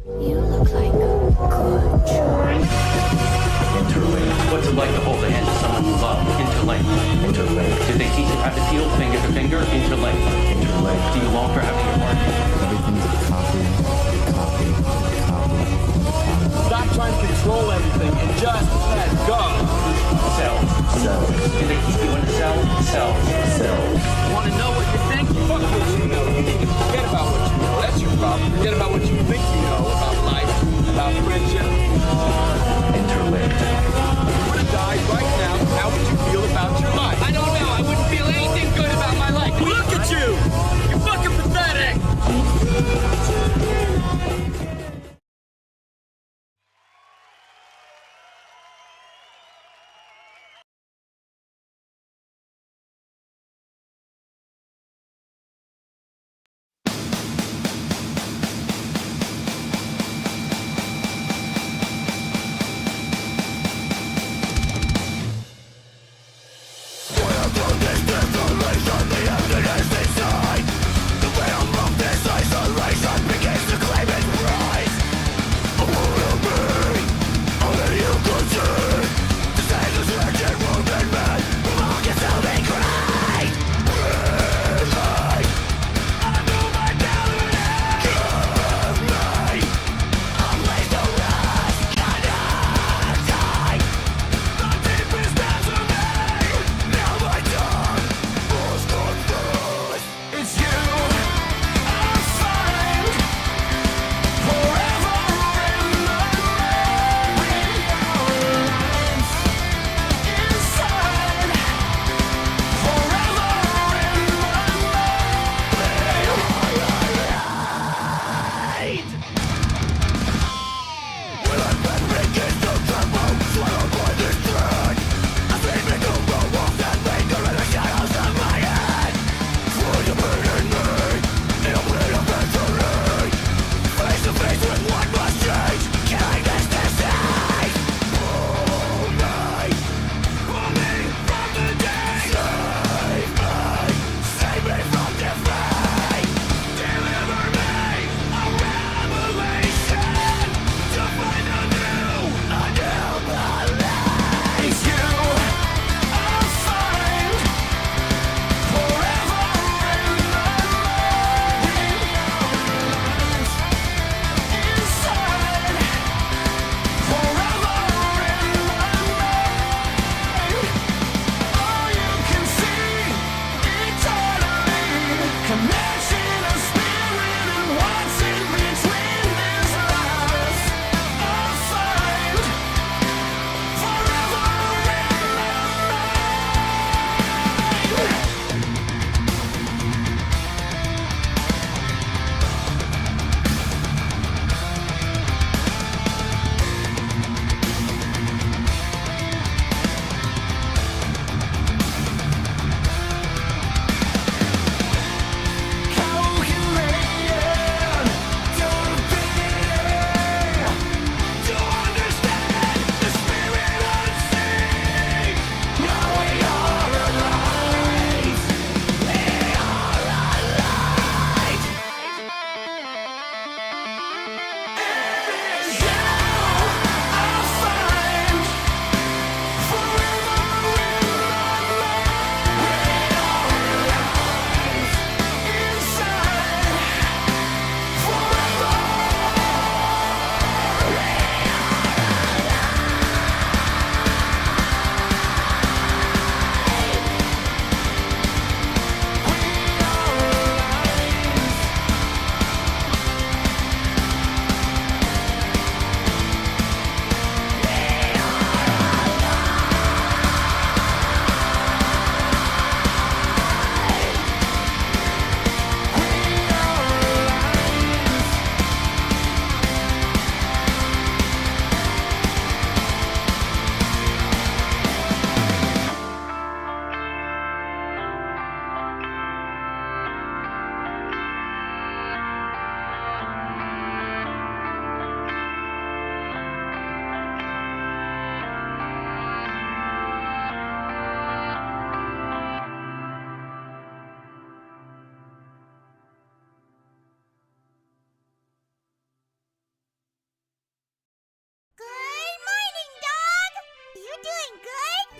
You look like a good choice. Interlink. What's it like to hold the hand of someone you love? Interlink. Interlink. Did they teach you how to feel finger to finger? Interlink. Interlink. Do you long for having your heart? Everything's a copy, copy, copy, copy. Stop trying to control everything and just let go. Cells. Cells. Did they keep you in a cell? Cells. Cells. Want to know what you think? Fuck what you know. You need to forget about what you know. That's your problem. Forget about what you think you know about life, about friendship. Interlinked. If you were to die right now, how would you feel about your life? I don't know. I wouldn't feel anything good about my life. Look at you! You're fucking pathetic!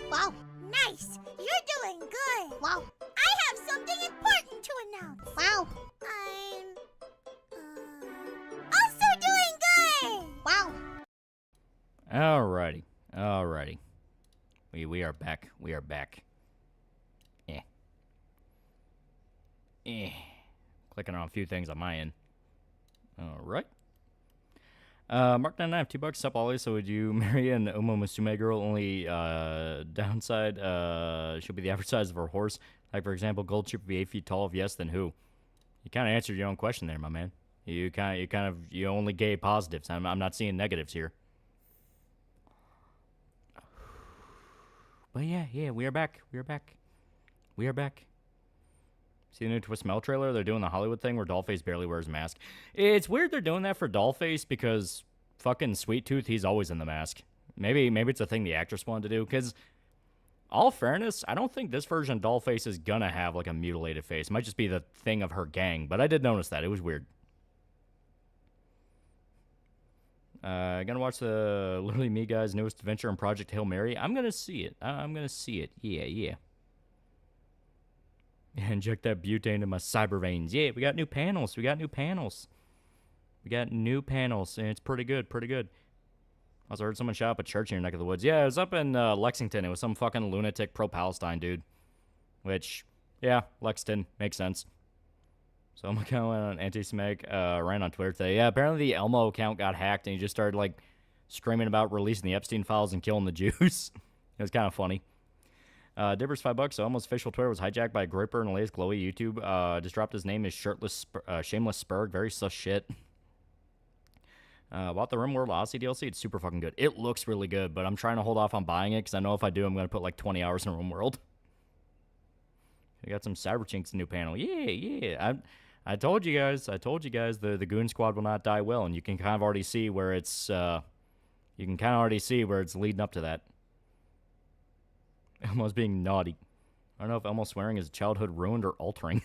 Wow. Nice. You're doing good. Wow. I have something important to announce. Wow. I'm also doing good. Wow. Alrighty. We are back. Clicking on a few things on my end. Alright. Mark 99, $2. Sup, Ollie. So would you marry an Omo Musume girl? Only downside, she'll be the average size of her horse. Like, for example, gold chip would be 8 feet tall. If yes, then who? You kind of answered your own question there, my man. You only gave positives. I'm not seeing negatives here. But yeah, we are back. See the new Twist Mel trailer? They're doing the Hollywood thing where Dollface barely wears a mask. It's weird they're doing that for Dollface because fucking Sweet Tooth, he's always in the mask. Maybe it's a thing the actress wanted to do, because all fairness, I don't think this version of Dollface is gonna have like a mutilated face. It might just be the thing of her gang, but I did notice that. It was weird. Gonna watch the Literally Me Guy's newest adventure in Project Hail Mary. I'm gonna see it. Yeah. Inject that butane into my cyber veins. Yeah, we got new panels. And it's pretty good. I also heard someone shout up a church in your neck of the woods. Yeah, it was up in Lexington. It was some fucking lunatic pro-Palestine dude. Which, yeah, Lexington. Makes sense. So I'm going on anti-Semitic ran on Twitter today. Yeah, apparently the Elmo account got hacked and he just started, like, screaming about releasing the Epstein files and killing the Jews. It was kind of funny. Dibber's $5. So almost official Twitter was hijacked by a Groiper and the latest glowy YouTube. Just dropped his name as Shameless Spurg. Very sus shit. Bought the RimWorld Odyssey DLC. It's super fucking good. It looks really good, but I'm trying to hold off on buying it because I know if I do, I'm going to put like 20 hours in RimWorld. We got some Cyberchinks new panel. Yeah. I told you guys the Goon Squad will not die well, and you can kind of already see where it's leading up to that. Elmo's being naughty. I don't know if Elmo's swearing is childhood ruined or altering.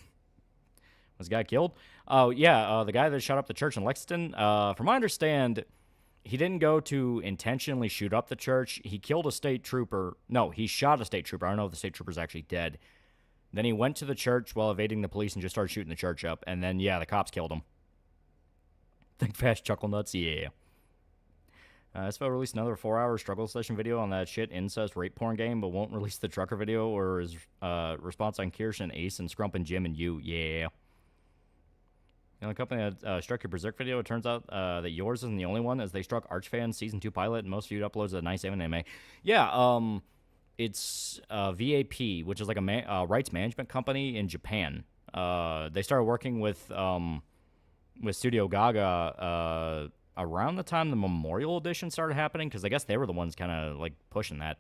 Was the guy killed? Oh, yeah, the guy that shot up the church in Lexington. From what I understand, he didn't go to intentionally shoot up the church. He killed a state trooper. No, he shot a state trooper. I don't know if the state trooper's actually dead. Then he went to the church while evading the police and just started shooting the church up. And then, yeah, the cops killed him. Think fast, chuckle nuts, yeah. SFO released another 4-hour struggle session video on that shit incest rape porn game, but won't release the trucker video or his response on Kirsch and Ace and Scrump and Jim and you. Yeah. The only company that struck your Berserk video, it turns out that yours isn't the only one, as they struck Archfan Season 2 pilot, and most viewed uploads of a nice anime. Yeah, it's VAP, which is like a rights management company in Japan. They started working with Studio Gaga around the time the Memorial Edition started happening, because I guess they were the ones kind of like pushing that.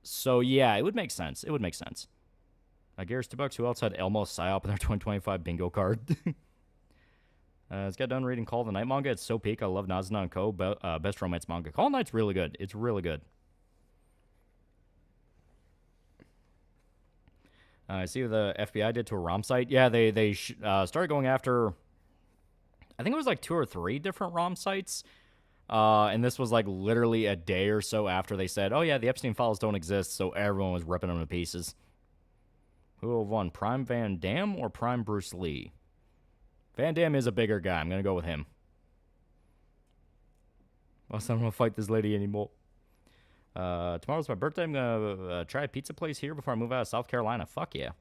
So yeah, it would make sense. Garrett's $2. Who else had Elmo PSYOP in their 2025 bingo card? It's got done reading Call of the Night manga. It's so peak. I love Nazuna and Co. Best romance manga. Call of the Night's really good. It's really good. I see what the FBI did to a ROM site. Yeah, they started going after, I think it was like 2 or 3 different ROM sites. And this was like literally a day or so after they said, oh yeah, the Epstein files don't exist, so everyone was ripping them to pieces. Who will have won, Prime Van Damme or Prime Bruce Lee? Van Damme is a bigger guy. I'm going to go with him. Well, I don't want to fight this lady anymore. Tomorrow's my birthday. I'm going to try a pizza place here before I move out of South Carolina. Fuck yeah.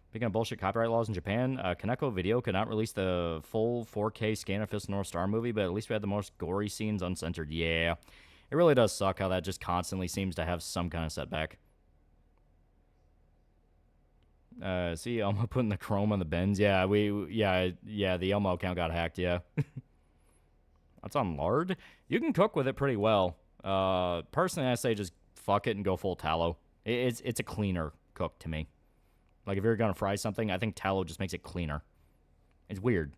Speaking of bullshit copyright laws in Japan, Kaneko Video could not release the full 4K Scan of Fist North Star movie, but at least we had the most gory scenes uncensored. Yeah. It really does suck how that just constantly seems to have some kind of setback. See, Elmo putting the chrome on the bends. Yeah, the Elmo account got hacked, yeah. That's on lard. You can cook with it pretty well. Personally, I say just fuck it and go full tallow. It's a cleaner cook to me. Like, if you're going to fry something, I think tallow just makes it cleaner. It's weird.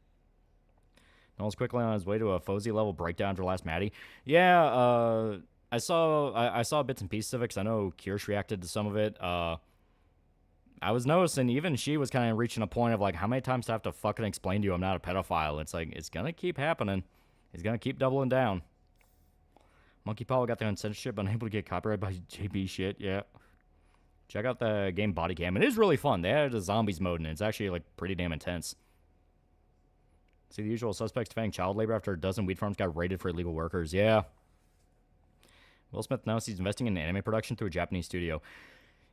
Noel's quickly on his way to a Fozy level breakdown for Last Maddie. Yeah, I saw bits and pieces of it because I know Kirsch reacted to some of it. I was noticing even she was kind of reaching a point of like, how many times do I have to fucking explain to you I'm not a pedophile? It's like, it's going to keep happening. It's going to keep doubling down. Monkey Paw got their own censorship, unable to get copyright by JB shit. Yeah. Check out the game Body Cam. It is really fun. They added a zombies mode, and it's actually like pretty damn intense. See the usual suspects defending child labor after a dozen wheat farms got raided for illegal workers. Yeah. Will Smith announced he's investing in anime production through a Japanese studio.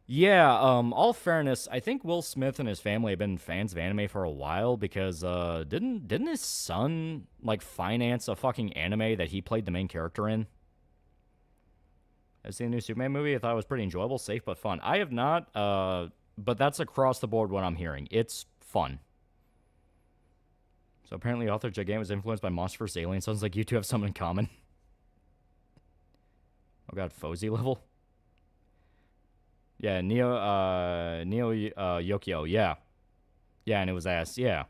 Yeah, all fairness, I think Will Smith and his family have been fans of anime for a while because didn't his son like finance a fucking anime that he played the main character in? I've seen the new Superman movie. I thought it was pretty enjoyable, safe but fun. I have not, but that's across the board what I'm hearing. It's fun. So apparently author Gigant was influenced by Monster vs. Alien. Sounds like you two have something in common. Oh god, Fozy level? Yeah, Neo Yokio, yeah. Yeah, and it was ass, yeah.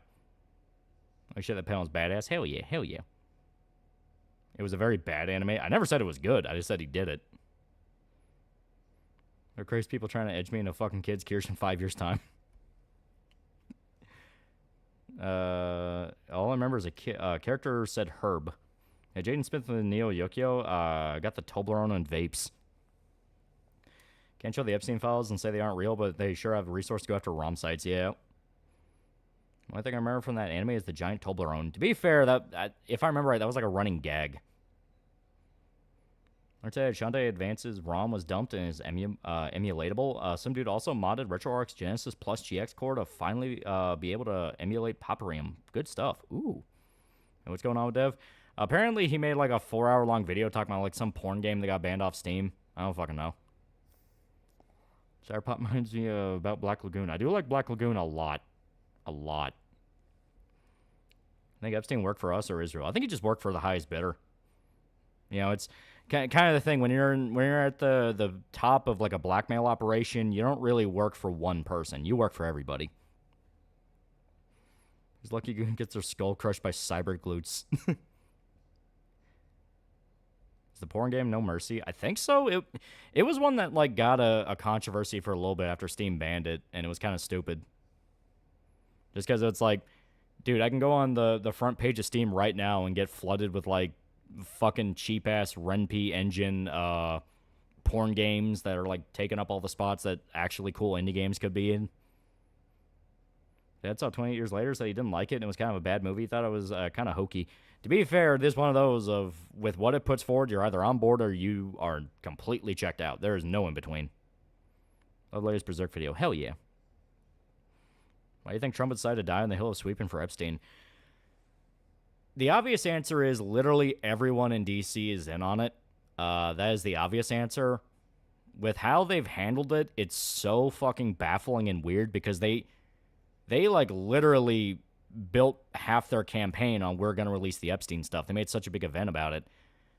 Oh shit, that panel's badass. Hell yeah, hell yeah. It was a very bad anime. I never said it was good. I just said he did it. There are crazy people trying to edge me into fucking kids' cures in 5 years' time. All I remember is a character said Herb. Yeah, Jaden Smith and Neo Yokio got the Toblerone and vapes. Can't show the Epstein files and say they aren't real, but they sure have a resource to go after ROM sites. Yeah. One thing I remember from that anime is the giant Toblerone. To be fair, that if I remember right, that was like a running gag. Arteta Shante Advance's ROM was dumped and is emulatable. Some dude also modded RetroArch's Genesis plus GX core to finally be able to emulate Papyrium. Good stuff. Ooh. And what's going on with Dev? Apparently, he made like a 4-hour-long video talking about like some porn game that got banned off Steam. I don't fucking know. Sour Pop reminds me about Black Lagoon. I do like Black Lagoon a lot. A lot. I think Epstein worked for us or Israel. I think he just worked for the highest bidder. You know, it's kind of the thing when you're at the top of like a blackmail operation, you don't really work for one person. You work for everybody. He's lucky Goon gets their skull crushed by cyber glutes. Is the porn game No Mercy? I think so. It was one that like got a controversy for a little bit after Steam banned it, and it was kind of stupid. Just because it's like, dude, I can go on the front page of Steam right now and get flooded with like fucking cheap ass Ren'P engine porn games that are like taking up all the spots that actually cool indie games could be in. That's how 28 years later said he didn't like it and it was kind of a bad movie. He thought it was kind of hokey. To be fair, this is one of those of with what it puts forward, you're either on board or you are completely checked out. There is no in between. Love latest Berserk video. Hell yeah. Why do you think Trump decided to die on the hill of sweeping for Epstein? The obvious answer is literally everyone in D.C. is in on it. That is the obvious answer. With how they've handled it, it's so fucking baffling and weird because they like literally built half their campaign on we're going to release the Epstein stuff. They made such a big event about it.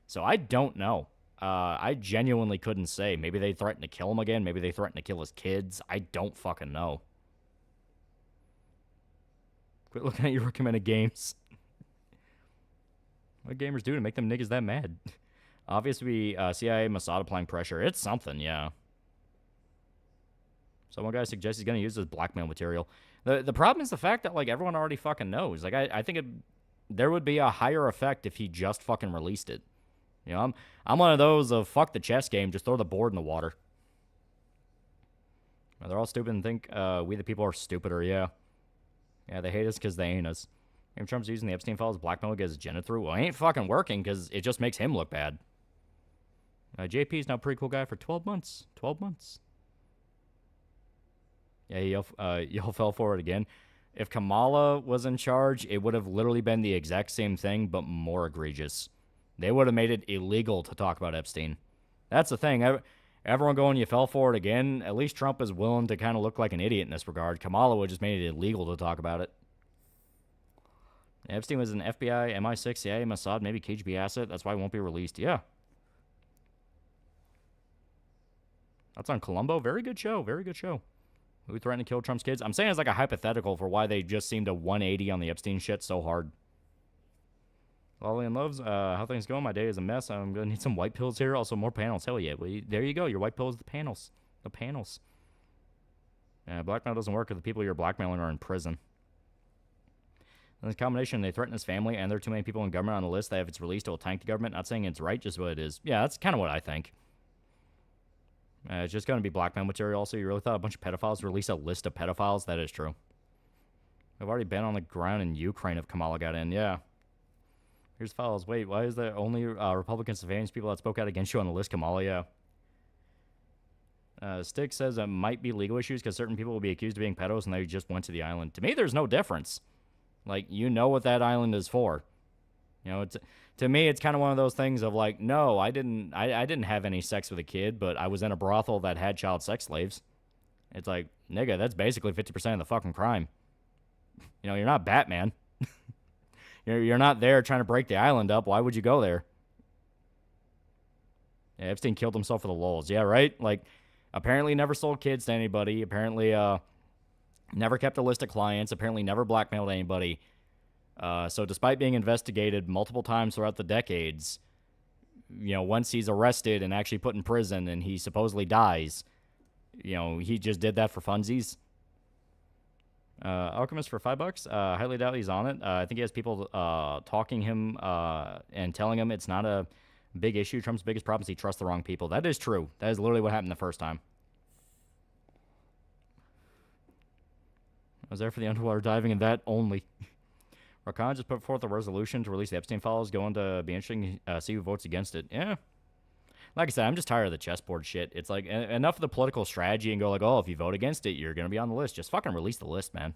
So I don't know. I genuinely couldn't say. Maybe they threatened to kill him again. Maybe they threatened to kill his kids. I don't fucking know. Quit looking at your recommended games. What gamers do to make them niggas that mad? Obviously, CIA Mossad applying pressure. It's something, yeah. So one guy suggests he's going to use this blackmail material. The problem is the fact that, like, everyone already fucking knows. Like, I think there would be a higher effect if he just fucking released it. You know, I'm one of those of fuck the chess game, just throw the board in the water. They're all stupid and think we the people are stupider, yeah. Yeah, they hate us because they ain't us. If Trump's using the Epstein files blackmail to get his agenda through, well, it ain't fucking working because it just makes him look bad. JP's now a pretty cool guy for 12 months. 12 months. Yeah, y'all fell for it again. If Kamala was in charge, it would have literally been the exact same thing, but more egregious. They would have made it illegal to talk about Epstein. That's the thing. Everyone going, you fell for it again. At least Trump is willing to kind of look like an idiot in this regard. Kamala would have just made it illegal to talk about it. Epstein was an FBI, MI6, CIA, Mossad, maybe KGB asset. That's why it won't be released. Yeah. That's on Columbo. Very good show. Very good show. Who threatened to kill Trump's kids? I'm saying it's like a hypothetical for why they just seem to 180 on the Epstein shit so hard. Lollian loves how things go. My day is a mess. I'm going to need some white pills here. Also, more panels. Hell yeah. Well, there you go. Your white pills, the panels. The panels. Blackmail doesn't work if the people you're blackmailing are in prison. In this combination, they threaten his family, and there are too many people in government on the list that if it's released, it will tank the government. Not saying it's right, just what it is. Yeah, that's kind of what I think. It's just going to be blackmail material. Also, you really thought a bunch of pedophiles release a list of pedophiles? That is true. I've already been on the ground in Ukraine if Kamala got in. Yeah. Here's files. Wait, why is there only Republican surveillance people that spoke out against you on the list, Kamala? Yeah. Stick says it might be legal issues because certain people will be accused of being pedos and they just went to the island. To me, there's no difference. Like, you know what that island is for. You know, to me, it's kind of one of those things of like, no, I didn't have any sex with a kid, but I was in a brothel that had child sex slaves. It's like, nigga, that's basically 50% of the fucking crime. You know, you're not Batman. You're not there trying to break the island up. Why would you go there? Yeah, Epstein killed himself for the lulz. Yeah, right? Like, apparently never sold kids to anybody. Apparently never kept a list of clients. Apparently never blackmailed anybody. So despite being investigated multiple times throughout the decades, you know, once he's arrested and actually put in prison and he supposedly dies, you know, he just did that for funsies. Alchemist for $5. Highly doubt he's on it. I think he has people talking him and telling him it's not a big issue. Trump's biggest problem is he trusts the wrong people. That is true. That is literally what happened the first time. I was there for the underwater diving and that only. Rakan just put forth a resolution to release the Epstein files. Going to be interesting to see who votes against it. Yeah. Like I said, I'm just tired of the chessboard shit. It's like, enough of the political strategy and go like, oh, if you vote against it, you're going to be on the list. Just fucking release the list, man.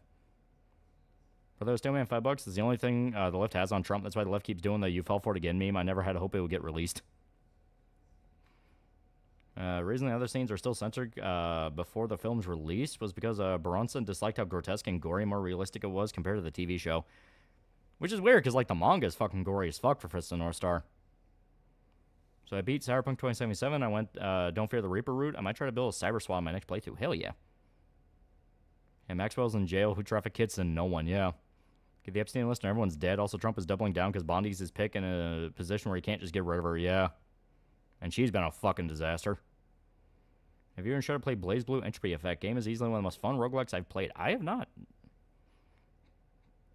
For those Stillman, $5 is the only thing the left has on Trump. That's why the left keeps doing the "you fell for it again" meme. I never had a hope it would get released. Reason the other scenes are still censored before the film's release was because Beronson disliked how grotesque and gory, more realistic it was compared to the TV show. Which is weird, because like the manga is fucking gory as fuck for Fist of the North Star. So I beat Cyberpunk 2077. I went Don't Fear the Reaper route. I might try to build a cyber SWAT in my next playthrough. Hell yeah. And Maxwell's in jail. Who trafficked kids? And no one. Yeah. Get the Epstein list and everyone's dead. Also, Trump is doubling down because Bondi's his pick in a position where he can't just get rid of her. Yeah. And she's been a fucking disaster. Have you ever tried to play BlazBlue Entropy Effect? Game is easily one of the most fun roguelikes I've played. I have not.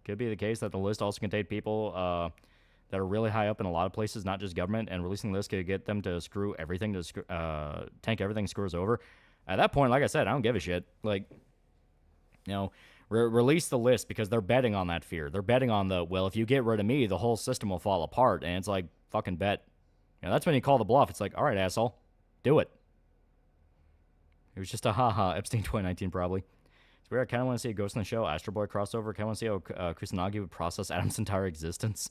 Could be the case that the list also contained people that are really high up in a lot of places, not just government, and releasing the list could get them to screw everything, to tank everything, screws over. At that point, like I said, I don't give a shit. Like, you know, release the list because they're betting on that fear. They're betting on the, well, if you get rid of me, the whole system will fall apart. And it's like, fucking bet. You know, that's when you call the bluff. It's like, all right, asshole, do it. It was just a haha, Epstein 2019 probably. It's weird. I kind of want to see a Ghost in the Shell Astro Boy crossover. I kind of want to see how Kusanagi would process Adam's entire existence.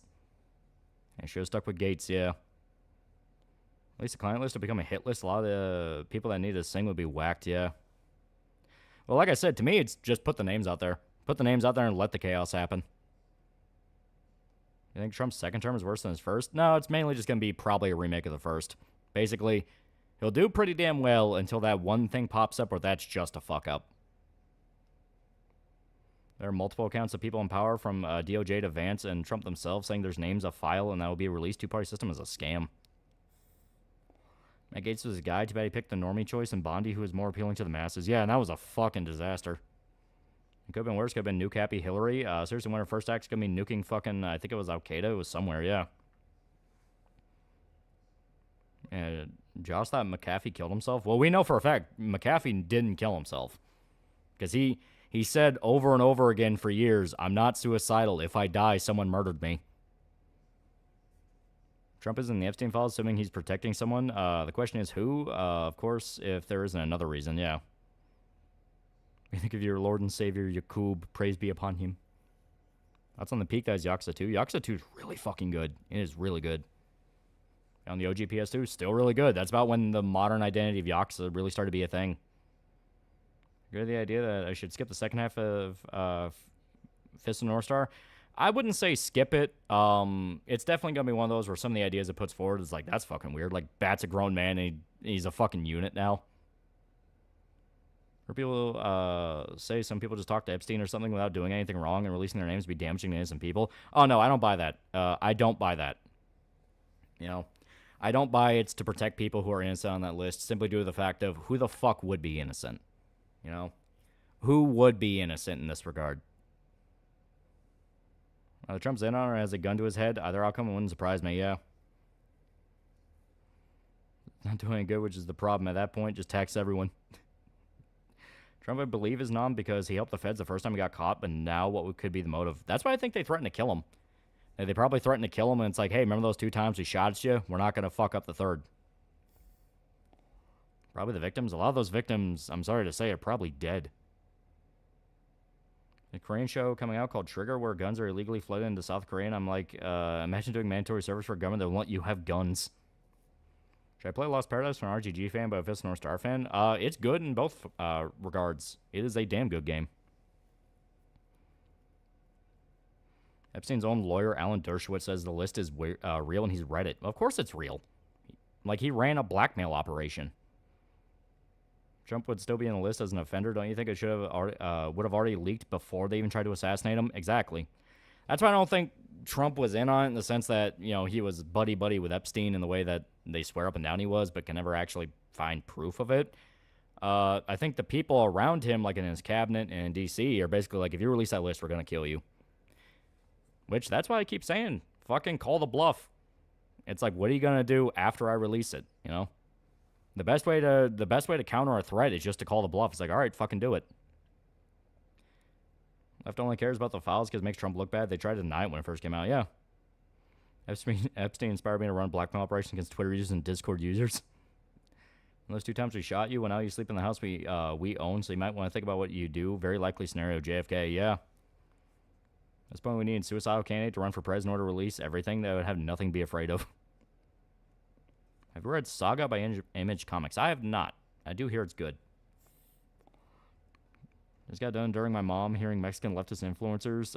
And should have stuck with Gates, yeah. At least the client list will become a hit list. A lot of the people that need to sing would be whacked, yeah. Well, like I said, to me, it's just put the names out there. Put the names out there and let the chaos happen. You think Trump's second term is worse than his first? No, it's mainly just going to be probably a remake of the first. Basically, he'll do pretty damn well until that one thing pops up where that's just a fuck up. There are multiple accounts of people in power from DOJ to Vance and Trump themselves saying there's names of file and that will be a released two-party system is a scam. Matt Gaetz was a guy. Too bad he picked the normie choice and Bondi, who was more appealing to the masses. Yeah, and that was a fucking disaster. It could have been worse. Could have been Nuke Happy Hillary. Seriously, when her first act's going to be nuking fucking, I think it was Al-Qaeda. It was somewhere, yeah. And Josh thought McAfee killed himself. Well, we know for a fact McAfee didn't kill himself. Because he said over and over again for years, I'm not suicidal. If I die, someone murdered me. Trump is in the Epstein files, assuming he's protecting someone. The question is who? Of course, if there isn't another reason, yeah. We think of your Lord and Savior, Yakub, praise be upon him. That's on the peak, that is Yakuza 2. Yakuza 2 is really fucking good. It is really good. On the OG PS2, still really good. That's about when the modern identity of Yakuza really started to be a thing. Agree with the idea that I should skip the second half of Fist of the North Star? I wouldn't say skip it. It's definitely going to be one of those where some of the ideas it puts forward is like, that's fucking weird. Like, Bat's a grown man and he's a fucking unit now. Or people say some people just talk to Epstein or something without doing anything wrong and releasing their names to be damaging to innocent people. Oh, no, I don't buy that. I don't buy that. You know, I don't buy it's to protect people who are innocent on that list simply due to the fact of who the fuck would be innocent. You know? Who would be innocent in this regard? Either Trump's in on it or has a gun to his head. Either outcome wouldn't surprise me, yeah. Not doing good, which is the problem. At that point, just tax everyone. Trump, I believe, is numb because he helped the feds the first time he got caught, but now what could be the motive? That's why I think they threatened to kill him. They probably threatened to kill him, and it's like, hey, remember those 2 times we shot at you? We're not going to fuck up the third. Probably the victims. A lot of those victims, I'm sorry to say, are probably dead. A Korean show coming out called Trigger, where guns are illegally flooded into South Korea, and I'm like, imagine doing mandatory service for a government that won't let you have guns. Should I play Lost Paradise for an RGG fan, but a Fist North Star fan? It's good in both regards. It is a damn good game. Epstein's own lawyer, Alan Dershowitz, says the list is real, and he's read it. Of course it's real. Like, he ran a blackmail operation. Trump would still be in the list as an offender. Don't you think it should have would have already leaked before they even tried to assassinate him? Exactly. That's why I don't think Trump was in on it in the sense that, you know, he was buddy-buddy with Epstein in the way that they swear up and down he was, but can never actually find proof of it. I think the people around him, like in his cabinet and in D.C., are basically like, if you release that list, we're going to kill you. Which, that's why I keep saying, fucking call the bluff. It's like, what are you going to do after I release it, you know? The best way to counter a threat is just to call the bluff. It's like, all right, fucking do it. Left only cares about the files because it makes Trump look bad. They tried to deny it when it first came out. Yeah. Epstein inspired me to run blackmail operations against Twitter users and Discord users. And those 2 times we shot you, well, now you sleep in the house we own, so you might want to think about what you do. Very likely scenario, JFK. Yeah. At this point, we need a suicidal candidate to run for president or to release everything that would have nothing to be afraid of. Have you read Saga by Image Comics? I have not. I do hear it's good. This got done during my mom hearing Mexican leftist influencers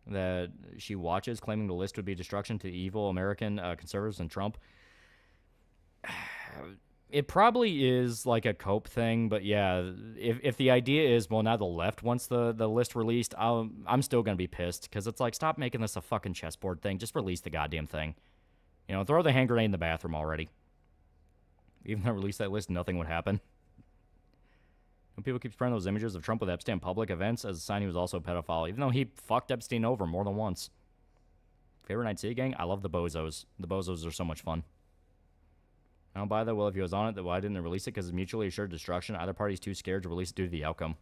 that she watches claiming the list would be destruction to evil American conservatives and Trump. It probably is like a cope thing, but yeah, if the idea is, well, now the left wants the list released, I'm still going to be pissed because it's like, stop making this a fucking chessboard thing. Just release the goddamn thing. You know, throw the hand grenade in the bathroom already. Even though I released that list, nothing would happen. When people keep spreading those images of Trump with Epstein at public events as a sign he was also a pedophile, even though he fucked Epstein over more than once. Favorite Night City gang? I love the Bozos. The Bozos are so much fun. I don't buy that. Well, if he was on it, then why didn't they release it? Because it's mutually assured destruction. Either party's too scared to release it due to the outcome.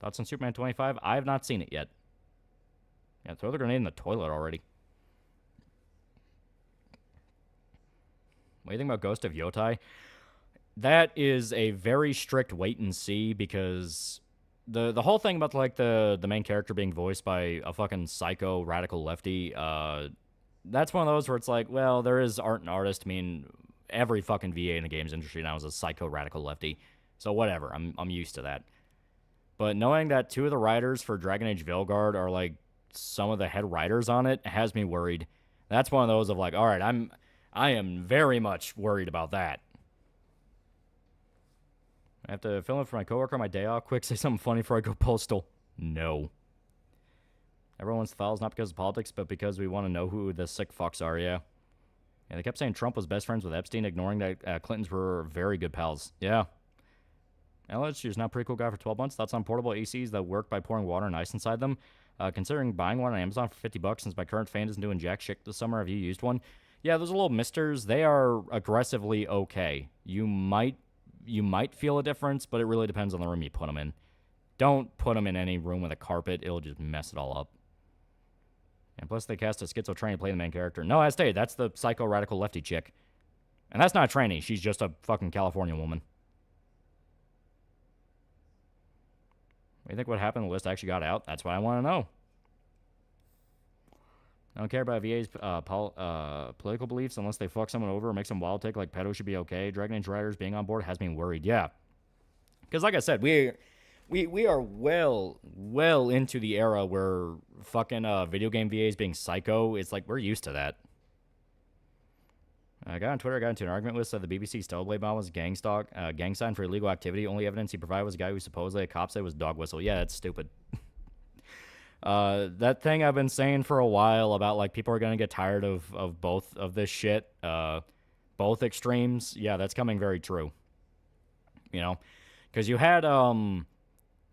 Thoughts on Superman 25? I have not seen it yet. Yeah, throw the grenade in the toilet already. What do you think about Ghost of Yotai? That is a very strict wait and see because the whole thing about like the main character being voiced by a fucking psycho radical lefty, that's one of those where it's like, well, there is art and artist. I mean, every fucking VA in the games industry now is a psycho radical lefty, so whatever. I'm used to that. But knowing that 2 of the writers for Dragon Age Veilguard are like some of the head writers on it has me worried. That's one of those of like, all right, I am very much worried about that. I have to film it for my coworker on my day off. Quick, say something funny before I go postal. No. Everyone wants the files not because of politics, but because we want to know who the sick fucks are, yeah. Yeah, they kept saying Trump was best friends with Epstein, ignoring that Clintons were very good pals. Yeah. LH, you're now a pretty cool guy for 12 months. Thoughts on portable ACs that work by pouring water and ice inside them? Considering buying one on Amazon for $50 since my current fan isn't doing jack shit this summer. Have you used one? Yeah, those little misters, they are aggressively okay. You might feel a difference, but it really depends on the room you put them in. Don't put them in any room with a carpet. It'll just mess it all up. And plus, they cast a schizophrenic to play the main character. No, I stayed. That's the psycho radical lefty chick. And that's not a tranny. She's just a fucking California woman. What do you think would happen if the list actually got out? That's what I want to know. I don't care about VA's political beliefs unless they fuck someone over or make some wild take like pedo should be okay. Dragon Age writers being on board has me worried. Yeah. Because like I said, we are well into the era where fucking video game VAs being psycho. It's like we're used to that. A guy on Twitter got into an argument with said the BBC Stowblade bomb was gang sign for illegal activity. Only evidence he provided was a guy who supposedly a cop said was dog whistle. Yeah, that's stupid. That thing I've been saying for a while about like people are gonna get tired of both of this shit, both extremes. Yeah, that's coming very true. You know, because you had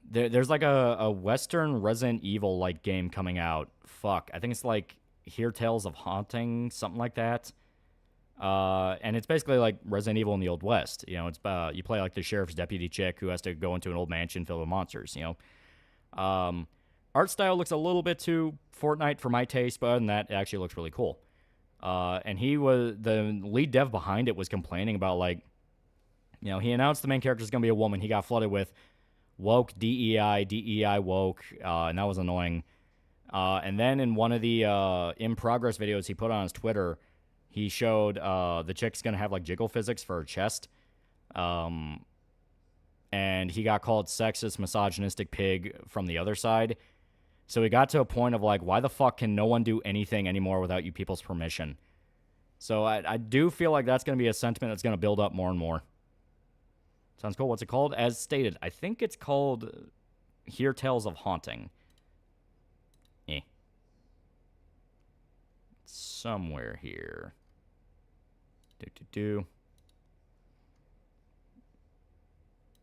there's like a Western Resident Evil like game coming out. Fuck, I think it's like Hear Tales of Haunting, something like that. And it's basically like Resident Evil in the Old West. You know, it's you play like the sheriff's deputy chick who has to go into an old mansion filled with monsters. You know, art style looks a little bit too Fortnite for my taste, but other than that, it actually looks really cool. And the lead dev behind it was complaining about, like, you know, he announced the main character is going to be a woman. He got flooded with woke DEI woke, and that was annoying. And then in one of the in progress videos he put on his Twitter, he showed the chick's going to have like jiggle physics for her chest. And he got called sexist, misogynistic pig from the other side. So he got to a point of like, why the fuck can no one do anything anymore without you people's permission? So I do feel like that's going to be a sentiment that's going to build up more and more. Sounds cool. What's it called? As stated, I think it's called Hear Tales of Haunting. Somewhere here.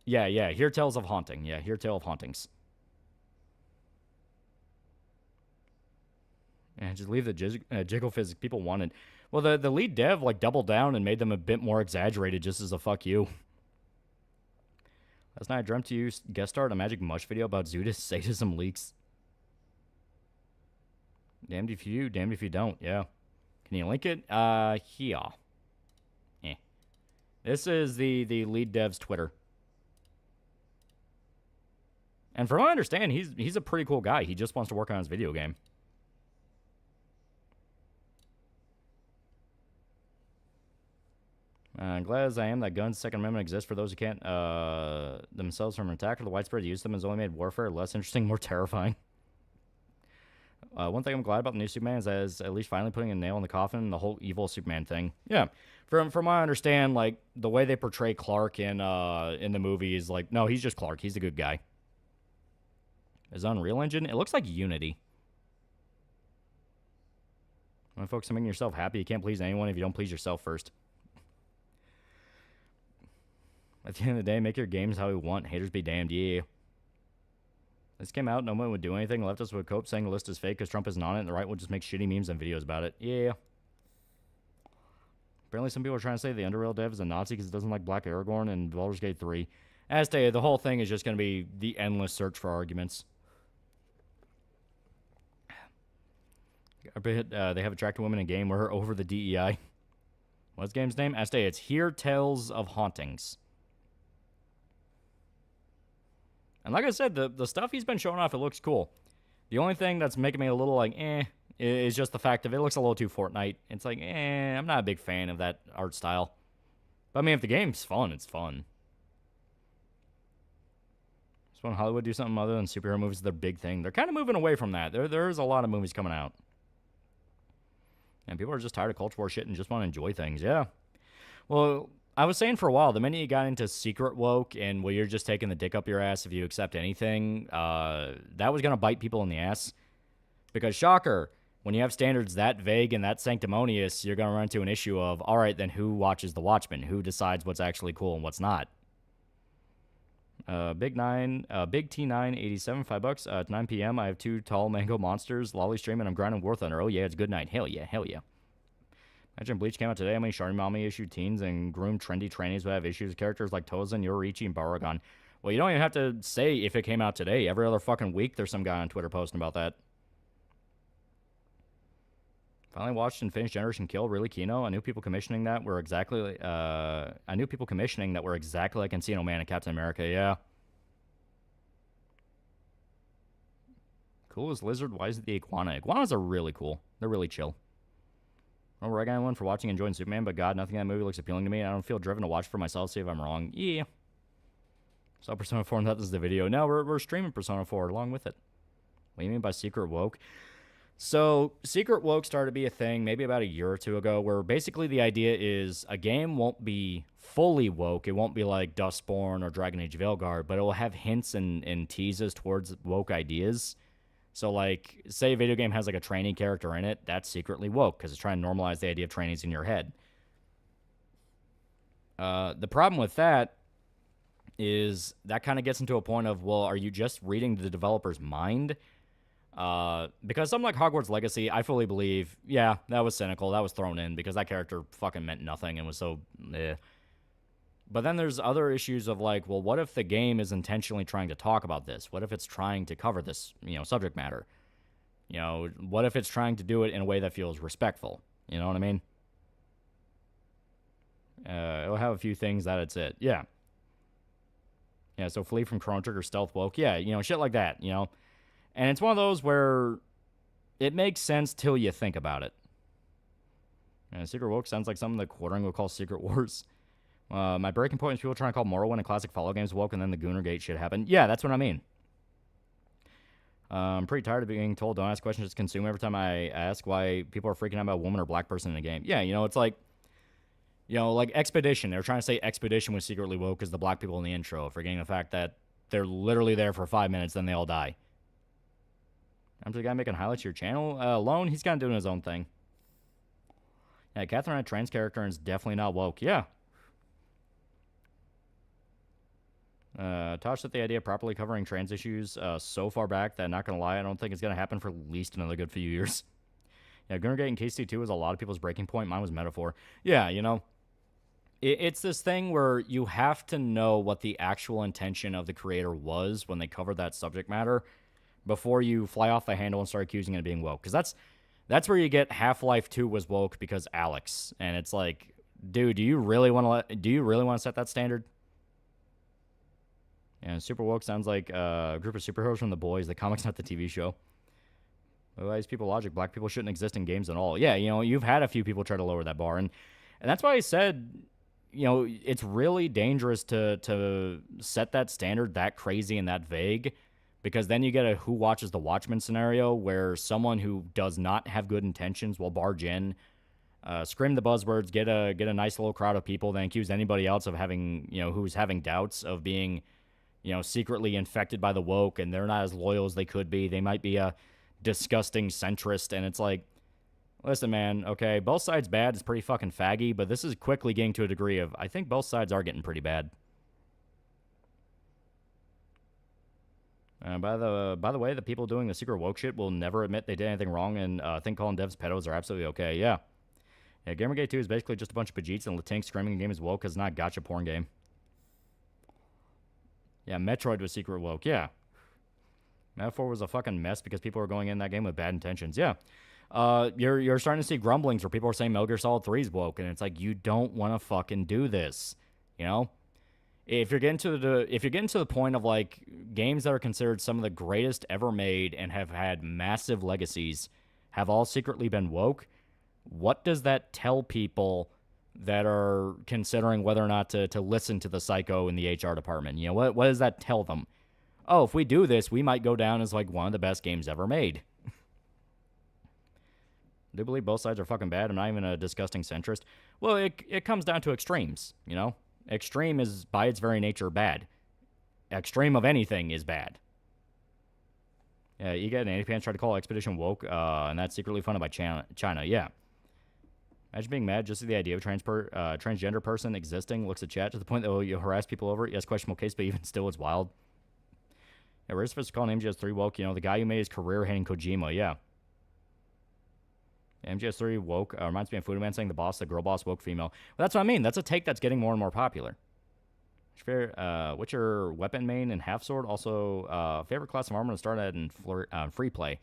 Yeah, Hear Tales of Haunting. Yeah, Hear Tale of Hauntings. And just leave the jiggle physics people wanted. Well, the lead dev like doubled down and made them a bit more exaggerated just as a fuck you. Last night I dreamt you guest starred a Magic Mush video about Zuda's sadism leaks. Damned if you do, damned if you don't. Yeah. Can you link it? Here. This is the lead dev's Twitter. And from what I understand, he's a pretty cool guy. He just wants to work on his video game. Glad as I am that guns Second Amendment exists for those who can't themselves from an attack, or the widespread use of them has only made warfare less interesting, more terrifying. One thing I'm glad about the new Superman is that it's at least finally putting a nail in the coffin, the whole evil Superman thing. Yeah, from what I understand, like the way they portray Clark in the movie is like, no, he's just Clark. He's a good guy. Is Unreal Engine? It looks like Unity. When folks are making yourself happy, you can't please anyone if you don't please yourself first. At the end of the day, make your games how you want. Haters be damned. Yeah. This came out, no one would do anything. Leftists would cope saying the list is fake because Trump isn't on it, and the right would just make shitty memes and videos about it. Yeah. Apparently some people are trying to say the Underrail dev is a Nazi because it doesn't like Black Aragorn and Baldur's Gate 3. As stated, the whole thing is just going to be the endless search for arguments. They have attractive women in game. We're over the DEI. What's the game's name? As stated, it's Hear Tales of Hauntings. And like I said, the stuff he's been showing off, it looks cool. The only thing that's making me a little like, is just the fact of it looks a little too Fortnite. It's like, I'm not a big fan of that art style. But I mean, if the game's fun, it's fun. Just when Hollywood do something other than superhero movies, their big thing. They're kind of moving away from that. There's a lot of movies coming out. And people are just tired of culture war shit and just want to enjoy things. Yeah. Well, I was saying for a while, the minute you got into secret woke and you're just taking the dick up your ass if you accept anything, that was going to bite people in the ass. Because, shocker, when you have standards that vague and that sanctimonious, you're going to run into an issue of, all right, then who watches The Watchmen? Who decides what's actually cool and what's not? Big T9, 87, $5. At 9 p.m., I have 2 tall mango monsters, lolly streaming, I'm grinding War Thunder. Oh, yeah, it's good night. Hell yeah, hell yeah. Imagine Bleach came out today. How many Sharny Mommy issued teens and groomed trendy trannies would have issues with characters like Tozan, Yoriichi, and Baragon? Well, you don't even have to say if it came out today. Every other fucking week, there's some guy on Twitter posting about that. Finally watched and finished Generation Kill. Really, Kino. I knew people commissioning that were exactly like Encino Man and Captain America. Yeah. Cool as lizard. Why is it the iguana? Iguanas are really cool. They're really chill. I don't rag anyone for watching and enjoying Superman, but God, nothing in that movie looks appealing to me. I don't feel driven to watch for myself, see if I'm wrong. Yeah. Saw Persona 4 and that is the video. No, we're streaming Persona 4 along with it. What do you mean by secret woke? So, secret woke started to be a thing maybe about a year or two ago, where basically the idea is a game won't be fully woke. It won't be like Dustborn or Dragon Age Veilguard, but it will have hints and teases towards woke ideas. So, like, say a video game has, like, a training character in it, that's secretly woke, because it's trying to normalize the idea of trainings in your head. The problem with that is that kind of gets into a point of, well, are you just reading the developer's mind? Because something like Hogwarts Legacy, I fully believe, yeah, that was cynical. That was thrown in because that character fucking meant nothing and was so, eh. But then there's other issues of like, well, what if the game is intentionally trying to talk about this? What if it's trying to cover this, subject matter? What if it's trying to do it in a way that feels respectful? You know what I mean? It'll have a few things that it's it. Yeah. Yeah, so flee from Chrono Trigger, stealth woke. Yeah, shit like that, And it's one of those where it makes sense till you think about it. Secret woke sounds like something the Quartering would call Secret Wars. My breaking point is people trying to call Morrowind and classic Fallout games woke, and then the Goonergate shit happened. Yeah, that's what I mean. I'm pretty tired of being told don't ask questions, just consume every time I ask why people are freaking out about a woman or black person in a game. Yeah, it's like, like Expedition. They're trying to say Expedition was secretly woke because the black people in the intro, forgetting the fact that they're literally there for 5 minutes, then they all die. I'm the guy making highlights of your channel. Lone, he's kind of doing his own thing. Yeah, Catherine had a trans character and is definitely not woke. Yeah. Tosh said the idea of properly covering trans issues so far back that, not going to lie, I don't think it's going to happen for at least another good few years. Yeah, Goonergate and KC2 was a lot of people's breaking point. Mine was metaphor. Yeah, it's this thing where you have to know what the actual intention of the creator was when they covered that subject matter before you fly off the handle and start accusing it of being woke. Because that's where you get Half-Life 2 was woke because Alex. And it's like, dude, do you really want to set that standard? Yeah, super woke sounds like a group of superheroes from The Boys. The comic's not the TV show. Otherwise, people logic. Black people shouldn't exist in games at all. Yeah, you've had a few people try to lower that bar. And that's why I said, it's really dangerous to set that standard that crazy and that vague. Because then you get a who watches the Watchmen scenario where someone who does not have good intentions will barge in, scream the buzzwords, get a nice little crowd of people, then accuse anybody else of having, who's having doubts of being, secretly infected by the woke, and they're not as loyal as they could be. They might be a disgusting centrist, and it's like, listen, man, okay, both sides bad. It's pretty fucking faggy, but this is quickly getting to a degree of, I think both sides are getting pretty bad. By the way, the people doing the secret woke shit will never admit they did anything wrong and think calling devs pedos are absolutely okay. Yeah. Yeah, Gamergate 2 is basically just a bunch of Pajeets and Latinx screaming a game is woke because it's not a gotcha porn game. Yeah, Metroid was secret woke. Yeah. Metaphor was a fucking mess because people were going in that game with bad intentions. Yeah. You're starting to see grumblings where people are saying Metal Gear Solid 3 is woke, and it's like, you don't want to fucking do this, If you're getting to the point of like games that are considered some of the greatest ever made and have had massive legacies have all secretly been woke, what does that tell people that are considering whether or not to listen to the psycho in the HR department? What does that tell them? Oh, if we do this, we might go down as like one of the best games ever made. I do believe both sides are fucking bad. I'm not even a disgusting centrist. Well, it comes down to extremes, Extreme is, by its very nature, bad. Extreme of anything is bad. Yeah, you get an anti-pants tried to call Expedition woke, and that's secretly funded by China. Yeah. Imagine being mad just at the idea of transgender person existing. Looks at chat to the point that you harass people over it. Yes, questionable case, but even still, it's wild. Yeah, we're supposed to call MGS3 woke. The guy who made his career hating Kojima. Yeah. MGS3 woke reminds me of Foodie Man saying the girl boss woke female. Well, that's what I mean. That's a take that's getting more and more popular. What's your weapon main and half sword? Also, favorite class of armor to start at in free play.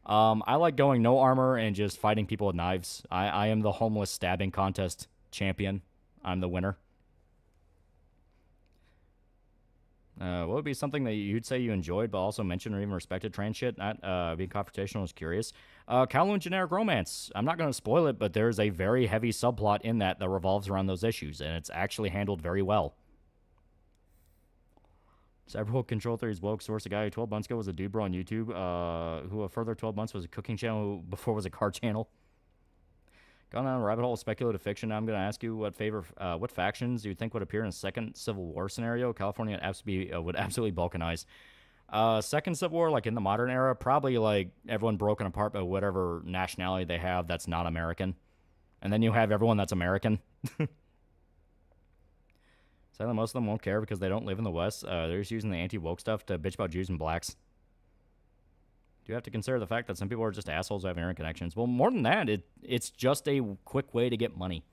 I like going no armor and just fighting people with knives. I am the homeless stabbing contest champion. I'm the winner. What would be something that you'd say you enjoyed but also mentioned or even respected trans shit? Not being confrontational, is curious. Kowloon generic romance. I'm not going to spoil it, but there's a very heavy subplot in that revolves around those issues, and it's actually handled very well. Cyberwoke Control Theory's woke source. A guy who 12 months ago was a dude bro on YouTube, who a further 12 months was a cooking channel, before was a car channel. Gone down a rabbit hole of speculative fiction. Now I'm going to ask you what factions do you think would appear in a second Civil War scenario? California would absolutely balkanize. Second Civil War, like in the modern era, probably like everyone broken apart by whatever nationality they have that's not American. And then you have everyone that's American. Sadly, most of them won't care because they don't live in the West. They're just using the anti-woke stuff to bitch about Jews and blacks. You have to consider the fact that some people are just assholes who have internet connections. Well, more than that, it's just a quick way to get money.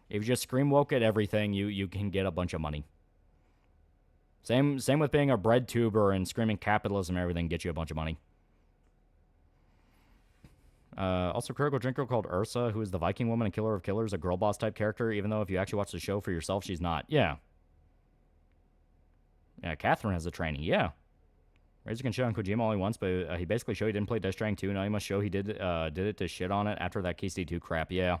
If you just scream woke at everything, you can get a bunch of money. Same with being a bread tuber and screaming capitalism and everything gets you a bunch of money. Also, critical drinker called Ursa, who is the Viking woman and killer of killers, a girl boss type character, even though if you actually watch the show for yourself, she's not. Yeah. Yeah, Catherine has a training. Yeah. Razor can shit on Kojima all he wants, but he basically showed he didn't play Death Stranding 2. Now he must show he did it to shit on it after that KC2 crap. Yeah.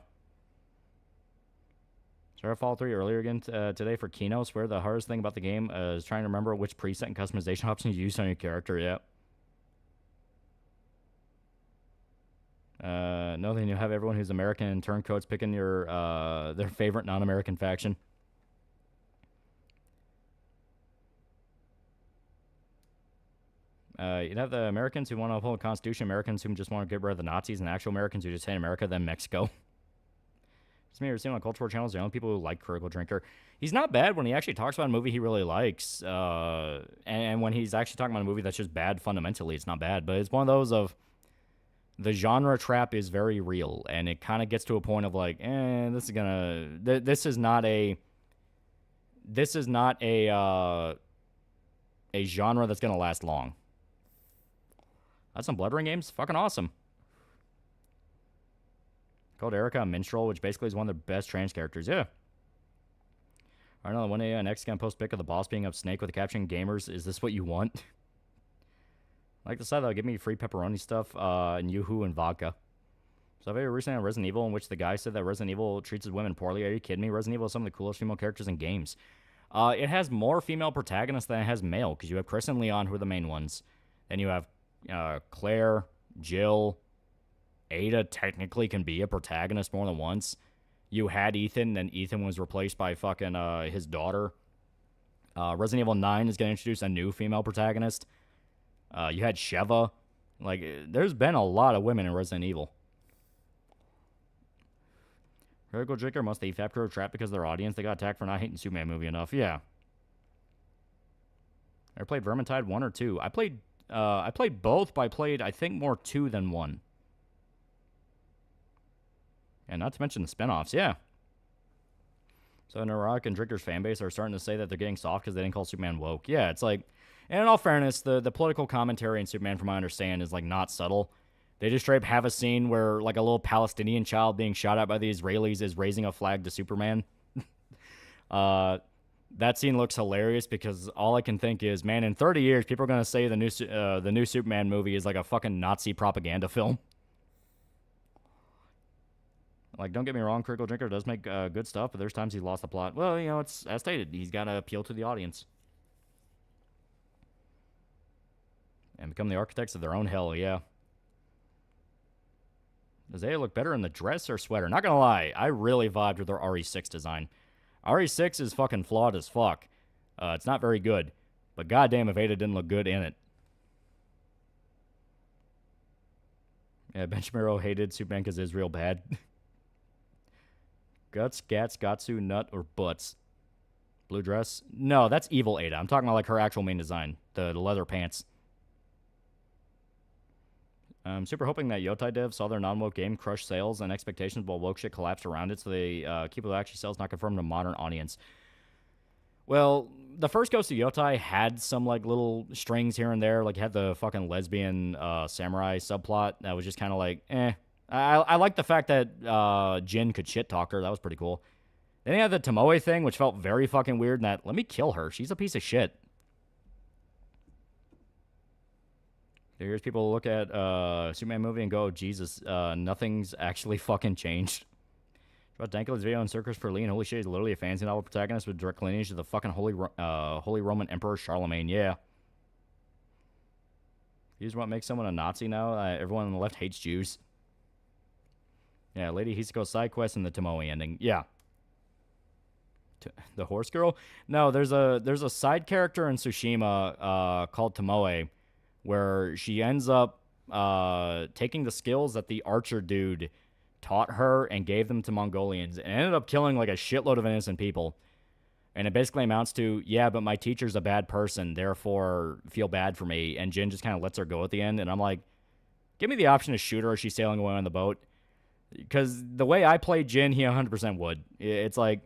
Started Fallout 3 earlier again today for Kino. Swear the hardest thing about the game is trying to remember which preset and customization options you use on your character. Yeah. No, then you have everyone who's American in turncoats picking their favorite non-American faction. You'd have the Americans who want to uphold the Constitution, Americans who just want to get rid of the Nazis, and actual Americans who just hate America, then Mexico. It's me, you're seeing on cultural channels, the only people who like Critical Drinker. He's not bad when he actually talks about a movie he really likes, and when he's actually talking about a movie that's just bad fundamentally, it's not bad. But it's one of those of the genre trap is very real, and it kind of gets to a point of like, this is not a genre that's gonna last long. That's some Blood Ring games. Fucking awesome. Called Erica a minstrel, which basically is one of the best trans characters. Yeah. I don't know. One day, next gonna post pic of the boss being up Snake with the caption gamers. Is this what you want? I like the side though. Give me free pepperoni stuff, and Yoo-hoo and vodka. So I've ever recently on Resident Evil in which the guy said that Resident Evil treats his women poorly. Are you kidding me? Resident Evil is some of the coolest female characters in games. It has more female protagonists than it has male, because you have Chris and Leon, who are the main ones. Then you have Claire, Jill, Ada technically can be a protagonist more than once. You had Ethan, then Ethan was replaced by fucking his daughter. Resident Evil 9 is going to introduce a new female protagonist. You had Sheva. Like, there's been a lot of women in Resident Evil. Critical Drinker must eat Fat Crow Trap because of their audience. They got attacked for not hating Superman movie enough. Yeah. I played Vermintide 1 or 2. I played both, but I played, I think, more 2 than 1. And not to mention the spinoffs, yeah. So Neurotic and Drinker's fanbase are starting to say that they're getting soft because they didn't call Superman woke. Yeah, it's like, and in all fairness, the political commentary in Superman, from what I understand, is like not subtle. They just straight up have a scene where like a little Palestinian child being shot at by the Israelis is raising a flag to Superman. That scene looks hilarious because all I can think is, man, in 30 years, people are going to say the new Superman movie is like a fucking Nazi propaganda film. Like, don't get me wrong, Critical Drinker does make good stuff, but there's times he lost the plot. Well, you know, it's as stated. He's got to appeal to the audience. And become the architects of their own hell, yeah. Does Aya look better in the dress or sweater? Not gonna lie, I really vibed with their RE6 design. RE6 is fucking flawed as fuck. It's not very good. But goddamn if Ada didn't look good in it. Yeah, Benchmiro hated Superman because it's real bad. Guts, Gats, Gatsu, Nut, or Butts. Blue dress? No, that's evil Ada. I'm talking about like her actual main design. The leather pants. I'm super hoping that Yotai devs saw their non-woke game crush sales and expectations while woke shit collapsed around it, so they keep it actually sells not confirmed to a modern audience. Well, the first Ghost of Yotai had some like little strings here and there, like it had the fucking lesbian samurai subplot that was just kind of like, eh. I like the fact that Jin could shit talk her. That was pretty cool. Then you had the Tomoe thing, which felt very fucking weird. And that, let me kill her. She's a piece of shit. Here's people look at Superman movie and go, Jesus, nothing's actually fucking changed. About Dankel's video on Circus for Lee, and holy shit, he's literally a fantasy novel protagonist with direct lineage to the fucking Holy Roman Emperor Charlemagne. Yeah. Here's what makes someone a Nazi now. Everyone on the left hates Jews. Yeah, Lady Hisako side quest and the Tomoe ending. Yeah. The horse girl? No, there's a side character in Tsushima called Tomoe, where she ends up taking the skills that the archer dude taught her and gave them to Mongolians, and ended up killing like a shitload of innocent people. And it basically amounts to, yeah, but my teacher's a bad person, therefore feel bad for me. And Jin just kind of lets her go at the end. And I'm like, give me the option to shoot her as she's sailing away on the boat. Because the way I played Jin, he 100% would. It's like,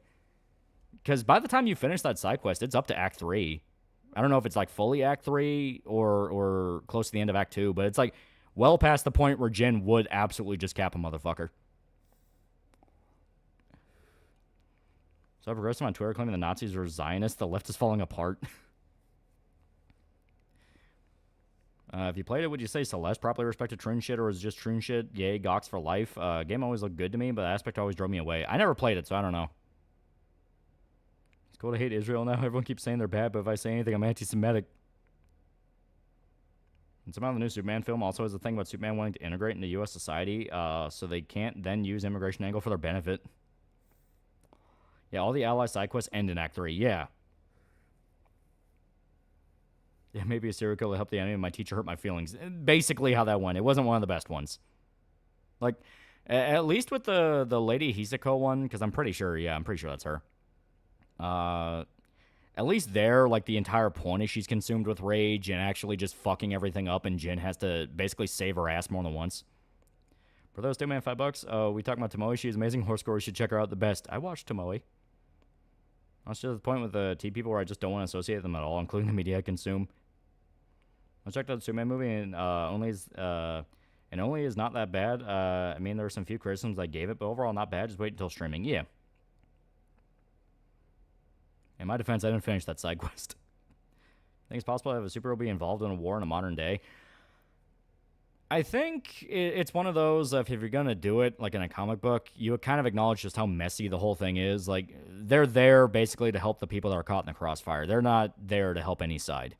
because by the time you finish that side quest, it's up to Act 3. I don't know if it's like fully Act 3 or close to the end of Act 2, but it's like well past the point where Jin would absolutely just cap a motherfucker. So I progressed on Twitter claiming the Nazis were Zionists. The left is falling apart. If you played it, would you say Celeste properly respected Troon shit, or was it just Troon shit? Yay, Gox for life. Game always looked good to me, but the aspect always drove me away. I never played it, so I don't know. It's cool to hate Israel now. Everyone keeps saying they're bad, but if I say anything, I'm anti-Semitic. And somehow the new Superman film also has a thing about Superman wanting to integrate into U.S. society, so they can't then use immigration angle for their benefit. Yeah, all the ally side quests end in Act 3. Yeah. Yeah, maybe a serial killer helped the enemy and my teacher hurt my feelings. Basically how that went. It wasn't one of the best ones. Like, at least with the Lady Hisako one, because I'm pretty sure that's her. At least there, like, the entire point is she's consumed with rage and actually just fucking everything up, and Jin has to basically save her ass more than once. For those, man, $5. We talking about Tomoe. She's amazing. Horse score. You should check her out. The best. I watched Tomoe. I was just at the point with the T people where I just don't want to associate them at all, including the media I consume. I checked out the Superman movie and only is not that bad. I mean, there were some few criticisms I gave it, but overall not bad. Just wait until streaming. Yeah. In my defense, I didn't finish that side quest. Think it's possible to have a superhero be involved in a war in a modern day? I think it's one of those, if you're going to do it, like in a comic book, you would kind of acknowledge just how messy the whole thing is. Like, they're there basically to help the people that are caught in the crossfire. They're not there to help any side.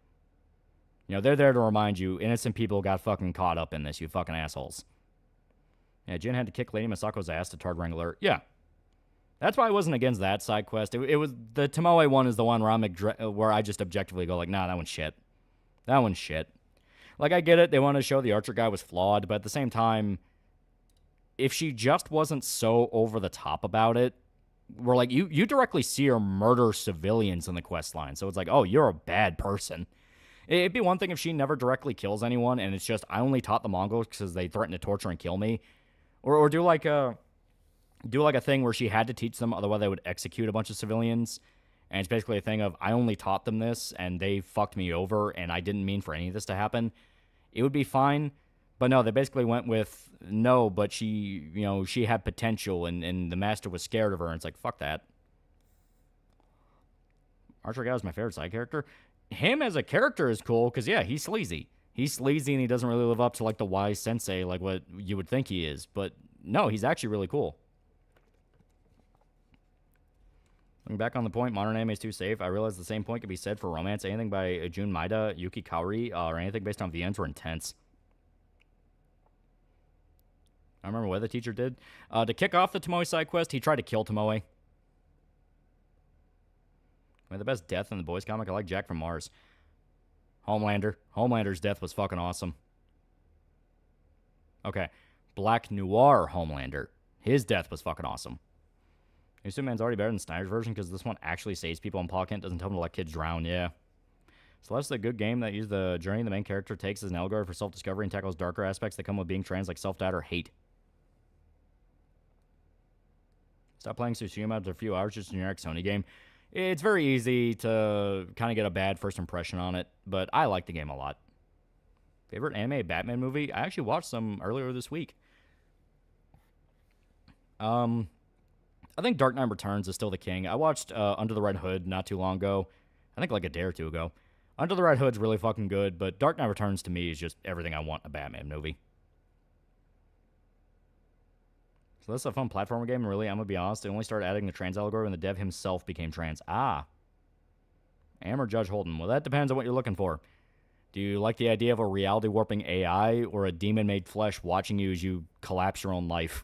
You know, they're there to remind you, innocent people got fucking caught up in this, you fucking assholes. Yeah, Jin had to kick Lady Masako's ass to Tard Wrangler. Yeah. That's why I wasn't against that side quest. It was, the Tomoe one is the one where I just objectively go like, nah, that one's shit. That one's shit. Like, I get it, they want to show the Archer guy was flawed, but at the same time, if she just wasn't so over the top about it, we're like, you directly see her murder civilians in the quest line, so it's like, oh, you're a bad person. It'd be one thing if she never directly kills anyone, and it's just, I only taught the Mongols because they threatened to torture and kill me. Or do like a thing where she had to teach them, otherwise they would execute a bunch of civilians. And it's basically a thing of, I only taught them this, and they fucked me over, and I didn't mean for any of this to happen. It would be fine. But no, they basically went with, no, but she had potential, and the master was scared of her, and it's like, fuck that. Archer guy was my favorite side character. Him as a character is cool, because, yeah, he's sleazy. He's sleazy, and he doesn't really live up to, like, the wise sensei, like what you would think he is. But, no, he's actually really cool. Looking back on the point, modern anime is too safe. I realize the same point could be said for romance. Anything by Jun Maeda, Yuki Kaori, or anything based on VNs were intense. I remember what the teacher did. To kick off the Tomoe side quest, he tried to kill Tomoe. The best death in the boys comic, I like Jack from Mars. Homelander. Homelander's death was fucking awesome. Okay. Black Noir Homelander. His death was fucking awesome. New Superman's already better than Snyder's version because this one actually saves people and Paul Kent doesn't tell them to let kids drown, yeah. Celeste's a good game that uses the journey the main character takes as an allegory for self-discovery and tackles darker aspects that come with being trans like self-doubt or hate. Stop playing Tsushima after a few hours, just a generic Sony game. It's very easy to kind of get a bad first impression on it, but I like the game a lot. Favorite anime Batman movie? I actually watched some earlier this week. I think Dark Knight Returns is still the king. I watched Under the Red Hood not too long ago. I think like a day or two ago. Under the Red Hood's really fucking good, but Dark Knight Returns to me is just everything I want in a Batman movie. So this is a fun platformer game, really. I'm going to be honest. They only started adding the trans allegory when the dev himself became trans. Ah. Am or Judge Holden? Well, that depends on what you're looking for. Do you like the idea of a reality warping AI or a demon made flesh watching you as you collapse your own life?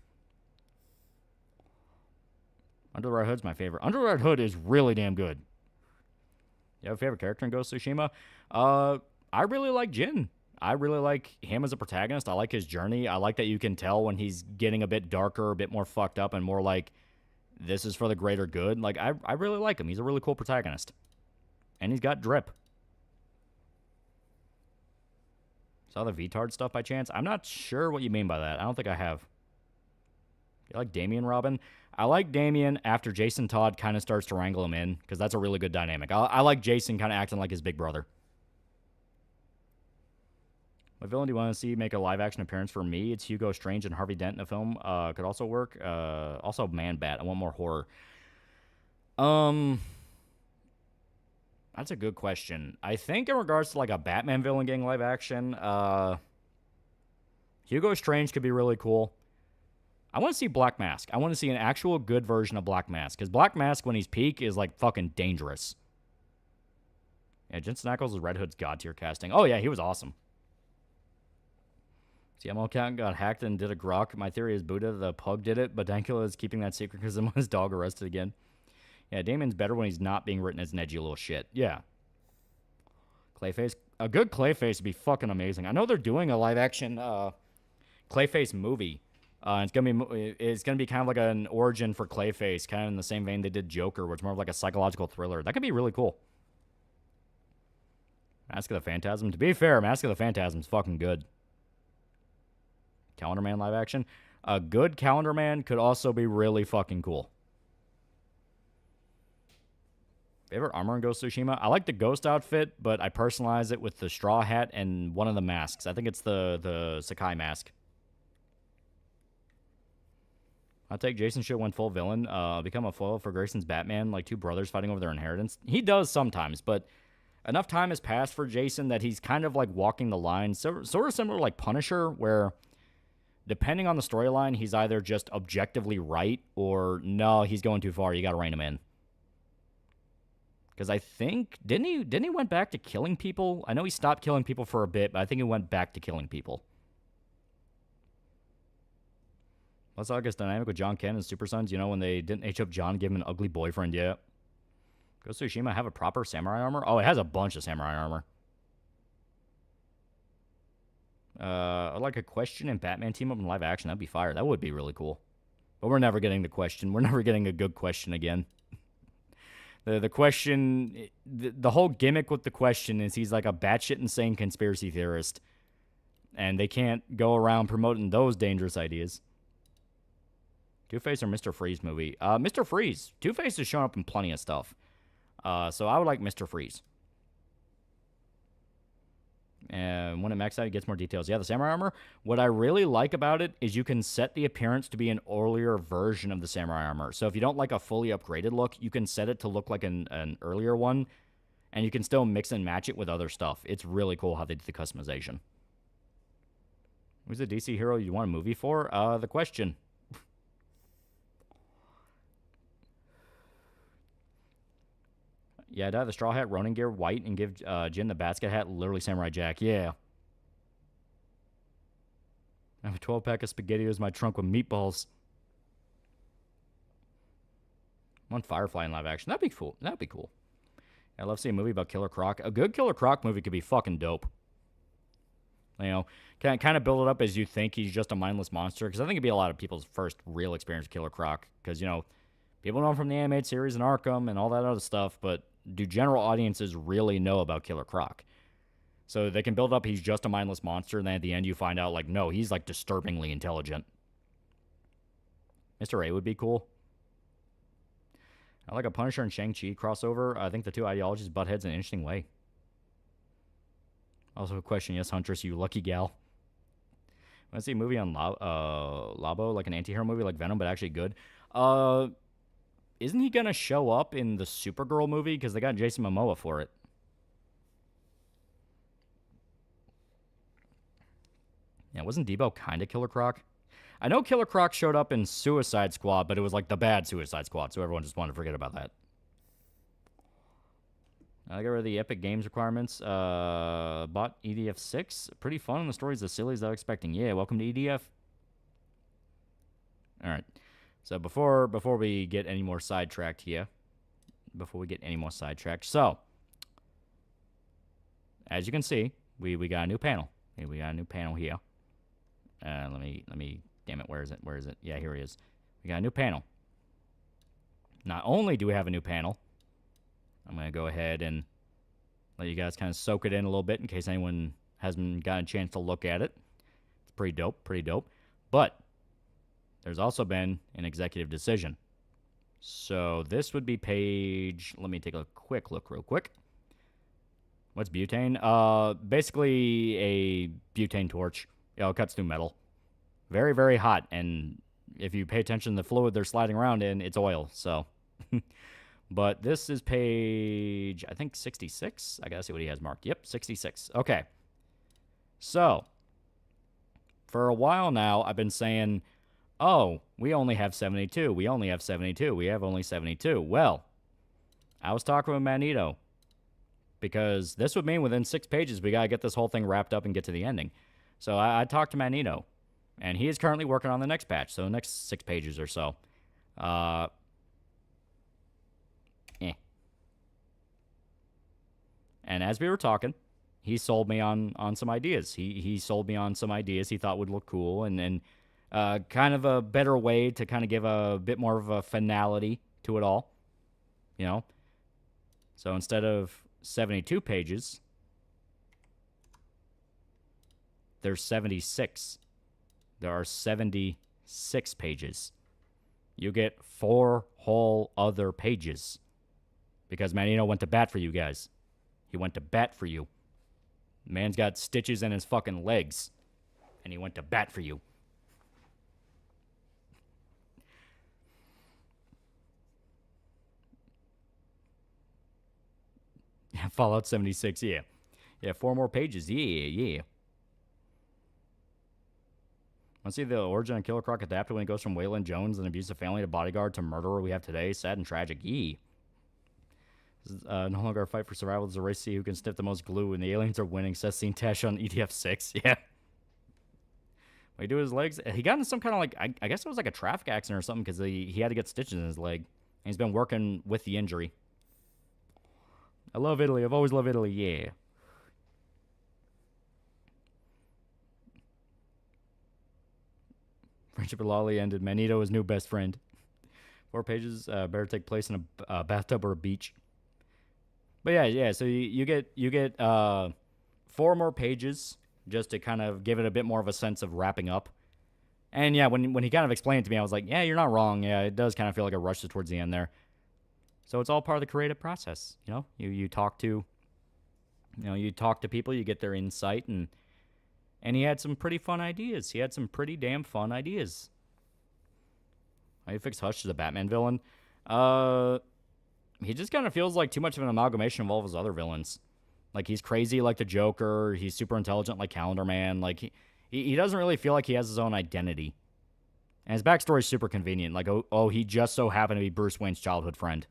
Under the Red Hood's my favorite. Under the Red Hood is really damn good. You have a favorite character in Ghost of Tsushima? I really like Jin. I really like him as a protagonist. I like his journey. I like that you can tell when he's getting a bit darker, a bit more fucked up, and more like this is for the greater good. Like, I really like him. He's a really cool protagonist. And he's got drip. Saw the VTard stuff by chance? I'm not sure what you mean by that. I don't think I have. You like Damien Robin? I like Damien after Jason Todd kind of starts to wrangle him in, because that's a really good dynamic. I like Jason kind of acting like his big brother. What villain do you want to see make a live-action appearance for me? It's Hugo Strange and Harvey Dent in a film. Could also work. Also, Man-Bat. I want more horror. That's a good question. I think in regards to, like, a Batman villain getting live-action, Hugo Strange could be really cool. I want to see Black Mask. I want to see an actual good version of Black Mask. Because Black Mask, when he's peak, is, like, fucking dangerous. Yeah, Jensen Ackles is Red Hood's god-tier casting. Oh, yeah, he was awesome. CMO account got hacked and did a grok. My theory is Buddha, the pug, did it, but Dankula is keeping that secret because his dog arrested again. Yeah, Damien's better when he's not being written as an edgy little shit. Yeah. Clayface. A good Clayface would be fucking amazing. I know they're doing a live-action Clayface movie. It's gonna be kind of like an origin for Clayface, kind of in the same vein they did Joker, where it's more of like a psychological thriller. That could be really cool. Mask of the Phantasm. To be fair, Mask of the Phantasm's fucking good. Calendar Man live action. A good Calendar Man could also be really fucking cool. Favorite armor in Ghost of Tsushima? I like the Ghost outfit, but I personalize it with the straw hat and one of the masks. I think it's the Sakai mask. I'll take Jason should went full villain. Become a foil for Grayson's Batman, like two brothers fighting over their inheritance. He does sometimes, but enough time has passed for Jason that he's kind of like walking the line. So, sort of similar to like Punisher, where depending on the storyline, he's either just objectively right or no, he's going too far. You got to rein him in. Because I think didn't he went back to killing people? I know he stopped killing people for a bit, but I think he went back to killing people. Let's talk his dynamic with John Ken and Super Sons. You know, when they didn't H up John, give him an ugly boyfriend. Yeah. Ghost of Tsushima have a proper samurai armor? Oh, it has a bunch of samurai armor. Like a question and Batman team up in live action. That'd be fire. That would be really cool. But we're never getting the question. We're never getting a good question again. The question, the whole gimmick with the question is he's like a batshit insane conspiracy theorist. And they can't go around promoting those dangerous ideas. Two-Face or Mr. Freeze movie? Mr. Freeze. Two-Face has shown up in plenty of stuff. So I would like Mr. Freeze. And when it maxes out, it gets more details. Yeah, the samurai armor. What I really like about it is you can set the appearance to be an earlier version of the samurai armor. So if you don't like a fully upgraded look, you can set it to look like an earlier one. And you can still mix and match it with other stuff. It's really cool how they did the customization. Who's the DC hero you want a movie for? The question. Yeah, dye the straw hat, Ronin gear, white, and give Jin the basket hat, literally Samurai Jack. Yeah. I have a 12-pack of SpaghettiOs in my trunk with meatballs. I want Firefly in live action. That'd be cool. That'd be cool. I love seeing a movie about Killer Croc. A good Killer Croc movie could be fucking dope. You know, kind of build it up as you think he's just a mindless monster. Because I think it'd be a lot of people's first real experience with Killer Croc. Because, you know, people know him from the animated series and Arkham and all that other stuff. But do general audiences really know about Killer Croc? So they can build up he's just a mindless monster, and then at the end you find out, like, no, he's, like, disturbingly intelligent. Mr. A would be cool. I like a Punisher and Shang-Chi crossover. I think the two ideologies butt heads in an interesting way. Also a question, yes, Huntress, you lucky gal. Want to see a movie on Labo, like an anti-hero movie like Venom, but actually good? Isn't he going to show up in the Supergirl movie? Because they got Jason Momoa for it. Yeah, wasn't Debo kind of Killer Croc? I know Killer Croc showed up in Suicide Squad, but it was like the bad Suicide Squad, so everyone just wanted to forget about that. I got rid of the Epic Games requirements. Bought EDF 6. Pretty fun, and the story's as silly as I was expecting. Yeah, welcome to EDF. All right. So before we get any more sidetracked here, so as you can see, we got a new panel. Hey, we got a new panel here. Let me. Damn it, where is it? Yeah, here he is. We got a new panel. Not only do we have a new panel, I'm going to go ahead and let you guys kind of soak it in a little bit in case anyone hasn't gotten a chance to look at it. It's pretty dope, pretty dope. But there's also been an executive decision. So this would be page... Let me take a quick look real quick. What's butane? Basically a butane torch. It cuts through metal. Very, very hot. And if you pay attention to the fluid they're sliding around in, it's oil. So, but this is page, I think, 66. I gotta see what he has marked. Yep, 66. Okay. So, for a while now, I've been saying, oh, we only have 72. We only have 72. We have only 72. Well, I was talking with Magneto. Because this would mean within 6 pages, we got to get this whole thing wrapped up and get to the ending. So I talked to Magneto. And he is currently working on the next patch. So the next 6 pages or so. And as we were talking, he sold me on some ideas. He sold me on some ideas he thought would look cool. And kind of a better way to kind of give a bit more of a finality to it all. You know? So instead of 72 pages, there's 76. There are 76 pages. You get 4 whole other pages. Because Magneto went to bat for you guys. He went to bat for you. Man's got stitches in his fucking legs. And he went to bat for you. Yeah, Fallout 76, yeah. Yeah, 4 more pages, yeah. Want to see the origin of Killer Croc adapted when he goes from Waylon Jones, an abusive family, to bodyguard to murderer we have today? Sad and tragic, yeah. This is no longer a fight for survival. It's a race to see who can sniff the most glue, and the aliens are winning, says Scene Tash on EDF 6, yeah. What he do with his legs? He got into some kind of, like, I guess it was like a traffic accident or something, because he had to get stitches in his leg. And he's been working with the injury. I love Italy. I've always loved Italy. Yeah. Friendship with Loli ended. Magneto, his new best friend. 4 pages. Better take place in a bathtub or a beach. But yeah. So you get 4 more pages just to kind of give it a bit more of a sense of wrapping up. And yeah, when he kind of explained it to me, I was like, yeah, you're not wrong. Yeah, it does kind of feel like it rushes towards the end there. So it's all part of the creative process, you know. You talk to people, you get their insight, and he had some pretty fun ideas. He had some pretty damn fun ideas. How you fix Hush as a Batman villain? He just kind of feels like too much of an amalgamation of all of his other villains. Like he's crazy like the Joker. He's super intelligent like Calendar Man. Like he doesn't really feel like he has his own identity. And his backstory is super convenient. Like oh, he just so happened to be Bruce Wayne's childhood friend.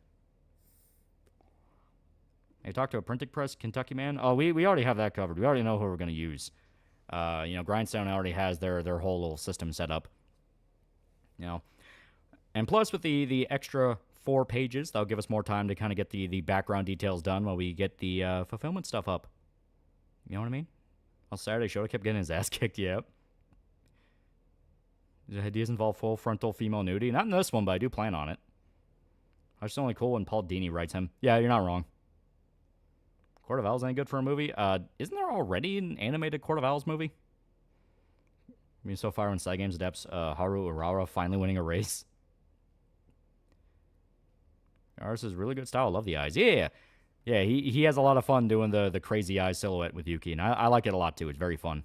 I talked to a printing press Kentucky man. Oh, we already have that covered. We already know who we're going to use. Grindstone already has their whole little system set up. You know, and plus with the extra 4 pages, that'll give us more time to kind of get the background details done while we get the fulfillment stuff up. You know what I mean? Well, Saturday Show kept getting his ass kicked. Yep. The ideas involve full frontal female nudity. Not in this one, but I do plan on it. It's only cool when Paul Dini writes him. Yeah, you're not wrong. Court of Owls ain't good for a movie. Isn't there already an animated Court of Owls movie? I mean, so far in Side Games adepts, Haru Urara finally winning a race. Ours is really good style. I love the eyes. Yeah. He has a lot of fun doing the crazy eye silhouette with Yuki, and I like it a lot too. It's very fun.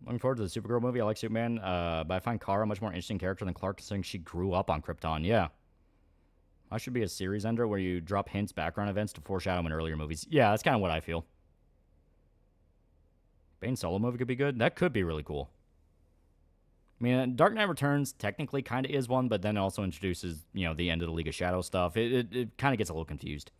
Looking forward to the Supergirl movie. I like Superman, but I find Kara a much more interesting character than Clark, considering she grew up on Krypton. Yeah. I should be a series ender where you drop hints, background events to foreshadow in earlier movies. Yeah, that's kind of what I feel. Bane solo movie could be good. That could be really cool. I mean, Dark Knight Returns technically kind of is one, but then it also introduces, the end of the League of Shadows stuff. It kind of gets a little confused.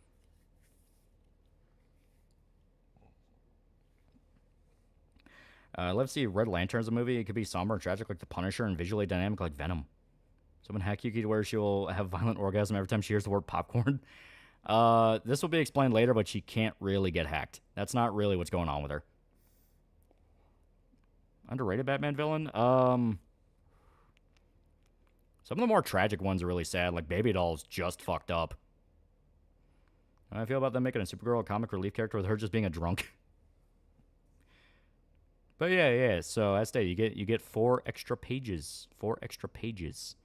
I'd love to see Red Lantern as a movie. It could be somber and tragic like The Punisher and visually dynamic like Venom. Someone hack Yuki to where she will have violent orgasm every time she hears the word popcorn. This will be explained later, but she can't really get hacked. That's not really what's going on with her. Underrated Batman villain? Some of the more tragic ones are really sad, like Baby Doll's just fucked up. How do I feel about them making a Supergirl a comic relief character with her just being a drunk. But yeah, so as stated, you get 4 extra pages. 4 extra pages.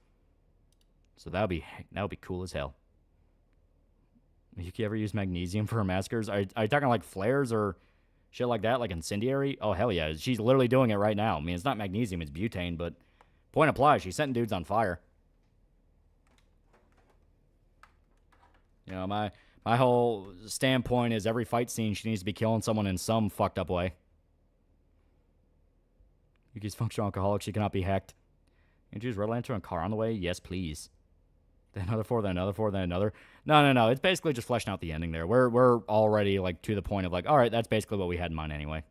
So that would be cool as hell. You ever use magnesium for her massacres? Are you talking like flares or shit like that, like incendiary? Oh, hell yeah. She's literally doing it right now. I mean, it's not magnesium, it's butane, but point applies. She's setting dudes on fire. You know, my whole standpoint is every fight scene, she needs to be killing someone in some fucked up way. Yuki's functional alcoholic. She cannot be hacked. And choose Red Lantern and car on the way? Yes, please. Then another 4, then another 4, then another. No. It's basically just fleshing out the ending there. We're already like to the point of like, all right, that's basically what we had in mind anyway.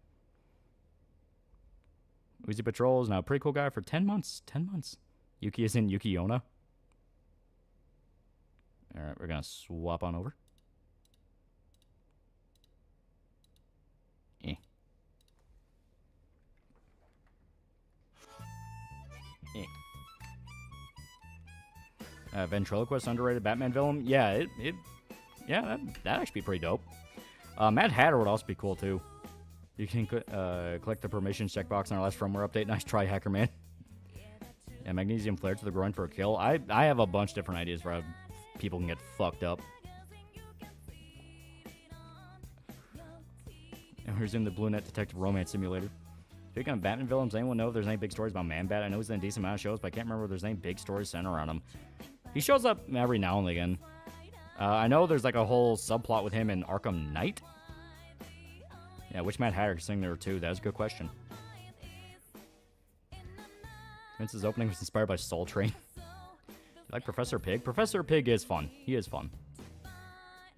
Uzi Patrol is now a pretty cool guy for 10 months. 10 months. Yuki is in Yukiona. All right, we're gonna swap on over. Ventriloquist, underrated Batman villain. Yeah, that'd actually be pretty dope. Mad Hatter would also be cool too. You can click the permissions checkbox in our last firmware update. Nice try, Hacker Man. Yeah, magnesium flare to the groin for a kill. I have a bunch of different ideas for how people can get fucked up. And we resume the Blue Net Detective Romance Simulator. Speaking of Batman villains, anyone know if there's any big stories about Man-Bat? I know he's in a decent amount of shows, but I can't remember if there's any big stories centered around him. He shows up every now and again. I know there's like a whole subplot with him in Arkham Knight. Yeah, which Mad Hatter is sitting there too? That was a good question. Vince's opening was inspired by Soul Train. You like Professor Pig? Professor Pig is fun. He is fun.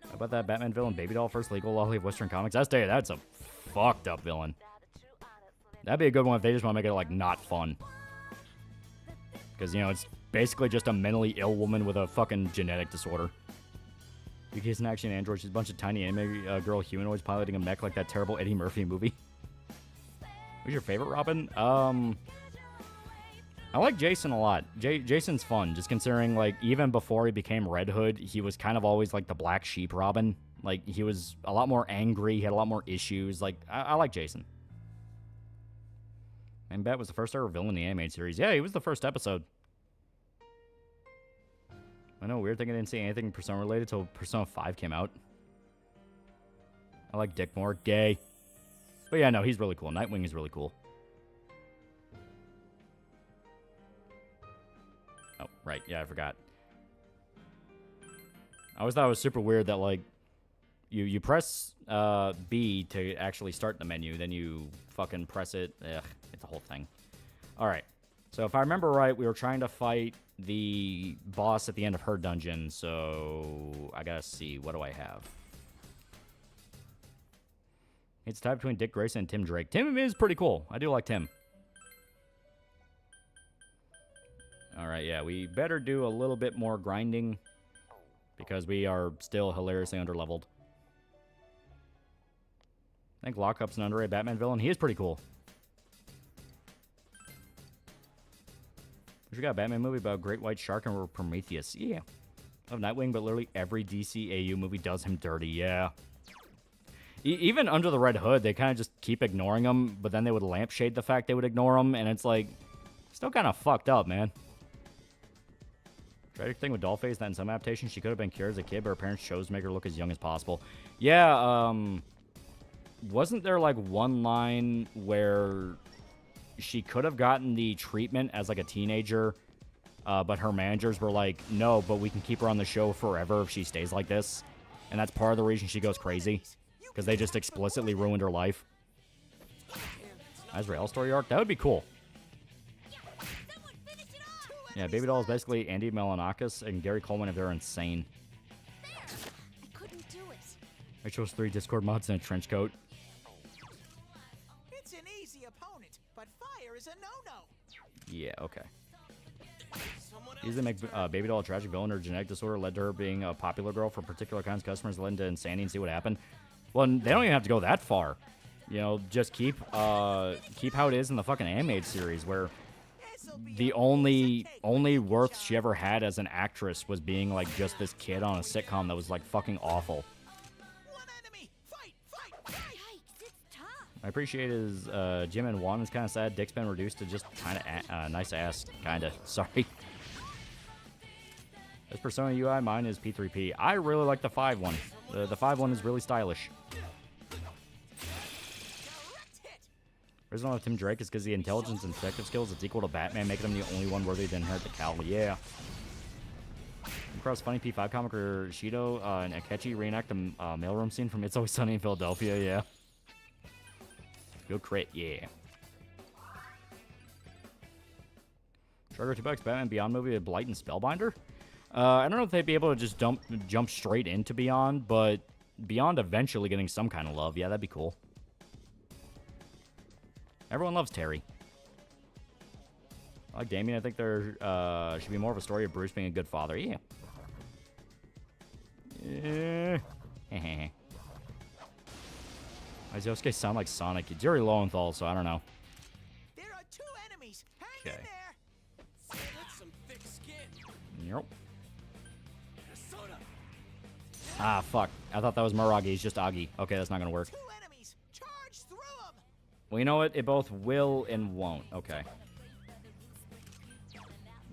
How about that Batman villain, Baby Doll, first legal lolly of Western Comics? That's a fucked up villain. That'd be a good one if they just want to make it like not fun. Because, you know, it's basically just a mentally ill woman with a fucking genetic disorder. Yuki isn't actually an android. She's a bunch of tiny anime girl humanoids piloting a mech like that terrible Eddie Murphy movie. Who's your favorite Robin? I like Jason a lot. Jason's fun, just considering, like, even before he became Red Hood, he was kind of always, like, the black sheep Robin. Like, he was a lot more angry. He had a lot more issues. Like, I like Jason. And Bat was the first ever villain in the animated series. Yeah, he was the first episode. I know, weird thing I didn't see anything Persona related till Persona 5 came out. I like Dick more. Gay. But yeah, no, he's really cool. Nightwing is really cool. Oh, right. Yeah, I forgot. I always thought it was super weird that, like, you press B to actually start the menu, then you fucking press it. Ugh, it's a whole thing. All right. So if I remember right, we were trying to fight the boss at the end of her dungeon, so I gotta see. What do I have? It's a tie between Dick Grayson and Tim Drake. Tim is pretty cool. I do like Tim. All right, yeah, we better do a little bit more grinding because we are still hilariously underleveled. I think Lockup's an underrated Batman villain. He is pretty cool. We got a Batman movie about Great White Shark and Prometheus. Yeah. I love Nightwing, but literally every DC AU movie does him dirty. Yeah. Even under the Red Hood, they kind of just keep ignoring him, but then they would lampshade the fact they would ignore him, and it's like, still kind of fucked up, man. Tragic thing with Dollface, that in some adaptations, she could have been cured as a kid, but her parents chose to make her look as young as possible. Yeah, wasn't there, like, one line where she could have gotten the treatment as, like, a teenager, but her managers were like, no, but we can keep her on the show forever if she stays like this. And that's part of the reason she goes crazy, because they just explicitly ruined her life. Azrael story arc? That would be cool. Yeah, Baby Doll is basically Andy Melanakis and Gary Coleman if they're insane. I chose 3 Discord mods in a trench coat. It's an easy opponent, but fire is a no-no. Yeah, okay. Easily make Baby Doll a tragic villain or genetic disorder led to her being a popular girl for particular kinds of customers, led into insanity and see what happened. Well, they don't even have to go that far. You know, just keep how it is in the fucking animated series where the only worth she ever had as an actress was being like just this kid on a sitcom that was like fucking awful. One enemy. Fight, fight, fight. Yikes, it's tough. I appreciate his Jim and Juan is kind of sad. Dick's been reduced to just kind of nice ass, kind of. Sorry. As Persona UI, mine is P3P. I really like the 5 one. The 5 one is really stylish. The reason I love Tim Drake is because the intelligence and detective skills, it's equal to Batman, making him the only one worthy to inherit the cowl. Yeah. Across funny P5 comic where Shido and Akechi reenact the mailroom scene from It's Always Sunny in Philadelphia. Yeah. Good crit. Yeah. Sugar $2, Batman Beyond movie with Blight and Spellbinder. I don't know if they'd be able to just jump straight into Beyond, but Beyond eventually getting some kind of love. Yeah, that'd be cool. Everyone loves Terry. I like Damien. I think there should be more of a story of Bruce being a good father. Yeah. Yeah. Why does Yosuke sound like Sonic? It's Yuri Lowenthal, so I don't know. There are 2 enemies. Hang Okay. in there. That's some thick skin. Yep. Soda. Ah, fuck. I thought that was Muragi. He's just Agi. Okay, that's not gonna work. 2 enemies. Charge through them. Well, you know what? It both will and won't. Okay.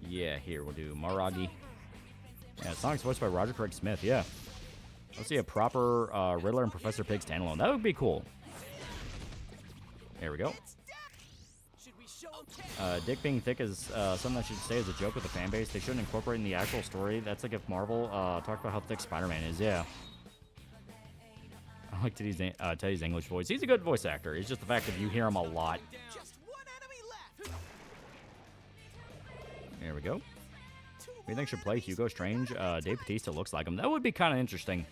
Yeah, here, we'll do Muragi. Yeah, Sonic's voiced by Roger Craig Smith. Yeah. Let's see a proper Riddler and Professor Pig standalone. That would be cool. There we go. Should we show 'em Dick being thick is something I should say as a joke with the fan base. They shouldn't incorporate in the actual story. That's like if Marvel talked about how thick Spider-Man is. Yeah. I like Teddy's English voice. He's a good voice actor. It's just the fact that you hear him a lot. Just 1 enemy left. There we go. Who do you think should play Hugo Strange? Dave Bautista looks like him. That would be kind of interesting.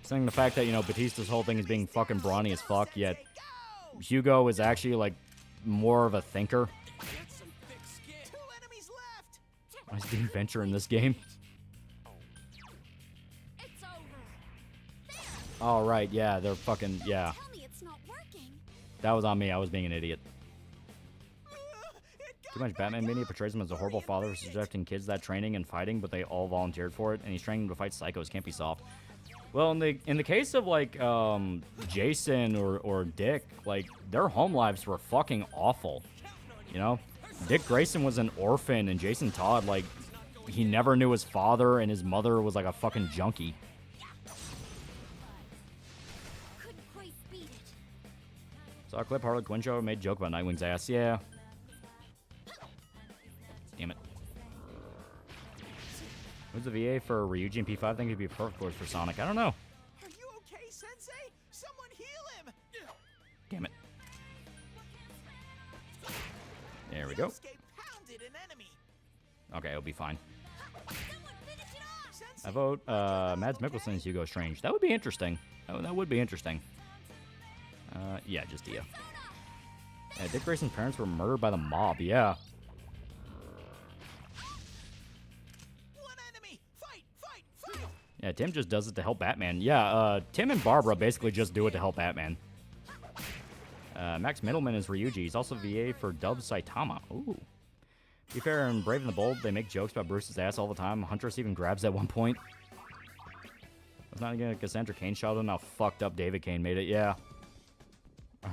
Saying the fact that, you know, Bautista's whole thing is being fucking brawny as fuck, yet Hugo is actually, like, more of a thinker. That's some thick skin. 2 enemies left. Why is Dean Venture in this game? It's over. Oh, right, yeah, they're fucking, yeah. Tell me it's not working. That was on me. I was being an idiot. It got Too much Batman media portrays him as a horrible father for subjecting kids to that training and fighting, but they all volunteered for it, and he's training them to fight psychos. Can't be soft. Well, in the case of like Jason or Dick, like their home lives were fucking awful. You know, Dick Grayson was an orphan, and Jason Todd, like, he never knew his father, and his mother was like a fucking junkie. Couldn't quite beat it. Saw a clip Harley Quinn show made a joke about Nightwing's ass. Yeah. Damn it. Who's the VA for Ryuji and P5? I think he'd be a perfect choice for Sonic. I don't know. Are you okay, Sensei? Someone heal him. Damn it. There we go. Yosuke pounded an enemy. Okay, it'll be fine. Someone finish it off. Sensei, I vote Mads Mikkelsen as Hugo Strange. That would be interesting. That would be interesting. Yeah, just Dia. Yeah, Dick Grayson's parents were murdered by the mob. Yeah. one enemy. Fight, fight, fight. Yeah, Tim just does it to help Batman. Yeah, Tim and Barbara basically just do it to help Batman. Max Middleman is Ryuji. He's also VA for Dub Saitama. Ooh. To be fair, in Brave and the Bold, they make jokes about Bruce's ass all the time. Huntress even grabs at one point. It's not again a Cassandra Cain shout out how fucked up David Cain made it. Yeah.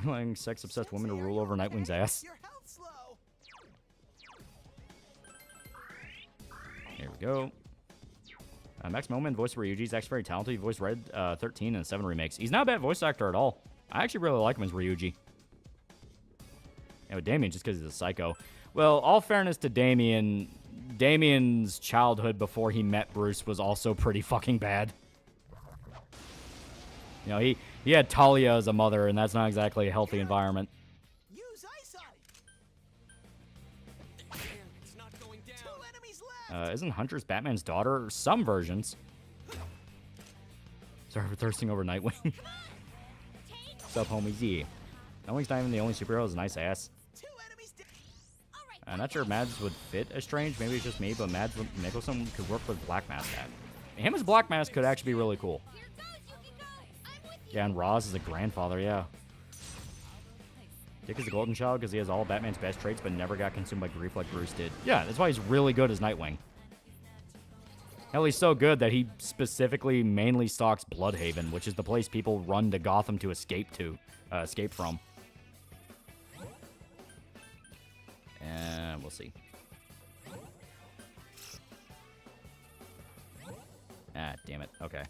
Allowing sex-obsessed women to rule over Nightwing's ass. Your health's low. Here we go. Max Moman voiced Ryuji. He's actually very talented. He voiced Red 13 and 7 remakes. He's not a bad voice actor at all. I actually really like him as Ryuji. Yeah, with Damien, just because he's a psycho. Well, all fairness to Damien, Damien's childhood before he met Bruce was also pretty fucking bad. You know, he had Talia as a mother, and that's not exactly a healthy environment. Use ice on it. Damn, it's not going down. 2 enemies left. Isn't Huntress Batman's daughter? Some versions. Sorry for thirsting over Nightwing. What's up, homies? Yeah. Nightwing's not even the only superhero with a nice ass. 2 enemies down. I'm not sure Mads would fit as Strange. Maybe it's just me, but Mads Mikkelsen could work with Black Mask at. Him as Black Mask could actually be really cool. Here goes, you can go. I'm with you. Yeah, and Roz is a grandfather, yeah. Dick is the golden child because he has all of Batman's best traits but never got consumed by grief like Bruce did. Yeah, that's why he's really good as Nightwing. Hell, he's so good that he specifically mainly stalks Bloodhaven, which is the place people run to Gotham to escape from. And we'll see. Ah, damn it. Okay.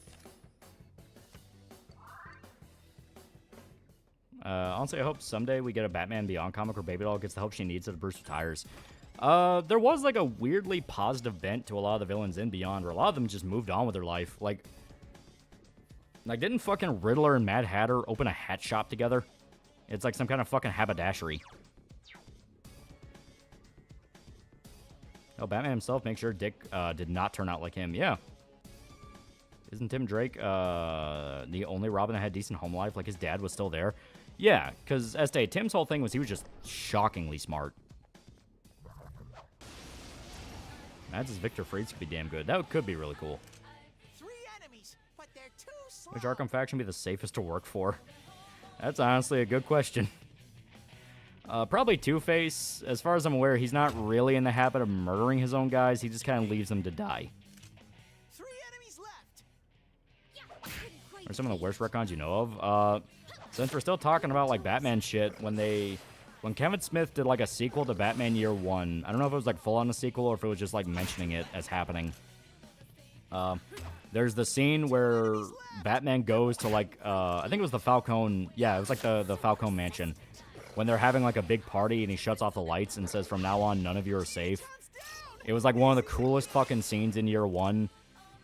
Honestly, I hope someday we get a Batman Beyond comic where Baby Doll gets the help she needs after Bruce retires. There was like a weirdly positive bent to a lot of the villains in Beyond, where a lot of them just moved on with their life. Like didn't fucking Riddler and Mad Hatter open a hat shop together? It's like some kind of fucking haberdashery. Oh, Batman himself makes sure Dick did not turn out like him. Yeah. Isn't Tim Drake the only Robin that had decent home life? Like his dad was still there? Yeah, because Tim's whole thing was he was just shockingly smart. Imagine Victor Freeze could be damn good. That could be really cool. 3 enemies, but they're too slow. Which Arkham faction would be the safest to work for? That's honestly a good question. Probably Two-Face. As far as I'm aware, he's not really in the habit of murdering his own guys. He just kind of leaves them to die. 3 enemies left. Or some of the worst retcons you know of. Since we're still talking about like Batman shit, when Kevin Smith did like a sequel to Batman Year One, I don't know if it was like full on a sequel or if it was just like mentioning it as happening. There's the scene where Batman goes to like I think it was the Falcone. Yeah, it was like the Falcone mansion when they're having like a big party and he shuts off the lights and says, "From now on, none of you are safe." It was like one of the coolest fucking scenes in Year One.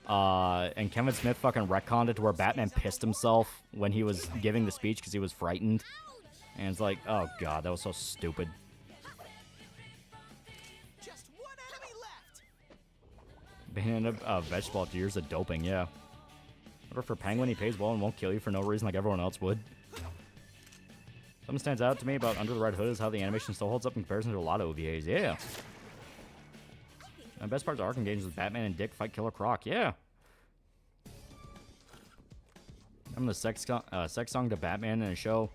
And Kevin Smith fucking retconned it to where Batman pissed himself when he was giving the speech because he was frightened. And it's like, oh god, that was so stupid. Just 1 enemy left. Banning vegetable after years of doping, yeah. Whatever for Penguin, he pays well and won't kill you for no reason like everyone else would. Something stands out to me about Under the Red Hood is how the animation still holds up in comparison to a lot of OVAs, yeah. And best parts of Arkham games is Batman and Dick fight Killer Croc. Yeah. I'm the sex song to Batman in a show.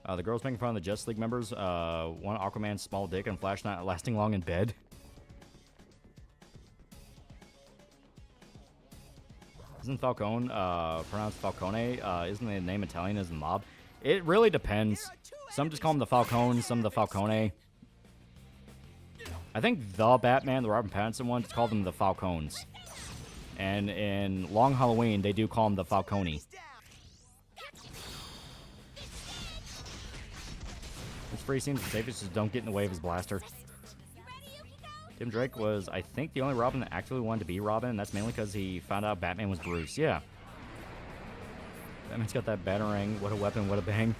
The girls making fun of the Justice League members. One Aquaman's small dick and Flash not lasting long in bed. Isn't Falcone pronounced Falcone? Isn't the name Italian as the mob? It really depends. Some just call them the Falcones, some the Falcone. I think the Batman, the Robert Pattinson one, just called them the Falcones. And in Long Halloween, they do call them the Falcone. This free seems the safest, just don't get in the way of his blaster. Tim Drake was, I think, the only Robin that actually wanted to be Robin, and that's mainly because he found out Batman was Bruce. Yeah. Batman's got that batarang. What a weapon, what a bang.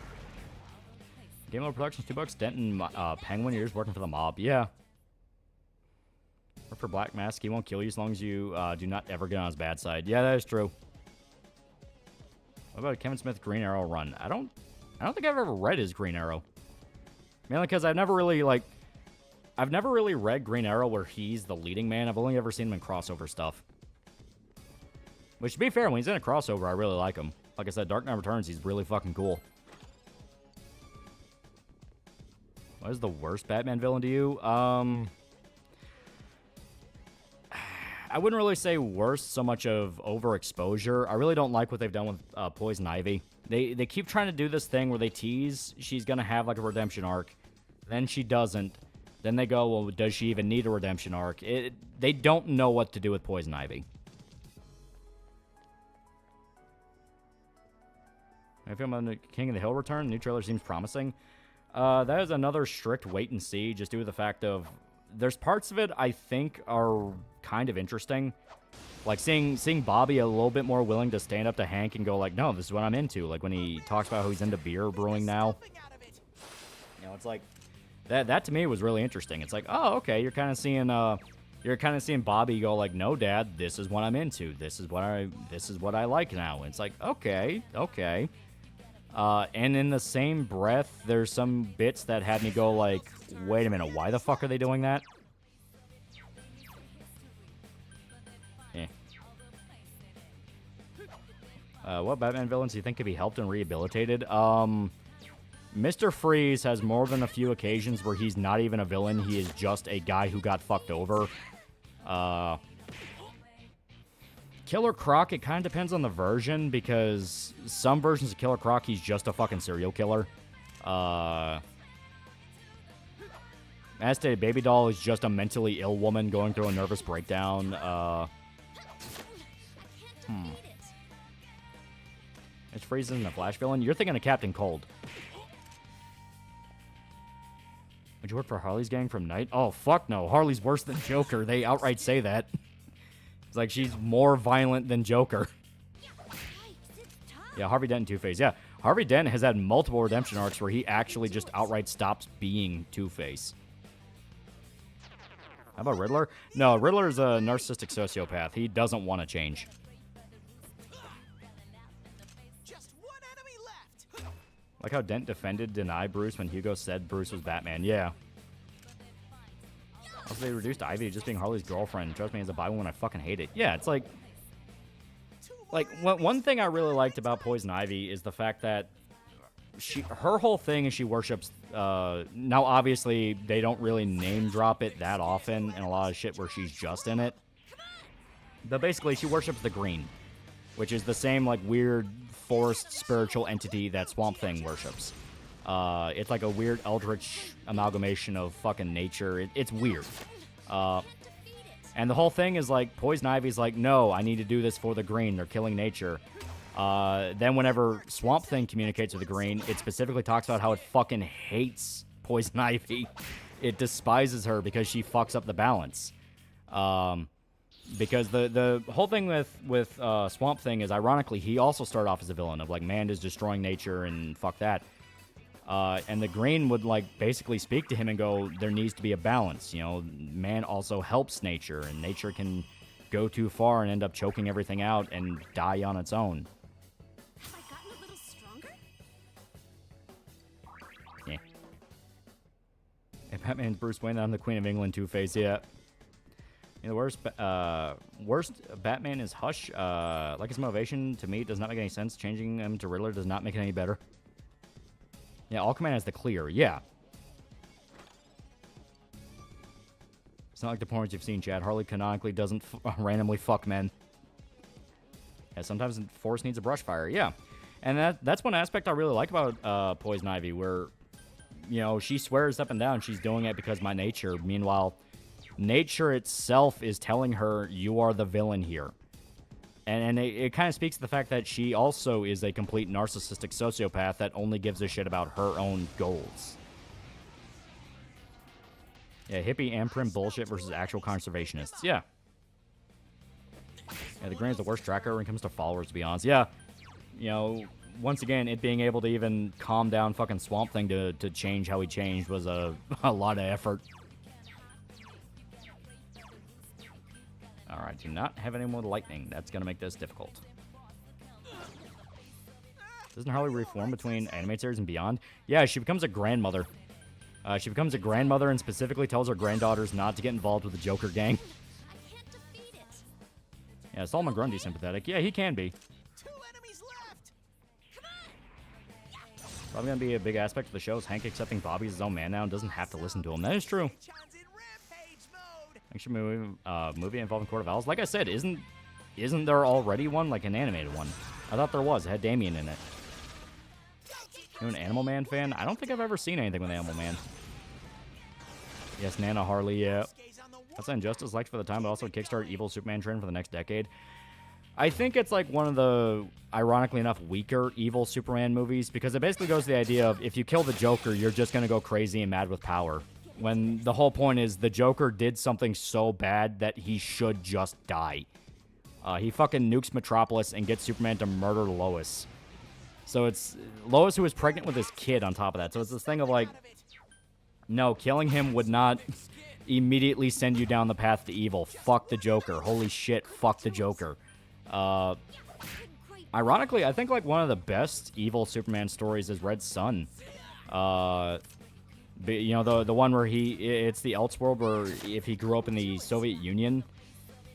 Game Over Productions, $2. Denton Penguin, years working for the mob. Yeah. Or for Black Mask, he won't kill you as long as you do not ever get on his bad side. Yeah, that is true. What about a Kevin Smith Green Arrow run? I don't think I've ever read his Green Arrow. Mainly because I've never really read Green Arrow where he's the leading man. I've only ever seen him in crossover stuff. Which, to be fair, when he's in a crossover, I really like him. Like I said, Dark Knight Returns, he's really fucking cool. What is the worst Batman villain to you? I wouldn't really say worst so much of overexposure. I really don't like what they've done with Poison Ivy. They keep trying to do this thing where they tease she's going to have like a redemption arc. Then she doesn't. Then they go, well, does she even need a redemption arc? They don't know what to do with Poison Ivy. I feel about the King of the Hill return. The new trailer seems promising. That is another strict wait and see, just due to the fact of there's parts of it I think are kind of interesting. Like seeing Bobby a little bit more willing to stand up to Hank and go like, no, this is what I'm into. Like when he talks about how he's into beer brewing now. You know, it's like that to me was really interesting. It's like, oh, okay, you're kind of seeing Bobby go like, no, Dad, this is what I'm into. This is what I like now. And it's like, okay. And in the same breath, there's some bits that had me go like, wait a minute, why the fuck are they doing that? What Batman villains do you think could be helped and rehabilitated? Mr. Freeze has more than a few occasions where he's not even a villain. He is just a guy who got fucked over. Killer Croc, it kind of depends on the version, because some versions of Killer Croc, he's just a fucking serial killer. As stated, Baby Doll is just a mentally ill woman going through a nervous breakdown. Mr. Freeze isn't a Flash villain? You're thinking of Captain Cold. Would you work for Harley's gang from Night? Oh, fuck no. Harley's worse than Joker. They outright say that. It's like she's more violent than Joker. Yeah, Harvey Dent and Two-Face. Yeah, Harvey Dent has had multiple redemption arcs where he actually just outright stops being Two-Face. How about Riddler? No, Riddler's a narcissistic sociopath. He doesn't want to change. Just one enemy left. Like how Dent denied Bruce when Hugo said Bruce was Batman. Yeah. Also, they reduced Ivy to just being Harley's girlfriend. Trust me, as a bi woman, I fucking hate it. Yeah, it's like one thing I really liked about Poison Ivy is the fact that her whole thing is she worships. Now, obviously, they don't really name drop it that often in a lot of shit where she's just in it. But basically, she worships the Green, which is the same like weird forest spiritual entity that Swamp Thing worships. It's like a weird eldritch amalgamation of fucking nature. It's weird. And the whole thing is like, Poison Ivy's like, no, I need to do this for the Green. They're killing nature. Then whenever Swamp Thing communicates with the Green, it specifically talks about how it fucking hates Poison Ivy. It despises her because she fucks up the balance. Because the whole thing with Swamp Thing is, ironically, he also started off as a villain of like, man is destroying nature and fuck that. And the Green would like basically speak to him and go, there needs to be a balance. You know, man also helps nature, and nature can go too far and end up choking everything out and die on its own. Have I gotten a little stronger? Yeah. If Batman's Bruce Wayne, I'm the Queen of England Two-Face, yeah. You know, the worst Batman is Hush. Like his motivation, to me, does not make any sense. Changing him to Riddler does not make it any better. Yeah, Aquaman has the clear, yeah. It's not like the porns you've seen, Chad. Harley canonically doesn't randomly fuck men. Yeah, sometimes Force needs a brush fire, yeah. And that's one aspect I really like about Poison Ivy, where, you know, she swears up and down she's doing it because my nature. Meanwhile, nature itself is telling her, you are the villain here. And it kind of speaks to the fact that she also is a complete narcissistic sociopath that only gives a shit about her own goals. Yeah, hippie and prim bullshit versus actual conservationists. Yeah. Yeah, the Green is the worst tracker when it comes to followers, to be honest. Yeah. You know, once again, it being able to even calm down fucking Swamp Thing to change how he changed was a lot of effort. Alright, do not have any more lightning. That's going to make this difficult. Doesn't Harley reform between animated series and beyond? Yeah, she becomes a grandmother. She becomes a grandmother and specifically tells her granddaughters not to get involved with the Joker gang. I can't defeat it. Yeah, Solomon Grundy's sympathetic. Yeah, he can be. 2 enemies left. Probably going to be a big aspect of the show is Hank accepting Bobby's his own man now and doesn't have to listen to him. That is true. Chan's in rampage mode. Actually, movie involving Court of Owls. Like I said, isn't there already one, like an animated one? I thought there was. It had Damien in it. You an Animal Man fan? I don't think I've ever seen anything with Animal Man. Yes, Nana Harley, yeah. That's Injustice liked for the time, but also kickstarted evil Superman trend for the next decade. I think it's like one of the, ironically enough, weaker evil Superman movies, because it basically goes to the idea of if you kill the Joker, you're just going to go crazy and mad with power. When the whole point is the Joker did something so bad that he should just die. He fucking nukes Metropolis and gets Superman to murder Lois. So it's Lois who is pregnant with his kid on top of that. So it's this thing of like, no, killing him would not immediately send you down the path to evil. Fuck the Joker. Holy shit, fuck the Joker. Ironically, I think like one of the best evil Superman stories is Red Sun. You know, the one where it's the Elseworld where if he grew up in the Soviet Union.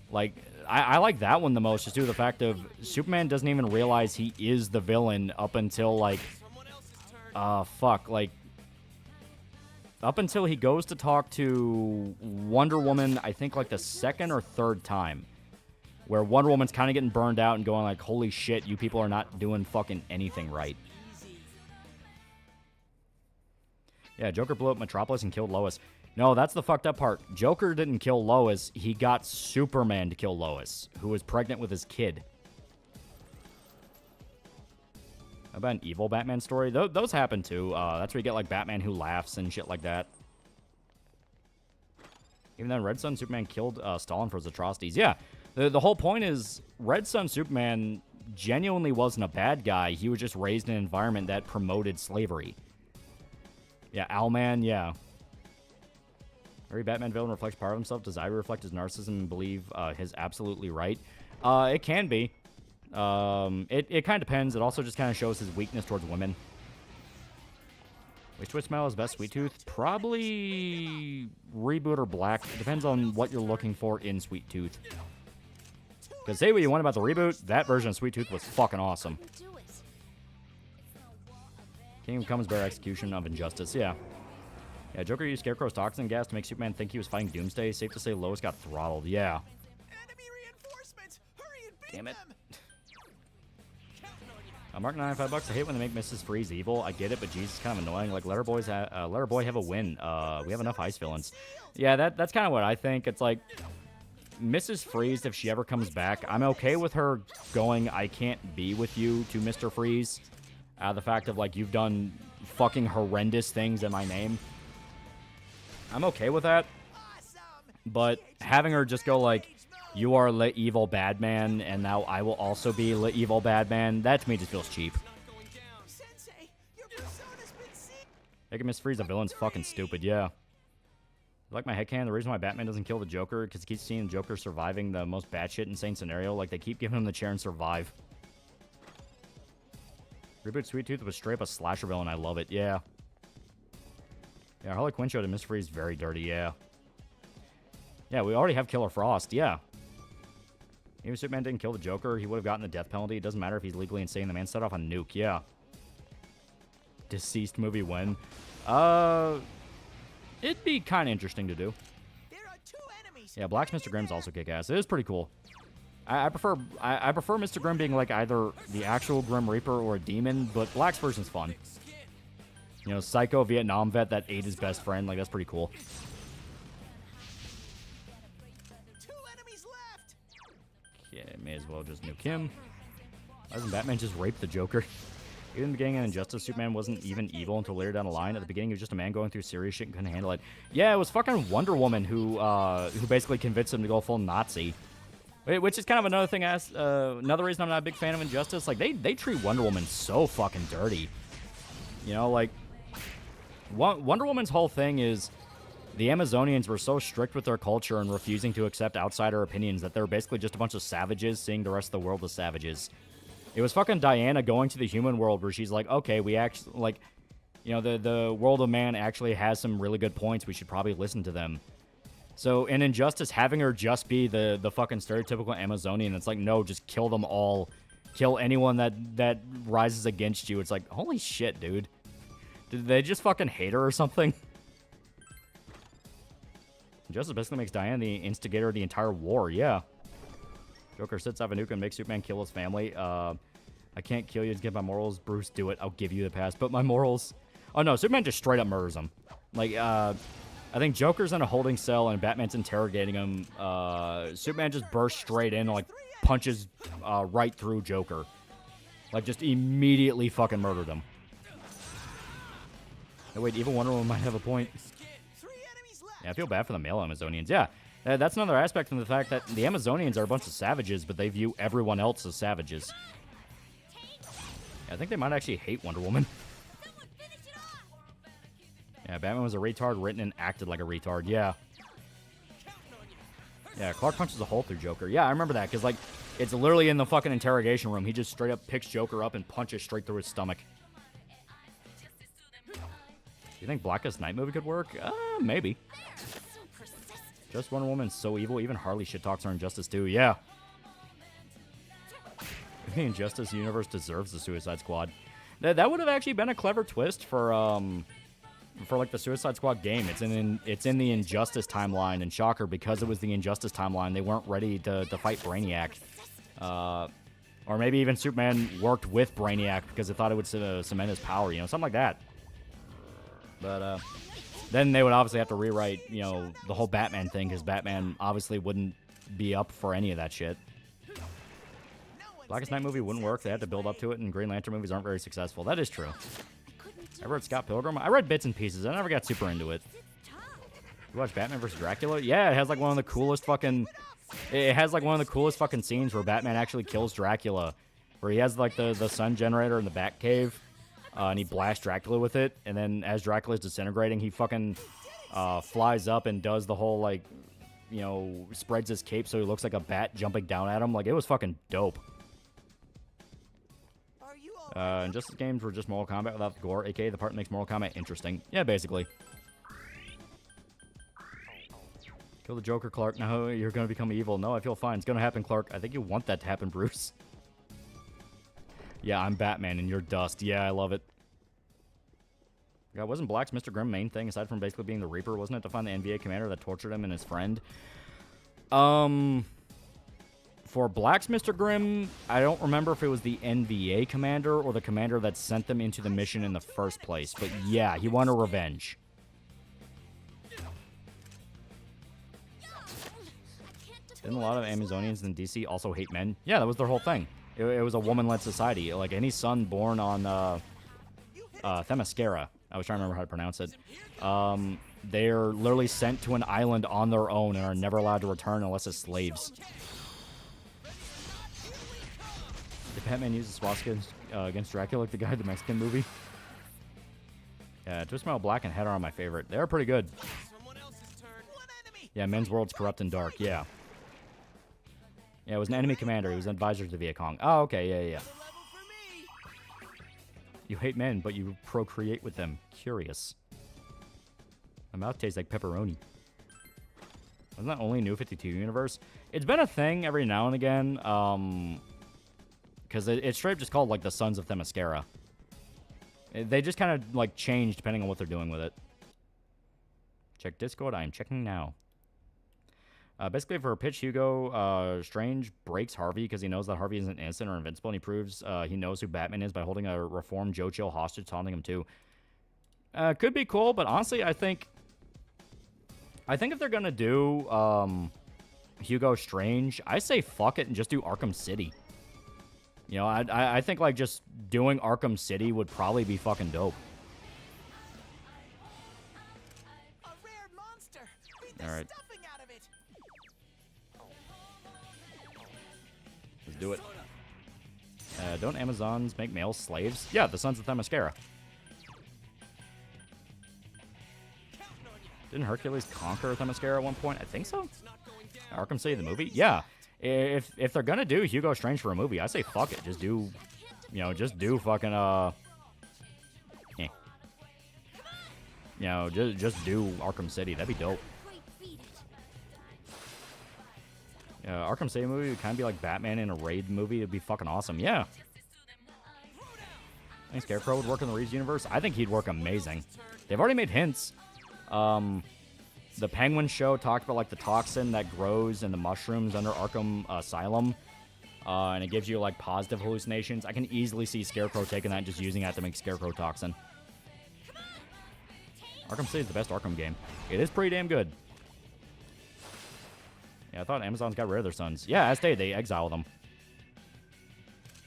Like, I like that one the most just due to the fact of Superman doesn't even realize he is the villain up until, like, fuck, like, up until he goes to talk to Wonder Woman, I think, like, the second or third time, where Wonder Woman's kind of getting burned out and going like, holy shit, you people are not doing fucking anything right. Yeah, Joker blew up Metropolis and killed Lois. No, that's the fucked up part. Joker didn't kill Lois. He got Superman to kill Lois, who was pregnant with his kid. How about an evil Batman story? Those happen too. That's where you get like Batman who laughs and shit like that. Even then, Red Sun Superman killed Stalin for his atrocities. Yeah, the whole point is Red Sun Superman genuinely wasn't a bad guy. He was just raised in an environment that promoted slavery. Yeah, Owlman, yeah. Every Batman villain reflects part of himself. Does Ivy reflect his narcissism and believe his absolutely right? It can be. It kind of depends. It also just kind of shows his weakness towards women. Which Twitch smell is best? Sweet Tooth? Probably Reboot or Black. It depends on what you're looking for in Sweet Tooth. Because say what you want about the Reboot, that version of Sweet Tooth was fucking awesome. Kingdom Comes Bear Execution of Injustice, yeah. Yeah, Joker used Scarecrow's toxin gas to make Superman think he was fighting Doomsday. Safe to say Lois got throttled, yeah. Enemy reinforcements! Hurry and beat Damn it. them! Mark 95 bucks. I hate when they make Mrs. Freeze evil. I get it, but Jesus, kind of annoying. Like, let her boy have a win. We have enough ice villains. Yeah, that's kind of what I think. It's like, Mrs. Freeze, if she ever comes back, I'm okay with her going, I can't be with you, to Mr. Freeze. The fact of, like, you've done fucking horrendous things in my name. I'm okay with that. But having her just go, like, you are the evil bad man, and now I will also be the evil bad man, that to me just feels cheap. Sensei, your persona's been seen. Making Miss Freeze a villain's fucking stupid, yeah. Like my headcanon, the reason why Batman doesn't kill the Joker, because he keeps seeing the Joker surviving the most batshit insane scenario. Like, they keep giving him the chair and survive. Reboot Sweet Tooth was straight up a slasher villain. I love it, yeah. Yeah, Harley Quinn showed Miss Freeze very dirty, yeah. Yeah, we already have Killer Frost, yeah. Even if Superman didn't kill the Joker, he would have gotten the death penalty. It doesn't matter if he's legally insane. The man set off a nuke, yeah. Deceased movie win. It'd be kind of interesting to do. There are two enemies. Yeah, Black's Mr. Grimm's also kick-ass. It is pretty cool. I prefer Mr. Grimm being like either the actual Grim Reaper or a demon, but Black's version's fun. You know, psycho Vietnam vet that ate his best friend. Like, that's pretty cool. Two enemies left. Yeah, may as well just nuke him. Why doesn't Batman just rape the Joker? Even in the beginning of Injustice, Superman wasn't even evil until later down the line. At the beginning, he was just a man going through serious shit and couldn't handle it. Yeah, it was fucking Wonder Woman who basically convinced him to go full Nazi. Which is kind of another thing. Another reason I'm not a big fan of Injustice. Like, they treat Wonder Woman so fucking dirty. You know, like, Wonder Woman's whole thing is the Amazonians were so strict with their culture and refusing to accept outsider opinions that they were basically just a bunch of savages seeing the rest of the world as savages. It was fucking Diana going to the human world where she's like, okay, we actually, like, you know, the world of man actually has some really good points. We should probably listen to them. So in Injustice, having her just be the fucking stereotypical Amazonian, it's like, no, just kill them all. Kill anyone that rises against you. It's like, holy shit, dude. Did they just fucking hate her or something? Injustice basically makes Diana the instigator of the entire war, yeah. Joker sits up a nuke and makes Superman kill his family. I can't kill you to get my morals. Bruce, do it. I'll give you the pass. But my morals... Oh, no. Superman just straight up murders him. Like, I think Joker's in a holding cell and Batman's interrogating him. Superman just bursts straight in and, like, punches right through Joker. Like, just immediately fucking murdered him. Oh, wait. Evil Wonder Woman might have a point. Yeah, I feel bad for the male Amazonians. Yeah. That's another aspect from the fact that the Amazonians are a bunch of savages, but they view everyone else as savages. Yeah, I think they might actually hate Wonder Woman. Yeah, Batman was a retard, written and acted like a retard. Yeah. Yeah, Clark punches a hole through Joker. Yeah, I remember that, because, like, it's literally in the fucking interrogation room. He just straight up picks Joker up and punches straight through his stomach. You think Blackest Night movie could work? Maybe. Just Wonder Woman's so evil. Even Harley shit talks her Injustice too. Yeah. The Injustice universe deserves the Suicide Squad. That would have actually been a clever twist for like the Suicide Squad game. It's in the Injustice timeline, and shocker, because it was the Injustice timeline, they weren't ready to fight Brainiac. Or maybe even Superman worked with Brainiac because they thought it would cement his power, something like that. But then they would obviously have to rewrite, the whole Batman thing, because Batman obviously wouldn't be up for any of that shit. Blackest Night movie wouldn't work. They had to build up to it, and Green Lantern movies aren't very successful. That is true. I read Scott Pilgrim. I read bits and pieces. I never got super into it. You watch Batman vs. Dracula? Yeah, it has like one of the coolest fucking... It has like one of the coolest fucking scenes where Batman actually kills Dracula. Where he has like the sun generator in the Batcave. And he blasts Dracula with it. And then as Dracula's disintegrating, he fucking flies up and does the whole like... spreads his cape so he looks like a bat jumping down at him. Like, it was fucking dope. Injustice games were just Mortal Kombat without the gore, aka the part that makes Mortal Kombat interesting. Yeah, basically. Kill the Joker, Clark. No, you're gonna become evil. No, I feel fine. It's gonna happen, Clark. I think you want that to happen, Bruce. Yeah, I'm Batman and you're dust. Yeah, I love it. Yeah, wasn't Black's Mr. Grimm main thing, aside from basically being the Reaper? Wasn't it to find the NBA commander that tortured him and his friend? For Black's Mr. Grimm, I don't remember if it was the NVA commander or the commander that sent them into the mission in the first place. But yeah, he wanted revenge. Didn't a lot of Amazonians in DC also hate men? Yeah, that was their whole thing. It was a woman-led society. Like, any son born on Themyscira, I was trying to remember how to pronounce it, they're literally sent to an island on their own and are never allowed to return unless as slaves. Did Batman use the swastika against Dracula like the guy in the Mexican movie? Yeah, Twist Metal Black and Head are my favorite. They're pretty good. Yeah, Men's World's corrupt and dark. Yeah. Yeah, it was an enemy commander. He was an advisor to Viet Cong. Oh, okay. Yeah. You hate men, but you procreate with them. Curious. My mouth tastes like pepperoni. Wasn't that only New 52 universe? It's been a thing every now and again. Because it's straight up just called, like, the Sons of Themyscira. They just kind of, like, change depending on what they're doing with it. Check Discord. I am checking now. Basically, for a pitch, Hugo Strange breaks Harvey because he knows that Harvey isn't innocent or invincible, and he proves he knows who Batman is by holding a reformed Joe Chill hostage, taunting him, too. Could be cool, but honestly, I think if they're going to do Hugo Strange, I say fuck it and just do Arkham City. I think, like, just doing Arkham City would probably be fucking dope. A rare monster. Beat the All right. stuffing out of it. Let's do it. Don't Amazons make males slaves? Yeah, the Sons of Themyscira. Didn't Hercules conquer Themyscira at one point? I think so. Arkham City, the movie? Yeah. If they're gonna do Hugo Strange for a movie, I say fuck it. Just do, just do fucking, just do Arkham City. That'd be dope. Arkham City movie would kind of be like Batman in a raid movie. It'd be fucking awesome. Yeah. I think Scarecrow would work in the Reeves universe. I think he'd work amazing. They've already made hints. The Penguin show talked about, like, the toxin that grows in the mushrooms under Arkham Asylum. And it gives you, like, positive hallucinations. I can easily see Scarecrow taking that and just using that to make Scarecrow toxin. Arkham City is the best Arkham game. It is pretty damn good. Yeah, I thought Amazons got rid of their sons. Yeah, as they exiled them.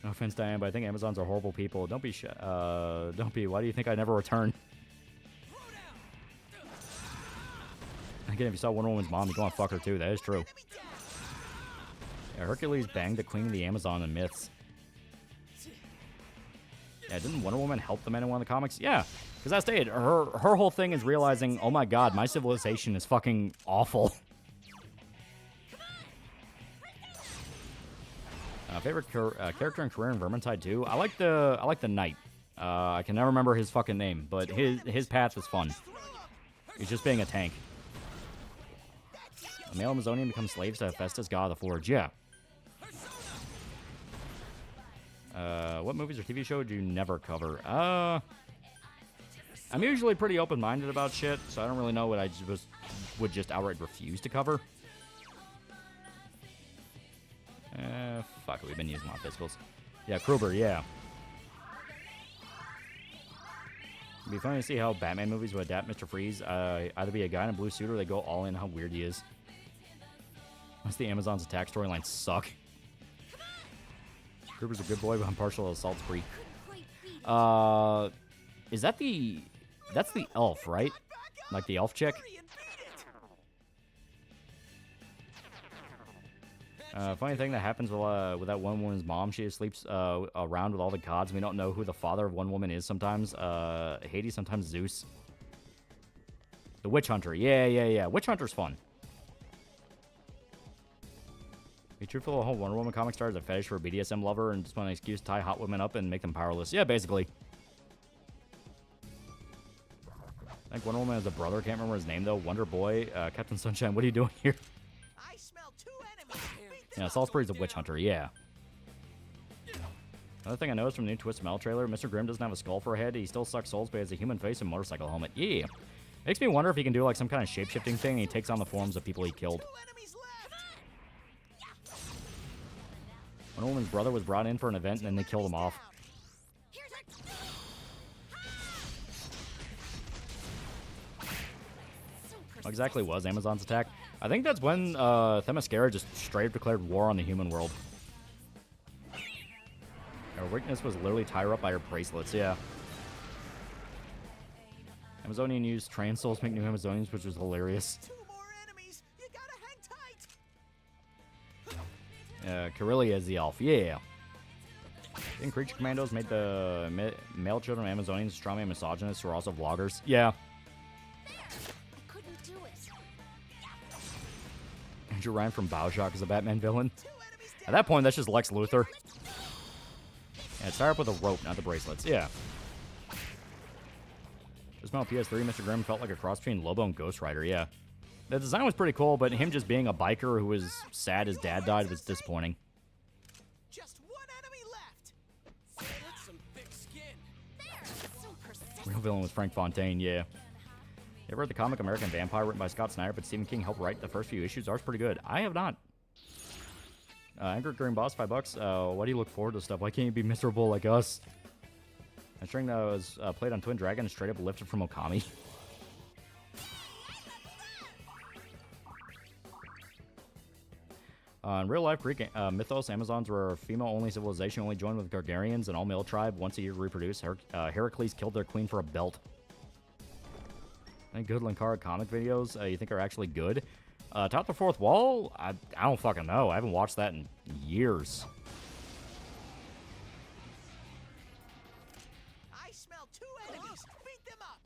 No offense, Diane, but I think Amazons are horrible people. Don't be Why do you think I never return? Again, if you saw Wonder Woman's mom, you'd go and fuck her too. That is true. Yeah, Hercules banged the Queen of the Amazon in Myths. Yeah, didn't Wonder Woman help the men in one of the comics? Yeah, because I stated, her whole thing is realizing, oh my god, my civilization is fucking awful. Favorite character and career in Vermintide 2? I like the Knight. I can never remember his fucking name, but his path was fun. He's just being a tank. A male Amazonian becomes slaves to Hephaestus, god of the forge. Yeah. What movies or TV show do you never cover? I'm usually pretty open-minded about shit, so I don't really know what I would just outright refuse to cover. Fuck it, we've been using a lot of physicals. Yeah, Kruber, yeah. It'd be funny to see how Batman movies would adapt Mr. Freeze. Either be a guy in a blue suit or they go all in how weird he is. Unless the Amazon's attack storylines suck. Kruber's a good boy, but I'm partial to Assault Spree. Is that the... That's the elf, right? Like the elf chick? Funny thing that happens with that one woman's mom, she sleeps around with all the gods. We don't know who the father of one woman is sometimes. Hades, sometimes Zeus. The Witch Hunter. Yeah. Witch Hunter's fun. Be truthful, the whole Wonder Woman comic star is a fetish for a BDSM lover and just want an excuse to tie hot women up and make them powerless. Yeah, basically. I think Wonder Woman has a brother. Can't remember his name, though. Wonder Boy. Captain Sunshine, what are you doing here? I smell 2 enemies. Beat them Yeah, up, Salisbury's a damn witch hunter, yeah. Another thing I noticed from the new Twisted Metal trailer, Mr. Grimm doesn't have a skull for a head. He still sucks souls, but he has a human face and motorcycle helmet. Yeah. Makes me wonder if he can do like some kind of shape-shifting thing and he takes on the forms of people he killed. 2 enemies left. Wonder Woman's brother was brought in for an event and then they killed him off. What exactly was Amazon's attack? I think that's when Themyscira just straight up declared war on the human world. Her weakness was literally tie her up by her bracelets, yeah. Amazonian used trans souls to make new Amazonians, which was hilarious. 2 more enemies. You gotta hang tight. Corellia is the elf, yeah. Then Creature Commandos made the male children of Amazonians strongly misogynists who are also vloggers. Yeah. Couldn't do it. Andrew Ryan from Bioshock is a Batman villain. 2 enemies At that point, that's just Lex Luthor. Yeah, start up with a rope, not the bracelets. Yeah. Just on PS3, Mr. Grimm felt like a cross between Lobo and Ghost Rider, yeah. The design was pretty cool, but him just being a biker who was sad his dad died was disappointing. Just 1 enemy left. That's some thick skin. So persistent. Real villain was Frank Fontaine, yeah. You ever read the comic American Vampire written by Scott Snyder, but Stephen King helped write the first few issues? Art's pretty good. I have not. Angry Green Boss, $5. Why do you look forward to stuff? Why can't you be miserable like us? A string that was played on Twin Dragon is straight up lifted from Okami. In real life Greek mythos, Amazons were a female-only civilization, only joined with Gargarians, an all-male tribe. Once a year to reproduce. Heracles killed their queen for a belt. Any good Linkara comic videos you think are actually good? Top the Fourth Wall? I don't fucking know. I haven't watched that in years. I smell 2 enemies. Beat them up.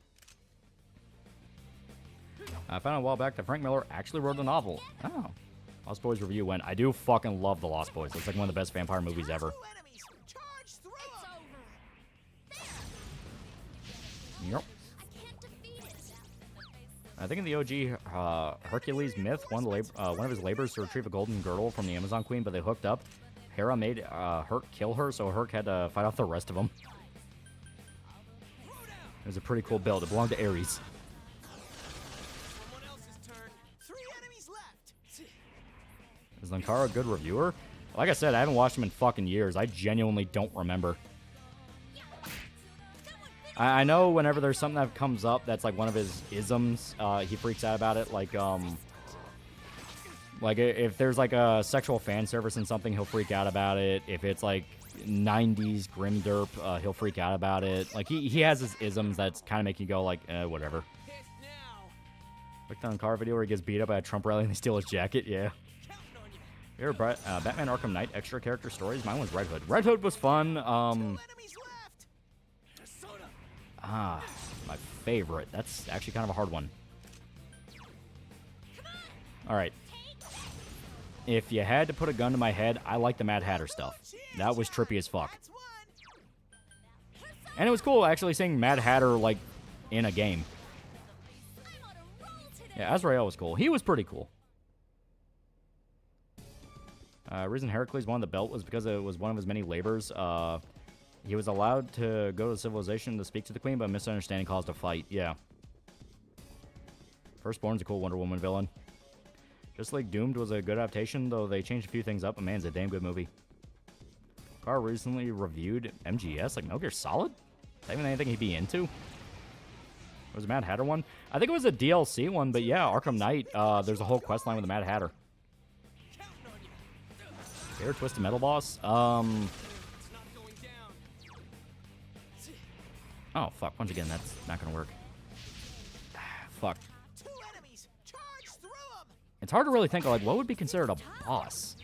I found out a while back that Frank Miller actually wrote a novel. Oh. Lost Boys review went. I do fucking love The Lost Boys. It's like one of the best vampire movies ever. 2 enemies. Charge through It's 'em. over. Yep. I can't defeat it. I think in the OG Hercules myth, one of his labors to retrieve a golden girdle from the Amazon Queen, but they hooked up. Hera made Herc kill her, so Herc had to fight off the rest of them. It was a pretty cool build. It belonged to Ares. Someone else's turn. 3 enemies left. Is Linkara a good reviewer? Like I said, I haven't watched him in fucking years. I genuinely don't remember. I know whenever there's something that comes up that's like one of his isms, he freaks out about it. Like if there's like a sexual fan service in something, he'll freak out about it. If it's like 90s grim derp, he'll freak out about it. Like he has his isms that's kind of make you go like, whatever. Hit now. Like the Linkara video where he gets beat up by a Trump rally and they steal his jacket. Yeah. Counting on you. Here, Batman Arkham Knight extra character stories. Mine was Red Hood. Red Hood was fun. 2 enemies left. Persona. My favorite. That's actually kind of a hard one. All right. If you had to put a gun to my head, I like the Mad Hatter stuff. That was trippy as fuck. That's 1. And it was cool actually seeing Mad Hatter, like, in a game. I'm on a roll today. Yeah, Azrael was cool. He was pretty cool. Reason Heracles won the belt was because it was one of his many labors. He was allowed to go to civilization to speak to the queen, but a misunderstanding caused a fight. Yeah. Firstborn's a cool Wonder Woman villain. Just like Doomed was a good adaptation, though they changed a few things up, but man, it's a damn good movie. Carr recently reviewed MGS, like Metal Gear Solid? Is that even anything he'd be into? Was a Mad Hatter one? I think it was a DLC one, but yeah, Arkham Knight, there's a whole quest line with the Mad Hatter. Favorite Twisted Metal boss? Oh, fuck. Once again, that's not gonna work. Fuck. Two enemies. Charge through 'em. It's hard to really think of, like, what would be considered a boss?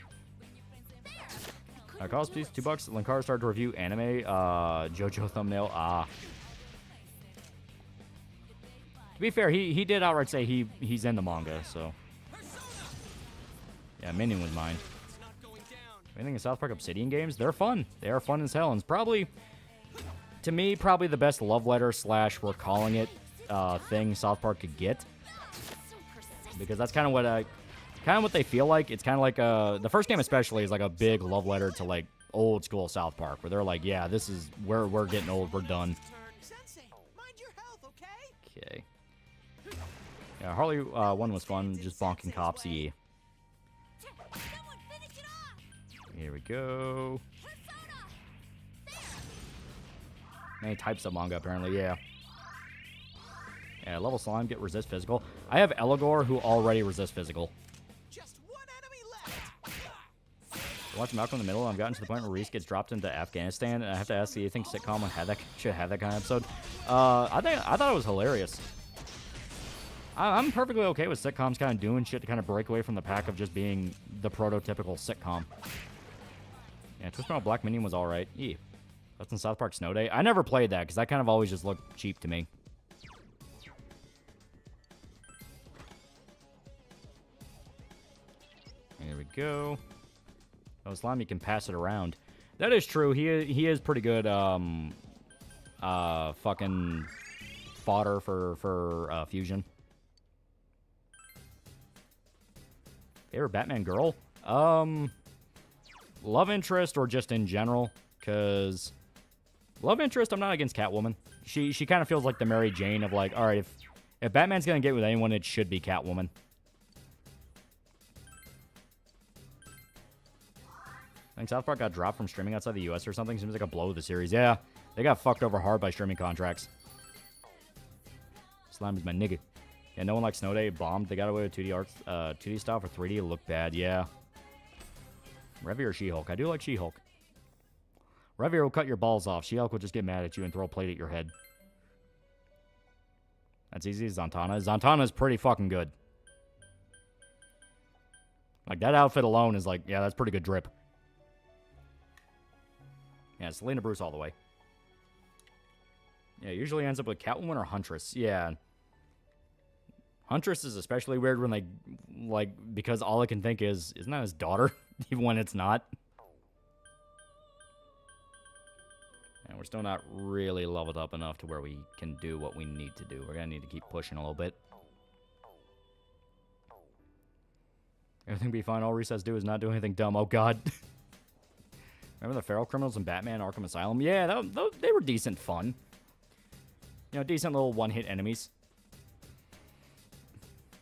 Cost please, $2. Linkara started to review anime. JoJo thumbnail. To be fair, he did outright say he's in the manga, so. Yeah, Minion was mine. Anything in South Park Obsidian games? They're fun. They are fun as hell, and it's probably, to me, probably the best love letter / we're calling it thing South Park could get, because that's kind of what they feel like. It's kind of like the first game especially is like a big love letter to like old school South Park, where they're like, yeah, this is we're getting old, we're done. Sensei, mind your health, okay? Okay. Yeah, Harley 1 was fun, just bonking cops. Yeah. Here we go. Many types of manga, apparently, yeah. Yeah, level slime, get resist physical. I have Eligor, who already resists physical. Just one enemy left. Watch Malcolm in the Middle. I've gotten to the point where Reese gets dropped into Afghanistan, and I have to ask, do you think sitcom should have that kind of episode? I thought it was hilarious. I'm perfectly okay with sitcoms kind of doing shit to kind of break away from the pack of just being the prototypical sitcom. Yeah, Twist Metal Black Minion was alright. Yeah. That's in South Park Snow Day. I never played that, because that kind of always just looked cheap to me. There we go. Oh, Slime, you can pass it around. That is true. He is pretty good, fucking fodder for Fusion. Favorite Batman girl? Love interest or just in general? Because love interest, I'm not against Catwoman. She kind of feels like the Mary Jane of like, all right, if Batman's gonna get with anyone, it should be Catwoman. I think South Park got dropped from streaming outside the US or something. Seems like a blow of the series. Yeah, they got fucked over hard by streaming contracts. Slime is my nigga. Yeah, no one likes Snow Day. Bombed. They got away with 2D arts, 2D style for 3D. It looked bad. Yeah. Revy or She-Hulk? I do like She-Hulk. Revy will cut your balls off. She-Hulk will just get mad at you and throw a plate at your head. That's easy. Zatanna. Zatanna's pretty fucking good. Like, that outfit alone is like, yeah, that's pretty good drip. Yeah, Selena Bruce all the way. Yeah, usually ends up with Catwoman or Huntress. Yeah. Huntress is especially weird when they, like, because all I can think is, isn't that his daughter? Even when it's not. And we're still not really leveled up enough to where we can do what we need to do. We're going to need to keep pushing a little bit. Everything be fine. All Reese has to do is not do anything dumb. Oh, God. Remember the Feral Criminals in Batman Arkham Asylum? Yeah, they were decent fun. You know, decent little one-hit enemies.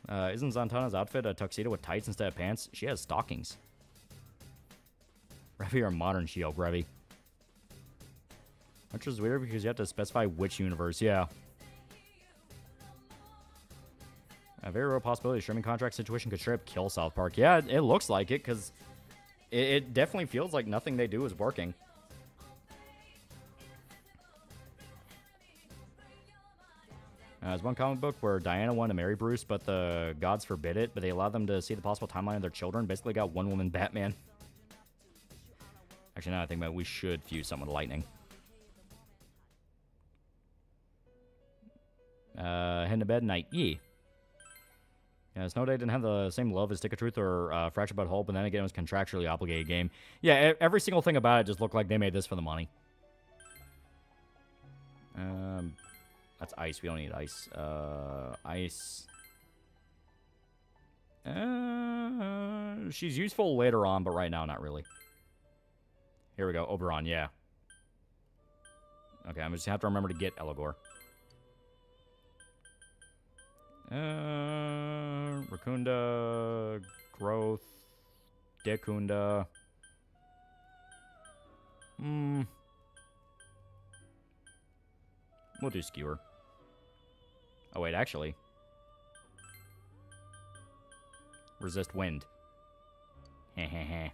Isn't Zatanna's outfit a tuxedo with tights instead of pants? She has stockings. Revy or modern She-Hulk, Revy? Which is weird because you have to specify which universe. Yeah. A very real possibility streaming contract situation could straight up kill South Park. Yeah, it looks like it because it definitely feels like nothing they do is working. There's one comic book where Diana wanted to marry Bruce, but the gods forbid it, but they allowed them to see the possible timeline of their children. Basically got one-woman Batman. Actually, now I think about it, we should fuse something with lightning. Heading to bed, night. Yeah. Yeah, Snow Day didn't have the same love as Stick of Truth or Fractured But Whole, but then again, it was contractually obligated game. Yeah, every single thing about it just looked like they made this for the money. That's ice. We don't need ice. Ice. She's useful later on, but right now, not really. Here we go. Oberon, yeah. Okay, I'm just have to remember to get Elagor. Racunda, Growth, Dekunda. We'll do Skewer. Oh, wait, actually. Resist Wind. Heh.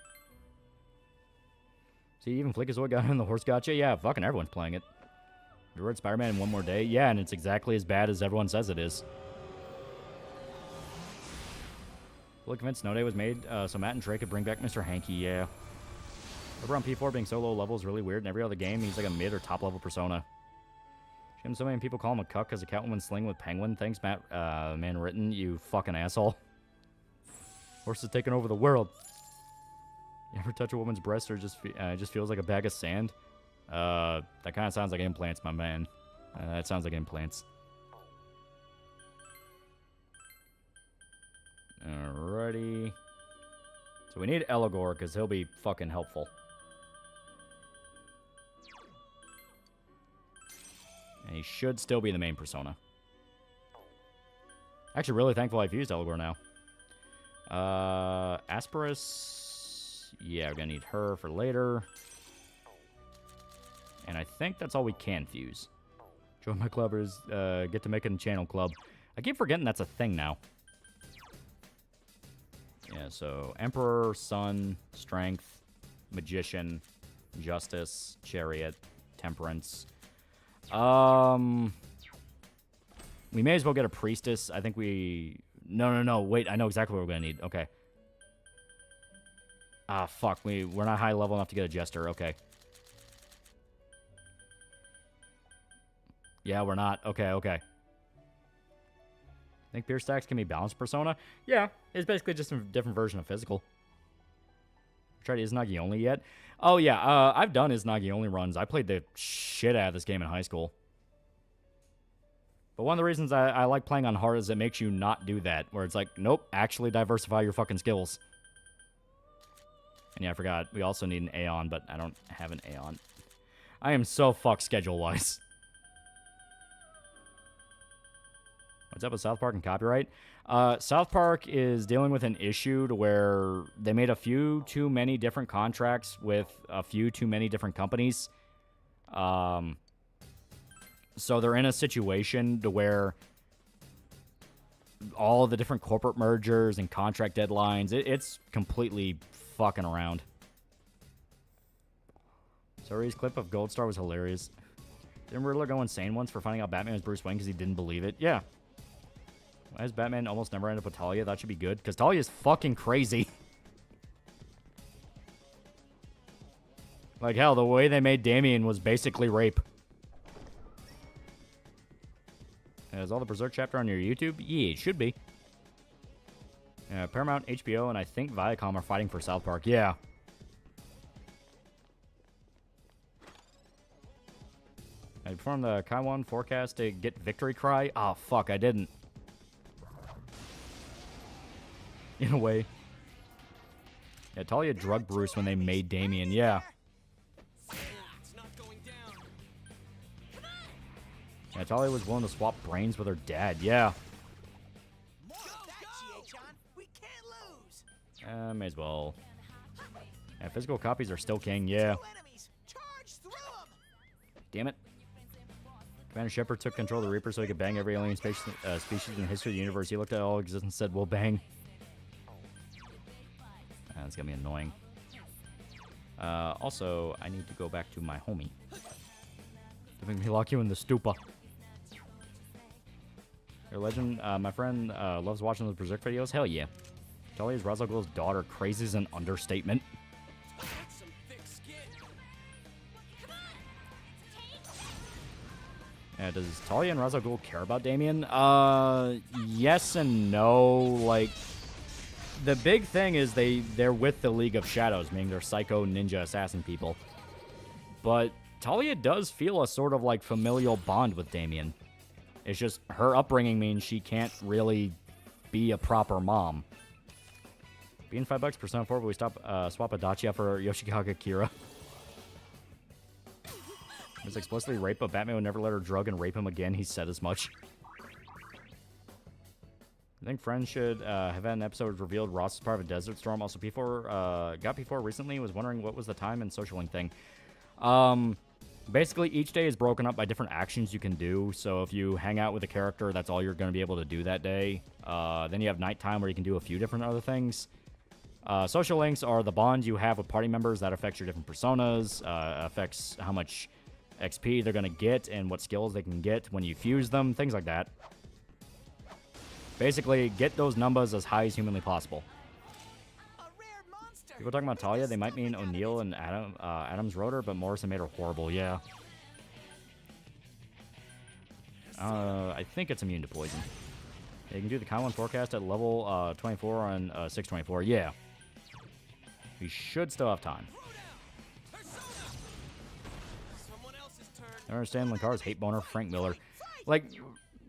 See, even Flickazoid got in the horse gotcha? Yeah, fucking everyone's playing it. You read Spider-Man in one more day? Yeah, and it's exactly as bad as everyone says it is. Fully convinced Snow Day was made so Matt and Trey could bring back Mr. Hanky, yeah. Over on P4 being so low level is really weird. In every other game, he's like a mid or top level persona. Shame so many people call him a cuck because a Catwoman sling with Penguin. Thanks, Matt Manwritten, you fucking asshole. Horse is taking over the world. You ever touch a woman's breast or just feels like a bag of sand? That kind of sounds like implants, my man. That sounds like implants. Alrighty. So we need Elagor because he'll be fucking helpful. And he should still be the main persona. Actually, really thankful I've used Elagor now. Asperus. Yeah, we're gonna need her for later. And I think that's all we can fuse. Join my clubbers. Get to make a channel club. I keep forgetting that's a thing now. Yeah, so Emperor, Sun, Strength, Magician, Justice, Chariot, Temperance. We may as well get a Priestess. I think we... No. Wait, I know exactly what we're going to need. Okay. Ah, fuck. We're not high level enough to get a Jester. Okay. Yeah, we're not. Okay. Think Pierce stacks can be balanced persona? Yeah, it's basically just a different version of physical. Tried Izanagi only yet? Oh yeah, I've done Izanagi only runs. I played the shit out of this game in high school. But one of the reasons I like playing on hard is it makes you not do that. Where it's like, nope, actually diversify your fucking skills. And yeah, I forgot. We also need an Aeon, but I don't have an Aeon. I am so fucked schedule-wise. What's up with South Park and copyright? South Park is dealing with an issue to where they made a few too many different contracts with a few too many different companies. So they're in a situation to where all the different corporate mergers and contract deadlines, it's completely fucking around. Sorry's clip of Gold Star was hilarious. Didn't Riddler go insane once for finding out Batman was Bruce Wayne because he didn't believe it? Yeah. Why does Batman almost never end up with Talia? That should be good. Because Talia is fucking crazy. Like, hell, the way they made Damian was basically rape. Is all the Berserk chapter on your YouTube? Yeah, it should be. Paramount, HBO, and I think Viacom are fighting for South Park. Yeah. I performed the Kaiwan forecast to get Victory Cry. Oh, fuck, I didn't. In a way. Yeah, Talia drugged Bruce when they made Damian. Yeah. Yeah, Talia was willing to swap brains with her dad. Yeah. May as well. Yeah, physical copies are still king. Yeah. Damn it. Commander Shepard took control of the Reaper so he could bang every alien species in the history of the universe. He looked at all existence and said, "We'll bang." That's gonna be annoying. Also, I need to go back to my homie. To make me lock you in the stupa. Your legend, my friend loves watching those Berserk videos. Hell yeah. Talia is Ra's al Ghul's daughter. Crazy is an understatement. Does Talia and Ra's al Ghul care about Damian? Yes and no. Like, the big thing is they're with the League of Shadows, meaning they're psycho ninja assassin people. But Talia does feel a sort of like familial bond with Damian. It's just her upbringing means she can't really be a proper mom. Being $5 Persona 4, but we swap Adachi out for Yoshikaga Kira. It was explicitly rape, but Batman would never let her drug and rape him again. He said as much. I think Friends should have had an episode revealed Ross is part of a Desert Storm. Also, P4 got P4 recently. Was wondering what was the time and social link thing. Basically, each day is broken up by different actions you can do. So if you hang out with a character, that's all you're going to be able to do that day. Then you have nighttime where you can do a few different other things. Social links are the bond you have with party members that affects your different personas, affects how much XP they're going to get and what skills they can get when you fuse them, things like that. Basically, get those numbers as high as humanly possible. A rare monster. People talking about Talia, they might mean O'Neill and Adams Rotor, but Morrison made her horrible, yeah. I think it's immune to poison. Yeah, you can do the Con 1 forecast at level 24 on 624, yeah. We should still have time. Someone else's turn. I understand Linkar's hate boner, Frank Miller. Like,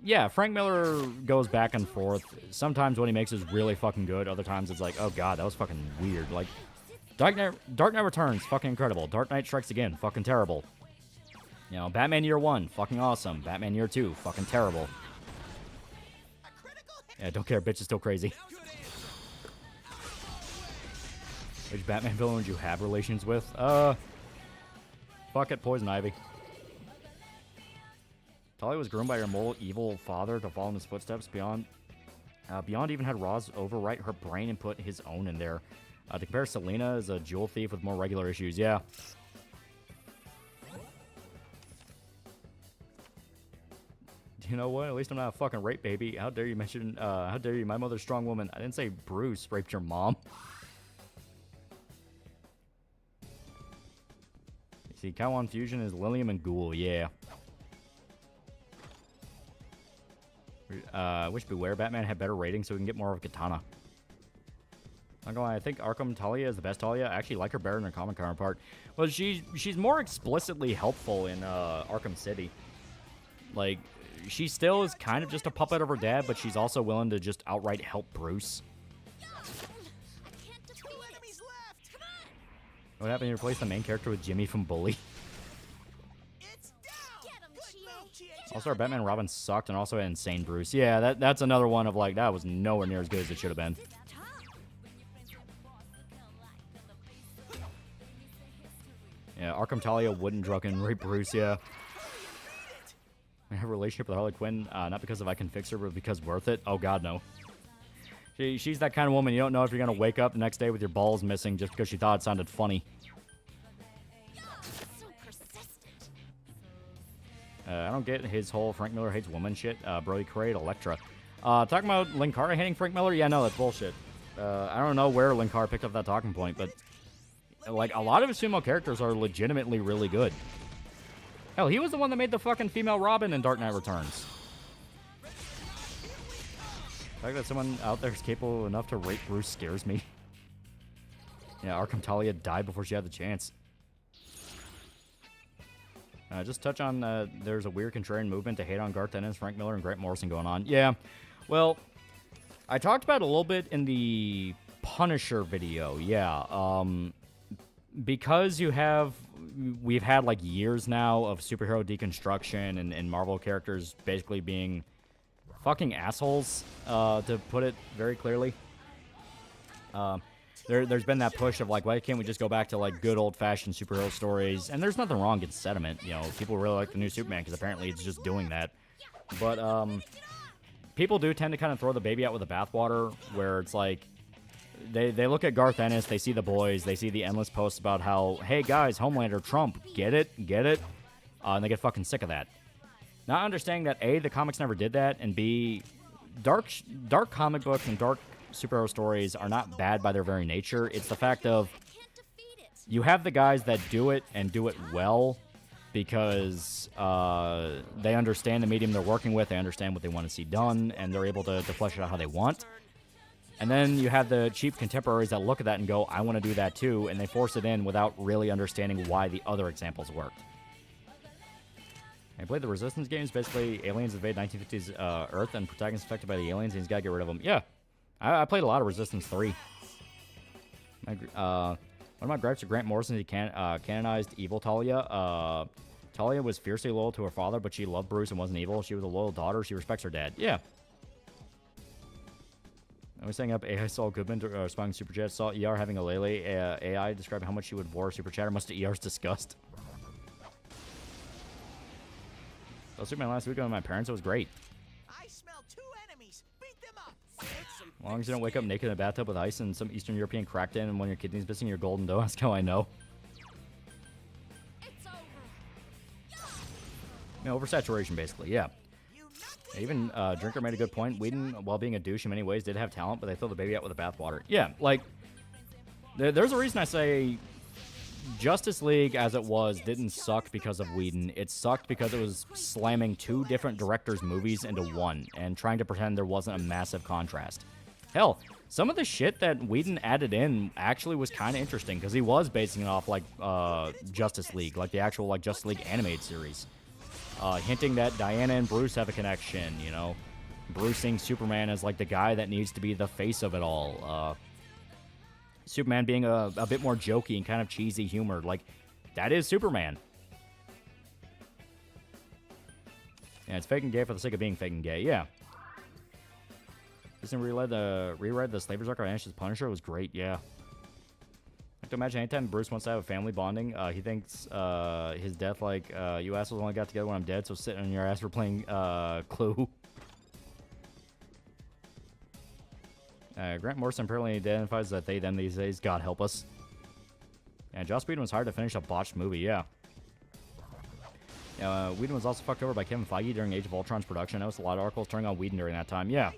yeah, Frank Miller goes back and forth. Sometimes what he makes is really fucking good. Other times it's like, oh god, that was fucking weird. Like, Dark Knight Returns, fucking incredible. Dark Knight Strikes Again, fucking terrible. You know, Batman Year 1, fucking awesome. Batman Year 2, fucking terrible. Yeah, don't care, bitch is still crazy. Which Batman villain would you have relations with? Fuck it, Poison Ivy. Talia was groomed by her moral evil father to follow in his footsteps. Beyond even had Roz overwrite her brain and put his own in there. To compare, Selena is a jewel thief with more regular issues. Yeah. You know what? At least I'm not a fucking rape baby. How dare you mention, how dare you, my mother's strong woman. I didn't say Bruce raped your mom. You see, Kawan Fusion is Lilium and Ghoul, yeah. Wish Beware Batman had better ratings so we can get more of Katana. Not gonna lie, I think Arkham Talia is the best Talia. I actually like her better than her comic counterpart. Well, she's more explicitly helpful in Arkham City. Like, she still is kind of just a puppet of her dad, but she's also willing to just outright help Bruce. What happened? You replaced the main character with Jimmy from Bully. Also, our Batman and Robin sucked and also had Insane Bruce. Yeah, that's another one of like, that was nowhere near as good as it should have been. Yeah, Arkham Talia wouldn't drunken rape Bruce, yeah. I have a relationship with Harley Quinn, not because if I can fix her, but because worth it. Oh god, no. She's that kind of woman you don't know if you're going to wake up the next day with your balls missing just because she thought it sounded funny. I don't get his whole Frank Miller hates women shit. Brody created Elektra. Talking about Linkara hating Frank Miller? Yeah, no, that's bullshit. I don't know where Linkara picked up that talking point, but like a lot of his female characters are legitimately really good. Hell, he was the one that made the fucking female Robin in Dark Knight Returns. The fact that someone out there is capable enough to rape Bruce scares me. Yeah, Arkham Talia died before she had the chance. Just touch on, there's a weird contrarian movement to hate on Garth Ennis, Frank Miller, and Grant Morrison going on. Yeah, well, I talked about it a little bit in the Punisher video, yeah. Because we've had like years now of superhero deconstruction and Marvel characters basically being fucking assholes, to put it very clearly. There's been that push of like, why can't we just go back to like good old-fashioned superhero stories? And there's nothing wrong with sentiment. You know, people really like the new Superman because apparently it's just doing that. But people do tend to kind of throw the baby out with the bathwater, where it's like they look at Garth Ennis, they see The Boys, they see the endless posts about how, hey guys, Homelander, Trump, get it, and they get fucking sick of that. Not understanding that A, the comics never did that, and B, dark comic books and dark superhero stories are not bad by their very nature. It's the fact of you have the guys that do it and do it well because they understand the medium they're working with, they understand what they want to see done, and they're able to flesh it out how they want. And then you have the cheap contemporaries that look at that and go, I want to do that too, and they force it in without really understanding why the other examples worked. I played the Resistance games. Basically, aliens invade 1950s Earth, and protagonists affected by the aliens, and he's got to get rid of them. Yeah, I played a lot of Resistance 3. One of my gripes with Grant Morrison is he canonized evil Talia. Talia was fiercely loyal to her father, but she loved Bruce and wasn't evil. She was a loyal daughter. She respects her dad. Yeah. I was setting up AI Saul Goodman responding to Super Chat. Saw ER having a Lele AI describing how much she would bore Super Chatter. Must have ER's disgust. I was Superman last week with my parents. It was great. I smell 2 enemies. Beat them up. As long as you don't wake up naked in a bathtub with ice and some Eastern European crackdown and when your kidney's missing your golden dough, that's how I know. It's over. Yeah, oversaturation, basically, yeah. Even Drinker made a good point. Whedon, while being a douche in many ways, did have talent, but they throw the baby out with the bathwater. Yeah, like, there's a reason I say Justice League, as it was, didn't suck because of Whedon. It sucked because it was slamming 2 different directors' movies into one and trying to pretend there wasn't a massive contrast. Hell, some of the shit that Whedon added in actually was kind of interesting because he was basing it off, like, Justice League, like the actual, like, Justice League animated series. Hinting that Diana and Bruce have a connection, you know. Bruce seeing Superman as, like, the guy that needs to be the face of it all. Superman being a bit more jokey and kind of cheesy humor. Like, that is Superman. Yeah, it's fake and gay for the sake of being fake and gay. Yeah. Disney reread the Slaver's Arc on Ash's Punisher. It was great, yeah. I can imagine anytime Bruce wants to have a family bonding, he thinks his death like, you assholes only got together when I'm dead, so sit on your ass for playing Clue. Grant Morrison apparently identifies that they, them these days. God help us. Yeah, Joss Whedon was hard to finish a botched movie, yeah. Whedon was also fucked over by Kevin Feige during Age of Ultron's production. I noticed a lot of articles turning on Whedon during that time, yeah.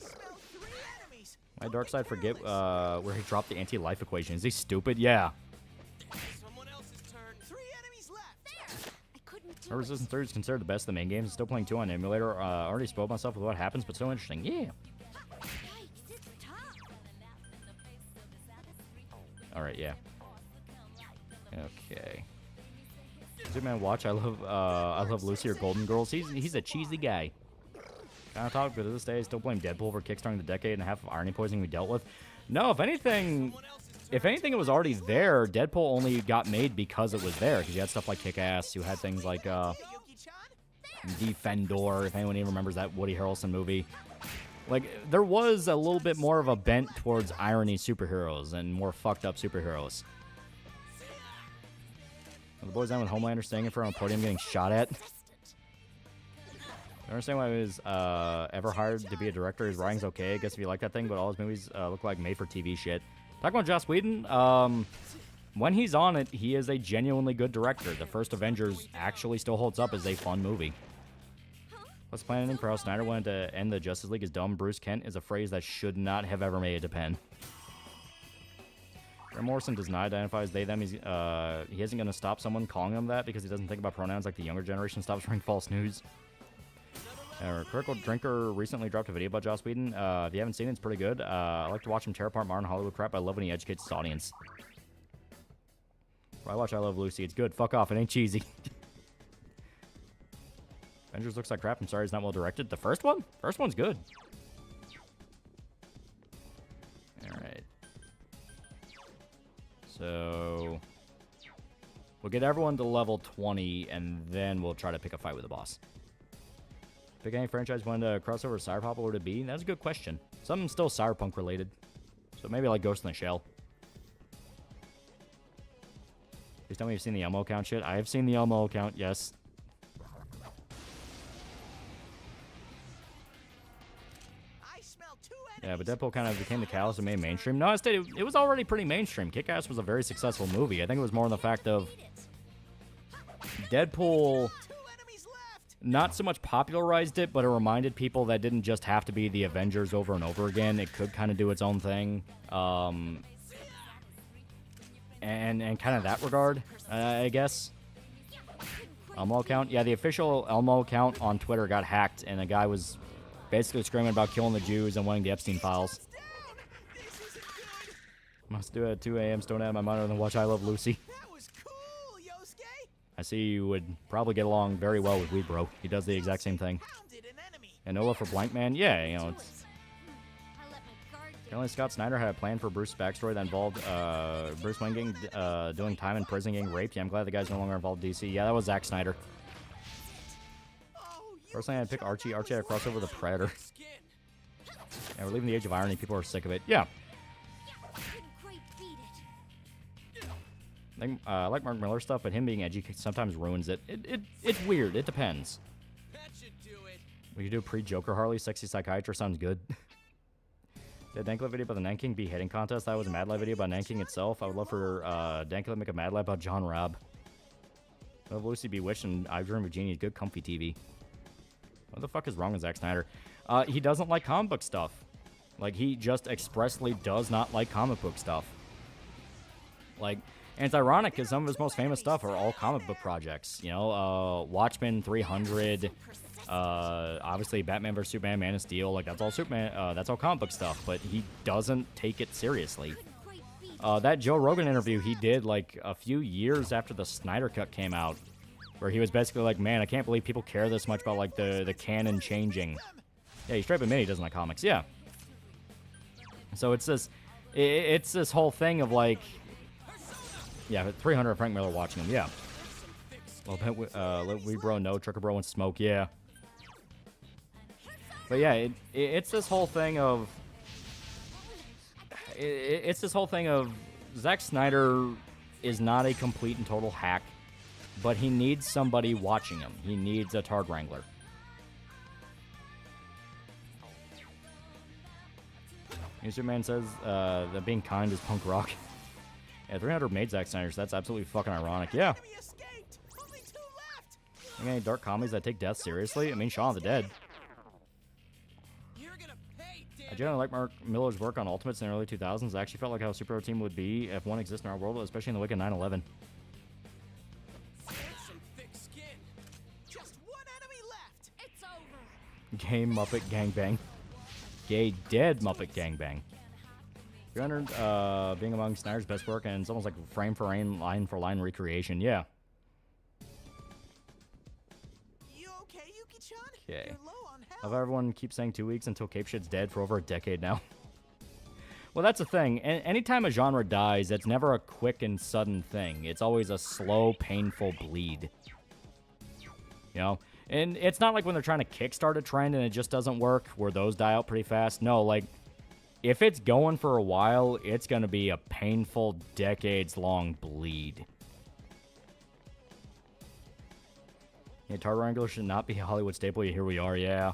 My dark side forget where he dropped the anti-life equation. Is he stupid? Yeah. Someone else's turn. 3 enemies left. I couldn't do Our Resistance 3 is considered the best of the main games. Still playing 2 on emulator. Already spoiled myself with what happens, but still interesting. Yeah. Yikes, it's tough. Alright, yeah. Okay. Superman watch. I love Lucy or Golden Girls. He's a cheesy guy. Kind of talk, but to this day, I still blame Deadpool for kickstarting the decade and a half of irony poisoning we dealt with. No, if anything, it was already there. Deadpool only got made because it was there. Because you had stuff like Kick-Ass. You had things like Defendor, if anyone even remembers that Woody Harrelson movie. Like, there was a little bit more of a bent towards irony superheroes and more fucked up superheroes. The boys down with Homelander staying in front of a podium getting shot at. I understand why he was ever hired to be a director. His writing's okay, I guess, if you like that thing, but all his movies look like made-for-TV shit. Talking about Joss Whedon, when he's on it, he is a genuinely good director. The first Avengers actually still holds up as a fun movie. What's the plan for how Snyder wanted to end the Justice League is dumb. Bruce Kent is a phrase that should not have ever made it a pen. Grant Morrison does not identify as they, them. He isn't going to stop someone calling him that because he doesn't think about pronouns like the younger generation stops spreading false news. Critical Drinker recently dropped a video about Joss Whedon. If you haven't seen it, it's pretty good. I like to watch him tear apart modern Hollywood crap. I love when he educates his audience. I watch I Love Lucy. It's good. Fuck off. It ain't cheesy. Avengers looks like crap. I'm sorry it's not well directed. The first one? First one's good. Alright. So we'll get everyone to level 20, and then we'll try to pick a fight with the boss. Pick any franchise wanted to cross over Cyberpunk, what would it be? That's a good question. Something still Cyberpunk related. So maybe like Ghost in the Shell. Please tell me you've seen the Elmo account shit. I have seen the Elmo account, yes. Yeah, but Deadpool kind of became the catalyst and made mainstream. No, it was already pretty mainstream. Kick-Ass was a very successful movie. I think it was more on the fact of Deadpool not so much popularized it, but it reminded people that didn't just have to be the Avengers over and over again. It could kind of do its own thing. And kind of that regard, I guess. Elmo account? Yeah, the official Elmo account on Twitter got hacked, and a guy was basically screaming about killing the Jews and wanting the Epstein files. Must do it at 2 a.m. Stone out of my monitor and watch I Love Lucy. That was cool, Yosuke. I see you would probably get along very well with Weed Bro. He does the exact same thing. And Nola for Blank Man? Yeah, you know, it's... I let my guard Apparently, Scott Snyder had a plan for Bruce's backstory that involved Bruce Wayne doing time in prison, getting raped. Yeah, I'm glad the guy's no longer involved in DC. Yeah, that was Zack Snyder. Personally, I'd pick Archie. Archie had a crossover with the Predator. Yeah, we're leaving the age of irony. People are sick of it. Yeah. I like Mark Miller stuff, but him being edgy sometimes ruins it. It's weird. It depends. That should do it. We could do a pre-Joker Harley. Sexy Psychiatrist sounds good. The Dankla video about the Nanking beheading contest. That was a Mad Lab video about Nanking itself. I would love for Dankla to make a Mad Lab about John Robb. I love Lucy Bewitched and I Dream of Genie. Good comfy TV. What the fuck is wrong with Zack Snyder? He doesn't like comic book stuff. Like, he just expressly does not like comic book stuff. Like, and it's ironic because some of his most famous stuff are all comic book projects. You know, Watchmen 300, obviously Batman vs. Superman, Man of Steel. Like, that's all Superman, that's all comic book stuff, but he doesn't take it seriously. That Joe Rogan interview he did, like, a few years after the Snyder Cut came out, where he was basically like, man, I can't believe people care this much about, like, the canon changing. Yeah, he straight up admitted he doesn't like comics, yeah. So it's this whole thing of, like, yeah, 300 Frank Miller watching him, yeah. Well, let we bro know, Trucker bro wants smoke, yeah. But yeah, it's this whole thing of... It's this whole thing of Zack Snyder is not a complete and total hack, but he needs somebody watching him. He needs a Tard Wrangler. Superman says that being kind is punk rock. Yeah, 300 made Zack Snyder, so that's absolutely fucking ironic. Yeah. You got any dark comedies that take death seriously? I mean, Shaun of the Dead. I generally like Mark Miller's work on Ultimates in the early 2000s. I actually felt like how a superhero team would be if one exists in our world, especially in the wake of 9/11. Gay Muppet Gangbang. Gay Dead Muppet Gangbang. 300 being among Snyder's best work, and it's almost like frame for frame, line for line recreation. Yeah. You okay, Yuki-chan? Okay. You're low on health. How about everyone keeps saying 2 weeks until Cape Shit's dead for over a decade now? Well, that's the thing. Anytime a genre dies, it's never a quick and sudden thing. It's always a slow, painful bleed. You know? And it's not like when they're trying to kickstart a trend and it just doesn't work, where those die out pretty fast. No, like, if it's going for a while, it's going to be a painful, decades-long bleed. Yeah, Tard Wrangler should not be a Hollywood staple. Here we are, yeah.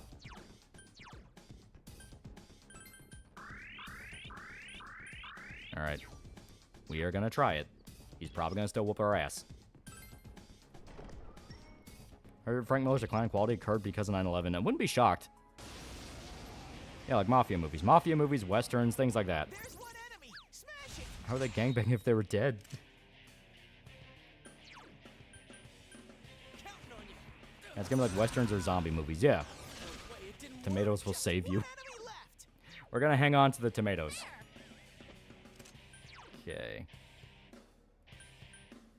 Alright. We are going to try it. He's probably going to still whoop our ass. I heard Frank Miller's decline in quality occurred because of 9/11. I wouldn't be shocked. Yeah, like mafia movies. Mafia movies, westerns, things like that. There's one enemy. Smash it. How are they gangbanging if they were dead? Counting on you. Yeah, it's gonna be like westerns or zombie movies. Yeah. Wait, it didn't Tomatoes work. will Just save you. one enemy left. We're gonna hang on to the tomatoes. Okay.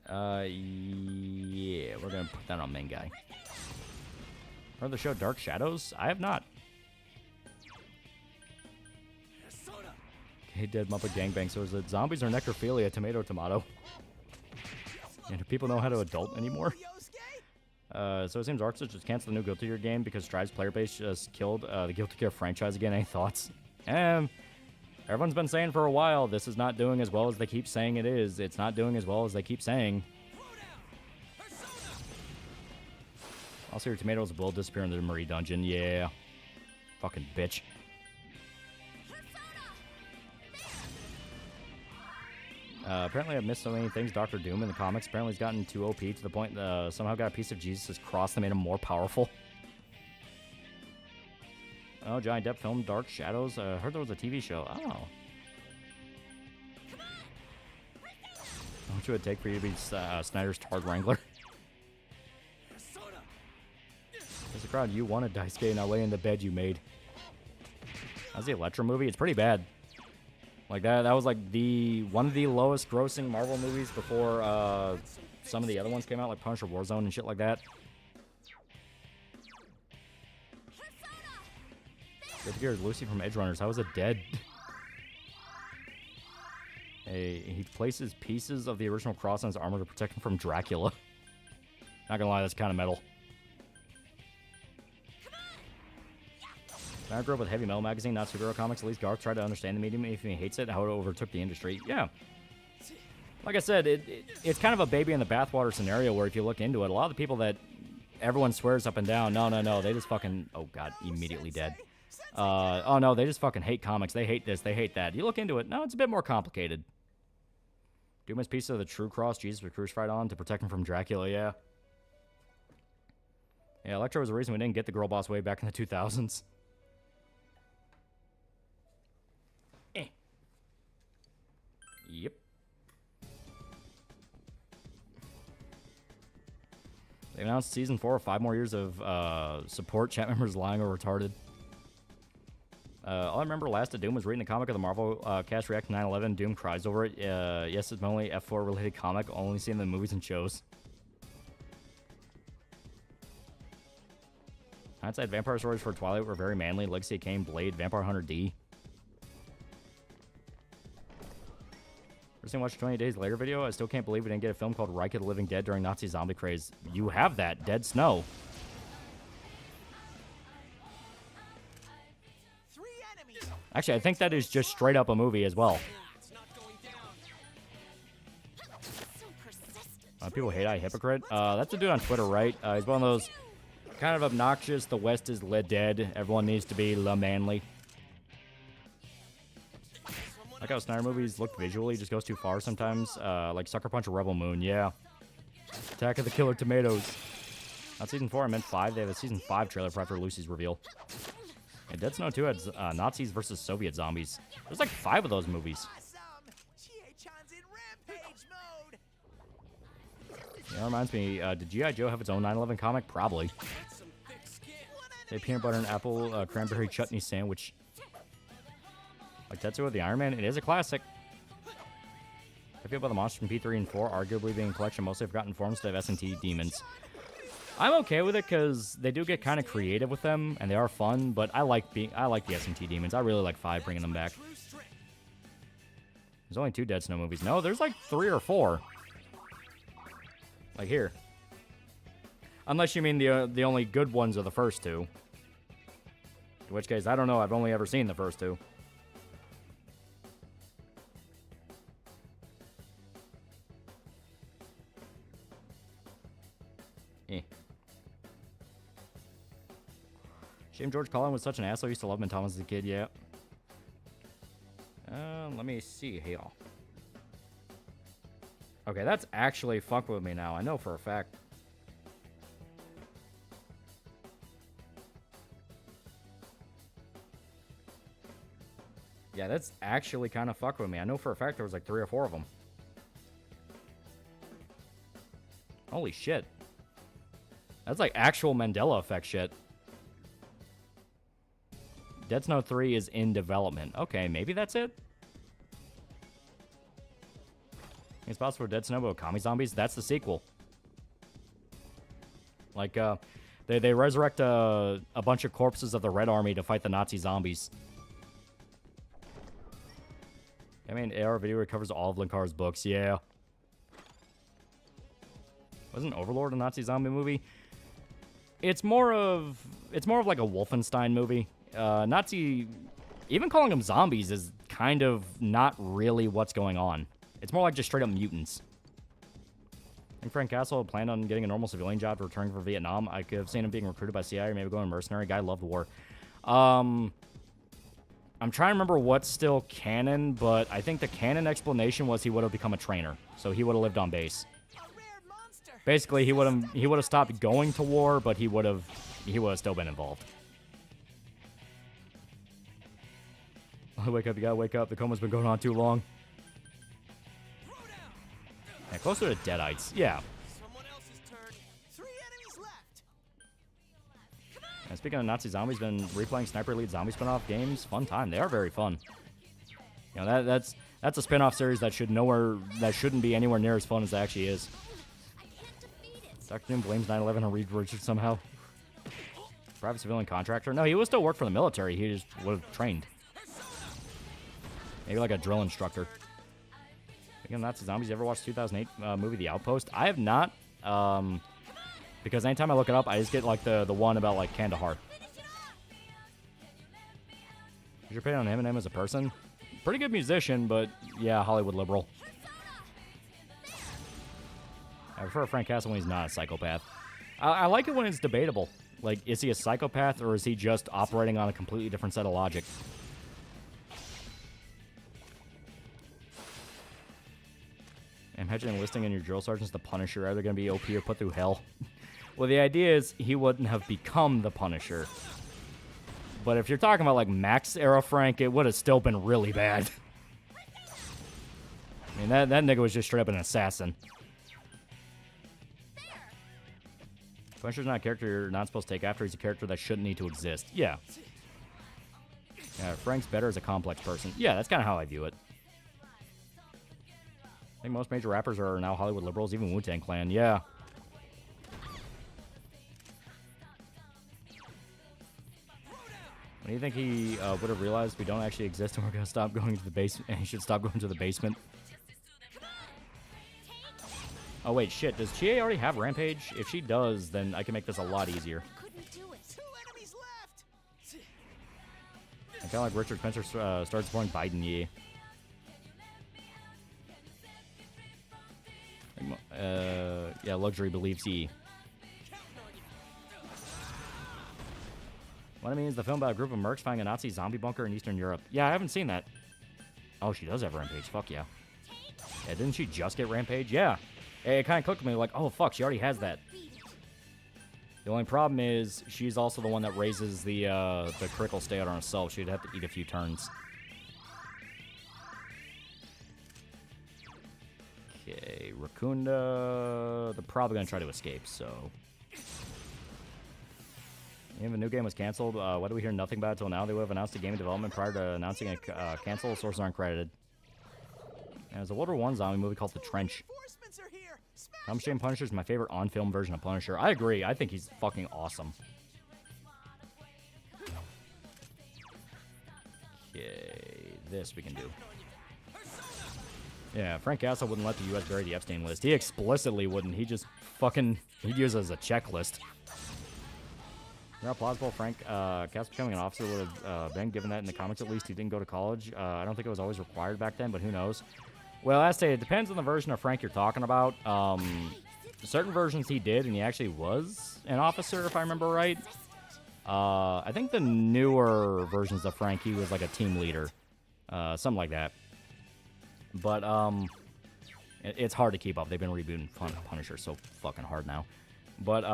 Yeah, we're gonna put that on main guy. Heard the show Dark Shadows? I have not. Okay, Dead Muppet Gangbang. So is it zombies or necrophilia? Tomato, tomato. And do people know how to adult anymore? So it seems Arxis just canceled the new Guilty Gear game because Strive's player base just killed the Guilty Gear franchise again. Any thoughts? Everyone's been saying for a while this is not doing as well as they keep saying it is. It's not doing as well as they keep saying. Also, your tomatoes will disappear in the Marie dungeon. Yeah. Fucking bitch. Apparently I've missed so many things. Dr. Doom in the comics. Apparently he's gotten too OP to the point somehow got a piece of Jesus' cross that made him more powerful. Oh, Johnny Depp filmed Dark Shadows. Heard there was a TV show. Oh. How much would it take for you to be Snyder's Tard Wrangler? There's a crowd. You won a Daisuke and I lay in the bed you made. How's the Elektra movie? It's pretty bad. Like that was like one of the lowest grossing Marvel movies before some of the other ones came out, like Punisher Warzone and shit like that. Guilty Gear is Lucy from Edge Runners. How is it dead? He places pieces of the original cross on his armor to protect him from Dracula. Not gonna lie, that's kind of metal. When I grew up with heavy metal magazine, not superhero comics. At least Garth tried to understand the medium, even if he hates it, how it overtook the industry. Yeah. Like I said, it's kind of a baby in the bathwater scenario where if you look into it, a lot of the people that everyone swears up and down, no, they just fucking, oh god, immediately dead. Oh no, they just fucking hate comics. They hate this, they hate that. You look into it, no, it's a bit more complicated. Doom is piece of the true cross Jesus was crucified on to protect him from Dracula, yeah. Yeah, Electro was the reason we didn't get the girl boss way back in the 2000s. Yep. They announced season 4 of 5 more years of support. Chat members lying or retarded. All I remember last of Doom was reading the comic of the Marvel cast react to 9/11. Doom cries over it. Yes, it's my only F4 related comic, only seen in the movies and shows. Hindsight, vampire stories for Twilight were very manly. Legacy of Kain, Blade, Vampire Hunter D. First time I watched 20 Days Later video, I still can't believe we didn't get a film called Reich of the Living Dead during Nazi zombie craze. You have that, Dead Snow. 3 enemies. Actually, I think that is just straight up a movie as well. It's not going down. So persistent. People hate I Hypocrite. That's a dude on Twitter, right? He's one of those kind of obnoxious, the West is le dead, everyone needs to be le manly. Like how Snyder movies look visually, just goes too far sometimes. Like Sucker Punch or Rebel Moon, yeah. Attack of the Killer Tomatoes. Not season 4, I meant 5. They have a season 5 trailer for after Lucy's reveal. And Dead Snow 2 had Nazis versus Soviet zombies. There's like 5 of those movies. Awesome. Chie-chan's in rampage mode. Yeah, that reminds me, did G.I. Joe have its own 9/11 comic? Probably. That's some thick skin. They have peanut butter and apple cranberry chutney sandwich. Like Tetsuo the Iron Man, it is a classic. I feel about the monsters from P3 and 4 arguably being a collection mostly forgotten forms of S&T demons. I'm okay with it because they do get kind of creative with them and they are fun, but I like the S&T demons. I really like 5 bringing them back. There's only 2 Dead Snow movies. No, there's like 3 or 4. Like here. Unless you mean the only good ones are the first 2. In which case, I don't know. I've only ever seen the first 2. Shame George Carlin was such an asshole. I used to love him in Thomas as a kid, yeah. Let me see here. Okay, that's actually fucked with me now. I know for a fact. Yeah, that's actually kind of fucked with me. I know for a fact there was like 3 or 4 of them. Holy shit. That's like actual Mandela effect shit. Dead Snow 3 is in development. Okay, maybe that's it? It's possible for Dead Snow, but Kami Zombies? That's the sequel. Like, they resurrect a bunch of corpses of the Red Army to fight the Nazi zombies. I mean, AR video covers all of Linkar's books, yeah. Wasn't Overlord a Nazi zombie movie? It's more of like a Wolfenstein movie. Nazi, even calling them zombies is kind of not really what's going on. It's more like just straight up mutants. I think Frank Castle planned on getting a normal civilian job to return from Vietnam. I could have seen him being recruited by CIA or maybe going mercenary. Guy loved the war. I'm trying to remember what's still canon, but I think the canon explanation was he would have become a trainer. So he would have lived on base. Basically, he would have stopped going to war, but he would have still been involved. Wake up, you gotta wake up. The coma's been going on too long. Yeah, closer to Deadites. Yeah. Someone else's turn. 3 enemies left. And speaking of Nazi zombies, been replaying Sniper Elite zombie spinoff games. Fun time. They are very fun. You know, that's a spinoff series that shouldn't be anywhere near as fun as it actually is. Dr. Doom blames 9/11 on Reed Richards somehow. Private civilian contractor? No, he would still work for the military. He just would have trained. Maybe like a drill instructor. You know, Nazi zombies. You ever watched the 2008 movie The Outpost? I have not. Because anytime I look it up, I just get like the one about like Kandahar. Is your opinion on Eminem as a person? Pretty good musician, but yeah, Hollywood liberal. I prefer Frank Castle when he's not a psychopath. I like it when it's debatable. Like, is he a psychopath or is he just operating on a completely different set of logic? Imagine enlisting in your drill sergeants the Punisher. Either going to be OP or put through hell. Well, the idea is he wouldn't have become the Punisher. But if you're talking about, like, Max era Frank, it would have still been really bad. I mean, that nigga was just straight up an assassin. Punisher's not a character you're not supposed to take after. He's a character that shouldn't need to exist. Yeah. Frank's better as a complex person. Yeah, that's kind of how I view it. I think most major rappers are now Hollywood liberals, even Wu-Tang Clan. Yeah. When do you think he would have realized we don't actually exist and we're going to stop going to the basement? And he should stop going to the basement. Oh, wait, shit. Does Chie already have Rampage? If she does, then I can make this a lot easier. Couldn't do it. 2 enemies left. I kind of like Richard Spencer started supporting Biden, yeah. Yeah, luxury believes he. What I mean is the film about a group of mercs finding a Nazi zombie bunker in Eastern Europe. Yeah, I haven't seen that. Oh, she does have Rampage. Fuck yeah. Yeah, didn't she just get Rampage? Yeah. It kind of clicked with me like, oh, fuck, she already has that. The only problem is she's also the one that raises the critical stay out on herself. She'd have to eat a few turns. Okay, Rakunda. They're probably going to try to escape, so. Even the new game was canceled. Why do we hear nothing about it until now? They would have announced a game in development prior to announcing a cancel. Sources aren't credited. And there's a World War I zombie movie called The Trench. Reinforcements are here. Smash Tom Shane Punisher is my favorite on-film version of Punisher. I agree. I think he's fucking awesome. Okay, this we can do. Yeah, Frank Castle wouldn't let the U.S. bury the Epstein list. He explicitly wouldn't. He just fucking... He'd use it as a checklist. You know how plausible Frank Castle becoming an officer would have been, given that in the comics at least he didn't go to college. I don't think it was always required back then, but who knows. Well, I say it depends on the version of Frank you're talking about. Certain versions he did, and he actually was an officer, if I remember right. I think the newer versions of Frank, he was like a team leader. Something like that. But it's hard to keep up. They've been rebooting Punisher so fucking hard now. But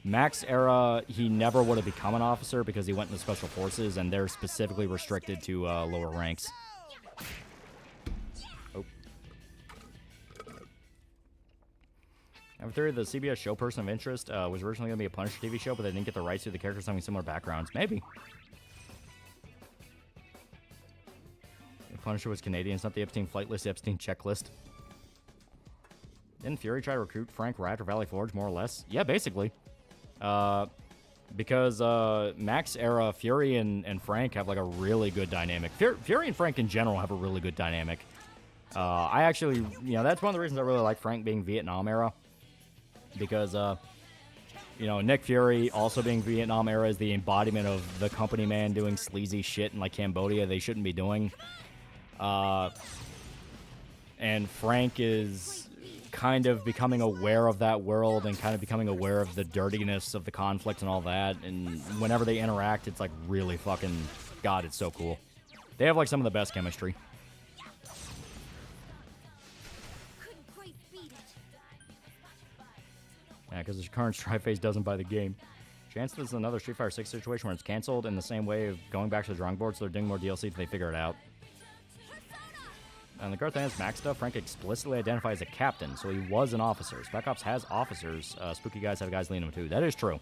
Max era, he never would have become an officer because he went into Special Forces, and they're specifically restricted to lower ranks. Oh. I have a theory the CBS show Person of Interest was originally going to be a Punisher TV show, but they didn't get the rights to the characters having similar backgrounds. Maybe. If Punisher was Canadian, it's not the Epstein flight list, the Epstein checklist. Didn't Fury try to recruit Frank right after Valley Forge, more or less? Yeah, basically. Because Max era, Fury and Frank have like a really good dynamic. Fury and Frank in general have a really good dynamic. I actually, you know, that's one of the reasons I really like Frank being Vietnam era. Because, you know, Nick Fury also being Vietnam era is the embodiment of the company man doing sleazy shit in like Cambodia they shouldn't be doing. And Frank is kind of becoming aware of that world and kind of becoming aware of the dirtiness of the conflict and all that. And whenever they interact, it's like really fucking, God, it's so cool. They have like some of the best chemistry. Couldn't quite beat it. Yeah, because the current Strife phase doesn't buy the game. Chance this is another Street Fighter 6 situation where it's canceled in the same way of going back to the drawing board, so they're doing more DLC until they figure it out. And the Garthan's Max stuff, Frank explicitly identifies as a captain, so he was an officer. Spec Ops has officers. Spooky guys have guys leading them too. That is true.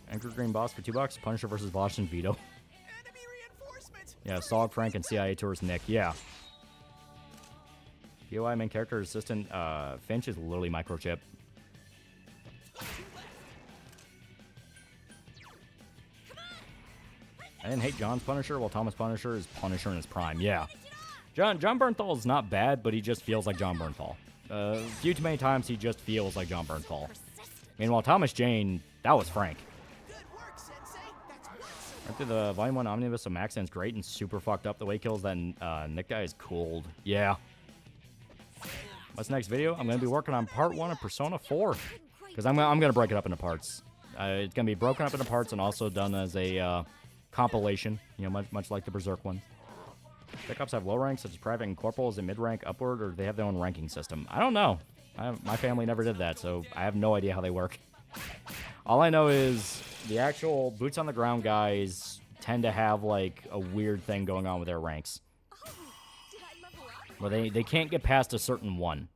Anchor Green Boss for $2. Punisher versus Washington Veto. enemy reinforcements. Yeah, Sog, Frank, and CIA Tours Nick. Yeah. POI main character assistant Finch is literally microchip. I didn't hate John's Punisher, while Thomas Punisher is Punisher in his prime. Yeah. John Bernthal is not bad, but he just feels like John Bernthal. A few too many times he just feels like John Bernthal. Meanwhile, Thomas Jane, that was Frank. Good work, Sensei. That's awesome. Right through the Volume 1 Omnibus of Maxen's great and super fucked up. The way he kills that Nick guy is cold. Yeah. What's the next video? I'm going to be working on part 1 of Persona 4. Because I'm going to break it up into parts. It's going to be broken up into parts and also done as a compilation. You know, much like the Berserk one. Pickups have low ranks, such as private and corporal. Is it mid-rank, upward, or do they have their own ranking system? I don't know. My family never did that, so I have no idea how they work. All I know is the actual boots-on-the-ground guys tend to have, like, a weird thing going on with their ranks. Where they can't get past a certain one.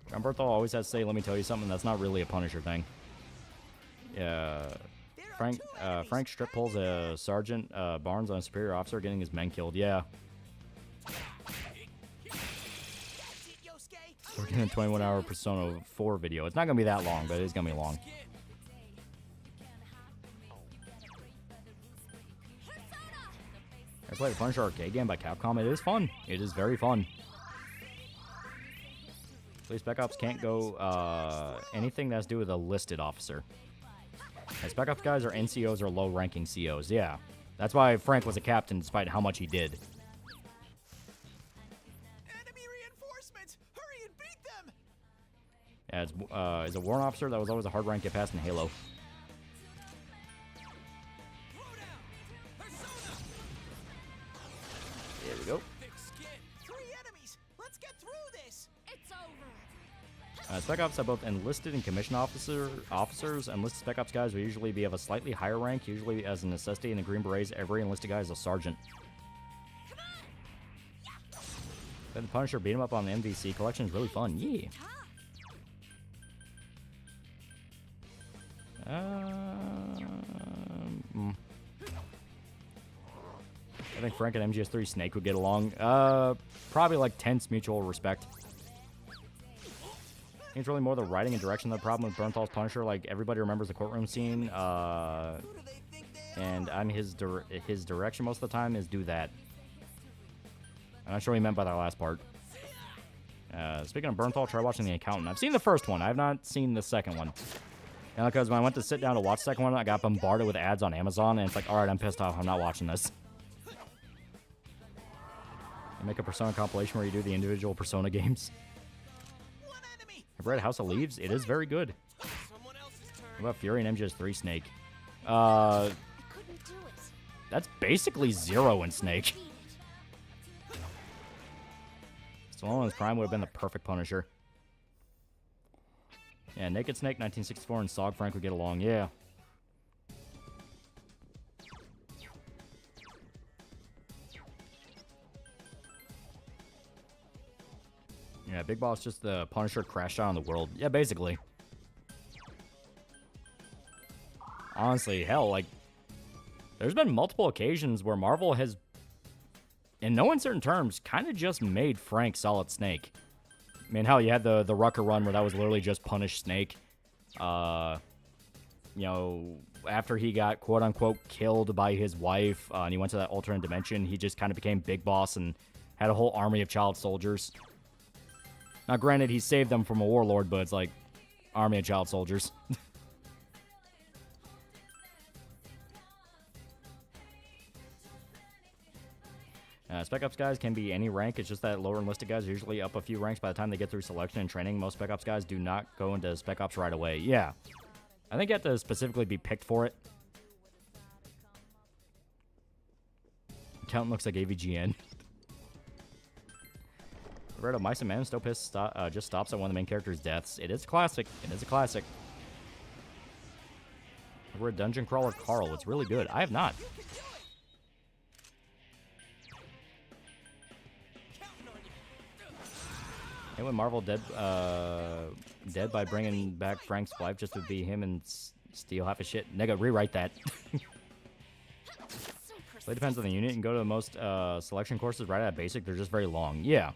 John Berthal always has to say, let me tell you something. That's not really a Punisher thing. Yeah. Frank strip pulls a Sergeant Barnes on a superior officer, getting his men killed. Yeah. We're getting a 21-hour Persona 4 video. It's not going to be that long, but it is going to be long. I played a Punisher arcade game by Capcom. It is fun. It is very fun. Police Spec Ops can't go anything that's to do with a listed officer. And Spec Ops guys are NCOs or low-ranking COs. Yeah. That's why Frank was a captain despite how much he did. Enemy reinforcements! Hurry and beat them! Yeah, is a warrant officer. That was always a hard rank get past in Halo. There we go. Thick skin! 3 enemies! Let's get through this! It's over. Spec Ops have both enlisted and commissioned officers. Enlisted Spec Ops guys will usually be of a slightly higher rank, usually as a necessity. In the Green Berets, every enlisted guy is a sergeant. Then the Punisher beat him up on the MVC collection is really fun. Yeah. I think Frank and MGS3 Snake would get along. Probably like tense mutual respect. I think it's really more the writing and direction. The problem with Bernthal's Punisher, like everybody remembers the courtroom scene, and his direction most of the time is do that. I'm not sure what he meant by that last part. Speaking of Bernthal, try watching The Accountant. I've seen the first one. I've not seen the second one. And because when I went to sit down to watch the second one, I got bombarded with ads on Amazon, and it's like, all right, I'm pissed off. I'm not watching this. You make a Persona compilation where you do the individual Persona games. I've read House of Leaves. It is very good. Someone else's turn. What about Fury and MGS3 Snake? I couldn't do it. That's basically Zero in Snake. Stallone in his prime would have been the perfect Punisher. Yeah, Naked Snake, 1964, and Sog Frank would get along. Yeah. Yeah, Big Boss just the Punisher crashed out on the world. Yeah, basically. Honestly, hell, like, there's been multiple occasions where Marvel has, in no uncertain terms, kind of just made Frank Solid Snake. I mean, hell, you had the Rucker run where that was literally just Punish Snake. You know, after he got quote-unquote killed by his wife, and he went to that alternate dimension, he just kind of became Big Boss and had a whole army of child soldiers. Now, granted, he saved them from a warlord, but it's like army of child soldiers. Spec Ops guys can be any rank. It's just that lower enlisted guys are usually up a few ranks by the time they get through selection and training. Most Spec Ops guys do not go into Spec Ops right away. Yeah. I think you have to specifically be picked for it. Count looks like AVGN. Roberto Mice and Man still pissed just stops at one of the main characters' deaths. It is classic. It is a classic. We're a Dungeon Crawler Carl. It's really good. I have not. And when Marvel dead by bringing back Frank's wife just to be him and steal half his shit. Nigga, rewrite that. It depends on the unit. You can go to the most selection courses right at basic. They're just very long. Yeah.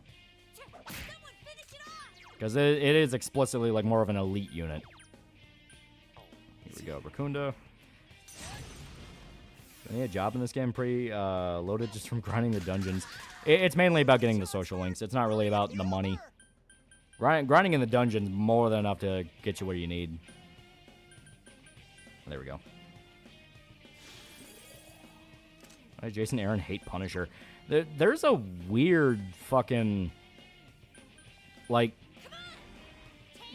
Because it is explicitly like more of an elite unit. Here we go, Racunda. Yeah, job in this game pretty loaded just from grinding the dungeons. It's mainly about getting the social links. It's not really about the money. Grinding in the dungeons more than enough to get you where you need. There we go. Why does Jason Aaron hate Punisher? There's a weird fucking... Like...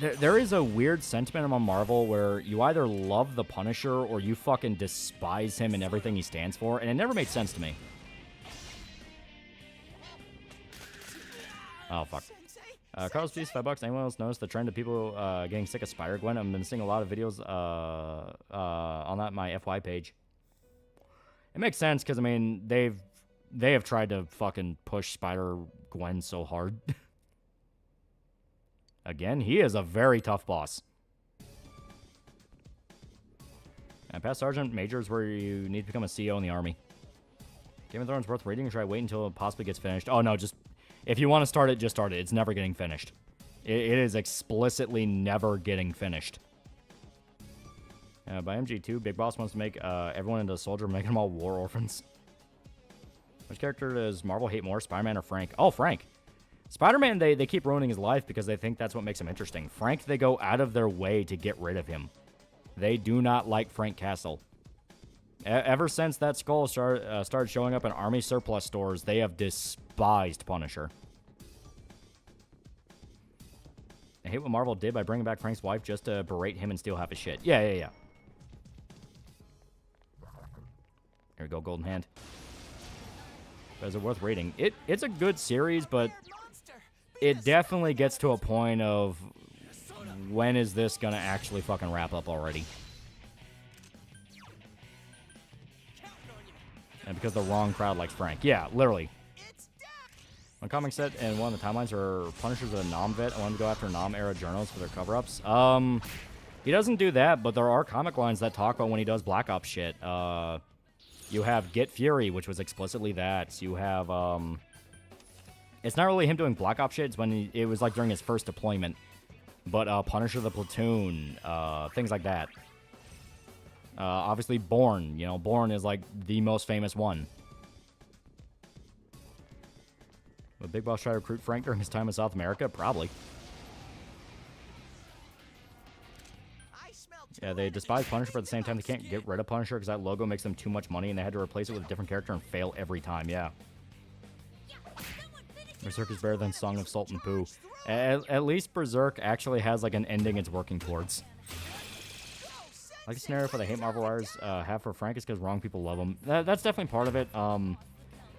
There is a weird sentiment among Marvel where you either love the Punisher or you fucking despise him and everything he stands for, and it never made sense to me. Oh, fuck. Carlos, please, $5. Anyone else notice the trend of people getting sick of Spider-Gwen? I've been seeing a lot of videos on that my FY page. It makes sense, because, I mean, they have tried to fucking push Spider-Gwen so hard. Again, he is a very tough boss. And past Sergeant Major is where you need to become a CEO in the Army. Game of Thrones worth reading, or should I wait until it possibly gets finished? Oh, no, just... If you want to start it, just start it. It's never getting finished. It is explicitly never getting finished. By MG2, Big Boss wants to make everyone into a soldier, making them all war orphans. Which character does Marvel hate more, Spider-Man or Frank? Oh, Frank. Spider-Man, they keep ruining his life because they think that's what makes him interesting. Frank, they go out of their way to get rid of him. They do not like Frank Castle. Ever since that skull started showing up in army surplus stores, they have despised Punisher. I hate what Marvel did by bringing back Frank's wife just to berate him and steal half his shit. Yeah. Here we go, Golden Hand. But is it worth reading? It's a good series, but it definitely gets to a point of when is this gonna actually fucking wrap up already? And because the wrong crowd likes Frank. Yeah, literally. One comic set and one of the timelines are Punisher's a Nom vet. I wanted to go after Nom-era journals for their cover-ups. He doesn't do that, but there are comic lines that talk about when he does Black Ops shit. You have Get Fury, which was explicitly that. You have, it's not really him doing Black Ops shit. It's when it was like during his first deployment. But Punisher the Platoon, things like that. Obviously Bourne. You know, Bourne is like the most famous one. Would Big Boss try to recruit Frank during his time in South America? Probably. Yeah, they despise Punisher, but at the same time, they can't get rid of Punisher because that logo makes them too much money, and they had to replace it with a different character and fail every time, yeah. Berserk is better than Song of Salt and Poo. At least Berserk actually has, like, an ending it's working towards. Like the scenario for the hate Marvel writers have for Frank is because wrong people love him. That's definitely part of it.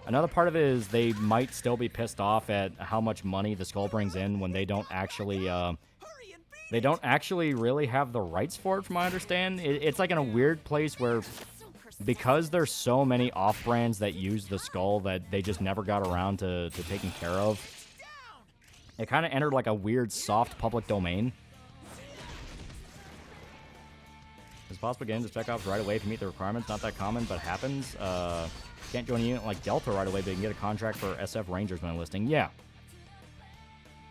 Another part of it is they might still be pissed off at how much money the Skull brings in when they don't actually... They don't actually really have the rights for it, from what I understand. It's like in a weird place where, because there's so many off-brands that use the skull that they just never got around to taking care of, it kind of entered like a weird soft public domain. It's possible getting into Spec Ops right away if you meet the requirements. Not that common, but happens. Can't join a unit like Delta right away, but you can get a contract for SF Rangers when enlisting. Yeah.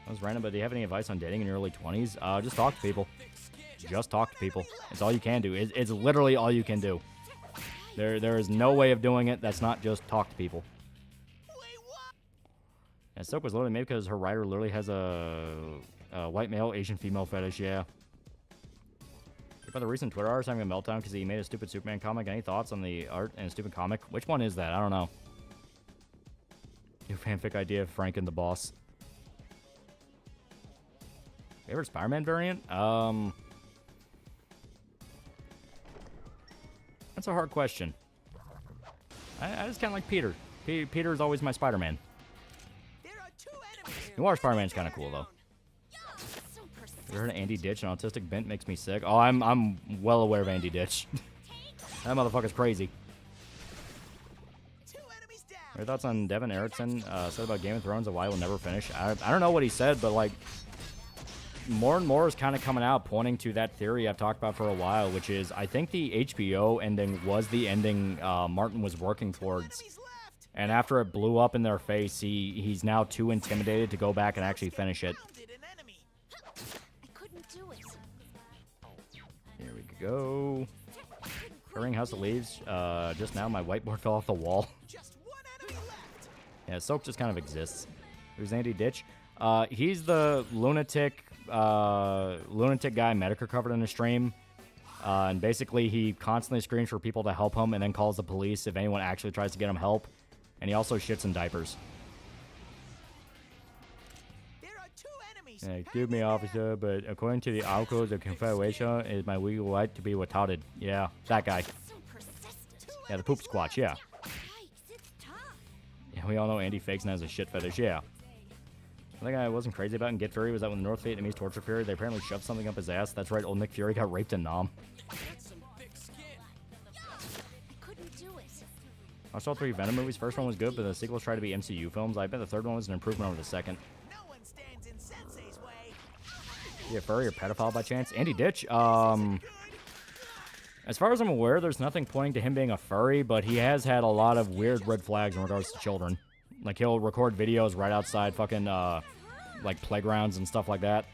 That was random, but do you have any advice on dating in your early 20s? Just talk to people. Just talk to people. It's all you can do. It's literally all you can do. There is no way of doing it that's not just talk to people. And Silk was literally made because her writer literally has a white male, Asian female fetish, yeah. About the recent Twitter artist having a meltdown because he made a stupid Superman comic. Any thoughts on the art and a stupid comic? Which one is that? I don't know. Your fanfic idea of Frank and the Boss. Favorite Spider-Man variant? That's a hard question. I just kind of like Peter. Peter is always my Spider-Man. Noir Spider-Man's kind of cool, though. You heard of Andy Ditch? An autistic bent makes me sick. Oh, I'm well aware of Andy Ditch. That motherfucker's crazy. Your thoughts on Devin Erickson said about Game of Thrones and why it will never finish? I don't know what he said, but like more and more is kind of coming out pointing to that theory I've talked about for a while, which is I think the HBO ending was the ending Martin was working towards. And after it blew up in their face, he's now too intimidated to go back and actually finish it. I couldn't do it. Here we go. Hurrying House of Leaves. Just now my whiteboard fell off the wall. Just one enemy left. Yeah, Soap just kind of exists. Who's Andy Ditch? He's the lunatic guy Medicare covered in a stream. And basically he constantly screams for people to help him and then calls the police if anyone actually tries to get him help. And he also shits in diapers. There are two enemies. Excuse me, officer, but according to the Articles of Confederation, it is my legal right to be retarded. Yeah, that guy. So persistent. Yeah, the poop squatch, yeah. Yikes, it's tough. Yeah, we all know Andy fakes and has a shit fetish, yeah. The thing I wasn't crazy about in Get Fury was that when the North Vietnamese torture Fury, they apparently shoved something up his ass. That's right, old Nick Fury got raped in Nam. That's some thick skin. I couldn't do it. I saw 3 Venom movies. First one was good, but the sequels tried to be MCU films. I bet the third one was an improvement over the second. No one stands in Sensei's way. Yeah, furry or pedophile by chance? Andy Ditch, as far as I'm aware, there's nothing pointing to him being a furry, but he has had a lot of weird red flags in regards to children. Like, he'll record videos right outside fucking, like, playgrounds and stuff like that.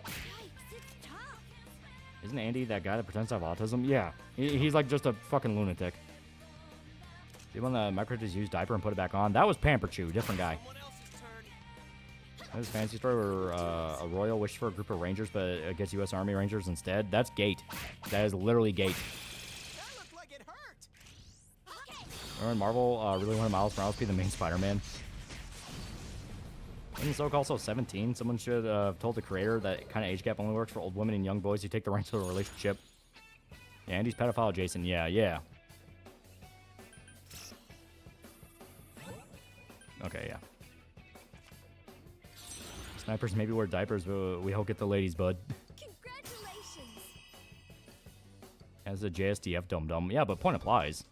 Yikes, it's tough. Isn't Andy that guy that pretends to have autism? Yeah. He's like just a fucking lunatic. The one that Micro just used diaper and put it back on? That was Pamper Chew, different guy. Someone else's turn. That was a fantasy story where a royal wished for a group of rangers, but it gets U.S. Army Rangers instead. That's Gate. That is literally Gate. That looked like it hurt. Remember Marvel really wanted Miles Morales to be the main Spider-Man? Isn't Soak also 17? Someone should have told the creator that kind of age gap only works for old women and young boys who take the reins of a relationship. Yeah, Andy's pedophile Jason. Yeah, yeah. Okay, yeah. Snipers maybe wear diapers, but we hope get the ladies, bud. Congratulations. As a JSDF dum-dum. Yeah, but point applies.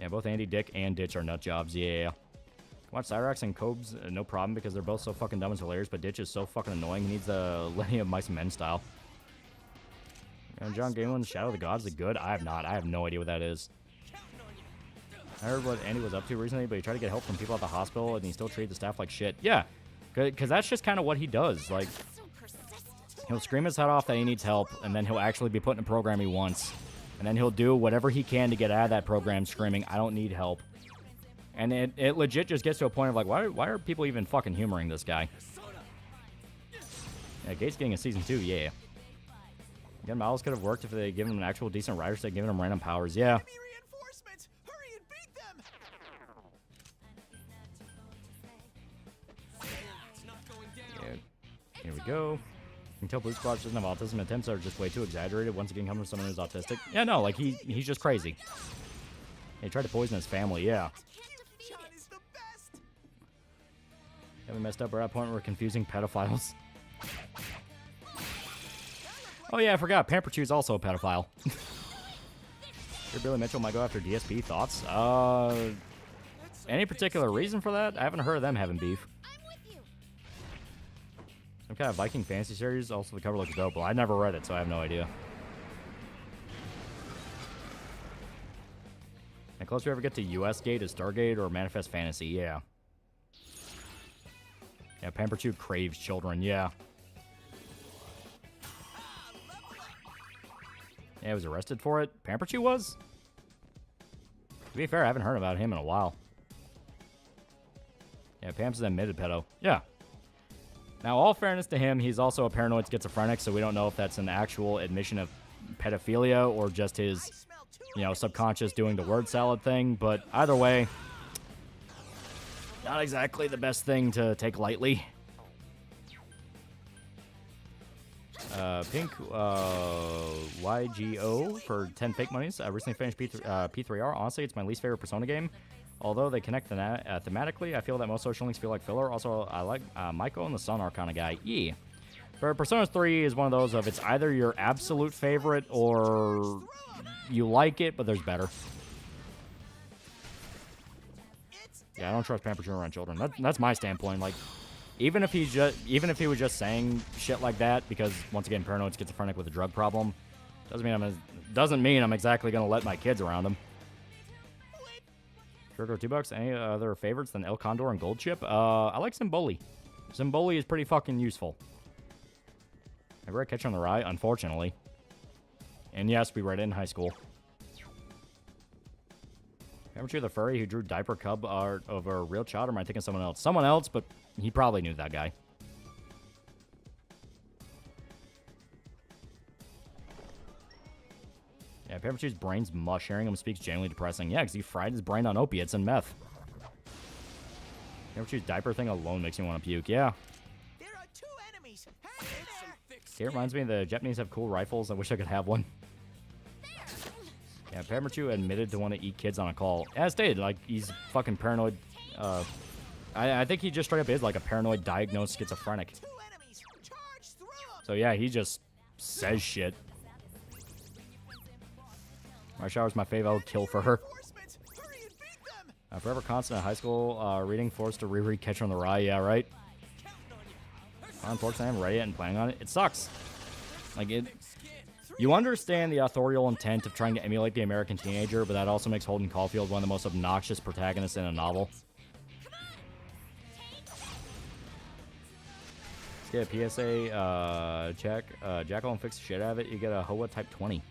Yeah, both Andy, Dick, and Ditch are nut jobs, yeah. Watch Cyrax and Cobes, no problem, because they're both so fucking dumb and hilarious, but Ditch is so fucking annoying, he needs the Lenny of Mice and Men style. And John Galen's Shadow of the Gods is good? I have not. I have no idea what that is. I heard what Andy was up to recently, but he tried to get help from people at the hospital, and he still treated the staff like shit. Yeah, because that's just kind of what he does. Like, So persistent. he'll scream his head off that he needs help, and then he'll actually be put in a program he wants. And then he'll do whatever he can to get out of that program screaming, I don't need help. And it legit just gets to a point of like, why are people even fucking humoring this guy? Yeah, Gates getting a season 2, yeah. Again, Miles could have worked if they had given him an actual decent writer instead of giving him random powers, yeah. Enemy reinforcements. Hurry and beat them. It's not going down. Yeah. Here we go. You can tell Blue Squatch doesn't have autism. Attempts are just way too exaggerated. Once again, coming from someone who's autistic. Yeah, no, like, he's just crazy. He tried to poison his family, yeah. John is the best. Haven't messed up. We're at a point where we're confusing pedophiles. Oh yeah, I forgot. Pamper Chew's also a pedophile. Sure, Billy Mitchell might go after DSP. Thoughts? Any particular reason for that? I haven't heard of them having beef. I'm with you. Some kind of Viking fantasy series. Also, the cover looks dope. Well, I never read it, so I have no idea. And close we ever get to US Gate is Stargate or Manifest Fantasy. Yeah. Yeah, Pamper Chew craves children. Yeah. Yeah, he was arrested for it. Pamper Chew was? To be fair, I haven't heard about him in a while. Yeah, Pam's an admitted pedo. Yeah. Now, all fairness to him, he's also a paranoid schizophrenic, so we don't know if that's an actual admission of pedophilia or just his, Smell too. you know, subconscious doing the word salad thing. But either way, not exactly the best thing to take lightly. Pink YGO for 10 fake monies. I recently finished P3R. Honestly, it's my least favorite Persona game. Although they connect thematically, I feel that most social links feel like filler. Also, I like Michael and the Sun are kind of guy. Yeah. But Persona 3 is one of those of it's either your absolute favorite or you like it, but there's better. Yeah, I don't trust Pamper Chew around children. That's my standpoint. Like, even if he was just saying shit like that, because once again, paranoid schizophrenic with a drug problem, doesn't mean I'm exactly gonna let my kids around him. Sure, $2. Any other favorites than El Condor and Gold Chip? I like Symboli. Symboli is pretty fucking useful. I read Catch on the Rye, unfortunately. And yes, we read it in high school. Haven't you the furry who drew diaper cub art of a real child, or am I thinking someone else? Someone else, but he probably knew that guy. Yeah, Pikachu's brain's mush. Hearing him speaks genuinely depressing. Yeah, because he fried his brain on opiates and meth. Pikachu's diaper thing alone makes me want to puke. Yeah. There are 2 enemies. Hang in there. It reminds me the Japanese have cool rifles. I wish I could have one. Yeah, Pikachu admitted to want to eat kids on a call. As stated, like, he's fucking paranoid. I think he just straight up is like a paranoid diagnosed schizophrenic. 2 enemies. Charge through 'em. So yeah, he just says shit. Rush Hour's my fave. I would kill for her. Reinforcements. Hurry and beat them. Forever constant in high school, reading forced to reread Catcher in the Rye. Yeah, right. Unfortunately, I'm ready and planning on it. It sucks. Like, it... You understand the authorial intent of trying to emulate the American teenager, but that also makes Holden Caulfield one of the most obnoxious protagonists in a novel. Let's get a PSA check. Jackal and fix the shit out of it. You get a Hoa Type 20.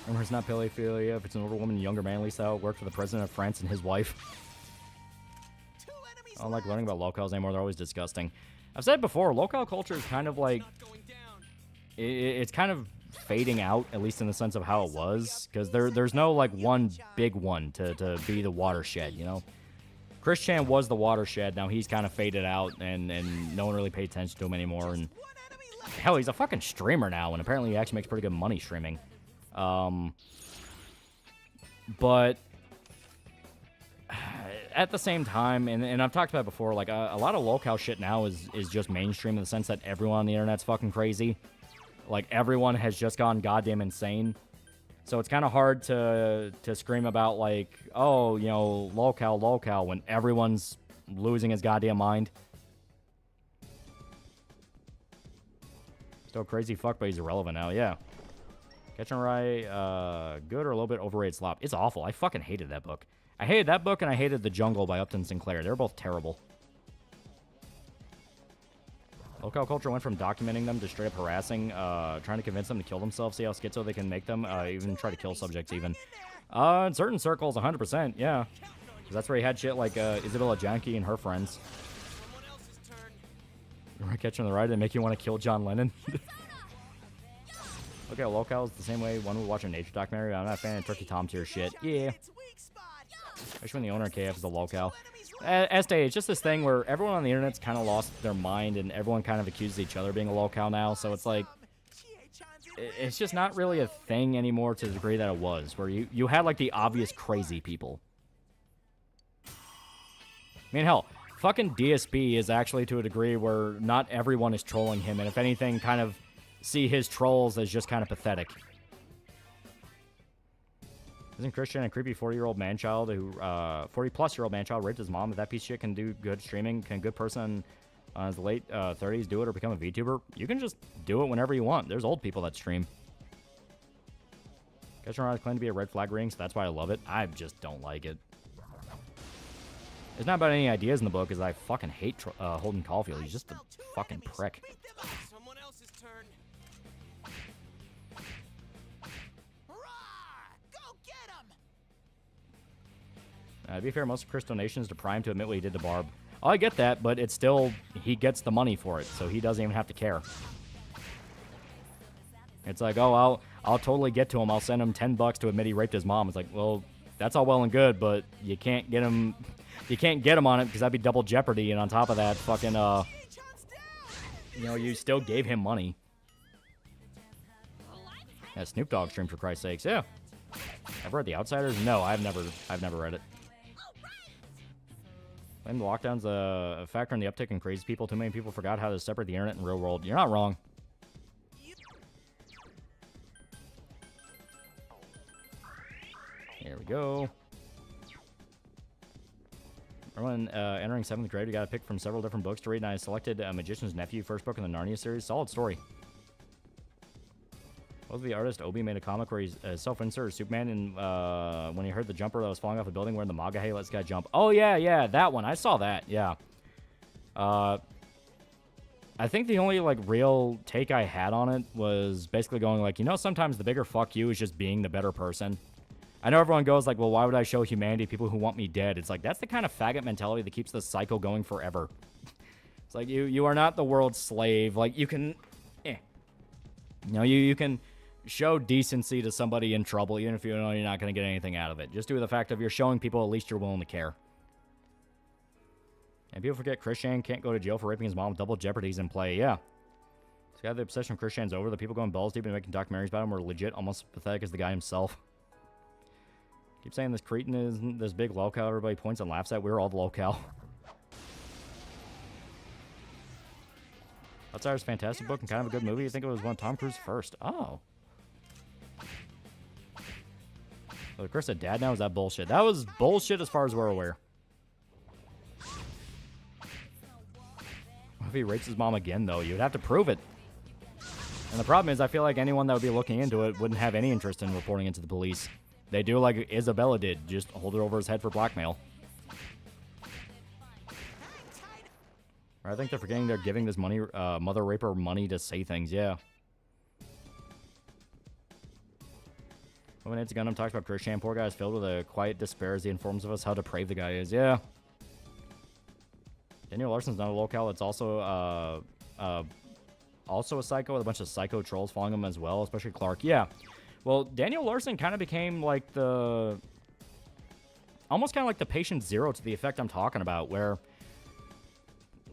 Remember, it's not pedophilia if it's an older woman and younger man. At least how it worked for the president of France and his wife. I don't like learning about locales anymore. They're always disgusting. I've said before, locale culture is kind of like... It's kind of fading out, at least in the sense of how it was. Because there's no, like, one big one to be the watershed, you know? Chris Chan was the watershed. Now he's kind of faded out, and no one really paid attention to him anymore. And hell, he's a fucking streamer now, and apparently he actually makes pretty good money streaming. But... At the same time, and I've talked about it before, like, a lot of locale shit now is just mainstream in the sense that everyone on the internet's fucking crazy. Like, everyone has just gone goddamn insane. So it's kind of hard to scream about, like, oh, you know, locale, when everyone's losing his goddamn mind. Still crazy fuck, but he's irrelevant now, yeah. Catch and Rye, good or a little bit overrated slop. It's awful. I fucking hated that book. I hated that book, and I hated The Jungle by Upton Sinclair. They were both terrible. Locale culture went from documenting them to straight up harassing, trying to convince them to kill themselves, see how schizo they can make them, even try to kill subjects even. In certain circles, 100%, yeah. 'Cause that's where you had shit like Isabella Janke and her friends. You want to catch on the right and make you want to kill John Lennon? Look at locales the same way one would watch a nature documentary. I'm not a fan of Turkey Tom tier shit. Yeah. Especially when the owner of KF is the locale. As stated, it's just this thing where everyone on the internet's kind of lost their mind and everyone kind of accuses each other of being a locale now. So it's like, it's just not really a thing anymore to the degree that it was, where you had like the obvious crazy people. I mean, hell, fucking DSP is actually to a degree where not everyone is trolling him, and if anything, kind of see his trolls as just kind of pathetic. Isn't Christian a creepy 40-year-old man-child who, 40-plus-year-old man-child raped his mom? If that piece of shit can do good streaming, can a good person in his late 30s do it or become a VTuber? You can just do it whenever you want. There's old people that stream. Catcher Rod claimed to be a red flag ring, so that's why I love it. I just don't like it. It's not about any ideas in the book, because I fucking hate Holden Caulfield. He's just a fucking prick. Someone else's turn. To be fair, most of Chris donations to Prime to admit what he did to Barb. Oh, I get that, but it's still, he gets the money for it, so he doesn't even have to care. It's like, oh, I'll totally get to him. I'll send him $10 to admit he raped his mom. It's like, well, that's all well and good, but you can't get him on it because that'd be double jeopardy, and on top of that, fucking, you know, you still gave him money. Yeah, Snoop Dogg stream, for Christ's sakes, yeah. Ever read The Outsiders? No, I've never read it. Blame the lockdown's a factor in the uptick in crazy people. Too many people forgot how to separate the internet and real world. You're not wrong. Here we go. Everyone entering 7th grade, we got to pick from several different books to read, and I selected Magician's Nephew, first book in the Narnia series. Solid story. Also, the artist Obi made a comic where he's self-inserted Superman, and when he heard the jumper that was falling off a building wearing the MAGA, hey, let's get jump. Oh, yeah, that one. I saw that, yeah. I think the only, like, real take I had on it was basically going, like, you know, sometimes the bigger fuck you is just being the better person. I know everyone goes, like, well, why would I show humanity people who want me dead? It's like, that's the kind of faggot mentality that keeps this cycle going forever. It's like, you are not the world's slave. Like, you can... You know, you can show decency to somebody in trouble, even if you know you're not going to get anything out of it. Just due to the fact of you're showing people at least you're willing to care. And people forget Christian can't go to jail for raping his mom. Double jeopardy's in play. Yeah. This guy, the obsession with Christian's over. The people going balls deep and making documentaries about him are legit, almost pathetic as the guy himself. Keep saying this cretin is this big lolcow everybody points and laughs at. We're all the lolcow. Outsider's a fantastic book and kind of a good movie. I think it was one of Tom Cruise first. Oh. Well, Chris said dad now? Is that bullshit? That was bullshit as far as we're aware. If he rapes his mom again, though, you'd have to prove it. And the problem is, I feel like anyone that would be looking into it wouldn't have any interest in reporting it to the police. They do like Isabella did, just hold it over his head for blackmail. I think they're forgetting they're giving this money, mother raper money to say things, yeah. When it's Gundam talks about Christian, poor guy is filled with a quiet despair as he informs of us how depraved the guy is, yeah. Daniel Larson's not a locale. It's also also a psycho with a bunch of psycho trolls following him as well, especially Clark. Yeah. Well, Daniel Larson kind of became like the... almost kind of like the patient zero to the effect I'm talking about, where...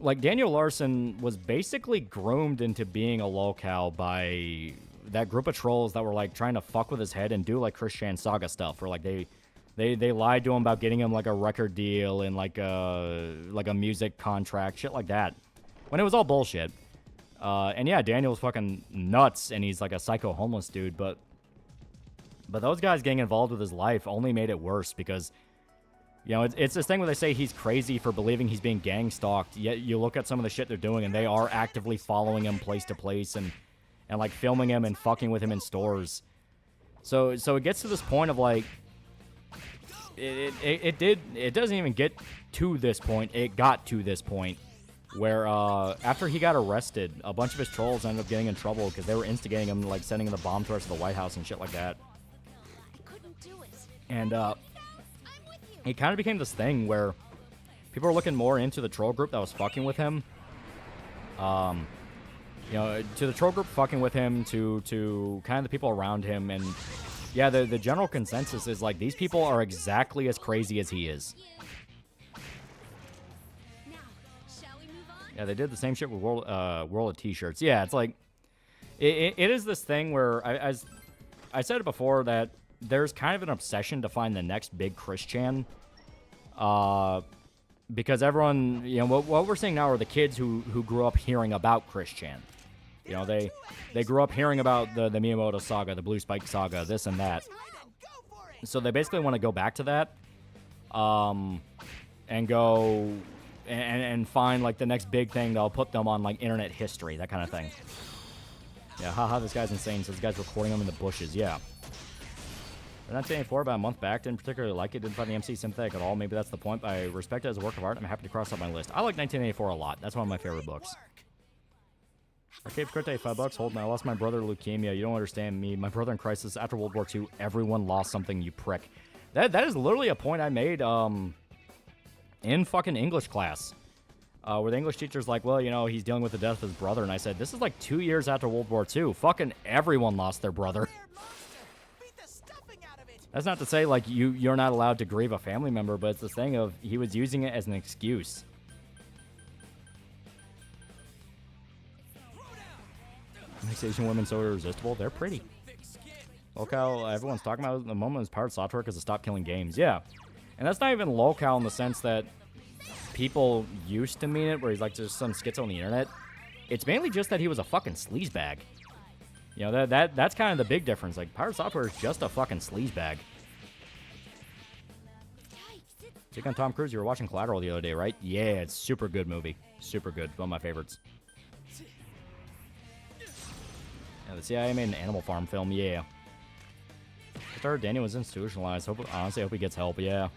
like, Daniel Larson was basically groomed into being a lolcow by that group of trolls that were, like, trying to fuck with his head and do, like, Christian Saga stuff, where, like, they lied to him about getting him, like, a record deal and, like a music contract, shit like that. When it was all bullshit. And, yeah, Daniel's fucking nuts, and he's, like, a psycho homeless dude, but those guys getting involved with his life only made it worse because... you know, it's this thing where they say he's crazy for believing he's being gang stalked, yet you look at some of the shit they're doing, and they are actively following him place to place and like, filming him and fucking with him in stores. So it gets to this point of, like, it doesn't even get to this point. It got to this point where, after he got arrested, a bunch of his trolls ended up getting in trouble because they were instigating him, like, sending him the bomb threats to the White House and shit like that. And, it kind of became this thing where people were looking more into the troll group that was fucking with him. You know, to the troll group fucking with him, to kind of the people around him. And, yeah, the general consensus is, like, these people are exactly as crazy as he is. Yeah, they did the same shit with World of T-shirts. Yeah, it's like... It is this thing where... I said it before that... there's kind of an obsession to find the next big Christian. Because everyone, you know, what we're seeing now are the kids who grew up hearing about Christian. You know, they grew up hearing about the Miyamoto saga, the Blue Spike saga, this and that. So they basically want to go back to that. And go and find, like, the next big thing that'll put them on, like, internet history, that kind of thing. Yeah, haha, this guy's insane. So this guy's recording them in the bushes, yeah. 1984, about a month back, didn't particularly like it, didn't find the MC sympathetic at all. Maybe that's the point, but I respect it as a work of art. I'm happy to cross off my list. I like 1984 a lot. That's one of my favorite books. Arcade Crate, $5. Hold on, I lost my brother to leukemia. You don't understand me. My brother in crisis after World War II. Everyone lost something, you prick. That is literally a point I made in fucking English class. Where the English teacher's like, well, you know, he's dealing with the death of his brother. And I said, this is like 2 years after World War II. Fucking everyone lost their brother. That's not to say, like, you're not allowed to grieve a family member, but it's this thing of he was using it as an excuse. Makes Asian women so irresistible. They're pretty. Locale, everyone's talking about at the moment is Pirate Software because to stop killing games. Yeah. And that's not even locale in the sense that people used to mean it, where he's like just some schizo on the internet. It's mainly just that he was a fucking sleazebag. You know, that's kind of the big difference. Like, Pirate Software is just a fucking sleazebag. Check on Tom Cruise. You were watching Collateral the other day, right? Yeah, it's super good movie. Super good. One of my favorites. Yeah, the CIA made an Animal Farm film. Yeah. I heard Daniel was institutionalized. Honestly, I hope he gets help. Yeah.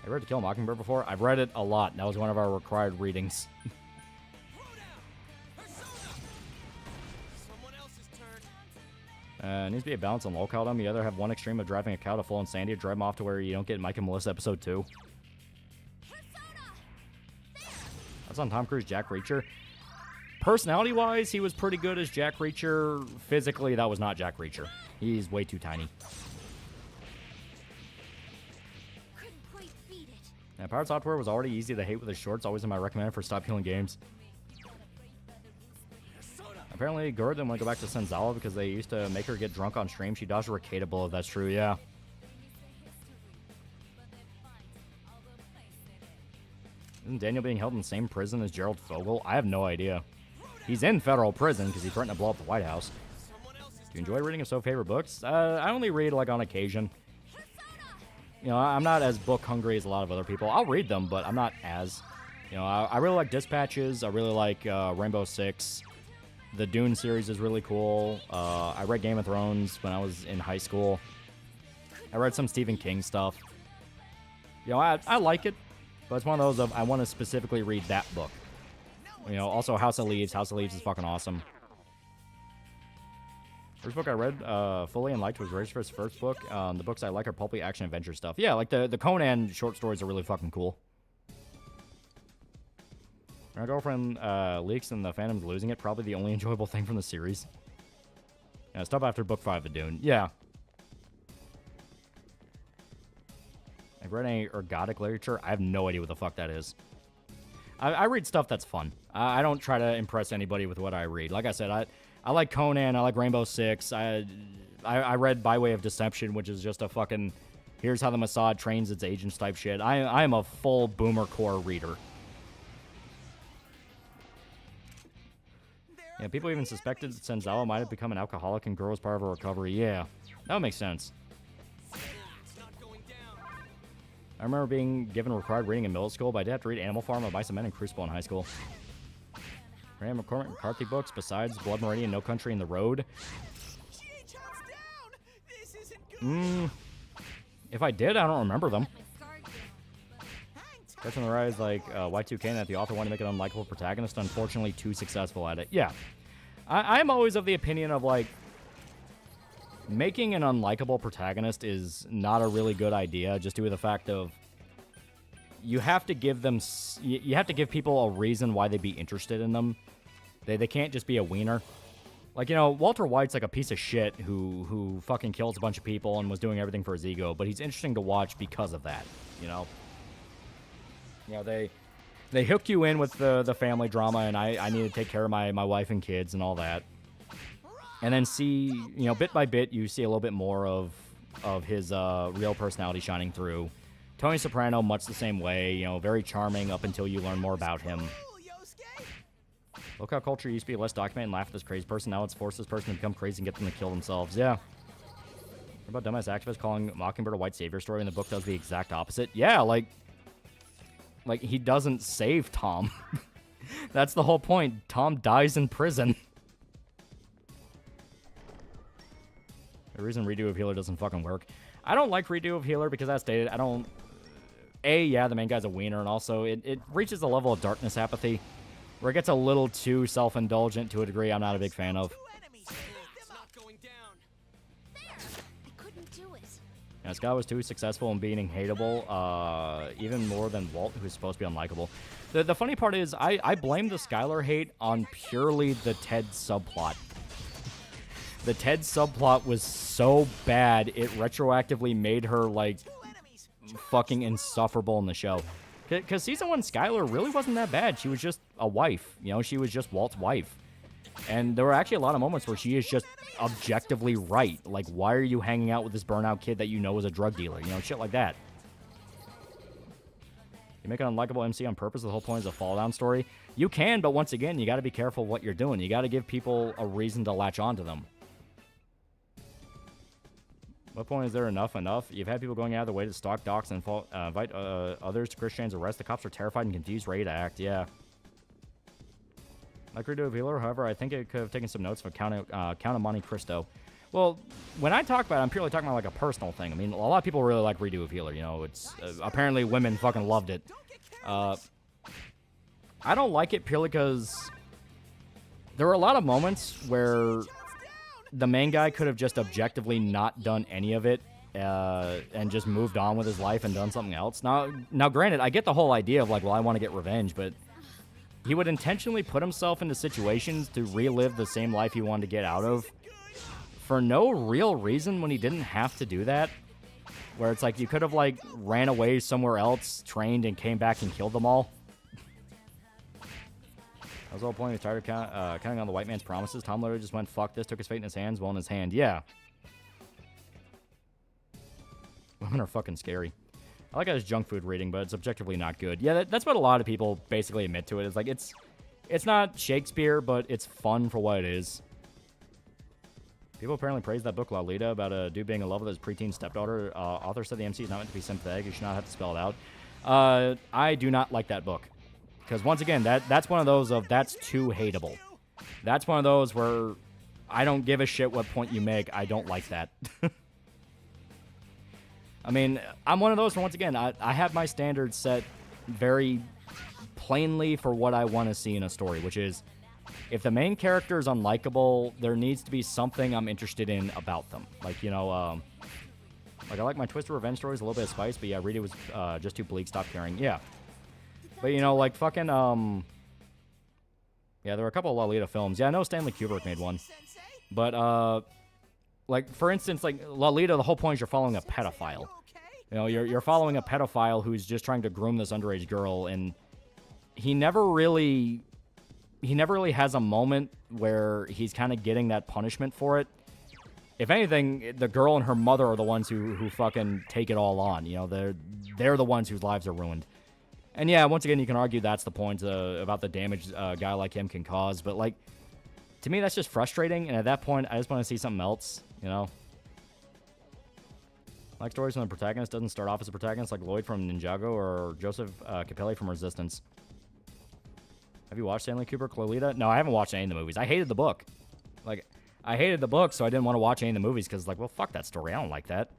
I read To Kill a Mockingbird before. I've read it a lot. That was one of our required readings. Needs to be a balance on localdom. You either have one extreme of driving a cow to full insanity or drive them off to where you don't get Mike and Melissa episode 2. That's on Tom Cruise, Jack Reacher. Personality-wise, he was pretty good as Jack Reacher. Physically, that was not Jack Reacher. He's way too tiny. Yeah, Pirate Software was already easy to hate with his shorts. Always in my recommended for Stop Killing Games. Apparently, Gura didn't want to go back to Senzawa because they used to make her get drunk on stream. She dodged a Ricada bullet, if that's true, yeah. Isn't Daniel being held in the same prison as Gerald Fogel? I have no idea. He's in federal prison because he threatened to blow up the White House. Do you enjoy reading his favorite books? I only read, like, on occasion. You know, I'm not as book hungry as a lot of other people. I'll read them, but I'm not as. You know, I really like Dispatches. I really like Rainbow Six. The Dune series is really cool. I read Game of Thrones when I was in high school. I read some Stephen King stuff. You know, I like it, but it's one of those of I want to specifically read that book. You know, also House of Leaves. House of Leaves is fucking awesome. First book I read fully and liked was Razor's first book. The books I like are pulpy action adventure stuff. Yeah, like the Conan short stories are really fucking cool. My girlfriend leaks and the Phantom's losing it. Probably the only enjoyable thing from the series. Yeah, stop after book 5 of Dune. Yeah. I've read any ergodic literature. I have no idea what the fuck that is. I read stuff that's fun. I don't try to impress anybody with what I read. Like I said, I like Conan. I like Rainbow Six. I read By Way of Deception, which is just a fucking here's how the Mossad trains its agents type shit. I am a full boomer core reader. Yeah, people even suspected that Senzawa might have become an alcoholic and Gura was part of her recovery. Yeah, that would make sense. I remember being given required reading in middle school, but I did have to read Animal Farm, Mice and Men, and Crucible in high school. Graham McCormick McCarthy books besides Blood Meridian, No Country in the Road. If I did, I don't remember them. Catching the Rise, like Y2K, and that the author wanted to make an unlikable protagonist, unfortunately too successful at it. Yeah. I'm always of the opinion of, like, making an unlikable protagonist is not a really good idea, just due to the fact of you have to give them, you have to give people a reason why they'd be interested in them. They can't just be a wiener. Like, you know, Walter White's like a piece of shit who fucking kills a bunch of people and was doing everything for his ego, but he's interesting to watch because of that, you know? You know, they hook you in with the family drama, and I need to take care of my wife and kids and all that. And then see, you know, bit by bit, you see a little bit more of his real personality shining through. Tony Soprano, much the same way, you know, very charming up until you learn more about him. Look how culture used to be less documented and laugh at this crazy person. Now it's forced this person to become crazy and get them to kill themselves. Yeah. What about dumbass activists calling Mockingbird a white savior story and the book does the exact opposite? Yeah, like he doesn't save Tom. That's the whole point. Tom dies in prison. The reason Redo of Healer doesn't fucking work. I don't like Redo of Healer because, as stated, I don't... yeah, the main guy's a wiener, and also it reaches a level of darkness apathy where it gets a little too self-indulgent to a degree I'm not a big fan of. Yeah, Scott was too successful in being hateable, even more than Walt, who's supposed to be unlikable. The funny part is, I blame the Skylar hate on purely the Ted subplot. The Ted subplot was so bad, it retroactively made her, like, fucking insufferable in the show. Because Season 1 Skylar really wasn't that bad. She was just a wife. You know, she was just Walt's wife. And there were actually a lot of moments where she is just objectively right. Like, why are you hanging out with this burnout kid that you know is a drug dealer? You know, shit like that. You make an unlikable MC on purpose. The whole point is a fall down story. You can, but once again, you got to be careful what you're doing. You got to give people a reason to latch onto them. What point is there enough? You've had people going out of their way to stalk, dox, and invite others to Chris Shane's arrest. The cops are terrified and confused, ready to act. Yeah. Like Redo of Healer, however, I think it could have taken some notes from Count of Monte Cristo. Well, when I talk about it, I'm purely talking about like a personal thing. I mean, a lot of people really like Redo of Healer. You know, it's apparently women fucking loved it. I don't like it purely because there were a lot of moments where the main guy could have just objectively not done any of it and just moved on with his life and done something else. Now, granted, I get the whole idea of like, well, I want to get revenge, but he would intentionally put himself into situations to relive the same life he wanted to get out of for no real reason when he didn't have to do that. Where it's like you could have like ran away somewhere else, trained, and came back and killed them all. That was the whole point. He was tired of counting on the white man's promises. Tom literally just went, fuck this, took his fate in his hands, well in his hand. Yeah. Women are fucking scary. I like how it's junk food reading, but it's objectively not good. Yeah, that's what a lot of people basically admit to it. It's like, it's not Shakespeare, but it's fun for what it is. People apparently praised that book, Lolita, about a dude being in love with his preteen stepdaughter. Author said the MC is not meant to be sympathetic. You should not have to spell it out. I do not like that book. Because once again, that's one of those of that's too hateable. That's one of those where I don't give a shit what point you make. I don't like that. I mean, I'm one of those where, once again, I have my standards set very plainly for what I want to see in a story, which is if the main character is unlikable, there needs to be something I'm interested in about them. Like, you know, like I like my Twisted Revenge stories, a little bit of spice, but yeah, Rita was just too bleak, stop caring. Yeah. But, you know, like fucking, yeah, there were a couple of Lolita films. Yeah, I know Stanley Kubrick made one. But, like, for instance, like, Lolita, the whole point is you're following a pedophile. You know, you're following a pedophile who's just trying to groom this underage girl, and he never really has a moment where he's kind of getting that punishment for it. If anything, the girl and her mother are the ones who fucking take it all on. You know, they're the ones whose lives are ruined. And yeah, once again, you can argue that's the point about the damage a guy like him can cause. But, like, to me, that's just frustrating. And at that point, I just want to see something else, you know? I like stories when the protagonist doesn't start off as a protagonist, like Lloyd from Ninjago or Joseph Capelli from Resistance. Have you watched Stanley Kubrick, Lolita? No, I haven't watched any of the movies. I hated the book. Like, I hated the book, so I didn't want to watch any of the movies because, like, well, fuck that story. I don't like that.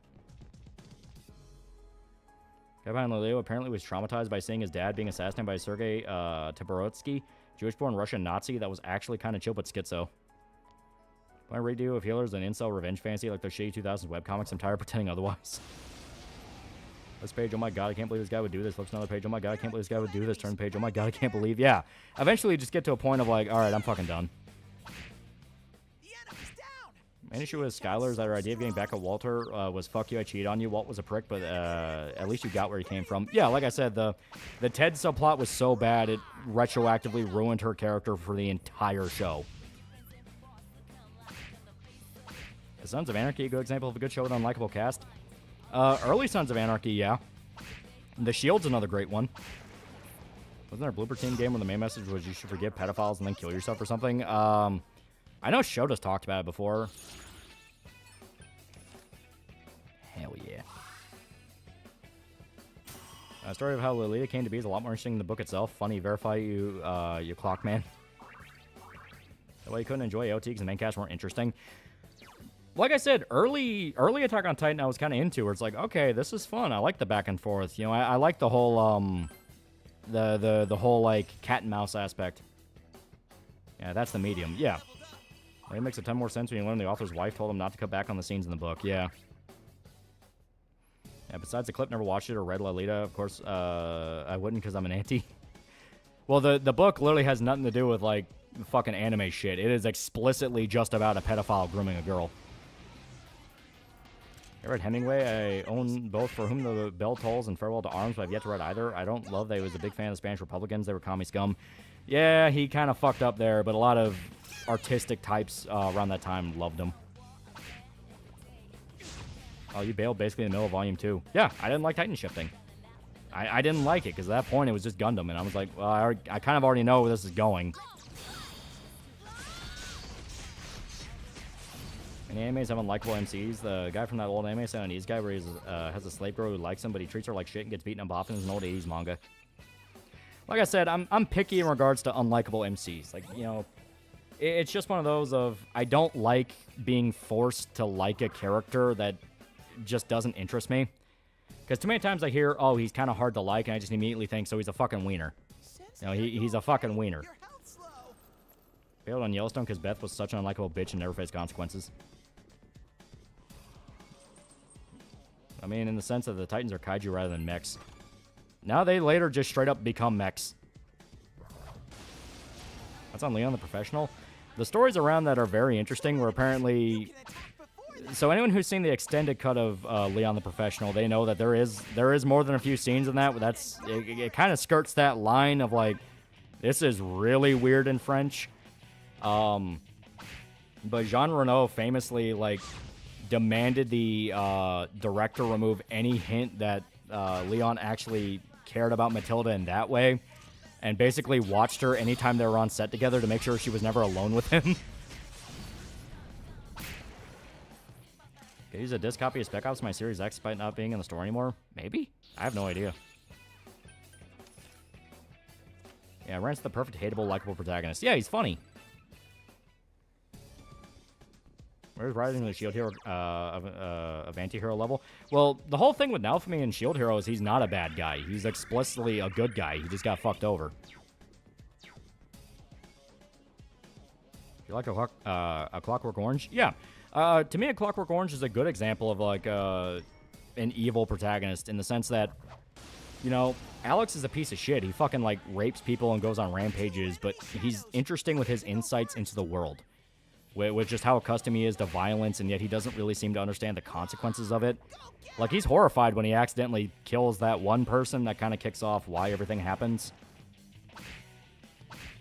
Guy behind Lolita apparently was traumatized by seeing his dad being assassinated by Sergei Tabarotsky, Jewish-born Russian Nazi that was actually kind of chill but schizo. My redo of Healers an incel revenge fantasy like those shitty 2000s webcomics. I'm tired of pretending otherwise. This page, oh my god, I can't believe this guy would do this. Looks another page, oh my god, I can't believe this guy would do this. Turn the page, oh my god, I can't believe. Yeah. Eventually just get to a point of like, alright, I'm fucking done. Main issue with Skylar is that her idea of getting back at Walter was fuck you, I cheated on you. Walt was a prick, but at least you got where he came from. Yeah, like I said, the Ted subplot was so bad it retroactively ruined her character for the entire show. The Sons of Anarchy, a good example of a good show with an unlikable cast. Early Sons of Anarchy, yeah. The Shield's another great one. Wasn't there a Blooper Team game where the main message was you should forgive pedophiles and then kill yourself or something? I know Shota's talked about it before. Hell yeah. The story of how Lolita came to be is a lot more interesting than the book itself. Funny, verify you clock man. That way you couldn't enjoy AOT because the main cast weren't interesting. Like I said, early Attack on Titan I was kind of into, where it's like, okay, this is fun. I like the back and forth. You know, I like the whole, the whole, like, cat and mouse aspect. Yeah, that's the medium. Yeah. It makes a ton more sense when you learn the author's wife told him not to cut back on the scenes in the book. Yeah. Yeah, besides the clip, never watched it or read Lolita. Of course, I wouldn't because I'm an anti. Well, the book literally has nothing to do with, like, fucking anime shit. It is explicitly just about a pedophile grooming a girl. I read Hemingway. I own both For Whom the Bell Tolls and Farewell to Arms, but I've yet to read either. I don't love that he was a big fan of the Spanish Republicans. They were commie scum. Yeah, he kind of fucked up there, but a lot of artistic types around that time loved him. Oh, you bailed basically in the middle of Volume 2. Yeah, I didn't like Titan shifting. I didn't like it, because at that point it was just Gundam, and I was like, well, I kind of already know where this is going. Many animes have unlikable MCs. The guy from that old anime Chinese guy where he has a slave girl who likes him, but he treats her like shit and gets beaten up often is an old 80s manga. Like I said, I'm picky in regards to unlikable MCs. Like, you know, It's just one of those of, I don't like being forced to like a character that just doesn't interest me. Because too many times I hear, oh, he's kind of hard to like, and I just immediately think, so he's a fucking wiener. You know, he's a fucking wiener. Your health's low. Failed on Yellowstone because Beth was such an unlikable bitch and never faced consequences. I mean, in the sense that the Titans are kaiju rather than mechs. Now they later just straight up become mechs. That's on Leon the Professional. The stories around that are very interesting, where apparently... So anyone who's seen the extended cut of Leon the Professional, they know that there is more than a few scenes in that. It kind of skirts that line of like, this is really weird in French. But Jean Reno famously like demanded the director remove any hint that Leon actually cared about Matilda in that way, and basically watched her anytime they were on set together to make sure she was never alone with him. Could I use a disc copy of Spec Ops my Series X despite not being in the store anymore? Maybe? I have no idea. Yeah, Rent's the perfect hateable, likable protagonist. Yeah, he's funny. Where's Rising the Shield Hero of anti-hero level? Well, the whole thing with Naofumi and Shield Hero is he's not a bad guy. He's explicitly a good guy. He just got fucked over. You like a Clockwork Orange? Yeah. To me, a Clockwork Orange is a good example of like an evil protagonist in the sense that, you know, Alex is a piece of shit. He fucking like rapes people and goes on rampages, but he's interesting with his insights into the world, with just how accustomed he is to violence, and yet he doesn't really seem to understand the consequences of it. Like, he's horrified when he accidentally kills that one person. That kind of kicks off why everything happens.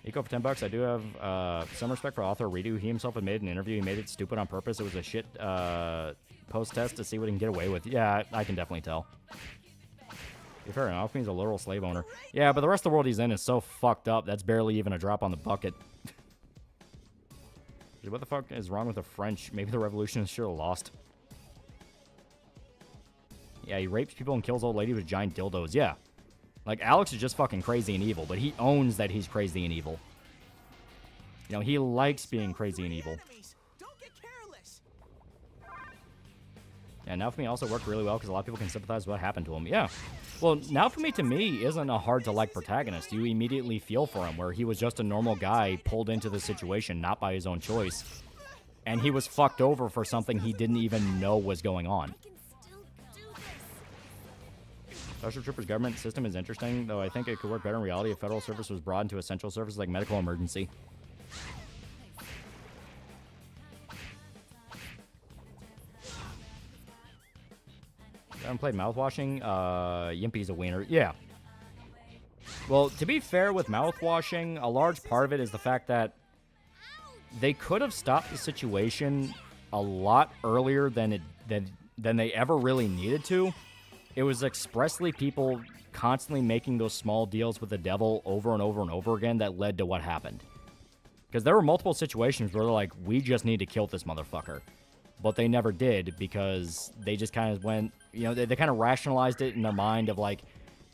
Eco for $10. I do have some respect for author Redo. He himself admitted in an interview he made it stupid on purpose. It was a shit post-test to see what he can get away with. Yeah, I can definitely tell. If fair enough, he's a literal slave owner. Yeah, but the rest of the world he's in is so fucked up, that's barely even a drop on the bucket. What the fuck is wrong with the French? Maybe the revolutionists should have lost. Yeah, he rapes people and kills old ladies with giant dildos. Yeah. Like, Alex is just fucking crazy and evil, but he owns that he's crazy and evil. You know, he likes being crazy and evil. Don't get careless. Yeah, Naofumi also worked really well because a lot of people can sympathize with what happened to him. Yeah. Well, Naofumi to me isn't a hard-to-like protagonist. You immediately feel for him, where he was just a normal guy pulled into the situation, not by his own choice. And he was fucked over for something he didn't even know was going on. Special Troopers government system is interesting, though I think it could work better in reality if federal service was broadened to essential services like medical emergency. I haven't played mouthwashing. Yimpy's a wiener. Yeah. Well, to be fair with mouthwashing, a large part of it is the fact that they could have stopped the situation a lot earlier than they ever really needed to. It was expressly people constantly making those small deals with the devil over and over and over again that led to what happened. Because there were multiple situations where they're like, we just need to kill this motherfucker. But they never did because they just kind of went, you know, they kind of rationalized it in their mind of like,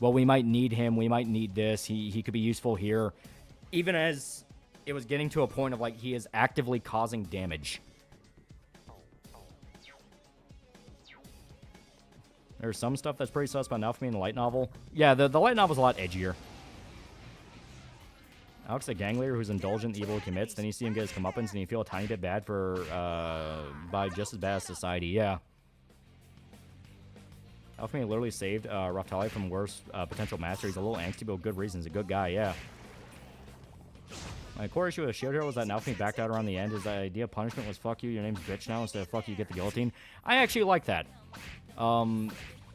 well, we might need him, we might need this, he could be useful here. Even as it was getting to a point of like, he is actively causing damage. There's some stuff that's pretty sus about Naofumi in the light novel. Yeah, the light novel's a lot edgier. Alex, a gang leader who's indulgent, evil, commits. Then you see him get his comeuppance, and you feel a tiny bit bad for, by just as bad as society. Yeah. Naofumi literally saved Raftali from worse potential master. He's a little angsty, but with good reasons. A good guy, yeah. My core issue with Shield Hero was that Naofumi backed out around the end. His idea of punishment was fuck you, your name's bitch now, instead of fuck you, get the guillotine. I actually like that.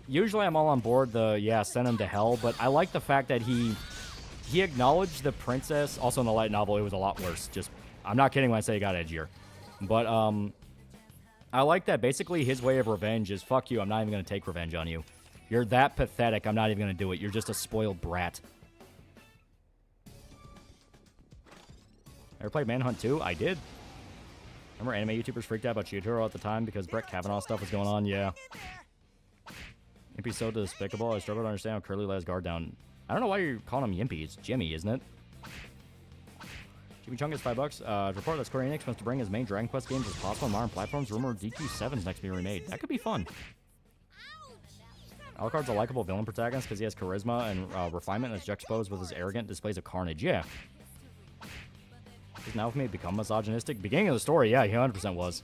Usually I'm all on board yeah, send him to hell, but I like the fact that he acknowledged the princess. Also in the light novel, it was a lot worse. Just, I'm not kidding when I say it got edgier. But, I like that basically his way of revenge is, fuck you, I'm not even going to take revenge on you. You're that pathetic, I'm not even going to do it. You're just a spoiled brat. Ever played Manhunt 2? I did. Remember anime YouTubers freaked out about Shield Hero at the time because Brett Kavanaugh stuff was going on? Yeah. Yimpy's so despicable, I struggle to understand how Curly let his guard down. I don't know why you're calling him Yimpy. It's Jimmy, isn't it? Chimichangas, $5. Report that Square Enix wants to bring as many Dragon Quest games as possible on modern platforms. Rumor DQ7's next to be remade. That could be fun. Alucard's a likable villain protagonist because he has charisma and refinement that's juxtaposed with his arrogant displays of carnage. Yeah. Does Naofumi become misogynistic? Beginning of the story, yeah, he 100% was.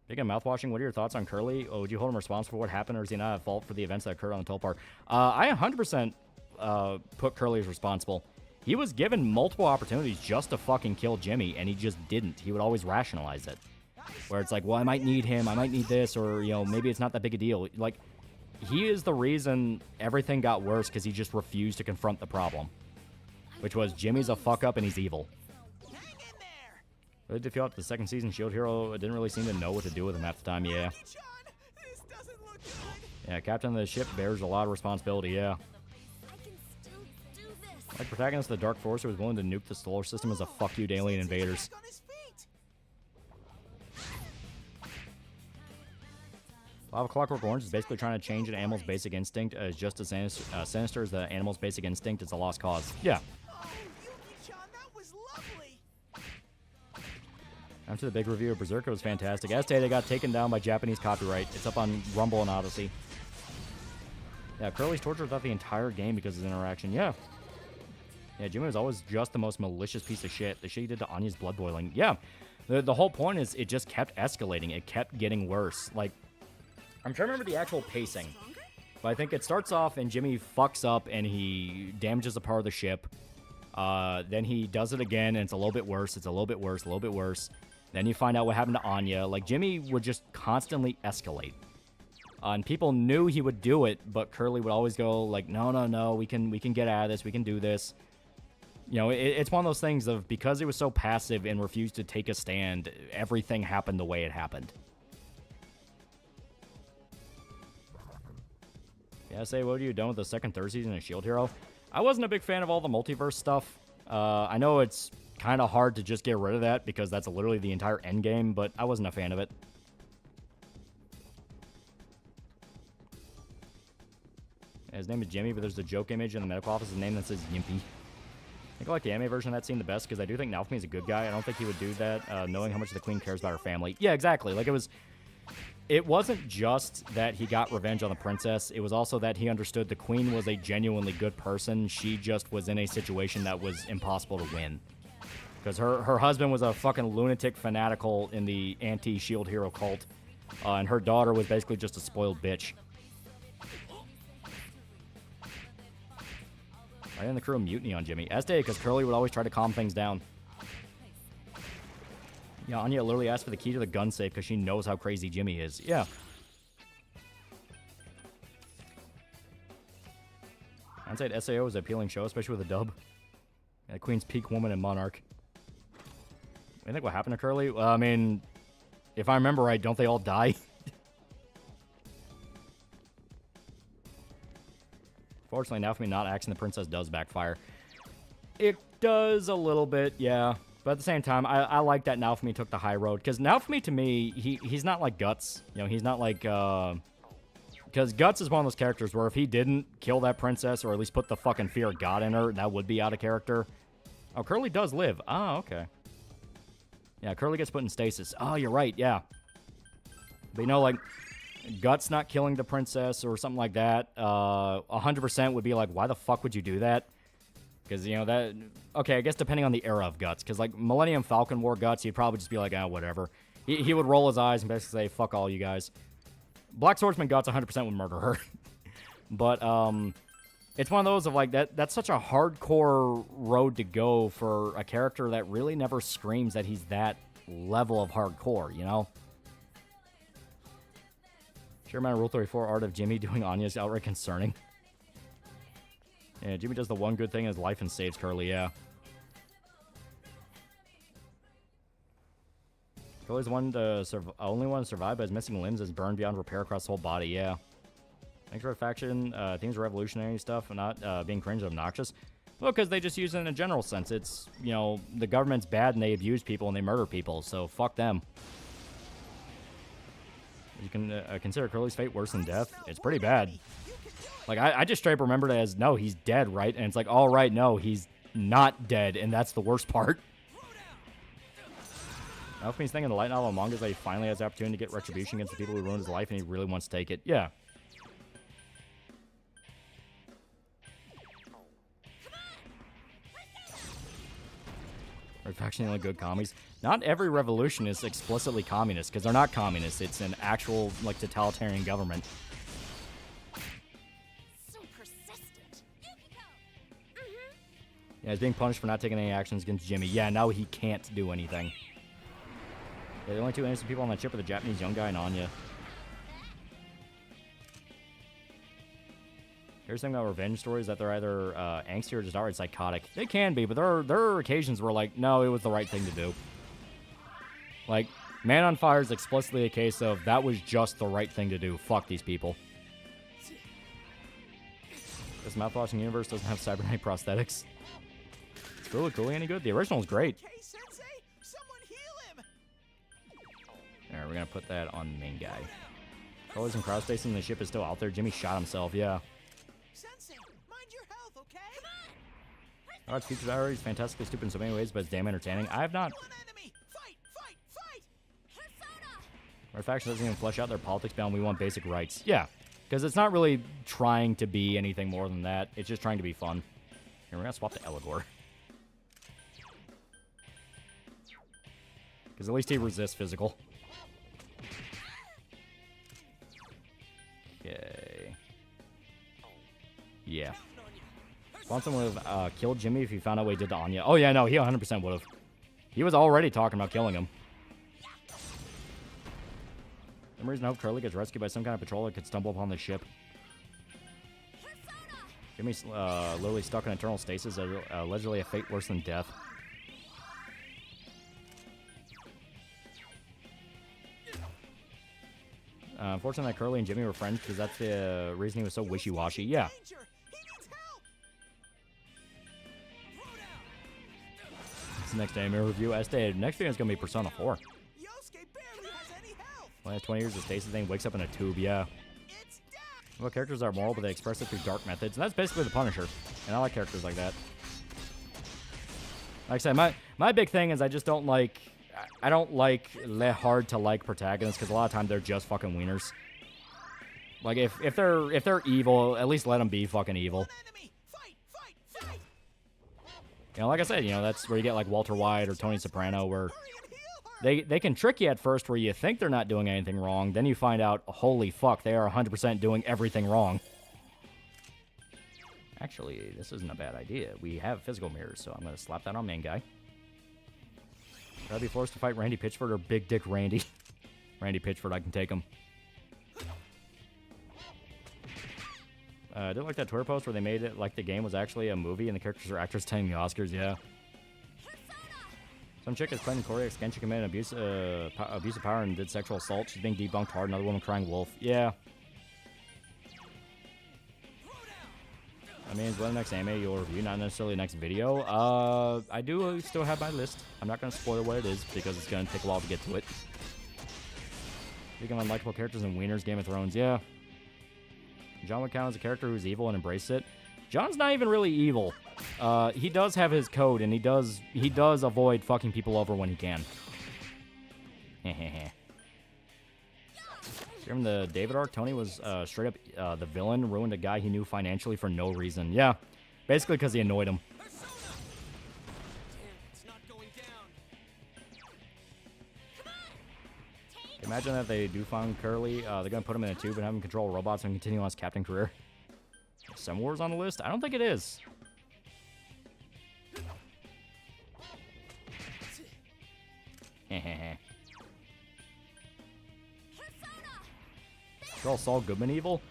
Speaking of mouthwashing, what are your thoughts on Curly? Oh, would you hold him responsible for what happened, or is he not at fault for the events that occurred on the Tulpar? I 100% put Curly as responsible. He was given multiple opportunities just to fucking kill Jimmy, and he just didn't. He would always rationalize it. Where it's like, well, I might need him, I might need this, or, you know, maybe it's not that big a deal. Like, he is the reason everything got worse because he just refused to confront the problem. Which was, Jimmy's a fuck-up and he's evil. Really did feel like the second season Shield Hero didn't really seem to know what to do with him half the time, yeah. This doesn't look good. Yeah, captain of the ship bears a lot of responsibility, yeah. Like protagonist of the Dark Force who was willing to nuke the solar system as a fuck you to alien invaders. Back on his feet. Lava Clockwork Orange is basically trying to change an animal's basic instinct as just as sinister as the animal's basic instinct is a lost cause. Yeah. Oh, Yuki-chan, that was lovely. After the big review of Berserker was fantastic. As stated, it got taken down by Japanese copyright. It's up on Rumble and Odyssey. Yeah, Curly's tortured throughout the entire game because of his interaction. Yeah. Yeah, Jimmy was always just the most malicious piece of shit. The shit he did to Anya's blood boiling. Yeah. The whole point is it just kept escalating. It kept getting worse. Like, I'm trying to remember the actual pacing. But I think it starts off and Jimmy fucks up and he damages a part of the ship. Then he does it again and it's a little bit worse. It's a little bit worse, a little bit worse. Then you find out what happened to Anya. Like, Jimmy would just constantly escalate. And people knew he would do it, but Curly would always go like, no, no, no, we can get out of this. We can do this. You know, it's one of those things of because he was so passive and refused to take a stand, everything happened the way it happened. Yeah, say, what are you done with the second, third season of Shield Hero? I wasn't a big fan of all the multiverse stuff. I know it's kind of hard to just get rid of that because that's literally the entire end game, but I wasn't a fan of it. His name is Jimmy, but there's a joke image in the medical office. His name that says Yimpy. I think I like the anime version of that scene the best because I do think Naofumi is a good guy. I don't think he would do that knowing how much the queen cares about her family. Yeah, exactly. Like, it wasn't just that he got revenge on the princess. It was also that he understood the queen was a genuinely good person. She just was in a situation that was impossible to win. Because her husband was a fucking lunatic fanatical in the anti-Shield Hero cult. And her daughter was basically just a spoiled bitch. Why didn't the crew mutiny on Jimmy? As did, because Curly would always try to calm things down. Yeah, Anya literally asked for the key to the gun safe because she knows how crazy Jimmy is. Yeah. I'd say SAO is an appealing show, especially with a dub. Yeah, Queen's peak woman and Monarch. I think what happened to Curly? Well, I mean, if I remember right, don't they all die? Fortunately, now for me not axing the princess does backfire. It does a little bit, yeah. But at the same time, I like that Naofumi took the high road. Because Naofumi, to me, he's not like Guts. You know, he's not like... Because Guts is one of those characters where if he didn't kill that princess, or at least put the fucking fear of God in her, that would be out of character. Oh, Curly does live. Oh, okay. Yeah, Curly gets put in stasis. Oh, you're right, yeah. But you know, like... Guts not killing the princess or something like that, 100% would be like, why the fuck would you do that? Because, you know, that... Okay, I guess depending on the era of Guts. Because, like, Millennium Falcon War Guts, he'd probably just be like, ah, whatever. He would roll his eyes and basically say, fuck all you guys. Black Swordsman Guts 100% would murder her. But, it's one of those of, like, that's such a hardcore road to go for a character that really never screams that he's that level of hardcore, you know? Chairman Rule 34 art of Jimmy doing Anya is outright concerning. Yeah, Jimmy does the one good thing in his life and saves Curly, yeah. Curly's the only one to survive, but his missing limbs is burned beyond repair across the whole body, yeah. Thanks for faction, themes are revolutionary stuff, and not being cringe or obnoxious. Well, because they just use it in a general sense. It's, you know, the government's bad and they abuse people and they murder people, so fuck them. You can consider Curly's fate worse than death. It's pretty bad. Like, I just straight up remembered it as, no, he's dead, right? And it's like, all right, no, he's not dead, and that's the worst part. Alchemy's thinking the light novel manga is that he finally has the opportunity to get retribution against the people who ruined his life, and he really wants to take it. Yeah. Are faction only good commies? Not every revolution is explicitly communist, because they're not communists. It's an actual, like, totalitarian government. So persistent. Yeah, he's being punished for not taking any actions against Jimmy. Yeah, now he can't do anything. Yeah, the only two innocent people on that ship are the Japanese young guy and Anya. Here's the thing about revenge stories, that they're either angsty or just outright psychotic. They can be, but there are occasions where, like, no, it was the right thing to do. Like, Man on Fire is explicitly a case of, that was just the right thing to do. Fuck these people. This mouthwashing universe doesn't have cybernetic prosthetics. Is really cool any good? The original is great. Okay, Sensei, someone heal him. Alright, we're gonna put that on the main guy. Colors and crowd station, the ship is still out there. Jimmy shot himself, yeah. Sensei, mind your health, okay? Oh, it's Future Diary. It's fantastically stupid in so many ways, but it's damn entertaining. I have not. One enemy. Fight, fight, fight. Our faction doesn't even flesh out their politics beyond we want basic rights. Yeah, because it's not really trying to be anything more than that. It's just trying to be fun. Here, we're gonna swap to Eligor. Because at least he resists physical. Okay. Yeah. Swanson would have killed Jimmy if he found out what he did to Anya. Oh, yeah, no, he 100% would have. He was already talking about killing him. For some reason, I hope Curly gets rescued by some kind of patrol that could stumble upon the ship. Jimmy's literally stuck in eternal stasis, allegedly a fate worse than death. Unfortunately, Curly and Jimmy were friends because that's the reason he was so wishy-washy. Yeah. Danger. He needs help. It's the next anime review. As stated, next thing is going to be Persona 4. Yosuke barely has any health. Well, 20 years of stasis, then he wakes up in a tube, yeah. It's death. Well, characters are moral, but they express it through dark methods, and that's basically the Punisher. And I like characters like that. Like I said, my big thing is I just don't like... I don't like hard-to-like protagonists, because a lot of times they're just fucking wieners. Like, if they're evil, at least let them be fucking evil. One enemy. Fight, fight, fight. You know, like I said, you know, that's where you get, like, Walter White or Tony Soprano, where... Hurry and heal her. They can trick you at first where you think they're not doing anything wrong. Then you find out, holy fuck, they are 100% doing everything wrong. Actually, this isn't a bad idea. We have physical mirrors, so I'm going to slap that on main guy. Should I be forced to fight Randy Pitchford or Big Dick Randy? Randy Pitchford, I can take him. I did like that Twitter post where they made it like the game was actually a movie and the characters are actors attending the Oscars, yeah. Some chick is claiming Korea Genshin committed abuse of power and did sexual assault. She's being debunked hard. Another woman crying wolf. Yeah. I mean, it's the next anime you'll review, not necessarily the next video. I do still have my list. I'm not going to spoil what it is because it's going to take a while to get to it. Speaking of unlikable characters in Wieners, Game of Thrones, yeah. John would count as a character who's evil and embrace it. John's not even really evil. He does have his code, and he does avoid fucking people over when he can. Hehehe. From the David arc, Tony was straight up the villain, ruined a guy he knew financially for no reason. Yeah, basically because he annoyed him. Damn, it's not going down. Imagine that they do find Curly. They're going to put him in a tube and have him control robots and continue on his captain career. Some Wars on the list? I don't think it is. Hehehe. Control Saul Goodman evil?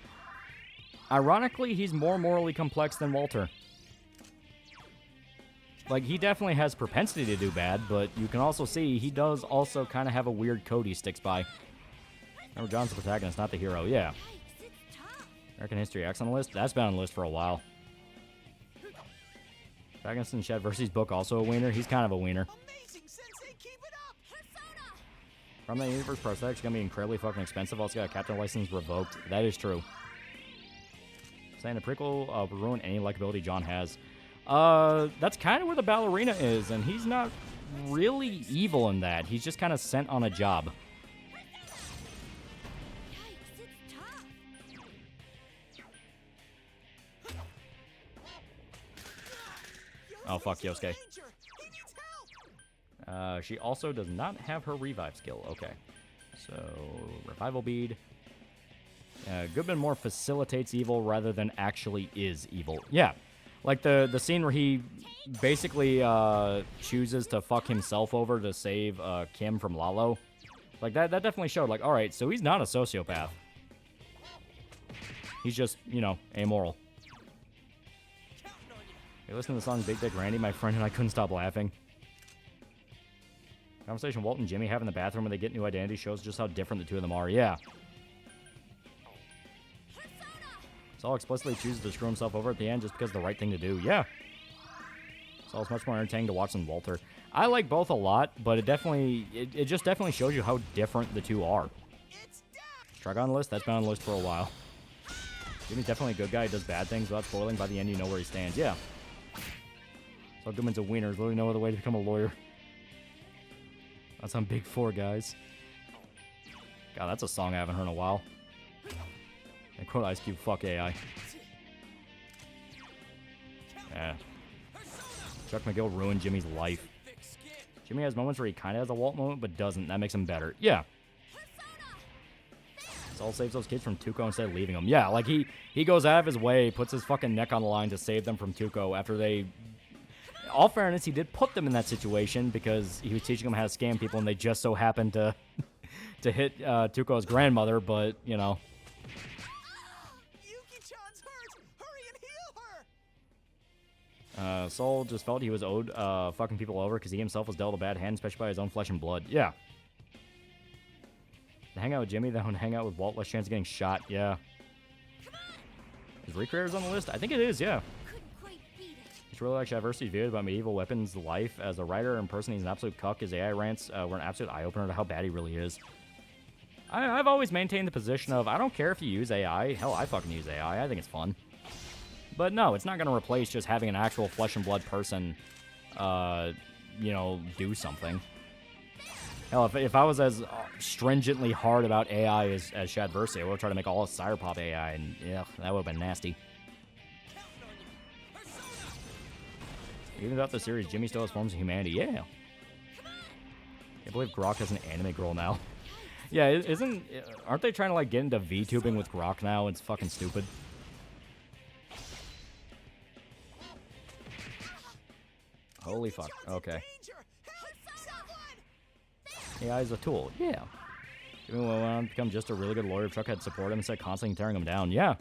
Ironically, he's more morally complex than Walter. Like, he definitely has propensity to do bad, but you can also see he does also kind of have a weird code he sticks by. Remember, John's the protagonist, not the hero. Yeah. American History X on the list? That's been on the list for a while. Protagonist in Shed versus book, also a wiener? He's kind of a wiener. Amazing, Sensei. Keep it up. From that universe, prosthetics are going to be incredibly fucking expensive. Also got a captain license revoked. That is true. Saying the prequel will ruin any likability John has. That's kind of where the ballerina is, and he's not really evil in that. He's just kind of sent on a job. Yikes, it's tough. Oh, fuck, Yosuke. Danger! He needs help! She also does not have her revive skill. Okay. So, revival bead. Goodman more facilitates evil rather than actually is evil. Yeah. Like the scene where he basically chooses to fuck himself over to save Kim from Lalo. Like, that definitely showed, like, alright, so he's not a sociopath. He's just, you know, amoral. Hey, listen to the song Big Dick Randy, my friend and I couldn't stop laughing. Conversation Walt and Jimmy have in the bathroom when they get new identity shows just how different the two of them are. Yeah. Saul explicitly chooses to screw himself over at the end just because the right thing to do. Yeah. Saul's much more entertaining to watch than Walter. I like both a lot, but it just definitely shows you how different the two are. Strug on the list? That's been on the list for a while. Jimmy's definitely a good guy. He does bad things without spoiling. By the end, you know where he stands. Yeah. Saul Goodman's a wiener. There's literally no other way to become a lawyer. That's on Big Four, guys. God, that's a song I haven't heard in a while. And quote Ice Cube, fuck AI. Yeah. Chuck McGill ruined Jimmy's life. Jimmy has moments where he kind of has a Walt moment, but doesn't. That makes him better. Yeah. Saul saves those kids from Tuco instead of leaving them. Yeah, like he goes out of his way, puts his fucking neck on the line to save them from Tuco after they... All fairness, he did put them in that situation because he was teaching them how to scam people, and they just so happened to to hit Tuco's grandmother, but, you know... Yuki-chan's hurt! Hurry and heal her! Saul just felt he was owed fucking people over because he himself was dealt a bad hand, especially by his own flesh and blood. Yeah. To hang out with Jimmy, then hang out with Walt, less chance of getting shot. Yeah. Is Recreators on the list? I think it is, yeah. Couldn't quite beat it. It's really like Shaversy's view about medieval weapons life. As a writer and person, he's an absolute cuck. His AI rants were an absolute eye-opener to how bad he really is. I've always maintained the position of, I don't care if you use AI. Hell, I fucking use AI. I think it's fun. But no, it's not going to replace just having an actual flesh and blood person, you know, do something. Hell, if I was as stringently hard about AI as Shadversity, I would try to make all of Cyberpop AI, and yeah, that would have been nasty. Even without the series, Jimmy still has forms of humanity. Yeah. Can't believe Grok has an anime girl now. Yeah, aren't they trying to like get into VTubing with Grok now? It's fucking stupid. Holy fuck. Okay. AI is a tool. Yeah. Jimmy went on to become just a really good lawyer if Chuck had supported him instead of constantly tearing him down. Yeah.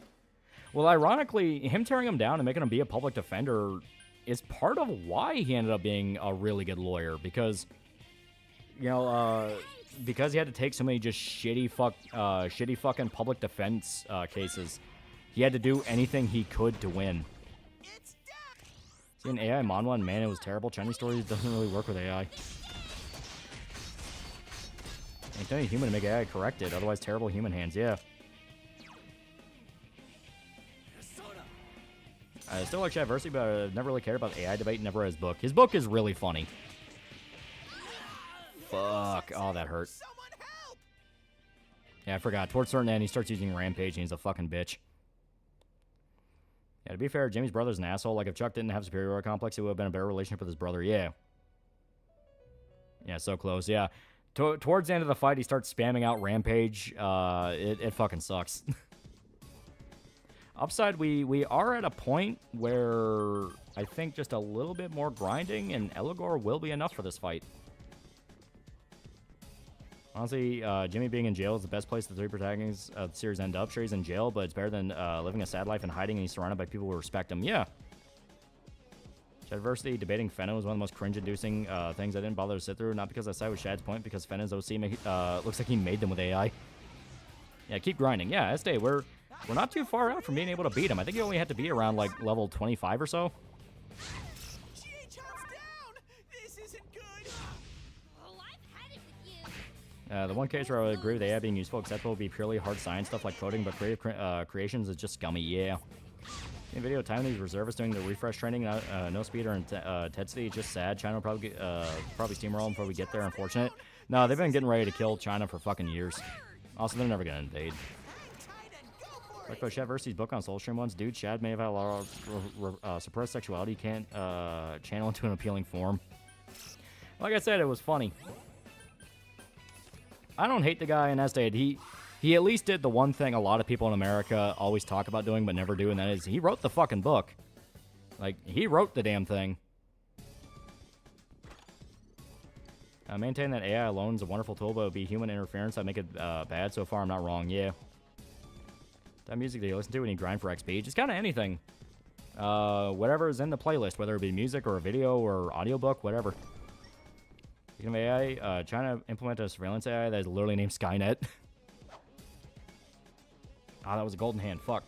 Well, ironically, him tearing him down and making him be a public defender is part of why he ended up being a really good lawyer. Because, you know, because he had to take so many just shitty fucking public defense cases, he had to do anything he could to win. See an AI manhwa and man, it was terrible. Chinese stories doesn't really work with AI. Ain't any human to make AI correct it, otherwise terrible human hands, yeah. I still like Shadversity, but I've never really cared about the AI debate, never read his book. His book is really funny. Fuck. Oh, that hurt. Yeah, I forgot. Towards certain end, he starts using Rampage, and he's a fucking bitch. Yeah, to be fair, Jimmy's brother's an asshole. Like, if Chuck didn't have superiority complex, it would have been a better relationship with his brother. Yeah. Yeah, so close. Yeah. Towards the end of the fight, he starts spamming out Rampage. It fucking sucks. Upside, we are at a point where I think just a little bit more grinding, and Eligor will be enough for this fight. Honestly, Jimmy being in jail is the best place the three protagonists of the series end up. Sure, he's in jail, but it's better than living a sad life and hiding, and he's surrounded by people who respect him. Yeah. Shadversity, debating Fenna was one of the most cringe-inducing things I didn't bother to sit through. Not because I side with Shad's point, because Fenna's OC looks like he made them with AI. Yeah, keep grinding. Yeah, SD, we're not too far out from being able to beat him. I think you only had to be around, like, level 25 or so. The one case where I would agree with AI being useful, acceptable, would be purely hard science stuff like coding, but creative creations is just scummy, yeah. In video, Taiwanese reservists doing the refresh training, no speed or intensity, just sad. China will probably steamroll them before we get there, unfortunate. No, they've been getting ready to kill China for fucking years. Also, they're never gonna invade. Like about Shad Versity's book on Soul Stream once, dude, Shad may have had a lot of suppressed sexuality, can't channel into an appealing form. Like I said, it was funny. I don't hate the guy in Estate. He at least did the one thing a lot of people in America always talk about doing but never do, and that is he wrote the fucking book. Like, he wrote the damn thing. Maintain that AI alone is a wonderful tool, but it would be human interference that make it bad. So far, I'm not wrong. Yeah. That music that you listen to when you grind for XP, just kind of anything. Whatever is in the playlist, whether it be music or a video or audiobook, whatever. Speaking of AI, China implemented a surveillance AI that is literally named Skynet. Ah, that was a golden hand. Fuck.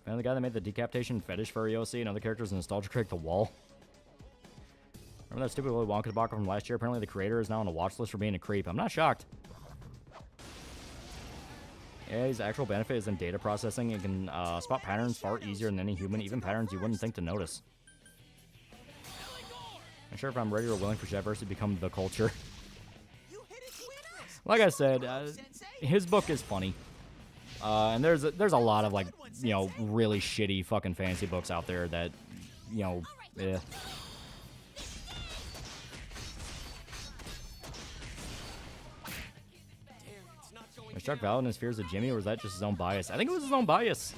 And the guy that made the decapitation fetish for EOC and other characters in Nostalgia Critic The Wall. Remember that stupid Willy Wonka debacle from last year? Apparently the creator is now on a watch list for being a creep. I'm not shocked. AI's actual benefit is in data processing. It can spot patterns far easier than any human, even patterns you wouldn't think to notice. I'm sure if I'm ready or willing for Shadverse to become the culture. Like I said, his book is funny. And there's a lot of, like, you know, really shitty fucking fantasy books out there that, you know, eh. Was Chuck valid in his fears of Jimmy, or was that just his own bias? I think it was his own bias.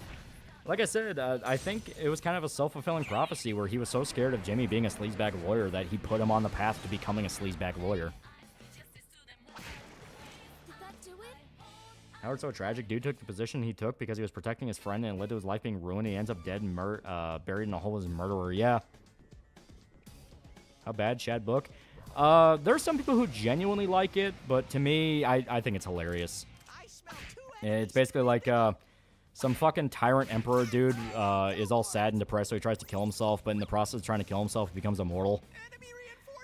Like I said, I think it was kind of a self-fulfilling prophecy where he was so scared of Jimmy being a sleazebag lawyer that he put him on the path to becoming a sleazebag lawyer. Howard's so tragic. Dude took the position he took because he was protecting his friend and it led to his life being ruined. He ends up dead and buried in a hole as a murderer. Yeah. How bad, Shad book? There's some people who genuinely like it, but to me, I think it's hilarious. It's basically like some fucking tyrant emperor dude is all sad and depressed, so he tries to kill himself, but in the process of trying to kill himself, he becomes immortal.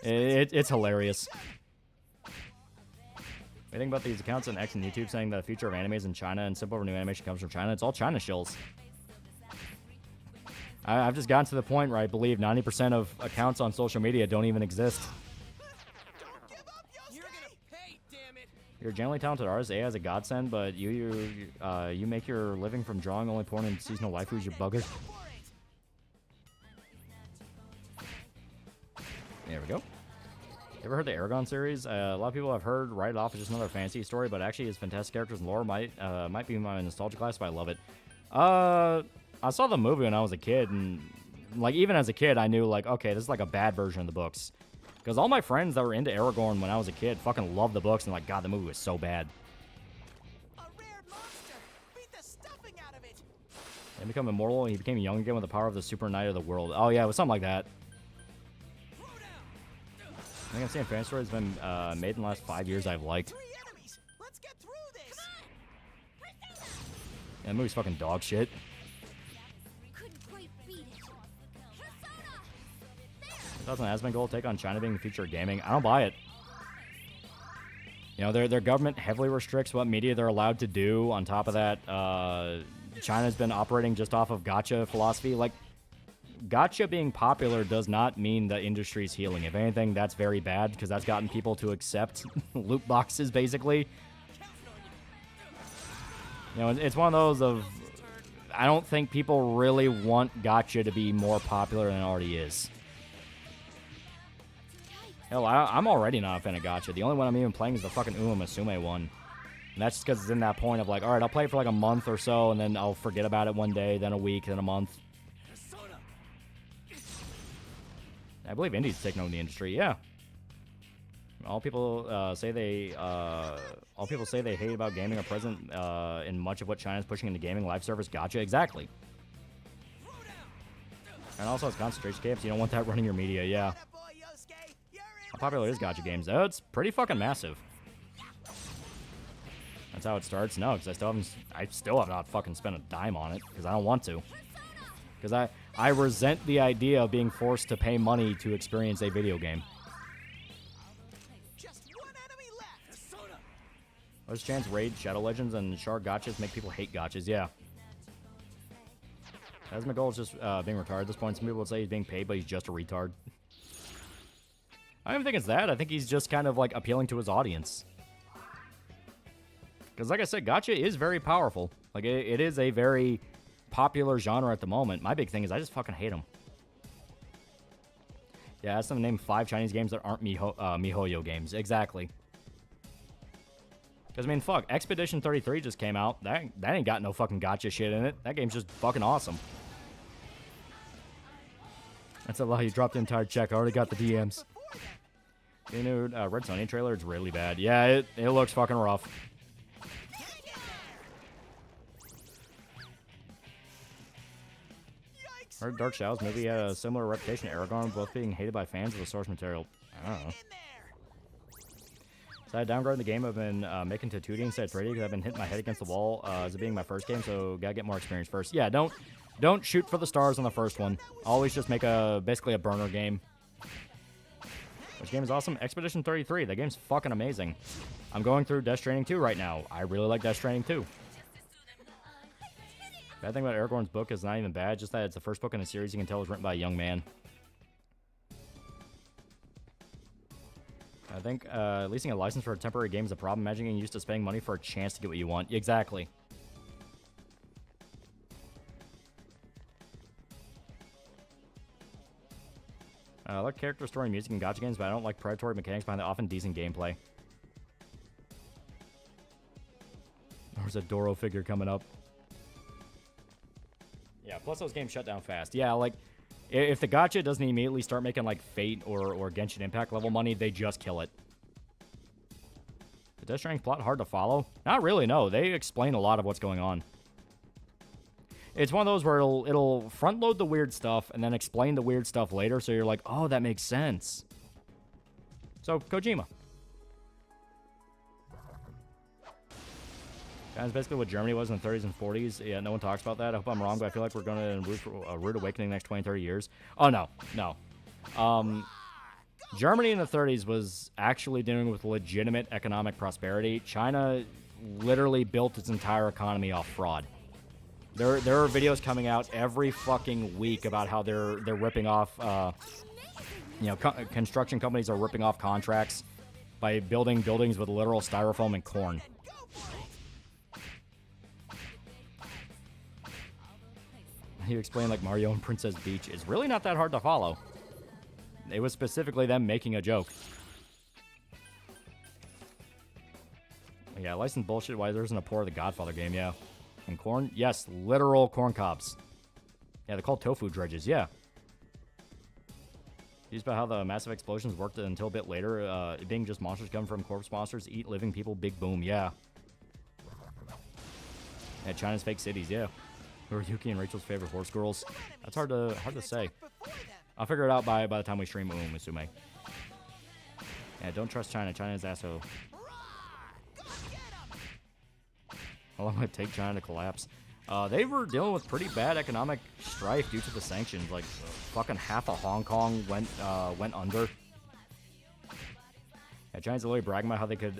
It's hilarious. I think about these accounts on X and YouTube saying that the future of anime is in China and simple new animation comes from China. It's all China shills. I've just gotten to the point where I believe 90% of accounts on social media don't even exist. You're a generally talented artist. AI is a godsend, but you make your living from drawing only porn and seasonal waifus. You bugger. There we go. Ever heard the Aragon series? A lot of people have heard write it off as just another fantasy story, but actually his fantastic characters and lore might be my nostalgia class, but I love it. I saw the movie when I was a kid, and like even as a kid, I knew like, okay, this is like a bad version of the books. Because all my friends that were into Aragorn when I was a kid fucking loved the books, and like, God, the movie was so bad. A rare monster. Beat the stuffing out of it. And become immortal, and he became young again with the power of the super knight of the world. Oh yeah, it was something like that. I think I've seen a fan story that's been made in the last 5 years I've liked. 3 enemies. Let's get through this. Yeah, the movie's fucking dog shit. Couldn't quite beat it. That's an Asmongold take on China being the future of gaming. I don't buy it. You know, their government heavily restricts what media they're allowed to do. On top of that, China's been operating just off of gacha philosophy. Like, gacha being popular does not mean the industry's healing. If anything, that's very bad because that's gotten people to accept loot boxes, basically. You know, it's one of those of, I don't think people really want gacha to be more popular than it already is. Hell, I'm already not a fan of gacha. The only one I'm even playing is the fucking Uma Musume one. And that's just because it's in that point of like, alright, I'll play it for like a month or so, and then I'll forget about it one day, then a week, then a month. I believe Indies taking over the industry, yeah. All people say they hate about gaming are present in much of what China's pushing into gaming, live service, gacha, exactly. And also it's concentration camps, you don't want that running your media, yeah. How popular is gacha games? Oh, it's pretty fucking massive. That's how it starts? No, because I still have not fucking spent a dime on it, because I don't want to. Because I resent the idea of being forced to pay money to experience a video game. Just one enemy left. There's a chance Raid, Shadow Legends, and Shard gachas make people hate gachas, yeah. As my goal is just being retarded at this point. Some people would say he's being paid, but he's just a retard. I don't even think it's that. I think he's just kind of like appealing to his audience. Because like I said, gacha is very powerful. Like it is a very popular genre at the moment. My big thing is I just fucking hate them. Yeah, that's them name 5 Chinese games that aren't MiHoYo games. Exactly. Because, I mean, fuck, Expedition 33 just came out. That ain't got no fucking gacha shit in it. That game's just fucking awesome. That's a lie. You dropped the entire check. I already got the DMs. The new Red Sonja trailer is really bad. Yeah, it looks fucking rough. Heard Dark Shadows maybe had a similar reputation to Aragorn, both being hated by fans of the source material. I don't know. So I downgraded the game. I've been making to 2D instead of 3D because I've been hitting my head against the wall as it being my first game, so gotta get more experience first. Yeah, don't shoot for the stars on the first one. Always just make basically a burner game. Which game is awesome? Expedition 33. That game's fucking amazing. I'm going through Death Stranding 2 right now. I really like Death Stranding 2. Bad thing about Aragorn's book is not even bad, just that it's the first book in a series you can tell was written by a young man. I think leasing a license for a temporary game is a problem. Imagine getting used to spending money for a chance to get what you want. Exactly. I like character story, music, and gacha games, but I don't like predatory mechanics behind the often decent gameplay. There's a Doro figure coming up. Yeah, plus those games shut down fast. Yeah, like, if the gacha doesn't immediately start making, like, Fate or Genshin Impact level money, they just kill it. The Death Stranding's plot hard to follow? Not really, no. They explain a lot of what's going on. It's one of those where it'll front-load the weird stuff and then explain the weird stuff later, so you're like, oh, that makes sense. So, Kojima. That's basically what Germany was in the 30s and 40s. Yeah, no one talks about that. I hope I'm wrong, but I feel like we're going to root for a rude awakening in the next 20, 30 years. Oh, no. No. Germany in the 30s was actually dealing with legitimate economic prosperity. China literally built its entire economy off fraud. There are videos coming out every fucking week about how they're ripping off, construction companies are ripping off contracts by building buildings with literal styrofoam and corn. You explain like Mario and Princess Peach is really not that hard to follow. It was specifically them making a joke. Yeah, licensed bullshit. Why there isn't a port of the Godfather game? Yeah, and corn. Yes, literal corn cobs. Yeah, they're called tofu dredges. Yeah. Used about how the massive explosions worked until a bit later. It being just monsters come from corpse monsters, eat living people. Big boom. Yeah. Yeah, China's fake cities. Yeah. Who are Yuki and Rachel's favorite horse girls? That's hard to say. I'll figure it out by the time we stream Musume. Yeah, don't trust China. China's asshole. How long would it take China to collapse? They were dealing with pretty bad economic strife due to the sanctions. Like, fucking half of Hong Kong went under. Yeah, China's literally bragging about how they could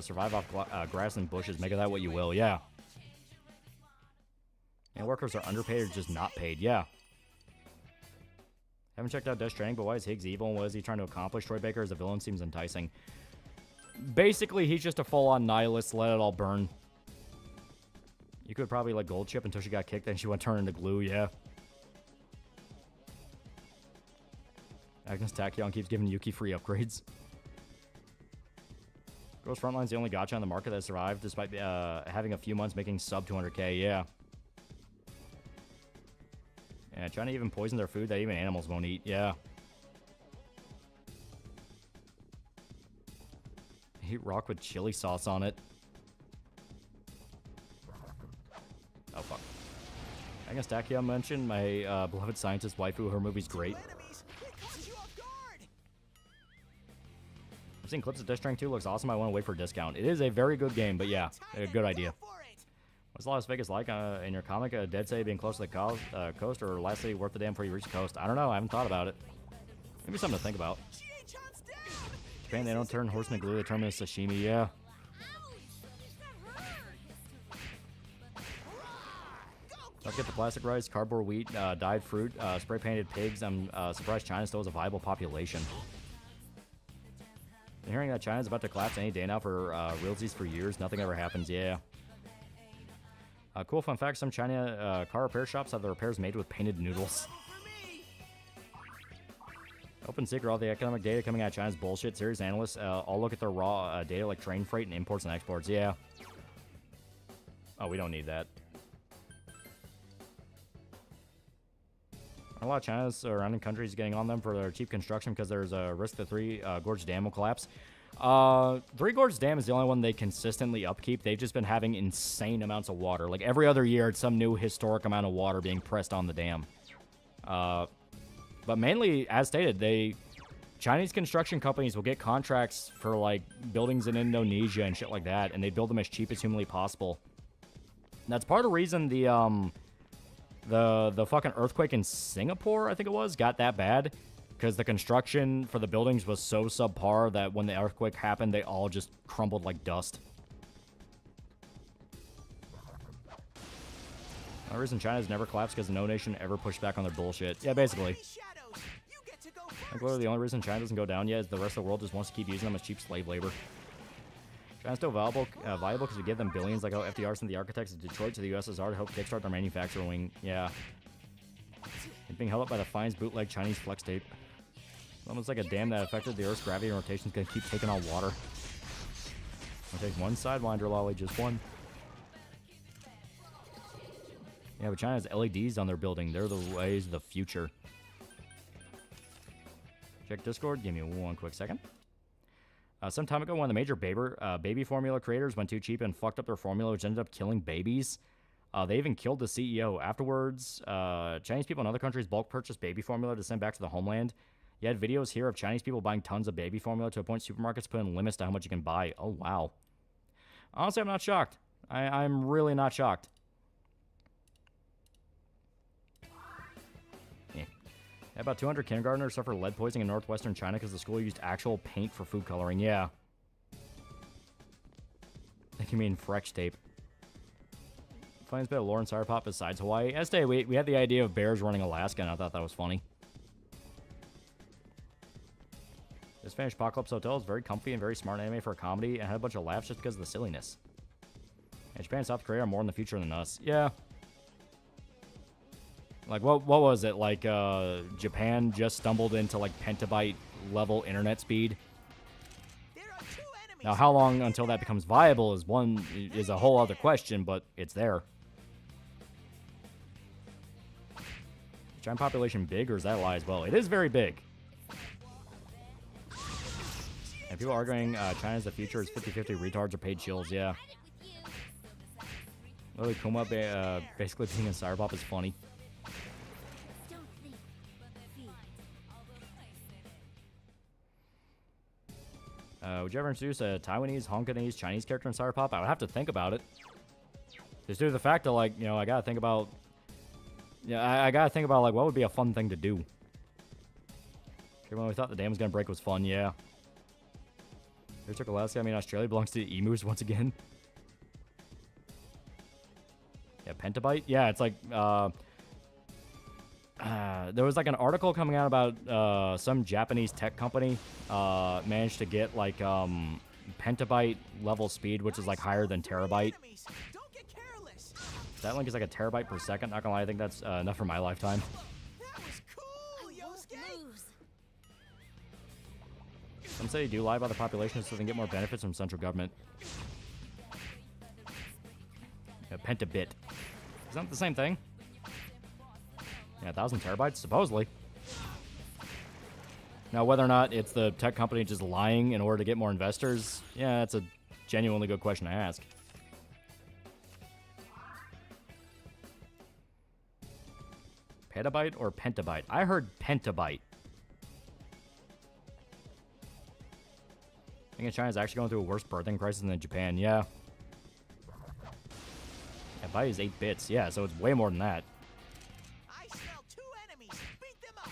survive off grass and bushes. Make of that what you will. Yeah. And workers are underpaid or just not paid. Yeah. Haven't checked out Death Stranding, but why is Higgs evil and what is he trying to accomplish? Troy Baker as a villain seems enticing. Basically, he's just a full-on nihilist. Let it all burn. You could probably let Gold Chip until she got kicked, then she went turn into glue. Yeah. Agnes Tachyon keeps giving Yuki free upgrades. Girls Frontline's the only gacha on the market that survived despite having a few months making sub 200k. Yeah. Yeah, trying to even poison their food that even animals won't eat. Yeah. Eat rock with chili sauce on it. Oh, fuck. I guess Dakia mentioned my beloved scientist waifu. Her movie's great. I've seen clips of Death Stranding 2. Looks awesome. I want to wait for a discount. It is a very good game, but yeah, a good idea. What's Las Vegas like in your comic? A dead city being close to the coast, or last city worth the damn before you reach the coast? I don't know. I haven't thought about it. Maybe something to think about. Japan, they don't turn horse into glue. They turn them into sashimi. Yeah. Don't get the plastic rice, cardboard wheat, dyed fruit, spray painted pigs. I'm surprised China still has a viable population. I'm hearing that China's about to collapse any day now for realties for years. Nothing ever happens. Yeah. Cool fun fact: some China car repair shops have the repairs made with painted noodles. Open secret: all the economic data coming out of China's bullshit. Serious analysts all look at their raw data like train freight and imports and exports. Yeah. Oh, we don't need that. A lot of China's surrounding countries getting on them for their cheap construction because there's a risk the Three Gorges Dam will collapse. Three Gorges Dam is the only one they consistently upkeep. They've just been having insane amounts of water. Like every other year, it's some new historic amount of water being pressed on the dam. But mainly, as stated, Chinese construction companies will get contracts for like buildings in Indonesia and shit like that, and they build them as cheap as humanly possible. And that's part of the reason the fucking earthquake in Singapore, I think it was, got that bad. Because the construction for the buildings was so subpar that when the earthquake happened, they all just crumbled like dust. The reason China's never collapsed because no nation ever pushed back on their bullshit. Yeah, basically. Like, literally, the only reason China doesn't go down yet is the rest of the world just wants to keep using them as cheap slave labor. China's still viable because we give them billions, like how FDR sent the architects of Detroit to the USSR to help kickstart their manufacturing wing. Yeah. It's being held up by the finest bootleg Chinese flex tape. It's almost like a dam that affected the Earth's gravity and rotation is going to keep taking on water. I'll take one sidewinder, Lolly, just one. Yeah, but China has LEDs on their building. They're the ways of the future. Check Discord. Give me one quick second. Some time ago, one of the major baby formula creators went too cheap and fucked up their formula, which ended up killing babies. They even killed the CEO. Afterwards, Chinese people in other countries bulk purchased baby formula to send back to the homeland. You had videos here of Chinese people buying tons of baby formula to a point supermarkets put in limits to how much you can buy. Oh, wow. Honestly, I'm not shocked. I'm really not shocked. Yeah. About 200 kindergartners suffer lead poisoning in northwestern China because the school used actual paint for food coloring. Yeah. I think you mean Fresh tape. Finds bit of lore and Sour Pop besides Hawaii. Yesterday, we had the idea of bears running Alaska, and I thought that was funny. This Spanish Apocalypse Hotel is very comfy and very smart anime for a comedy, and had a bunch of laughs just because of the silliness. And Japan and South Korea are more in the future than us. Yeah. Like, what was it? Like, Japan just stumbled into, like, petabyte level internet speed. Now, how long until that becomes viable is a whole other question, but it's there. Is China population big, or is that a lie as well? It is very big. And people arguing China's the future is 50-50 retards or paid chills, yeah. Literally, Kuma basically being a Sour Pop is funny. Would you ever introduce a Taiwanese, Hongkonese, Chinese character in Sour Pop? I would have to think about it. Just due to the fact that, like, you know, I gotta think about... Yeah, I gotta think about, like, what would be a fun thing to do. When we thought the dam was gonna break was fun, yeah. They took Alaska, I mean Australia belongs to the emus once again. Yeah, petabyte? Yeah, it's like, there was like an article coming out about some Japanese tech company managed to get like petabyte level speed, which is like higher than terabyte. That link is like a terabyte per second. Not gonna lie, I think that's enough for my lifetime. That was cool, Yosuke. Some say you do lie about the population so they can get more benefits from central government. Yeah, pentabit. Isn't that the same thing? Yeah, 1,000 terabytes, supposedly. Now, whether or not it's the tech company just lying in order to get more investors, yeah, that's a genuinely good question to ask. Petabyte or pentabyte? I heard pentabyte. I think China's actually going through a worse birthing crisis than Japan, yeah. Yeah, byte is 8 bits, yeah, so it's way more than that. I smell 2 enemies. Beat them up.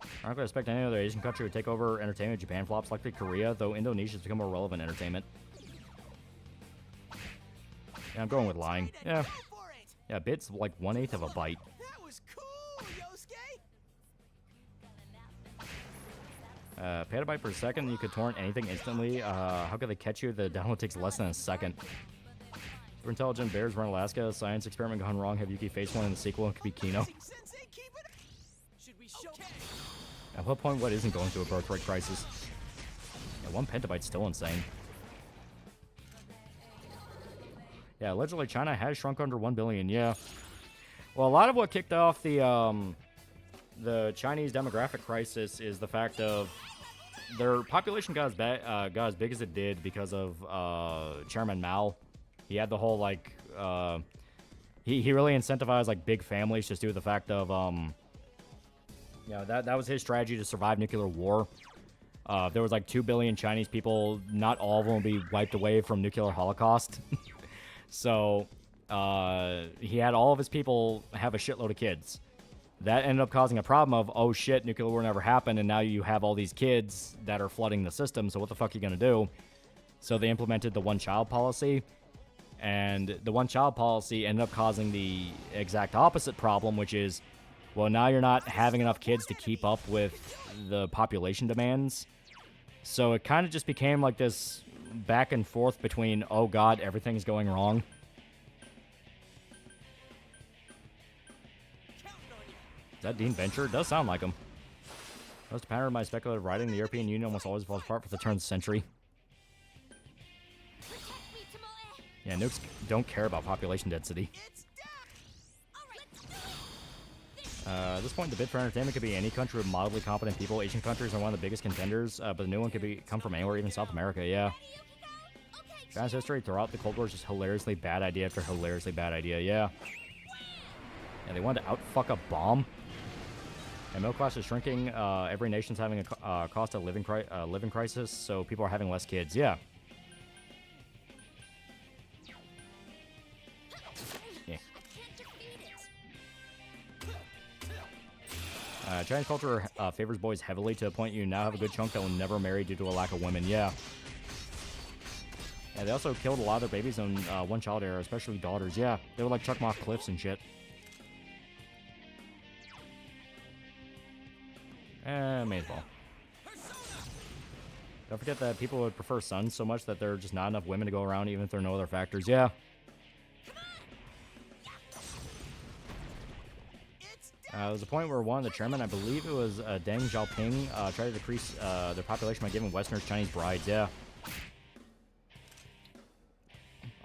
I'm not going to expect any other Asian country to take over entertainment. Japan flops, likely Korea, though Indonesia's become more relevant entertainment. Yeah, I'm going with lying. Yeah. Go for it. Yeah, a bit's like 1/8 of a byte. That was cool, Yosuke. Petabyte per second, you could torrent anything instantly. How could they catch you? The download takes less than a second. Super intelligent bears run Alaska. Science experiment gone wrong. Have Yuki face one in the sequel? It could be Kino. Sensei, keep it. Should we show? At what point, what isn't going through a birth rate crisis? Yeah, 1 petabyte's still insane. Yeah, allegedly China has shrunk under 1 billion. Yeah. Well, a lot of what kicked off the Chinese demographic crisis is the fact of their population got as big as it did because of Chairman Mao. He had the whole like he really incentivized like big families just due to the fact of that was his strategy to survive nuclear war. If there was like 2 billion Chinese people, not all of them would be wiped away from nuclear holocaust. So he had all of his people have a shitload of kids. That ended up causing a problem of, oh shit, nuclear war never happened, and now you have all these kids that are flooding the system, so what the fuck are you gonna do? So they implemented the one-child policy, and the one-child policy ended up causing the exact opposite problem, which is, well, now you're not having enough kids to keep up with the population demands. So it kind of just became like this back and forth between, oh god, everything's going wrong. Is that Dean Venture? It does sound like him. Most to pattern my speculative writing, the European Union almost always falls apart for the turn of the century. Yeah, nukes don't care about population density. At this point, the bid for entertainment could be any country with moderately competent people. Asian countries are one of the biggest contenders, but the new one could come from anywhere, even South America, yeah. China's history throughout the Cold War is just hilariously bad idea after hilariously bad idea, yeah. Yeah, they wanted to outfuck a bomb. And middle class is shrinking. Every nation's having a cost of living crisis, so people are having less kids, yeah. Chinese culture favors boys heavily to the point you now have a good chunk that will never marry due to a lack of women. Yeah. Yeah, they also killed a lot of their babies in one-child era, especially daughters. Yeah, they would like chuck them off cliffs and shit. May as well. Don't forget that people would prefer sons so much that there are just not enough women to go around, even if there are no other factors. Yeah. There was a point where one of the chairmen, I believe it was Deng Xiaoping, tried to decrease their population by giving Westerners Chinese brides, yeah.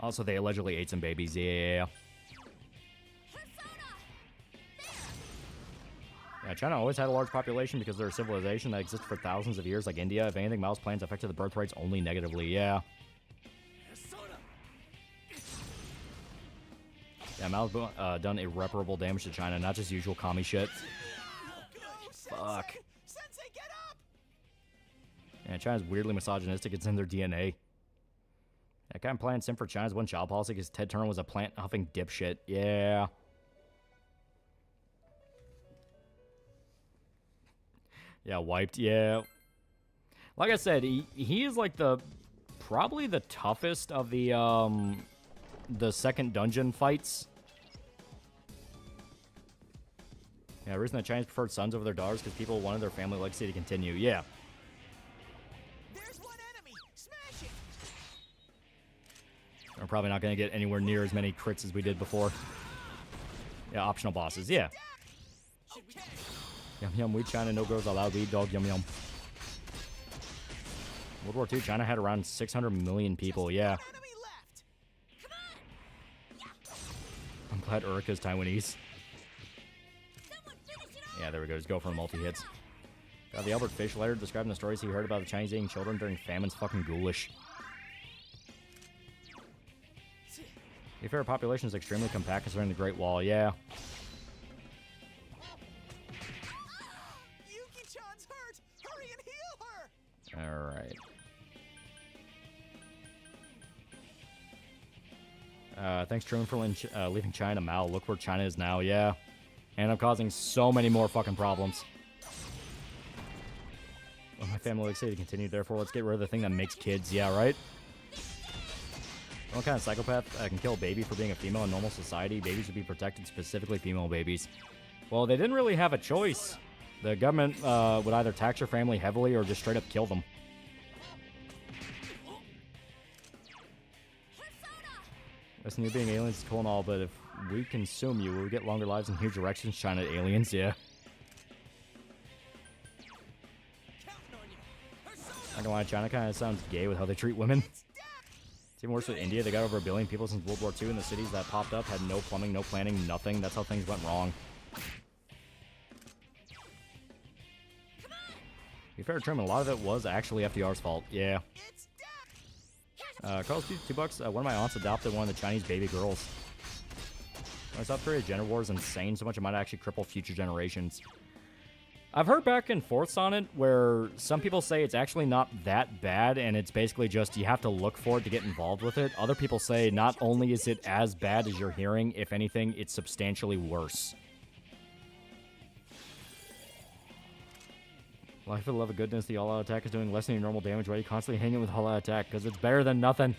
Also, they allegedly ate some babies, yeah. Yeah, China always had a large population because they're a civilization that existed for thousands of years like India. If anything, Mao's plans affected the birth rates only negatively, yeah. Yeah, Mao's done irreparable damage to China, not just usual commie shit. Fuck. Sensei, get up! Yeah, China's weirdly misogynistic. It's in their DNA. That kind of plan sim for China's one-child policy because Ted Turner was a plant-huffing dipshit. Yeah. Yeah, wiped. Yeah. Like I said, he is like probably the toughest of the second dungeon fights. Yeah, the reason the Chinese preferred sons over their daughters because people wanted their family legacy to continue. Yeah. There's one enemy. Smash it. We're probably not going to get anywhere near as many crits as we did before. Yeah, optional bosses. Yeah. Okay. Yum yum, weed China, no girls allowed, weed dog, yum yum. World War II, China had around 600 million people, yeah. Enemy left. I'm glad Urika's Taiwanese. Yeah, there we go, just go for the multi-hits. Got the Albert Fish letter describing the stories he heard about the Chinese eating children during famine's fucking ghoulish. To be fair, population is extremely compact considering the Great Wall, yeah. Yuki-chan's hurt. Hurry and heal her. Alright. Thanks, Truman, for leaving China. Mao, look where China is now, yeah. And I'm causing so many more fucking problems. Well, my family likes to continue, therefore let's get rid of the thing that makes kids, yeah, right? What kind of psychopath can kill a baby for being a female in normal society? Babies should be protected, specifically female babies. Well, they didn't really have a choice. The government would either tax your family heavily or just straight up kill them. Listen, you being aliens is cool and all, but if we consume you, will we get longer lives in huge erections? China aliens, yeah. Not gonna lie, China kind of sounds gay with how they treat women. It's even worse with India. They got over 1 billion people since World War II, and the cities that popped up had no plumbing, no planning, nothing. That's how things went wrong. To be fair to Truman, a lot of it was actually FDR's fault. Yeah. Carl's $2. One of my aunts adopted one of the Chinese baby girls. South Korea's gender war is insane, so much it might actually cripple future generations. I've heard back and forths on it, where some people say it's actually not that bad, and it's basically just you have to look for it to get involved with it. Other people say not only is it as bad as you're hearing, if anything, it's substantially worse. Life for the love of goodness, the all-out attack is doing less than your normal damage. Why are you constantly hanging with all-out attack? Because it's better than nothing.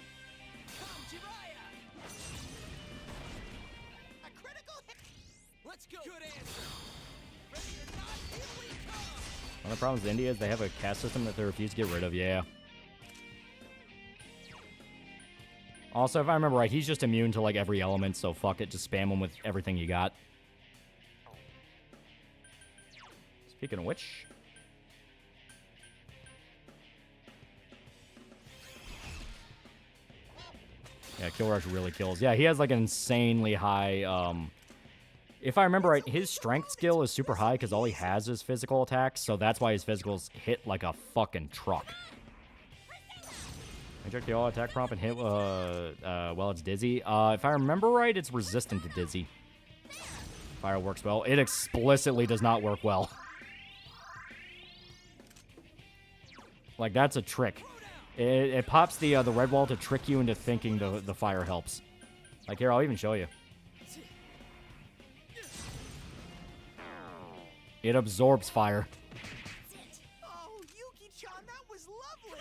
Let's go. Good answer. Ready or not, here we come. One of the problems with India is they have a caste system that they refuse to get rid of, yeah. Also, if I remember right, he's just immune to, like, every element, so fuck it, just spam him with everything you got. Speaking of which... yeah, Kill Rush really kills. Yeah, he has, like, an insanely high, if I remember right, his strength skill is super high because all he has is physical attacks, so that's why his physicals hit like a fucking truck. Inject the all-attack prompt and hit while it's dizzy. If I remember right, it's resistant to dizzy. Fire works well. It explicitly does not work well. Like, that's a trick. It pops the red wall to trick you into thinking the fire helps. Like, here, I'll even show you. It absorbs fire. Oh, Yuki-chan, that was lovely.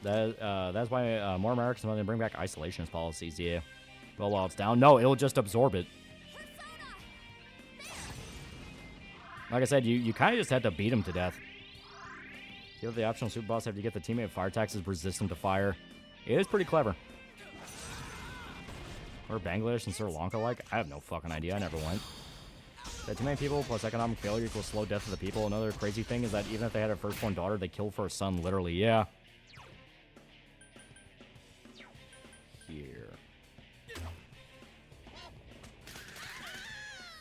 That's why more Americans want to bring back isolationist policies, yeah. Well, while it's down. No, it'll just absorb it. Like I said, you kind of just had to beat him to death. You have the optional super boss after you get the teammate fire attacks is resistant to fire. It is pretty clever. Or Bangladesh and Sri Lanka like? I have no fucking idea. I never went. That too many people plus economic failure equals slow death of the people. Another crazy thing is that even if they had a firstborn daughter, they killed for a son, literally. Yeah. Here.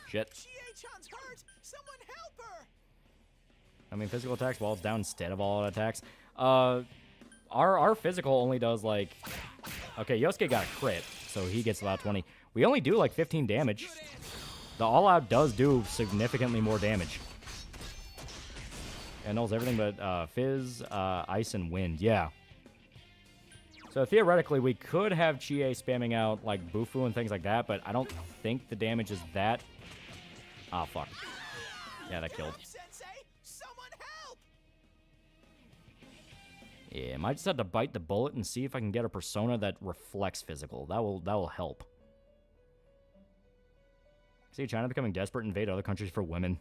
Shit. Chie-chan's hurt. Someone help her. I mean, physical attacks while it's down instead of all attacks. Our physical only does, like... okay, Yosuke got a crit, so he gets about 20. We only do, like, 15 damage. The all-out does do significantly more damage. It knows everything but Fizz, Ice, and Wind. Yeah. So, theoretically, we could have Chie spamming out, like, Bufu and things like that, but I don't think the damage is that... ah, fuck. Yeah, that killed. Sensei, someone help. Yeah, I might just have to bite the bullet and see if I can get a persona that reflects physical. That will help. See China becoming desperate to invade other countries for women.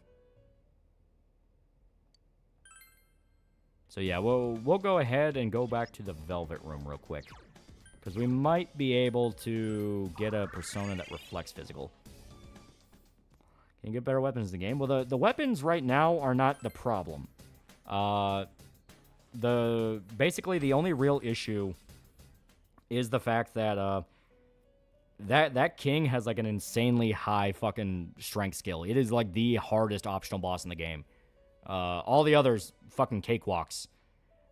So yeah, we'll go ahead and go back to the Velvet Room real quick. Because we might be able to get a persona that reflects physical. Can you get better weapons in the game? Well, the weapons right now are not the problem. Basically, the only real issue is the fact that that king has like an insanely high fucking strength skill. It is like the hardest optional boss in the game. All the others fucking cakewalks.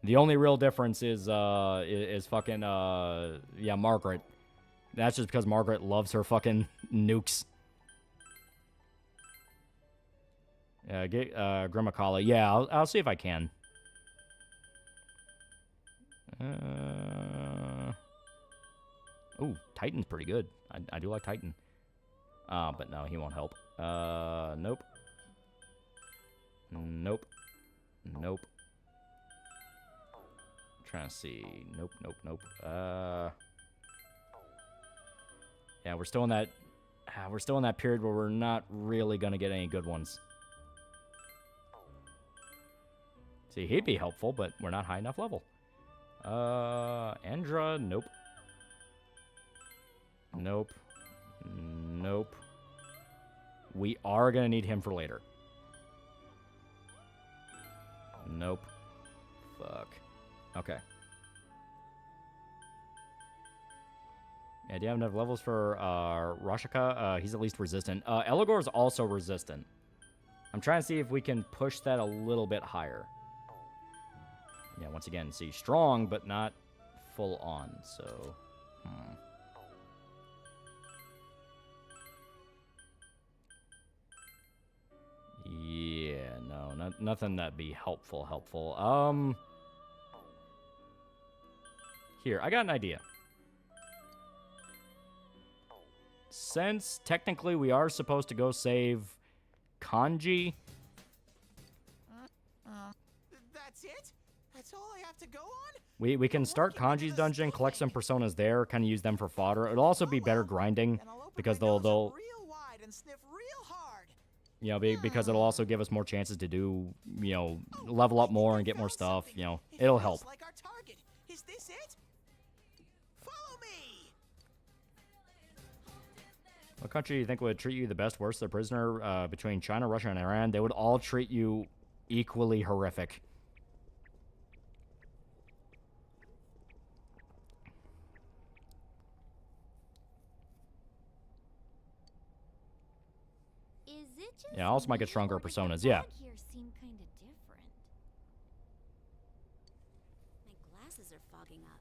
The only real difference is fucking yeah, Margaret. That's just because Margaret loves her fucking nukes. Get Grimakala. Yeah, I'll see if I can. Ooh, Titan's pretty good. I do like Titan. But no, he won't help. Nope. Nope. Nope. Trying to see. Nope, nope, nope. Yeah, we're still in that. We're still in that period where we're not really gonna get any good ones. See, he'd be helpful, but we're not high enough level. Andra, nope. Nope. Nope. We are gonna need him for later. Nope. Fuck. Okay. Yeah, do you have enough levels for Rashika? He's at least resistant. Eligor's also resistant. I'm trying to see if we can push that a little bit higher. Yeah, once again, see, strong, but not full on, so... Yeah, no, nothing that'd be helpful. Here, I got an idea. Since technically we are supposed to go save Kanji. That's it? That's all I have to go on? We can start Kanji's dungeon, collect some personas there, kind of use them for fodder. It'll also be better grinding because they'll real wide and sniff real hard. you know, because it'll also give us more chances to do, you know, level up more and get more stuff. You know, it'll help. Like our target. Is this it? Follow me. What country do you think would treat you the best, worst, the prisoner between China, Russia, and Iran? They would all treat you equally horrific. Is it just Yeah, I also might get me, stronger or does the personas, yeah. fog here seem kind of different? My glasses are fogging up.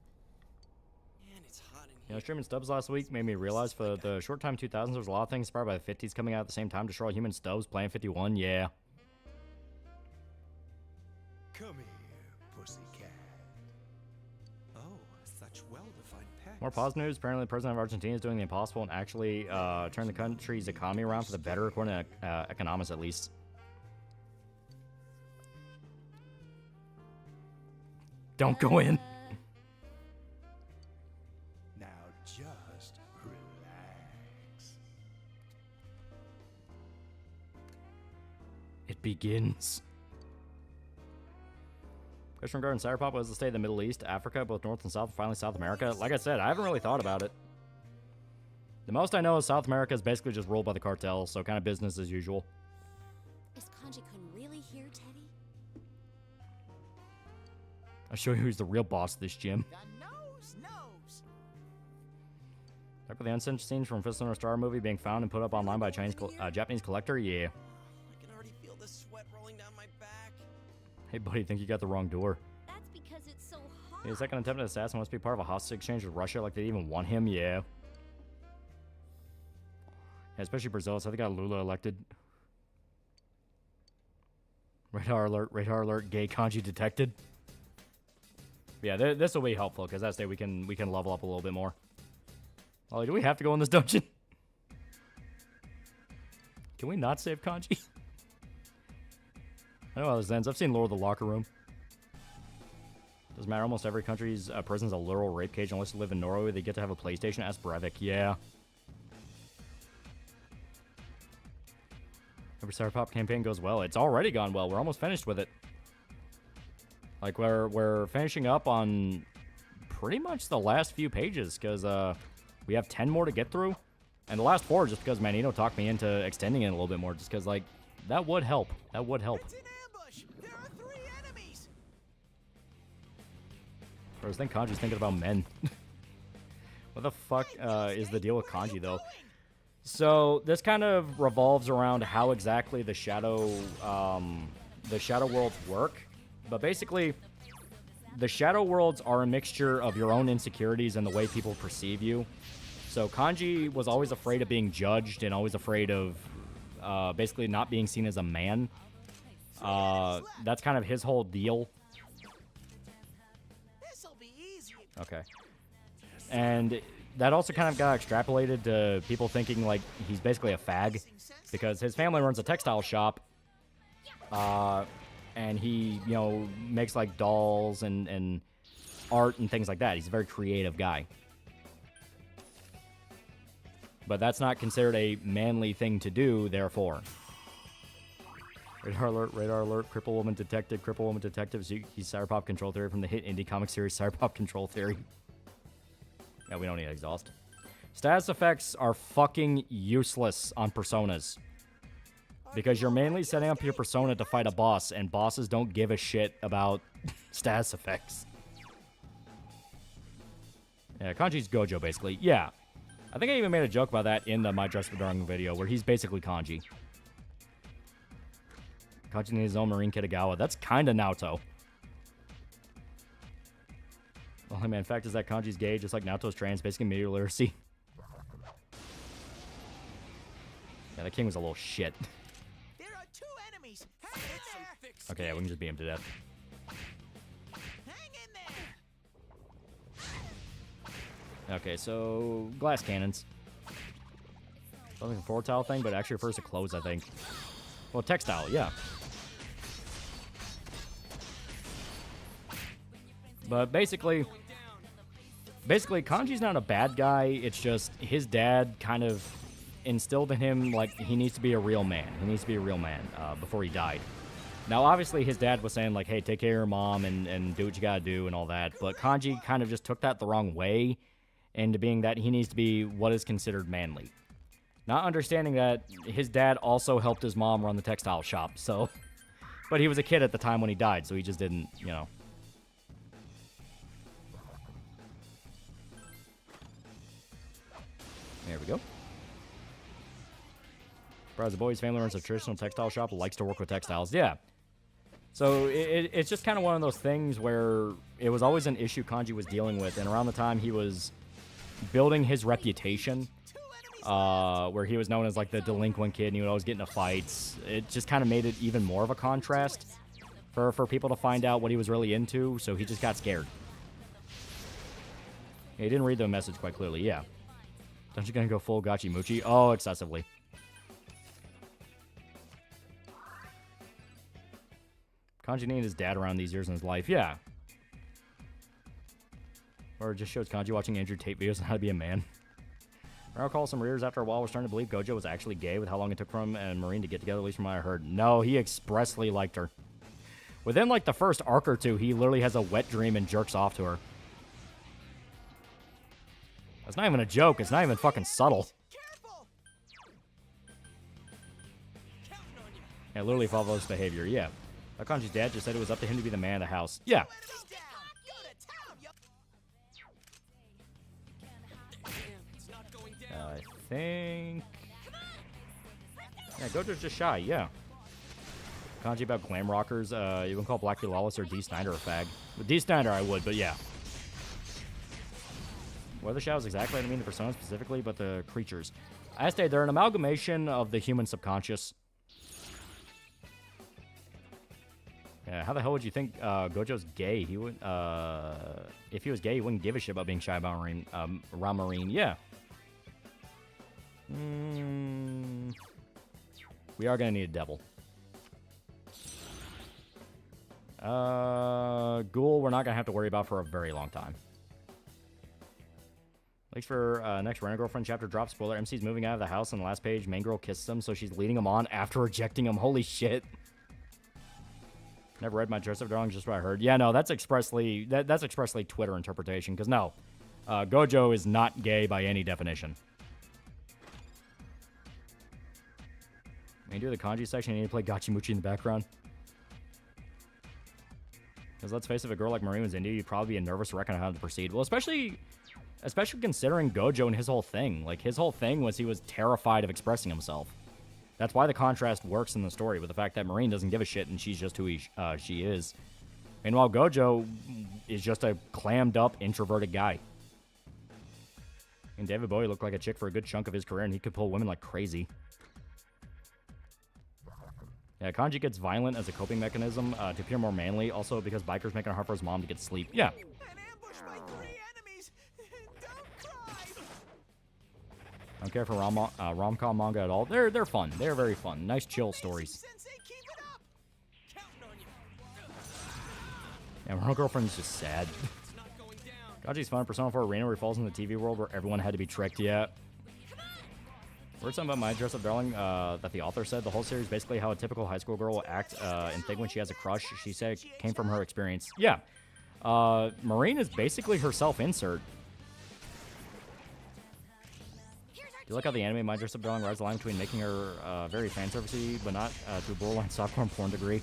Man, it's hot in You here. know, streaming stubs last week made me realize for the short time 2000s, there was a lot of things inspired by the 50s coming out at the same time. Destroy Human Stubs, Plan 51, yeah. Come here, pussycat. Oh, such well-defined packs. More positive news. Apparently, the president of Argentina is doing the impossible and actually turn the country's economy around for the better, according to economists at least. Don't go in. Now just relax. It begins. Question regarding Cyberpop was the state of the Middle East, Africa, both North and South, and finally South America. Like I said, I haven't really thought about it. The most I know is South America is basically just ruled by the cartel, so kind of business as usual. Is Kanji-kun really here, Teddy? I'll show you who's the real boss of this gym. The nose. Remember the uncensored scenes from Fist of Star movie being found and put up online by a Japanese collector? Yeah. I can already feel the sweat rolling down my back. Hey, buddy, think you got the wrong door. That's because it's so hot. The second attempted assassin must be part of a hostage exchange with Russia, like they even want him, yeah. Yeah, especially Brazil, so they got Lula elected. Radar alert, gay Kanji detected. Yeah, this will be helpful, because that's day we can level up a little bit more. Ollie, do we have to go in this dungeon? Can we not save Kanji? I know how this ends. I've seen Lord of the Locker Room. Doesn't matter. Almost every country's prison's a literal rape cage. Unless you live in Norway, they get to have a PlayStation. Ask Brevik. Yeah. Every Cyberpop campaign goes well. It's already gone well. We're almost finished with it. Like, we're finishing up on pretty much the last few pages, because we have 10 more to get through. And the last 4 just because Manito talked me into extending it a little bit more, just because, like, that would help. That would help. It's an ambush. There are 3 enemies. I was thinking Kanji's thinking about men. What the fuck is the deal with Kanji, though? So this kind of revolves around how exactly the shadow worlds work. But basically, the shadow worlds are a mixture of your own insecurities and the way people perceive you. So Kanji was always afraid of being judged and always afraid of basically not being seen as a man. That's kind of his whole deal. This'll be easy. Okay. And that also kind of got extrapolated to people thinking like he's basically a fag because his family runs a textile shop. And he, you know, makes like dolls and art and things like that. He's a very creative guy. But that's not considered a manly thing to do, therefore. Radar alert, cripple woman detected, he's Cyberpop Control Theory from the hit indie comic series Cyberpop Control Theory. Yeah, we don't need exhaust. Status effects are fucking useless on personas. Because you're mainly setting up your persona to fight a boss, and bosses don't give a shit about status effects. Yeah, Kanji's Gojo, basically. Yeah. I think I even made a joke about that in the My Dress for Darling video, where he's basically Kanji. Kanji needs his own Marine Kitagawa. That's kind of Naoto. Well, I mean, fact is that Kanji's gay, just like Naoto's trans, basically media literacy. Yeah, the king was a little shit. There are 2 enemies. Hang in there. Okay, yeah, we can just beat him to death. Hang in there. Okay, so glass cannons. Something like a 4-tile thing, but it actually refers to clothes, I think. Well, textile, yeah. But basically, Kanji's not a bad guy. It's just his dad kind of instilled in him, like, he needs to be a real man. He needs to be a real man before he died. Now, obviously, his dad was saying, like, hey, take care of your mom and do what you gotta do and all that. But Kanji kind of just took that the wrong way into being that he needs to be what is considered manly. Not understanding that his dad also helped his mom run the textile shop, so... But he was a kid at the time when he died, so he just didn't, you know... There we go. As a boy's family runs a traditional textile shop, likes to work with textiles. Yeah. So it's just kind of one of those things where it was always an issue Kanji was dealing with, and around the time he was building his reputation, where he was known as like the delinquent kid and he would always get into fights, it just kind of made it even more of a contrast for people to find out what he was really into, so he just got scared. He didn't read the message quite clearly, yeah. Don't you gonna go full Gachimuchi? Oh, excessively. Kanji needed his dad around these years in his life, yeah. Or it just shows Kanji watching Andrew Tate videos on how to be a man. I recall some readers after a while were starting to believe Gojo was actually gay with how long it took for him and Marine to get together, at least from what I heard. No, he expressly liked her. Within, like, the first arc or two, he literally has a wet dream and jerks off to her. That's not even a joke. It's not even fucking subtle. Careful. Counting on you. Yeah, literally follows behavior, yeah. Kanji's dad just said it was up to him to be the man of the house. Yeah. Enemies down. Go to town, yo. Damn, it's not going down. I think... Yeah, Gojo's just shy, yeah. Kanji about glam rockers. You wouldn't call Black Lawless or D. Snyder a fag. With D. Snyder, I would, but yeah. What are the shadows exactly? I don't mean the personas specifically, but the creatures. I say they're an amalgamation of the human subconscious. Yeah, how the hell would you think Gojo's gay? He would, if he was gay, he wouldn't give a shit about being shy about Marine, Ramarine. Yeah. We are gonna need a devil. Ghoul, we're not gonna have to worry about for a very long time. Thanks for next Rent a Girlfriend chapter drop. Spoiler, MC's moving out of the house on the last page. Main girl kisses him, so she's leading him on after rejecting him. Holy shit. Never read My Dress Up Drawing, just what I heard. Yeah, no, that's expressly that's expressly Twitter interpretation, because no. Gojo is not gay by any definition. When you do the kanji section, you need to play Gachimuchi in the background. Because let's face it, if a girl like Marie was into you, you'd probably be a nervous wreck on how to proceed. Well, especially considering Gojo and his whole thing. Like, his whole thing was he was terrified of expressing himself. That's why the contrast works in the story, with the fact that Marine doesn't give a shit and she's just who she is. Meanwhile, Gojo is just a clammed up, introverted guy. And David Bowie looked like a chick for a good chunk of his career, and he could pull women like crazy. Yeah, Kanji gets violent as a coping mechanism to appear more manly, also because bikers making it hard for his mom to get sleep. Yeah. An ambush by 3 enemies. Don't cry. I don't care for rom-com manga at all. They're fun. They're very fun. Nice, chill stories. Sensei, keep it up. Counting on you. Yeah, Rent a Girlfriend's just sad. It's not Kanji's fun. Persona 4 Arena where he falls in the TV world where everyone had to be tricked. Yeah. Heard something about My Dress Up Darling that the author said. The whole series basically how a typical high school girl will act and think when she has a crush. She said it came from her experience. Yeah. Marine is basically her self-insert. Do you like how the anime My Dress Up Darling rides the line between making her very fan servicey, but not to a borderline softcore porn degree?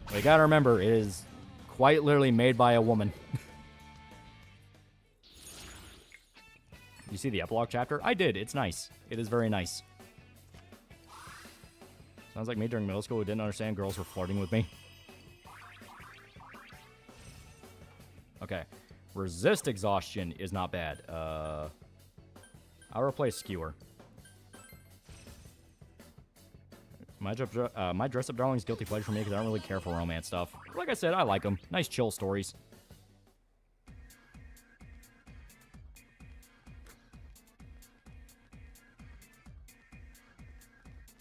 Well, you gotta remember, it is quite literally made by a woman. You see the epilogue chapter? I did. It's nice. It is very nice. Sounds like me during middle school who didn't understand girls were flirting with me. Okay. Resist exhaustion is not bad. I'll replace skewer. My Dress Up Darling's guilty pleasure for me because I don't really care for romance stuff. Like I said, I like them. Nice chill stories.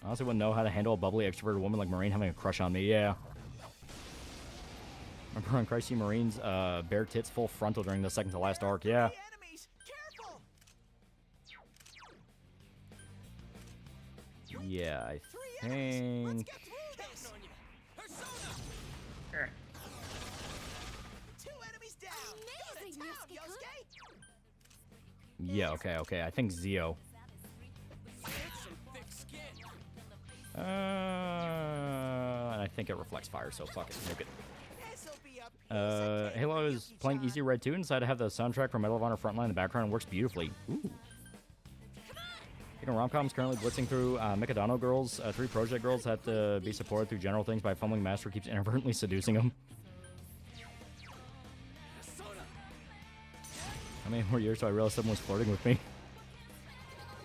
I honestly wouldn't know how to handle a bubbly, extroverted woman like Marine having a crush on me. Yeah. Remember on Christy Marine's bare tits full frontal during the second to last arc? Yeah. Enemies! Careful! Yeah, I Let's think... get through this! Persona! Two enemies down! Go to town, Yosuke! Yeah, okay. I think Zio. It's some thick skin. And I think it reflects fire, so fuck it. Nuke it. This'll be a piece of cake. Halo is playing Easy Red 2 and decided to have the soundtrack from Medal of Honor Frontline in the background and works beautifully. Ooh. You know, Romcom's currently blitzing through Mikadano girls. 3 project girls have to be supported through general things by fumbling master keeps inadvertently seducing them. How many more years do I realize someone was flirting with me?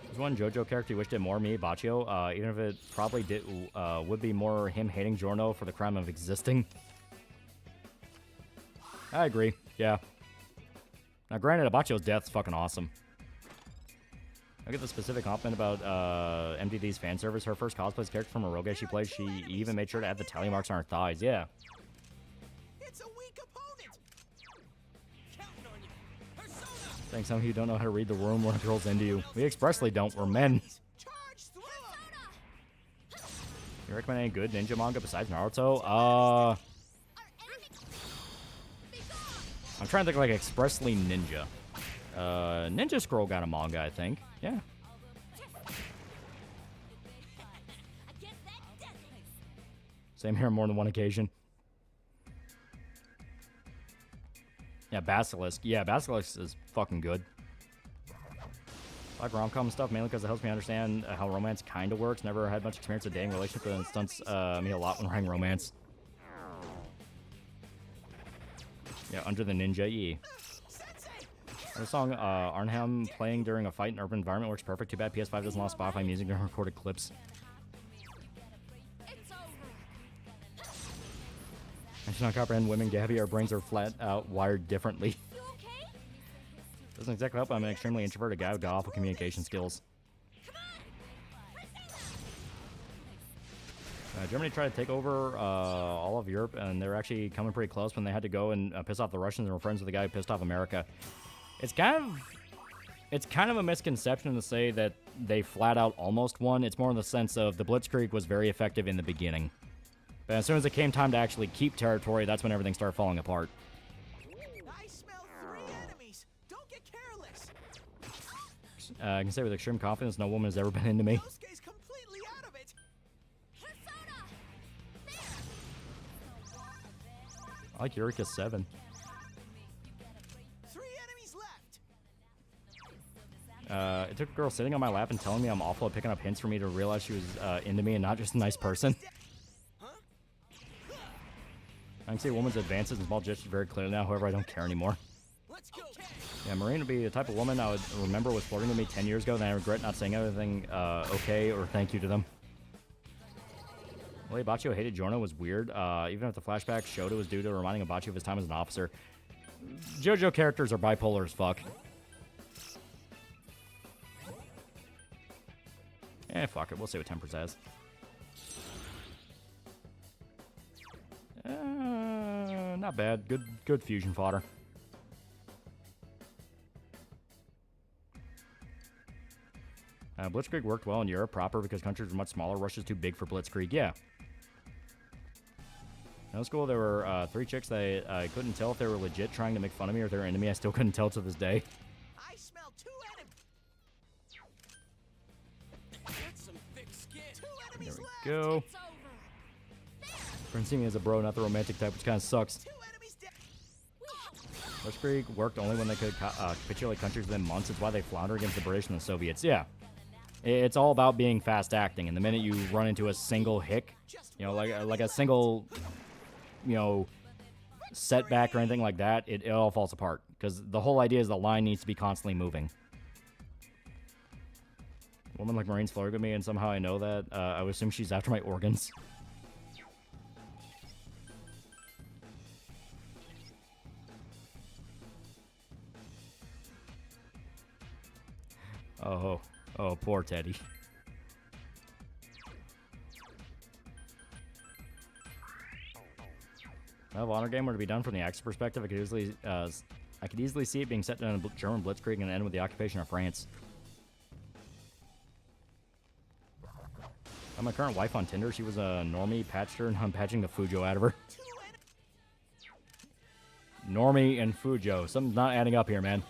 There's one JoJo character he wished did more me, Baccio, even if it probably did would be more him hating Giorno for the crime of existing. I agree, yeah. Now granted, Baccio's death's fucking awesome. I get the specific compliment about MDD's fan service. Her first cosplay's character from Eroge she played, she even made sure to add the tally marks on her thighs, yeah. It's a weak opponent. Counting on you. Persona! Thanks, some of you don't know how to read the room where girls into you. We expressly don't, we're men. Charge through 'em. You recommend any good ninja manga besides Naruto? I'm trying to think like expressly ninja. Ninja Scroll got a manga, I think. Yeah. Same here on more than one occasion. Yeah, Basilisk. Yeah, Basilisk is fucking good. I like rom-com stuff mainly because it helps me understand how romance kind of works. Never had much experience with dating relationships, and it stunts me a lot when writing romance. Yeah, Under the Ninja, yeah. The song Arnhem playing during a fight in urban environment works perfect. Too bad PS5 doesn't allow Spotify music during recorded clips. I should not comprehend women, Gabby. Our brains are flat out wired differently. Doesn't exactly help. I'm an extremely introverted guy with awful communication skills. Germany tried to take over all of Europe, and they were actually coming pretty close when they had to go and piss off the Russians and were friends with the guy who pissed off America. It's kind of a misconception to say that they flat out almost won. It's more in the sense of the Blitzkrieg was very effective in the beginning. But as soon as it came time to actually keep territory, that's when everything started falling apart. I smell 3 enemies. Don't get careless. I can say with extreme confidence, no woman has ever been into me. Yosuke's completely out of it. I like Eureka 7. 3 enemies left. It took a girl sitting on my lap and telling me I'm awful at picking up hints for me to realize she was into me and not just a nice person. I can see a woman's advances and small gestures very clearly now, however, I don't care anymore. Let's go. Yeah, Marine would be the type of woman I would remember was flirting with me 10 years ago, then I regret not saying anything okay or thank you to them. The way Baccio hated Giorno was weird, even if the flashback showed it was due to reminding Baccio of his time as an officer. JoJo characters are bipolar as fuck. Fuck it, we'll see what Temper says. Not bad. Good fusion fodder. Blitzkrieg worked well in Europe proper because countries were much smaller. Russia's too big for Blitzkrieg. Yeah. In high school, there were 3 chicks that I couldn't tell if they were legit trying to make fun of me or if they were enemy. I still couldn't tell to this day. I smell 2 enemies. That's some thick skin. 2 enemies There left. we go. It's over. Friends see me as a bro, not the romantic type, which kind of sucks. 2 enemies dead. Blitzkrieg worked only when they could capitulate countries within months. It's why they flounder against the British and the Soviets. Yeah. It's all about being fast acting. And the minute you run into a single hick, you know, like a single, you know, setback or anything like that, it all falls apart. Because the whole idea is the line needs to be constantly moving. A woman like Marines flirt with me, and somehow I know that. I would assume she's after my organs. Oh, poor Teddy. If Honor Game were to be done from the Axis perspective, I could easily see it being set in a German blitzkrieg and end with the occupation of France. I'm my current wife on Tinder. She was a normie, patched her, and I'm patching the Fujo out of her. Normie and Fujo. Something's not adding up here, man.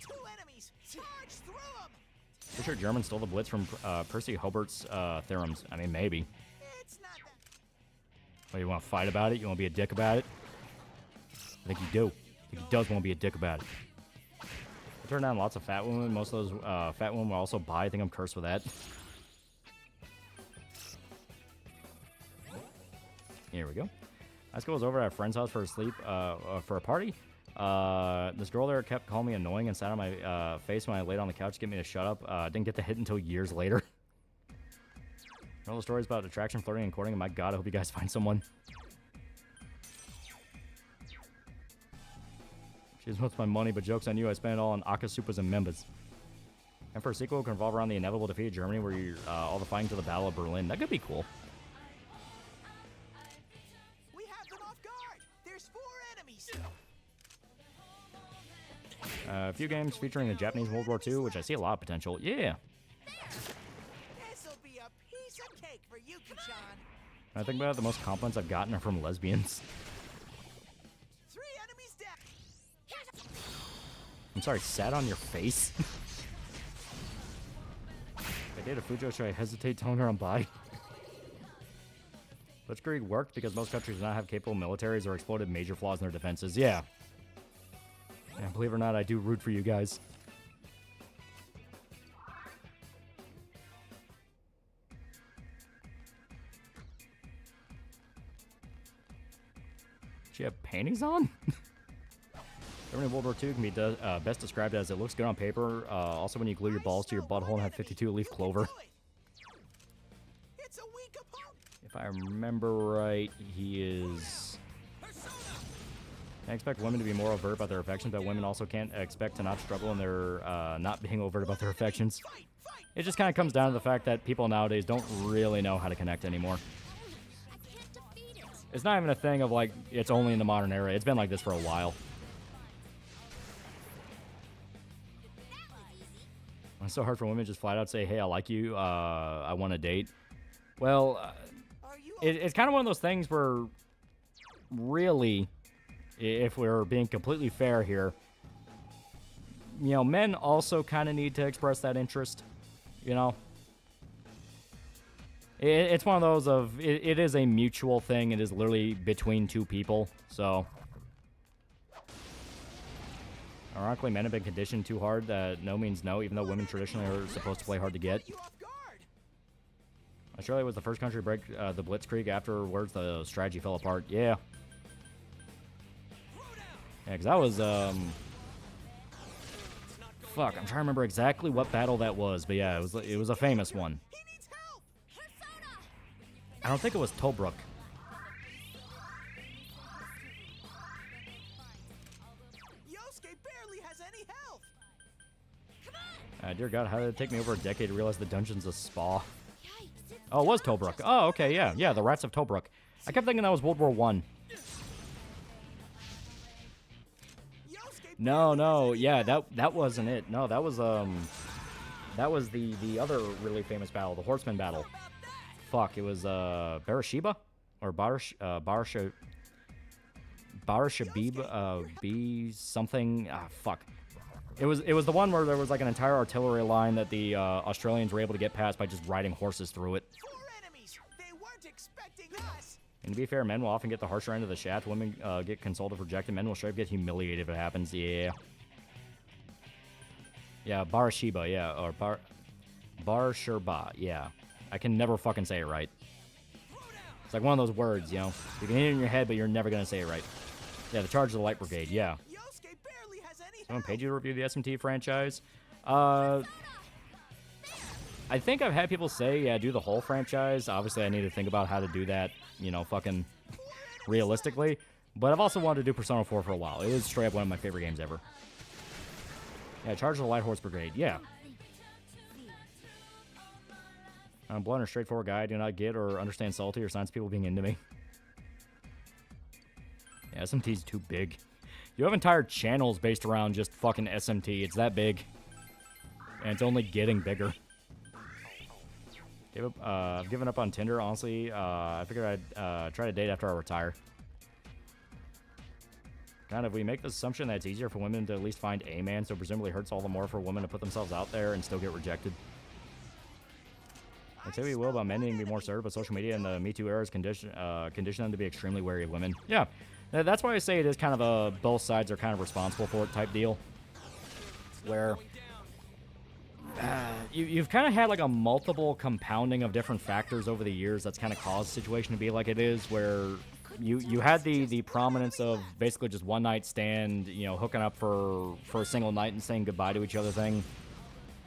2 enemies. Charge through them. For sure Germans stole the blitz from Percy Hubert's theorems. I mean, maybe. It's not that. Oh, you want to fight about it? You want to be a dick about it? I think you do. I think he does want to be a dick about it. I turned down lots of fat women. Most of those fat women will also buy. I think I'm cursed with that. Here we go. High school was over at a friend's house for a party. This girl there kept calling me annoying and sat on my face when I laid on the couch to get me to shut up. Didn't get the hit until years later. All the stories about attraction, flirting, and courting. And my God, I hope you guys find someone. She just wants my money, but joke's on you. I spent it all on Akasupas and Membas. And for a sequel, it can revolve around the inevitable defeat of Germany, where you're all the fighting to the Battle of Berlin. That could be cool. We have them off guard. There's 4 enemies. A few games featuring the Japanese World War II, which I see a lot of potential. Yeah. This'll be a piece of cake for Yuki-chan. When I think about it, the most compliments I've gotten are from lesbians. 3 enemies dead. I'm sorry, sat on your face? If I date a Fujo, should I hesitate telling her I'm bi? Blitzkrieg worked because most countries do not have capable militaries or exploited major flaws in their defenses. Yeah. And believe it or not, I do root for you guys. She have panties on? Germany World War II can be best described as it looks good on paper. Also, when you glue your balls to your butthole and have 52 leaf clover. It's a weak opponent. If I remember right, he is... I expect women to be more overt about their affections, but women also can't expect to not struggle in their not being overt about their affections. It just kind of comes down to the fact that people nowadays don't really know how to connect anymore. It's not even a thing of like, it's only in the modern era. It's been like this for a while. It's so hard for women to just flat out say, hey, I like you, I want to date. Well, it's kind of one of those things where, really, if we're being completely fair here, you know, men also kind of need to express that interest, you know? It's one of those of, it is a mutual thing. It is literally between 2 people, so... Ironically, men have been conditioned too hard that no means no, even though women traditionally are supposed to play hard to get. Australia was the first country to break the Blitzkrieg. Afterwards, the strategy fell apart. Yeah. Yeah, because that was, fuck, I'm trying to remember exactly what battle that was, but yeah, it was a famous one. I don't think it was Tobruk. Dear God, how did it take me over a decade to realize the dungeon's a spa? Oh, it was Tobruk. Oh, okay, yeah. Yeah, the Rats of Tobruk. I kept thinking that was World War I. No, yeah, that wasn't it. No, that was the other really famous battle, the Horseman battle. Fuck, it was Barasheba or Barashabib B something. Fuck. It was the one where there was like an entire artillery line that the Australians were able to get past by just riding horses through it. 4 enemies. They weren't expecting us. And to be fair, men will often get the harsher end of the shaft. Women get consoled if rejected. Men will straight up get humiliated if it happens. Yeah. Yeah, Barasheba, yeah, or Barasheba, yeah. I can never fucking say it right. It's like one of those words, you know. You can hear it in your head, but you're never gonna say it right. Yeah, the Charge of the Light Brigade, yeah. Yosuke barely has any Someone paid you to review the SMT franchise? I think I've had people say, yeah, do the whole franchise. Obviously, I need to think about how to do that, you know, fucking realistically. But I've also wanted to do Persona 4 for a while. It is straight up one of my favorite games ever. Yeah, Charge of the Light Horse Brigade, yeah. I'm a blunt or straightforward guy. I do not get or understand salty or signs of people being into me. Yeah, SMT's too big. You have entire channels based around just fucking SMT. It's that big. And it's only getting bigger. I've given up on Tinder, honestly. I figured I'd try to date after I retire. Kind of, we make the assumption that it's easier for women to at least find a man, so presumably hurts all the more for women to put themselves out there and still get rejected. Like, say we will about men needing to be more assertive, but social media and the Me Too era condition them to be extremely wary of women. Yeah, that's why I say it is kind of a both sides are kind of responsible for it type deal. Where you've kind of had like a multiple compounding of different factors over the years that's kind of caused the situation to be like it is, where you had the prominence of basically just one night stand, you know, hooking up for a single night and saying goodbye to each other thing.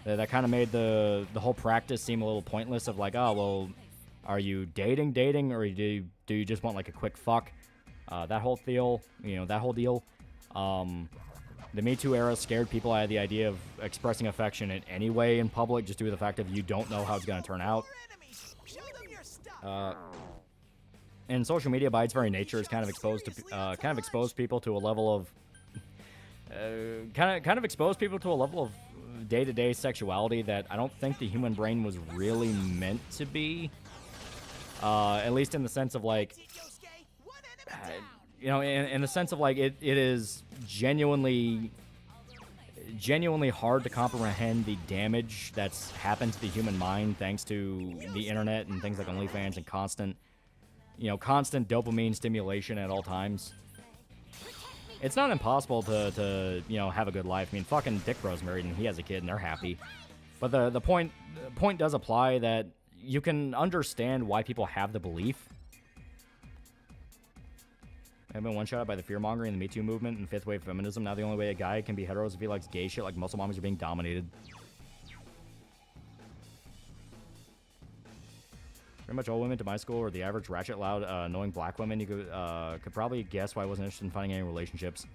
That kind of made the whole practice seem a little pointless of like, oh, well, are you dating, or do you just want like a quick fuck? That whole deal, you know, that whole deal. The Me Too era scared people out of the idea of expressing affection in any way in public just due to the fact that you don't know how it's going to turn out. And social media, by its very nature, is kind of exposed people to a level of day-to-day sexuality that I don't think the human brain was really meant to be. At least in the sense of like, you know, in the sense of like it is genuinely hard to comprehend the damage that's happened to the human mind thanks to the internet and things like OnlyFans and constant dopamine stimulation at all times. It's not impossible to you know, have a good life. I mean, fucking Dick Bro's married and he has a kid and they're happy. But the point does apply that you can understand why people have the belief. I've been one-shot by the fear-mongering and the Me Too movement and fifth wave feminism. Now the only way a guy can be hetero is if he likes gay shit, like muscle mommies are being dominated. Pretty much all women to my school are the average ratchet loud annoying black women. You could probably guess why I wasn't interested in finding any relationships.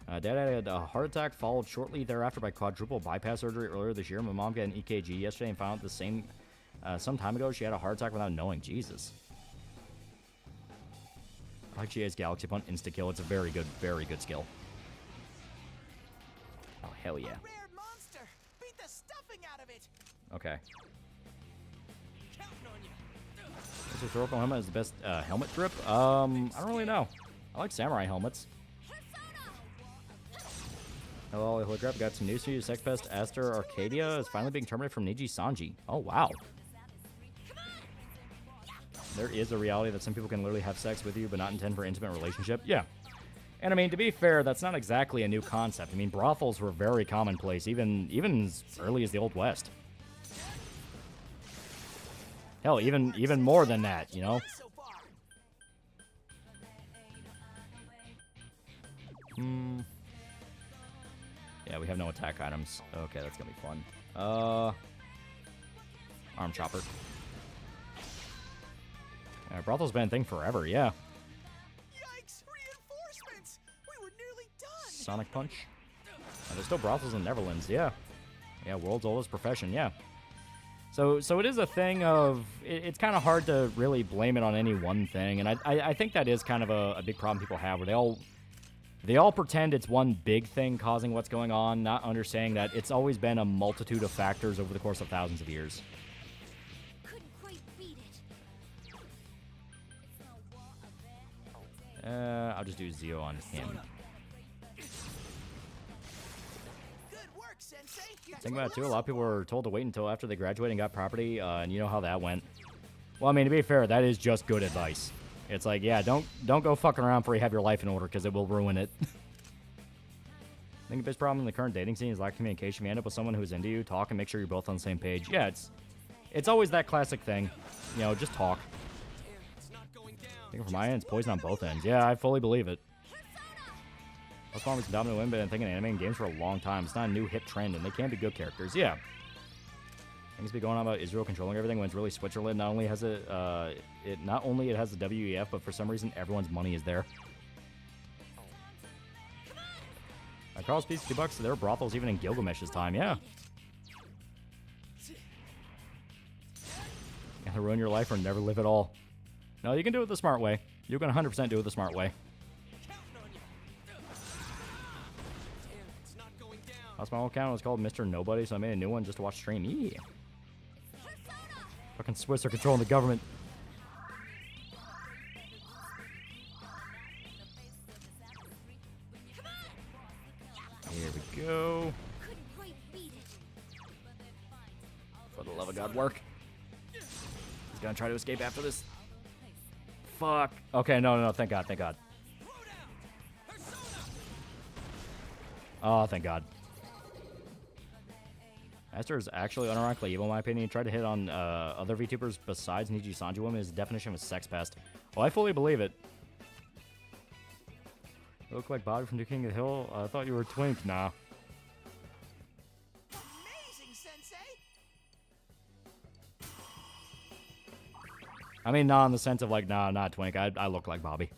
Dad had a heart attack followed shortly thereafter by quadruple bypass surgery earlier this year. My mom got an EKG yesterday and found out the same some time ago she had a heart attack without knowing. Jesus. I like GA's Galaxy Punt insta-kill. It's a very good skill. Oh, hell yeah. Rare monster. Beat the stuffing out of it. Okay. Counting on you. This historical helmet is the best helmet grip? I don't really know. I like samurai helmets. Hello, Holy Crap. Got some news for you. Sex Pest Aster Arcadia is finally being terminated from Niji Sanji. Oh, wow. There is a reality that some people can literally have sex with you but not intend for an intimate relationship. Yeah. And I mean, to be fair, that's not exactly a new concept. I mean, brothels were very commonplace, even as early as the Old West. Hell, even more than that, you know? Yeah, we have no attack items. Okay, that's gonna be fun. Arm chopper. Brothel's been a thing forever, yeah. Yikes! Reinforcements! We were nearly done. Sonic Punch. There's still brothels in Netherlands, yeah. Yeah, world's oldest profession, yeah. So it is a thing of, it's kind of hard to really blame it on any one thing, and I think that is kind of a big problem people have, where They all pretend it's one big thing causing what's going on, not understanding that it's always been a multitude of factors over the course of thousands of years. Couldn't quite beat it. I'll just do Zeo on him. Good work, Sensei. Think about it too, a lot of people were told to wait until after they graduated and got property, and you know how that went. Well, I mean, to be fair, that is just good advice. It's like, yeah, don't go fucking around before you have your life in order, because it will ruin it. I think the biggest problem in the current dating scene is lack of communication. If you end up with someone who's into you, talk and make sure you're both on the same page. Yeah, it's always that classic thing. You know, just talk. I think from my end, it's poison on both ends. Yeah, I fully believe it. Most Farmers can dominate women, but I've been thinking anime and games for a long time. It's not a new hip trend, and they can be good characters. Yeah. Things be going on about Israel controlling everything when it's really Switzerland. Not only has it has the WEF, but for some reason everyone's money is there. Carl's piece $2. There were brothels even in Gilgamesh's time. Yeah. Either ruin your life or never live at all. No, you can do it the smart way. You can 100% do it the smart way. That's my old account. It was called Mr. Nobody, so I made a new one just to watch stream. Yeah. Fucking Swiss are controlling the government. Here we go. For the love of God, work. He's gonna try to escape after this. Fuck. Okay, no, thank God, thank God. Oh, thank God. Master is actually unironically evil, in my opinion. He tried to hit on other VTubers besides Niji Sanji women. His definition was sex pest. Well, I fully believe it. You look like Bobby from New King of the Hill. I thought you were Twink. Nah. Amazing, Sensei. I mean, nah, in the sense of like, nah, not Twink. I look like Bobby.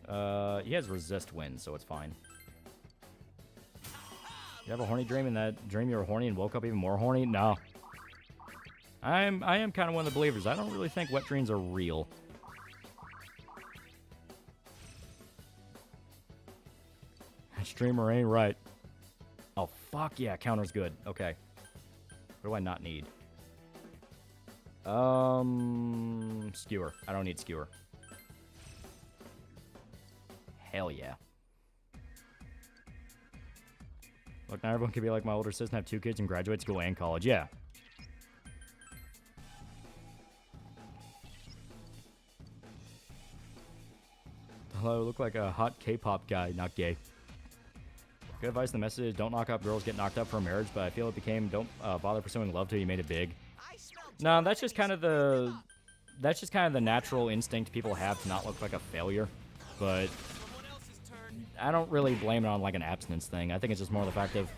He has resist win, so it's fine. You have a horny dream, and that dream you were horny and woke up even more horny? No. I am kind of one of the believers. I don't really think wet dreams are real. That streamer ain't right. Oh, fuck yeah, counter's good. Okay. What do I not need? Skewer. I don't need skewer. Hell yeah. Look, now everyone can be like my older sister and have 2 kids and graduate school and college. Yeah. Hello, look like a hot K-pop guy, not gay. Good advice in the message is don't knock up girls get knocked up for marriage, but I feel it became don't bother pursuing love till you made it big. No, that's just kind of the natural instinct people have to not look like a failure. But I don't really blame it on like an abstinence thing. I think it's just more the fact of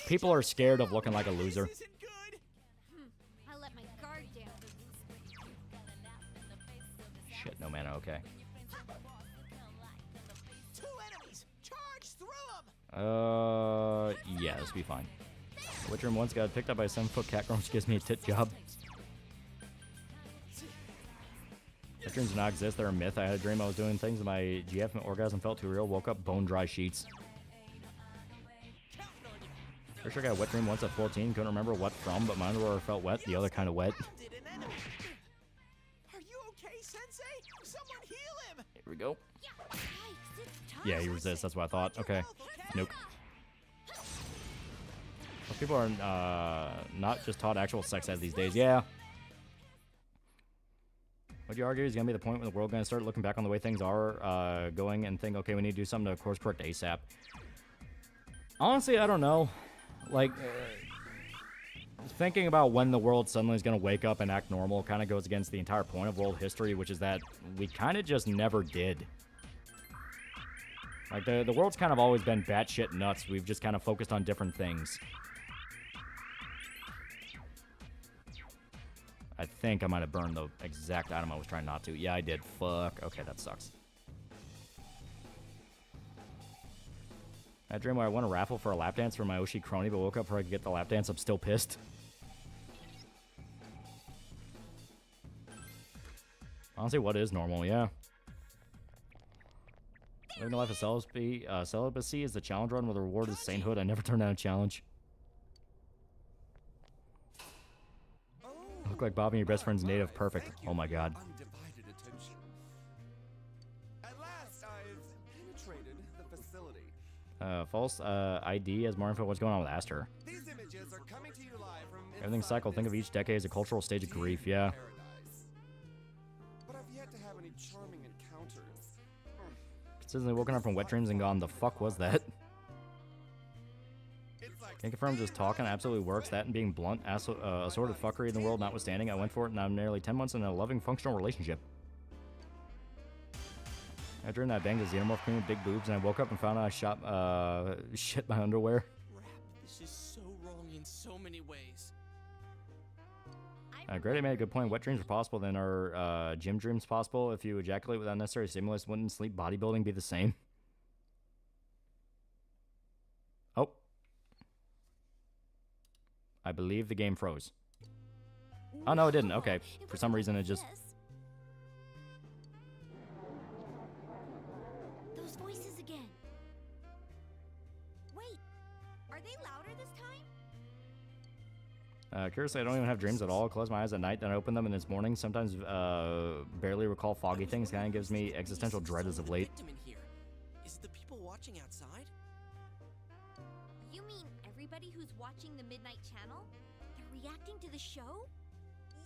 people are scared of looking like a loser. I let my guard down. Shit, no mana, okay. 2 enemies. Charge through them. Yeah, this will be fine. Witch Room once got picked up by a 7-foot cat girl, which gives me a tit job. Witch Dreams do not exist, they're a myth. I had a dream I was doing things in my GF and orgasm felt too real, woke up bone dry sheets. Pretty sure I got a wet dream once at 14, couldn't remember what from, but my underwear felt wet, the other kind of wet. Are you okay, Sensei? Someone heal him. Here we go. Yeah, he resists, that's what I thought. Okay. Nope. Most people are not just taught actual sex ed these days. Yeah. What you argue is going to be the point when the world going to start looking back on the way things are going and think, okay, we need to do something to course correct ASAP. Honestly, I don't know. Like, thinking about when the world suddenly is going to wake up and act normal kind of goes against the entire point of world history, which is that we kind of just never did. Like, the world's kind of always been batshit nuts. We've just kind of focused on different things. I think I might have burned the exact item I was trying not to. Yeah, I did. Fuck. Okay, that sucks. I dream where I won a raffle for a lap dance for my Oshi crony, but woke up before I could get the lap dance. I'm still pissed. Honestly, what is normal? Yeah. Living a life of celibacy is the challenge run, where the reward is sainthood. I never turned down a challenge. Look like Bobby and your best friend's native. Perfect. Thank you Oh my for your god. undivided attention. At last, I've penetrated the facility. False ID has more info. What's going on with Aster? These images are coming to you live from Everything's inside cycle. Think of this each decade as a cultural stage of grief. Yeah. paradise. But I've yet to have any charming encounters. Consistently woken up from wet dreams and gone, the fuck was that? It's like Can confirm just talking absolutely works. That and being blunt, assorted fuckery in the world notwithstanding, I went for it and I'm nearly 10 months in a loving, functional relationship. I dreamed that I banged a xenomorph queen with big boobs and I woke up and found out I shit my underwear. Rap, this is so wrong in so many ways. Grady made a good point. Wet dreams are possible, then are gym dreams possible? If you ejaculate without necessary stimulus, wouldn't sleep bodybuilding be the same? Oh. I believe the game froze. Oh, no, it didn't. Okay. For some reason, it just... Those voices again. Wait, are they louder this time? Curiously, I don't even have dreams at all. I close my eyes at night, then I open them in this morning. Sometimes barely recall foggy things. Kind of gives me existential dread as of late. Victim in here. Is it the people watching outside? You mean everybody who's watching the Midnight Channel? They're reacting to the show?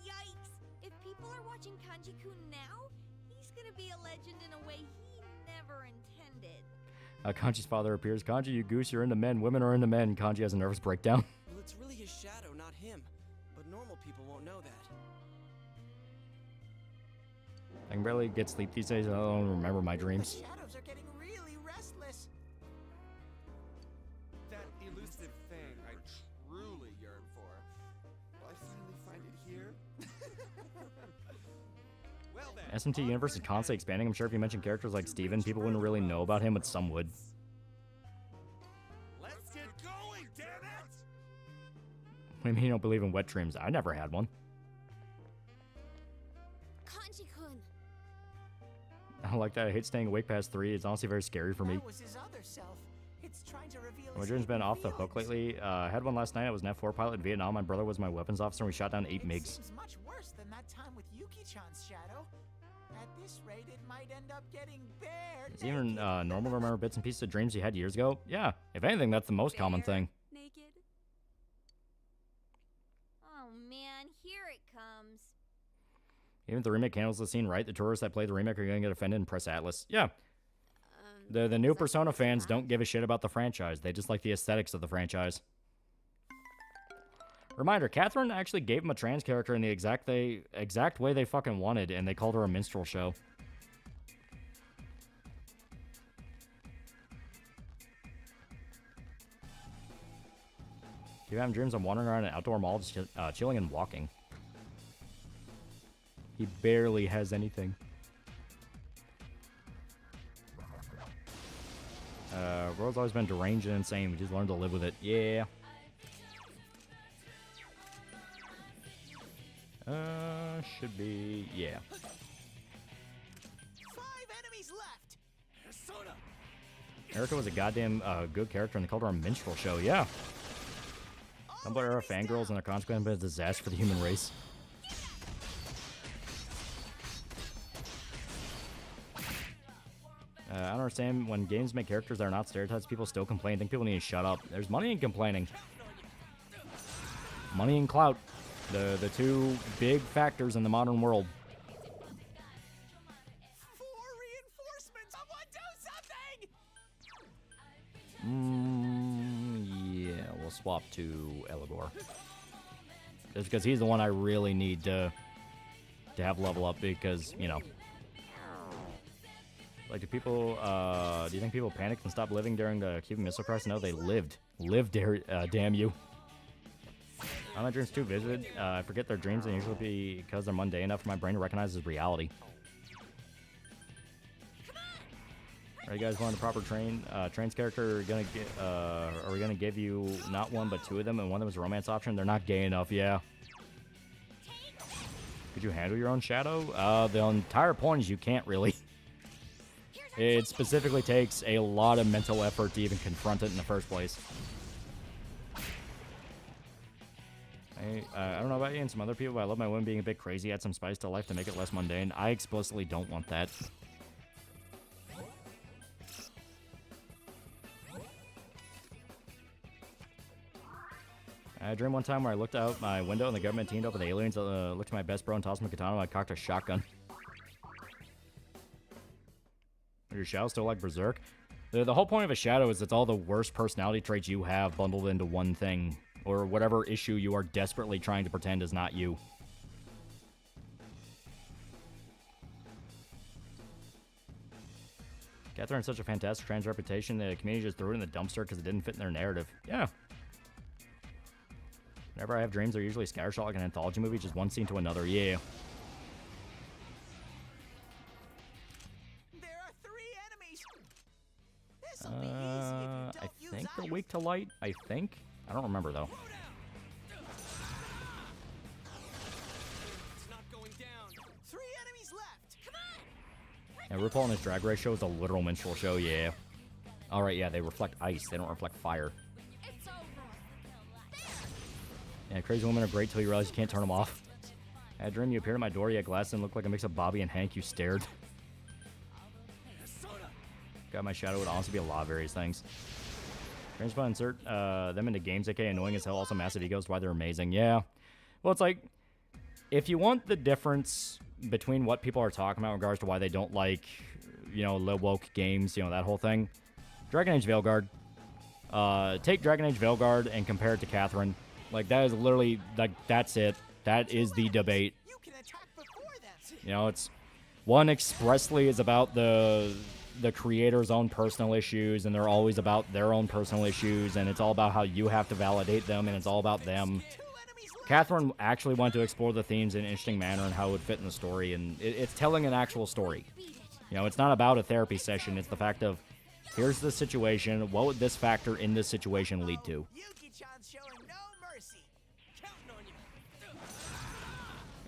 Yikes! If people are watching Kanji-kun now, he's gonna be a legend in a way he never intended. Kanji's father appears. Kanji, you goose, you're into men. Women are into men. Kanji has a nervous breakdown. Well, it's really his shadow, not him. But normal people won't know that. I can barely get sleep these days. I don't remember my dreams. Shadows are getting really restless. that elusive thing I truly yearn for. Will I finally find it here? Well then. SMT universe is constantly expanding. I'm sure if you mentioned characters like Steven, people wouldn't really know about him, but some would. Let's get going, damn it! What do you mean you don't believe in wet dreams? I never had one. Kanji-kun! I like that. I hate staying awake past 3. It's honestly very scary for me. That was his other self. It's trying to reveal My his dream's been hidden off the hook feelings. lately. I had one last night. I was an F4 pilot in Vietnam. My brother was my weapons officer and we shot down 8 It MiGs. seems much worse than that time with Yuki-chan's shadow. At this rate, it might end up getting bare Is it even naked. normal to remember bits and pieces of dreams you had years ago? Yeah. If anything, that's the most common thing. Naked. Oh man, here it comes. Even if the remake handles the scene right, the tourists that play the remake are going to get offended and press Atlas. Yeah. The new Persona fans don't give a shit about the franchise. They just like the aesthetics of the franchise. Reminder, Catherine actually gave him a trans character in the exact way they fucking wanted, and they called her a minstrel show. If you have dreams, I'm wandering around an outdoor mall, just chilling and walking. He barely has anything. World's always been deranged and insane. We just learned to live with it. Yeah. Should be, yeah. 5 enemies left. Persona! Erica was a goddamn good character, and they called her a minstrel show. Yeah. Tumblr era fangirls and their consequent been a disaster for the human race. I don't understand when games make characters that are not stereotypes, people still complain. I think people need to shut up. There's money in complaining. Money and clout. The two big factors in the modern world. 4 reinforcements! Someone do something! Yeah, we'll swap to Eligor. Just because he's the one I really need to have level up because, you know. Like, do you think people panicked and stopped living during the Cuban Missile Crisis? No, they lived. Damn you. My dreams too vivid. I forget their dreams, and usually because they're mundane enough for my brain to recognize as reality. Are you guys wanting the proper trans character? Are we gonna give you not one but 2 of them, and one of them is a romance option? They're not gay enough, yeah. Could you handle your own shadow? The entire point is you can't really. Here's It specifically takes a lot of mental effort to even confront it in the first place. I don't know about you and some other people, but I love my women being a bit crazy. Add some spice to life to make it less mundane. I explicitly don't want that. I dreamed one time where I looked out my window and the government teamed up with aliens. Looked at my best bro and tossed him a katana and I cocked a shotgun. Are your shadows still like Berserk? The whole point of a shadow is it's all the worst personality traits you have bundled into one thing. Or whatever issue you are desperately trying to pretend is not you. Catherine had such a fantastic trans reputation, the community just threw it in the dumpster because it didn't fit in their narrative. Yeah. Whenever I have dreams, they're usually scattershot like an anthology movie, just one scene to another. Yeah. There are 3 enemies. This'll be easy if you don't I use think they're ice. weak to light. I think. I don't remember though. It's not going down. 3 enemies left. Come on. Yeah, RuPaul and his Drag Race show is a literal minstrel show. Yeah. All right. Yeah, they reflect ice. They don't reflect fire. It's over. Yeah, crazy women are great till you realize you can't turn them off. I had a dream you appeared at my door, you had glasses and looked like a mix of Bobby and Hank. You stared. God, my shadow would honestly be a lot of various things. Dreams about insert them into games, aka annoying as hell, also massive egos, why they're amazing. Yeah. Well, it's like, if you want the difference between what people are talking about in regards to why they don't like, you know, low woke games, you know, that whole thing. Dragon Age Veilguard. Take Dragon Age Veilguard and compare it to Catherine. Like, that is literally, like, that's it. That is the debate. You can attack before them. You know, it's, one expressly is about the creator's own personal issues, and they're always about their own personal issues, and it's all about how you have to validate them, and it's all about them. 2 enemies left. Catherine actually wanted to explore the themes in an interesting manner and how it would fit in the story, and it's telling an actual story. You know, it's not about a therapy session. It's the fact of, here's the situation. What would this factor in this situation lead to? Yuki-chan's showing no mercy. Counting on you.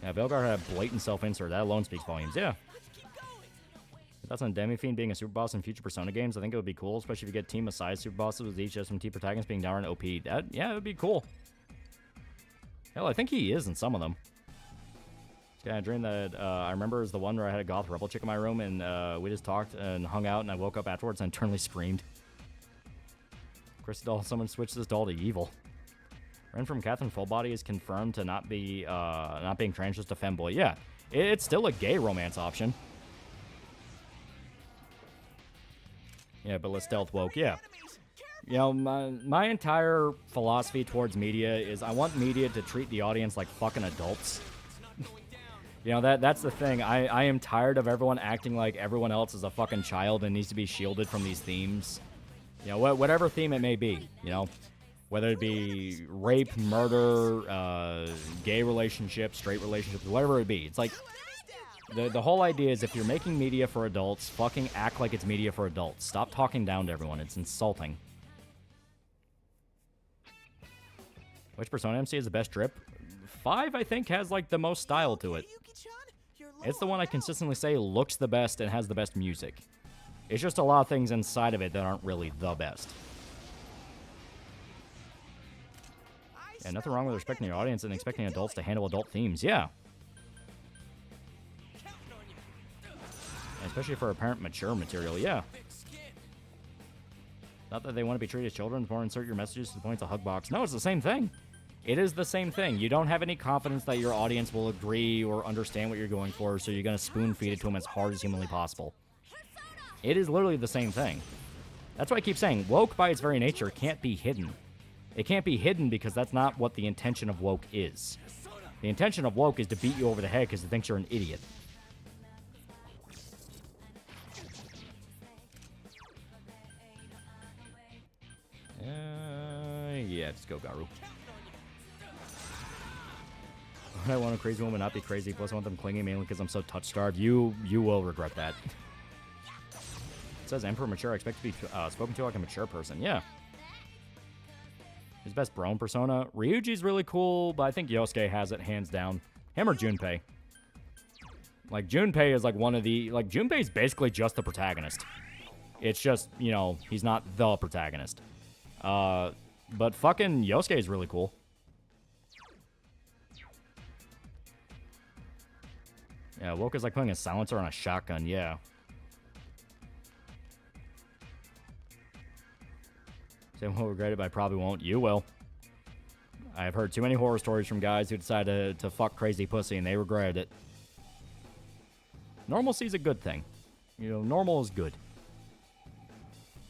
Yeah, Velgar had a blatant self-insert. That alone speaks volumes. Yeah. Let's keep going. That's on Demi-Fiend being a super boss in future Persona games. I think it would be cool, especially if you get Team Messiah super bosses with each SMT protagonist being down in OP. Yeah, it would be cool. Hell, I think he is in some of them. Yeah, a dream that I remember is the one where I had a goth rebel chick in my room, and we just talked and hung out, and I woke up afterwards and internally screamed. Chris doll, someone switched this doll to evil. Ren from Catherine Fullbody is confirmed to not be not being trans, just a femboy. Yeah, it's still a gay romance option. Yeah, but let's stealth woke. Yeah. You know, my entire philosophy towards media is I want media to treat the audience like fucking adults. You know, that's the thing. I am tired of everyone acting like everyone else is a fucking child and needs to be shielded from these themes. You know, whatever theme it may be, you know. Whether it be rape, murder, gay relationships, straight relationships, whatever it be. It's like, the whole idea is if you're making media for adults, fucking act like it's media for adults. Stop talking down to everyone. It's insulting. Which Persona MC has the best drip? 5, I think, has, like, the most style to it. It's the one I consistently say looks the best and has the best music. It's just a lot of things inside of it that aren't really the best. Yeah, nothing wrong with respecting your audience and expecting adults to handle adult themes. Yeah. And especially for apparent mature material. Yeah. Not that they want to be treated as children, more insert your messages to the point of hug box. No, it's the same thing. It is the same thing. You don't have any confidence that your audience will agree or understand what you're going for, so you're going to spoon feed it to them as hard as humanly possible. It is literally the same thing. That's why I keep saying, woke by its very nature can't be hidden. It can't be hidden because that's not what the intention of woke is. The intention of woke is to beat you over the head because it thinks you're an idiot. Yeah, just go, Garu. I want a crazy woman not be crazy, plus I want them clinging mainly because I'm so touch-starved. You will regret that. It says Emperor Mature. I expect to be spoken to like a mature person. Yeah. His best bro in Persona. Ryuji's really cool, but I think Yosuke has it hands down. Him or Junpei. Like, Junpei is like one of the... Like, Junpei's basically just the protagonist. It's just, you know, he's not the protagonist. But fucking Yosuke is really cool. Yeah, Woke is like putting a silencer on a shotgun, yeah. Say won't regret it, but I probably won't. You will. I've heard too many horror stories from guys who decided to fuck crazy pussy and they regretted it. Normalcy is a good thing. You know, normal is good.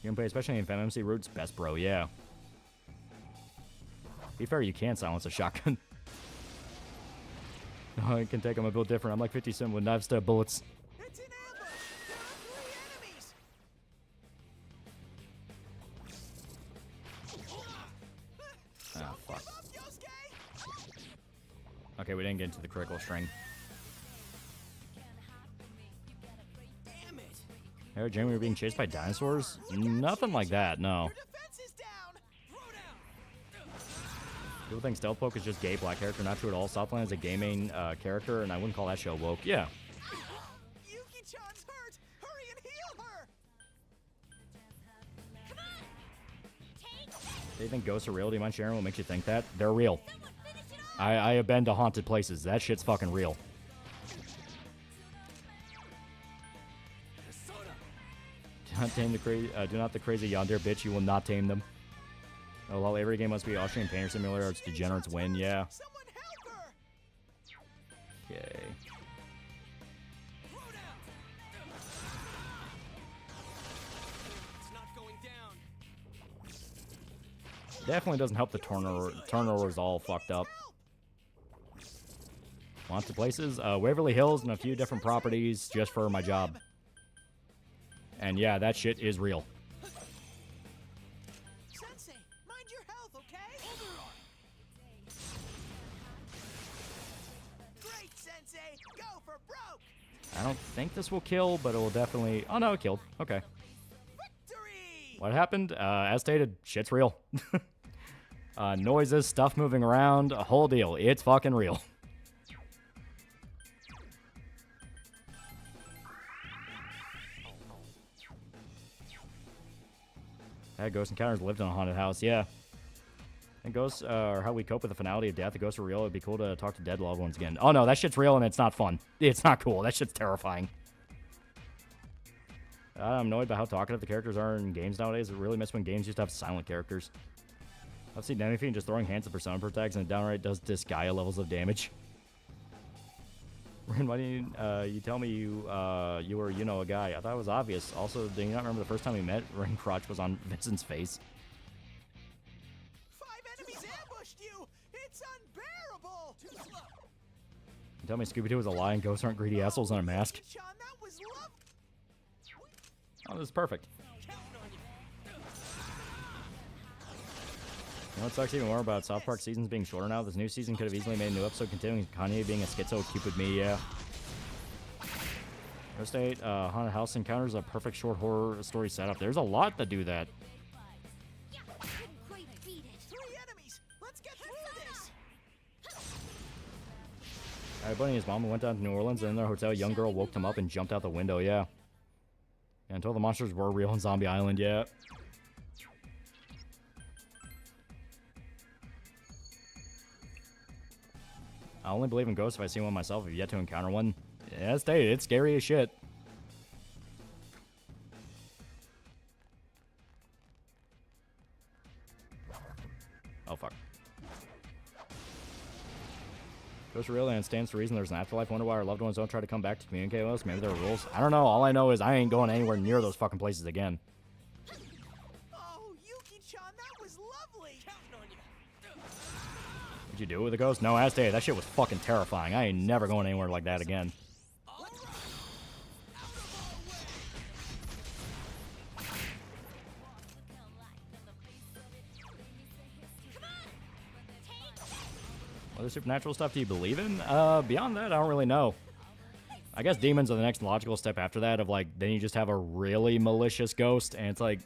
Gunplay, especially in FMMC roots, best bro, yeah. Be fair, you can silence a shotgun. No, I can take them a bit different. I'm like 50 Cent with knife stab bullets. It's an ambush! There are 3 enemies! Ah, fuck. Up, Yosuke! Okay, we didn't get into the critical string. Damn it! Hey, Jamie, we're being chased by dinosaurs? Nothing like that, no. Your defense is down! Throw down! People think Stealth Poke is just gay black character. Not true at all. Southland is a gay main character, and I wouldn't call that show woke. Yeah. Yuki-chan's hurt! Hurry and heal her! Do you think ghosts are real? Do you mind sharing what makes you think that? They're real. I have been to haunted places. That shit's fucking real. Do not tame the crazy. Do not the crazy yonder bitch. You will not tame them. Oh, well, every game must be Austrian Painter Simulator. Or it's degenerates win. Yeah. Someone help her! Okay. Throw down! It's not going down. Definitely doesn't help the turnover is all fucked up. Lots of places. Waverly Hills and a few different properties just for my job. And yeah, that shit is real. Sensei, mind your health, okay? Great, Sensei! Go for broke! I don't think this will kill, but it will definitely... Oh, no, it killed. Okay. Victory! What happened? As stated, shit's real. Noises, stuff moving around, a whole deal. It's fucking real. Ghost encounters lived in a haunted house, yeah. And ghosts are how we cope with the finality of death. The ghosts are real. It'd be cool to talk to dead loved ones again. Oh no, that shit's real and it's not fun. It's not cool. That shit's terrifying. I'm annoyed by how talkative the characters are in games nowadays. I really miss when games used to have silent characters. I've seen Enemy Fiend just throwing hands at Persona protects and it downright does Disgaea levels of damage. Rin, why didn't you tell me you were, you know, a guy? I thought it was obvious. Also, do you not remember the first time we met? Rin crotch was on Vincent's face. 5 enemies ambushed you! It's unbearable! Too slow. You tell me Scooby-Doo was a lie and ghosts aren't greedy assholes on a mask? Yuki-chan, that was love. Oh, this is perfect. Counting on you. You know what sucks even more about South Park seasons being shorter now? This new season could have easily made a new episode continuing Kanye being a schizo cupid me, yeah. Real Estate, Haunted House Encounters, a perfect short horror story setup. There's a lot that do that. Yeah, couldn't quite beat it. 3 enemies! Let's get through this! Buddy and his mom went down to New Orleans, and in their hotel, a young girl woke them up and jumped out the window, yeah. Yeah, until the monsters were real on Zombie Island, yeah. I only believe in ghosts if I see one myself. I've yet to encounter one. Yeah, stated, it's scary as shit. Oh, fuck. Ghosts are real and it stands to reason there's an afterlife. Wonder why our loved ones don't try to come back to communicate with us. Maybe there are rules. I don't know. All I know is I ain't going anywhere near those fucking places again. Oh, Yuki-chan, that was lovely! Counting on you. Did you do it with a ghost? No, as stated, that shit was fucking terrifying. I ain't never going anywhere like that again. Other supernatural stuff do you believe in? Beyond that, I don't really know. I guess demons are the next logical step after that of, like, then you just have a really malicious ghost, and it's like...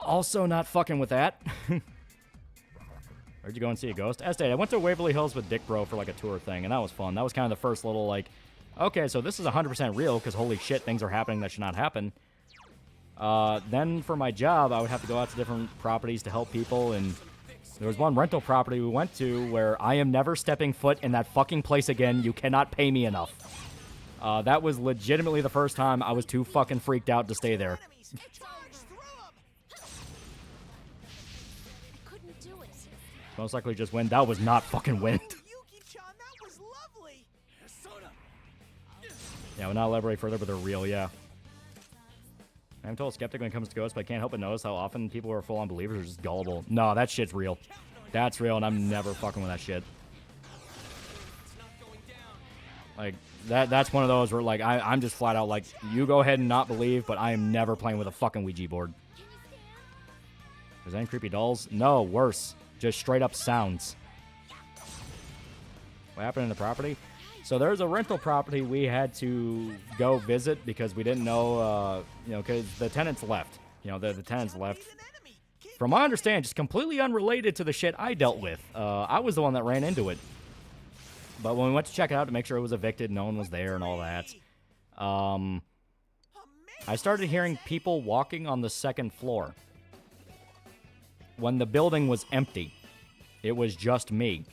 Also not fucking with that. Where'd you go and see a ghost? Estate, I went to Waverly Hills with Dick Bro for, like, a tour thing, and that was fun. That was kind of the first little, like, okay, so this is 100% real because holy shit, things are happening that should not happen. Then for my job, I would have to go out to different properties to help people, and there was one rental property we went to where I am never stepping foot in that fucking place again. You cannot pay me enough. That was legitimately the first time I was too fucking freaked out to stay there. Couldn't do it. Most likely just wind. That was not fucking wind. Yuki-chan, that was lovely. Yeah, we'll not elaborate further, but they're real, yeah. I'm total skeptic when it comes to ghosts, but I can't help but notice how often people who are full-on believers are just gullible. No, that shit's real. That's real, and I'm never fucking with that shit. Like, that's one of those where, like, I'm just flat out like, you go ahead and not believe, but I am never playing with a fucking Ouija board. Is there any creepy dolls? No, worse. Just straight-up sounds. What happened in the property? So there's a rental property we had to go visit because we didn't know, because the tenants left. The tenants left. From what I understand, just completely unrelated to the shit I dealt with. I was the one that ran into it. But when we went to check it out to make sure it was evicted, no one was there and all that. I started hearing people walking on the second floor. When the building was empty. It was just me.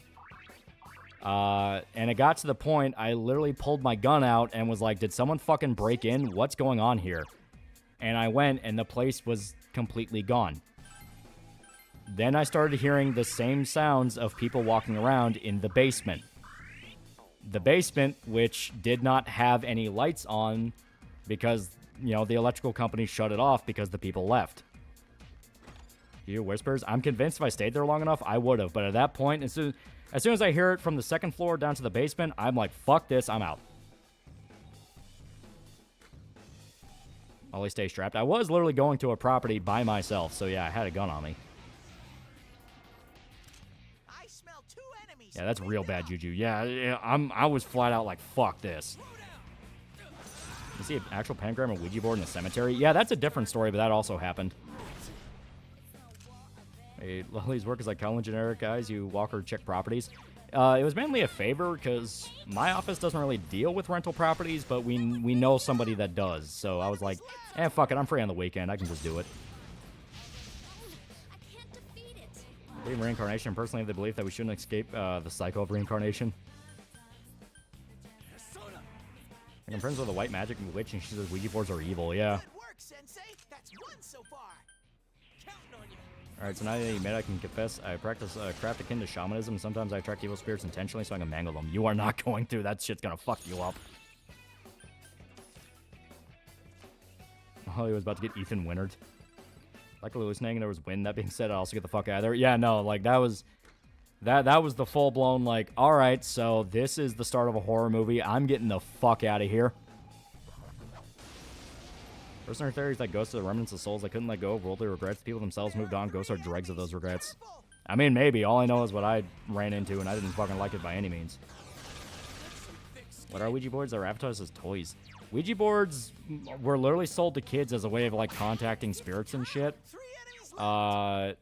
And it got to the point, I literally pulled my gun out and was like, did someone fucking break in? What's going on here? And I went, and the place was completely gone. Then I started hearing the same sounds of people walking around in the basement. The basement, which did not have any lights on because, the electrical company shut it off because the people left. You whispers? I'm convinced if I stayed there long enough, I would have. But at that point, as soon as I hear it from the second floor down to the basement, I'm like, fuck this, I'm out. Always stay strapped. I was literally going to a property by myself, so yeah, I had a gun on me. I smell 2 enemies. Yeah, that's real bad juju. Yeah, I was flat out like, fuck this. You see an actual pentagram and Ouija board in the cemetery? Yeah, that's a different story, but that also happened. Hey, Loli's work is like calling generic guys who walk or check properties. It was mainly a favor because my office doesn't really deal with rental properties, but we know somebody that does. So I was like, fuck it, I'm free on the weekend. I can just do it. I can't defeat it. Believe in reincarnation. Personally, I have the belief that we shouldn't escape the cycle of reincarnation. Like, I'm friends with a white magic witch, and she says Ouija boards are evil. Yeah. Good work, Sensei. That's 1 so far. Counting on you. Alright, so now that you made it, I can confess, I practice craft akin to shamanism. Sometimes I attract evil spirits intentionally so I can mangle them. You are not going to. That shit's gonna fuck you up. Holly was about to get Ethan wintered. Like hallucinating, there was wind. That being said, I also get the fuck out of there. Yeah, no, like, that was the full-blown, like, alright, so this is the start of a horror movie. I'm getting the fuck out of here. Personal theories that ghosts are the remnants of souls that couldn't let go of worldly regrets. People themselves moved on. Ghosts are dregs of those regrets. I mean, maybe. All I know is what I ran into, and I didn't fucking like it by any means. What are Ouija boards? They're advertised as toys. Ouija boards were literally sold to kids as a way of, like, contacting spirits and shit. And,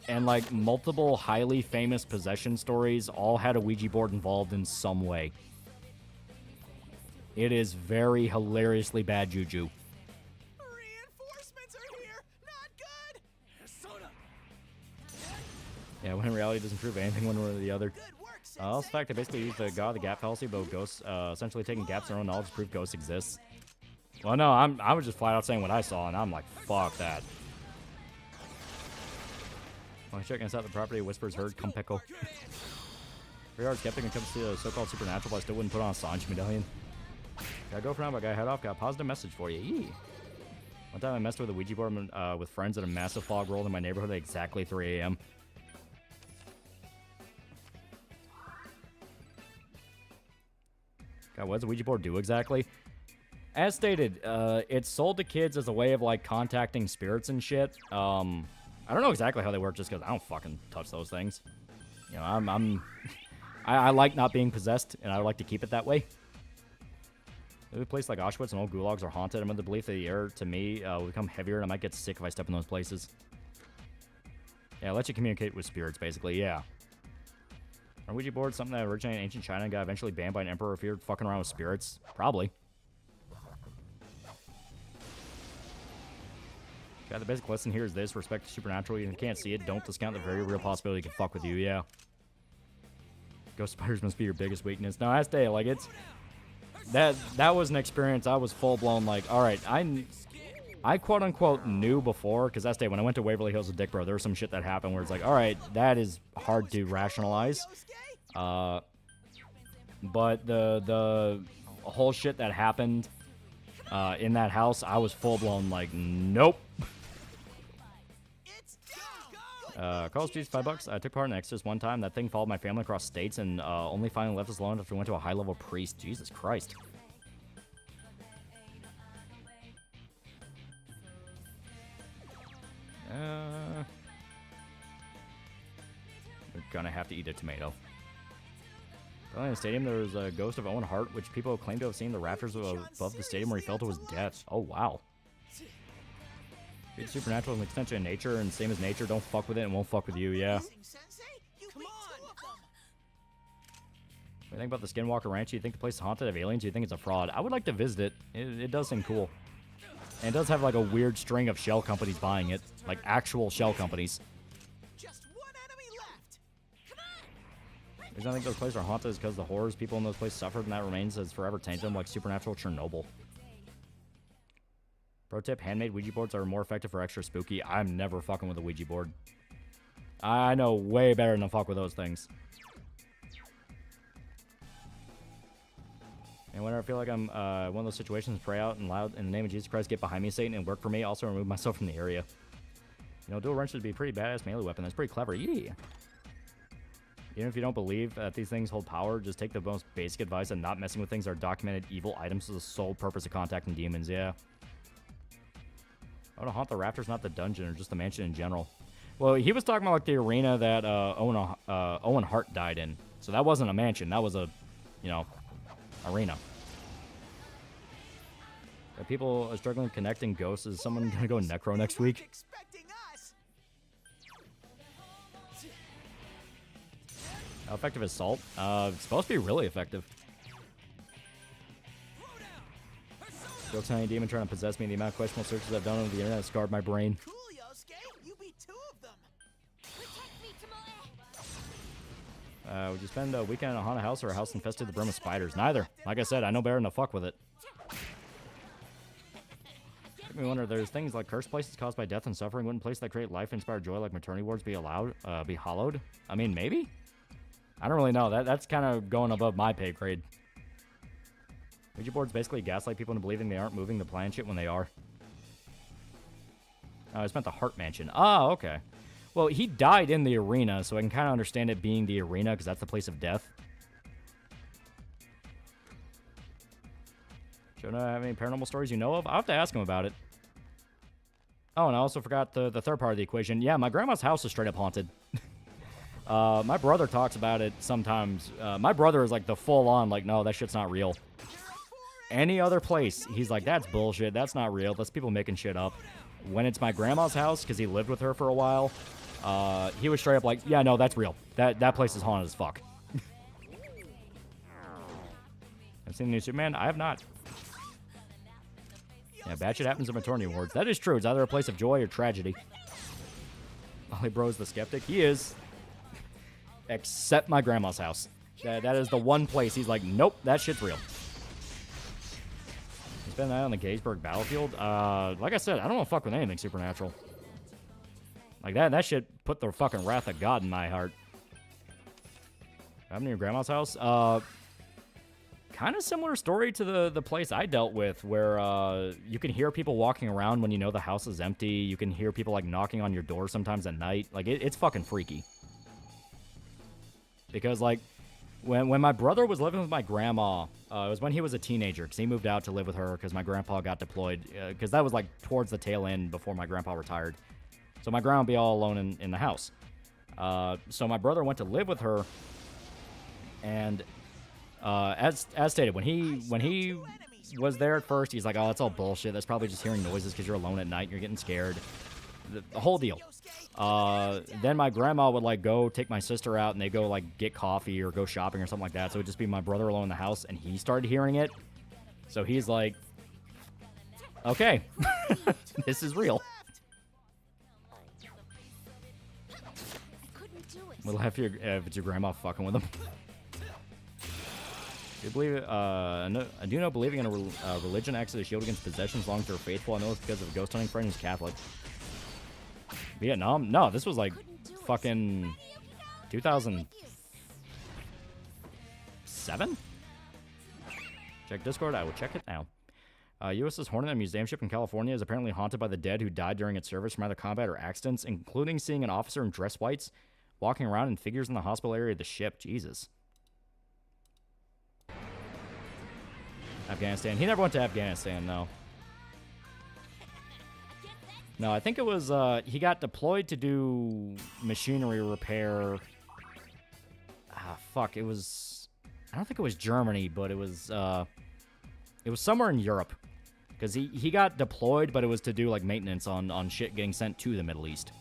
like, multiple highly famous possession stories all had a Ouija board involved in some way. It is very hilariously bad juju. Reinforcements are here. Not good. Yeah, when in reality it doesn't prove anything one way or the other. Good work, Sensei. Also, the fact they basically use the God of the Gap fallacy, but ghosts essentially taking gaps in their own knowledge to prove ghosts exist. Well, no, I was just flat out saying what I saw, and I'm like, fuck that. When I check inside the property, whispers heard, come pickle. Very hard skeptic when it comes to the so-called supernatural, but I still wouldn't put on a Sanji medallion. Gotta go for now, but gotta head off. Got a positive message for you. Yee. One time I messed with a Ouija board with friends and a massive fog rolled in my neighborhood at exactly 3 a.m. God, what does a Ouija board do exactly? As stated, it's sold to kids as a way of, like, contacting spirits and shit. I don't know exactly how they work just because I don't fucking touch those things. You know, I like not being possessed, and I like to keep it that way. A place like Auschwitz and old gulags are haunted. I'm of the belief that the air, to me, will become heavier, and I might get sick if I step in those places. Yeah, it lets you communicate with spirits, basically, yeah. Are Ouija boards something that originated in ancient China and got eventually banned by an emperor feared fucking around with spirits? Probably. Yeah, the basic lesson here is this: respect the supernatural. You can't see it. Don't discount the very real possibility it can fuck with you. Yeah. Ghost spiders must be your biggest weakness. No, that's day. Like it's that was an experience. I was full blown like, all right, I quote unquote knew before because that's day when I went to Waverly Hills with Dick Bro. There was some shit that happened where it's like, all right, that is hard to rationalize. But the whole shit that happened in that house, I was full blown like, nope. Carl's G's $5. I took part in an exorcist one time. That thing followed my family across states and only finally left us alone after we went to a high-level priest. Jesus Christ. We're gonna have to eat a tomato. In the stadium, there was a ghost of Owen Hart, which people claim to have seen the rafters above the stadium where he fell to his death. Oh, wow. It's supernatural is an extension of nature, and same as nature, don't fuck with it and won't fuck with you, yeah. What do you think about the Skinwalker Ranch? Do you think the place is haunted of aliens? Do you think it's a fraud? I would like to visit it. It does seem cool. And it does have like a weird string of shell companies buying it. Like actual shell companies. Just one enemy left. Come on. The reason I think those places are haunted is because the horrors people in those places suffered, and that remains has forever tainted them like supernatural Chernobyl. Pro tip, handmade Ouija boards are more effective for extra spooky. I'm never fucking with a Ouija board. I know way better than to fuck with those things. And whenever I feel like I'm one of those situations, pray out and loud in the name of Jesus Christ, get behind me, Satan, and work for me. Also remove myself from the area. You know, dual wrench would be a pretty badass melee weapon. That's pretty clever. Yeah. Even if you don't believe that these things hold power, just take the most basic advice and not messing with things that are documented evil items for the sole purpose of contacting demons. Yeah. I want to haunt the rafters, not the dungeon, or just the mansion in general. Well, he was talking about like the arena that Owen Hart died in. So that wasn't a mansion. That was a, you know, arena. Are people struggling connecting ghosts? Is someone gonna go necro next week? How effective is salt? It's supposed to be really effective. Jokes on any demon trying to possess me. The amount of questionable searches I've done on the internet has scarred my brain. Cool, Yosuke. You beat 2 of them. Would you spend a weekend in a haunted house or a house infested to the brim of spiders? Neither. Like I said, I know better than to fuck with it. Make me wonder, there's things like cursed places caused by death and suffering. Wouldn't places that create life and inspire joy like maternity wards be hollowed? I mean, maybe? I don't really know. That's kind of going above my pay grade. Ouija boards basically gaslight people into believing they aren't moving the planet when they are. Oh, I spent the Hart Mansion. Oh, okay. Well, he died in the arena, so I can kind of understand it being the arena, because that's the place of death. Do you have any paranormal stories you know of? I'll have to ask him about it. Oh, and I also forgot the third part of the equation. Yeah, my grandma's house is straight up haunted. My brother talks about it sometimes. My brother is like the full-on, like, no, that shit's not real. Any other place, he's like, that's bullshit. That's not real. That's people making shit up. When it's my grandma's house, because he lived with her for a while, he was straight up like, yeah, no, that's real. That place is haunted as fuck. I've seen the new Superman. I have not. Yeah, bad shit happens in maternity wards. That is true. It's either a place of joy or tragedy. Ollie Bro's the skeptic. He is. Except my grandma's house. That is the one place he's like, nope, that shit's real. Spend that on the Gettysburg battlefield. Like I said, I don't want to fuck with anything supernatural. Like that shit put the fucking wrath of God in my heart. I'm in your grandma's house. Kind of similar story to the place I dealt with, where you can hear people walking around when you know the house is empty. You can hear people like knocking on your door sometimes at night. Like it's fucking freaky. Because like when my brother was living with my grandma, it was when he was a teenager, because he moved out to live with her because my grandpa got deployed, because that was like towards the tail end before my grandpa retired. So my grandma would be all alone in the house. So my brother went to live with her, and as stated, when he was there at first, he's like, oh, that's all bullshit. That's probably just hearing noises because you're alone at night and you're getting scared. the whole deal. Then my grandma would like go take my sister out and they go like get coffee or go shopping or something like that. So it would just be my brother alone in the house and he started hearing it. So he's like, okay, this is real. We'll have your, if it's your grandma fucking with him. Do you believe it? No, I do know believing in a religion acts as a shield against possession as long as they're faithful. I know it's because of a ghost hunting friend who's Catholic. Vietnam? No, this was like fucking 2007? Check Discord. I will check it now. USS Hornet, a museum ship in California, is apparently haunted by the dead who died during its service from either combat or accidents, including seeing an officer in dress whites walking around and figures in the hospital area of the ship. Jesus. Afghanistan. He never went to Afghanistan, no. No, I think it was, he got deployed to do machinery repair. Fuck, it was, I don't think it was Germany, but it was somewhere in Europe. Because he got deployed, but it was to do, like, maintenance on shit getting sent to the Middle East.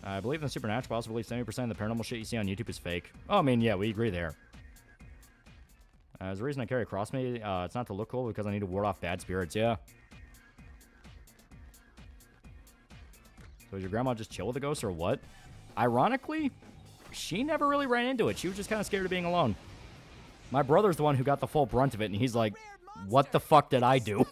I believe in the supernatural. I also believe 70% of the paranormal shit you see on YouTube is fake. Oh, I mean, yeah, we agree there. There's a reason I carry a cross me. It's not to look cool, because I need to ward off bad spirits, yeah. So did your grandma just chill with the ghost, or what? Ironically, she never really ran into it. She was just kind of scared of being alone. My brother's the one who got the full brunt of it, and he's like, what the fuck did I do?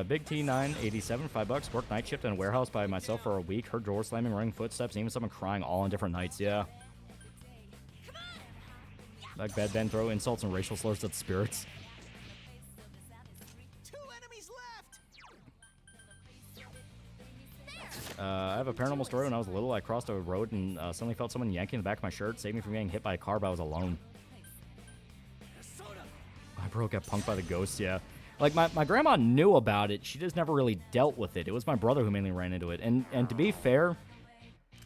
Big T987, $5. Worked night shift in a warehouse by myself for a week. Heard doors slamming, running footsteps, and even someone crying all on different nights. Yeah. Like Bad Ben throw insults and racial slurs at spirits. 2 enemies left. I have a paranormal story. When I was little, I crossed a road and suddenly felt someone yanking the back of my shirt, saved me from getting hit by a car, but I was alone. My bro got punked by the ghost, yeah. Like, my grandma knew about it. She just never really dealt with it. It was my brother who mainly ran into it. And to be fair,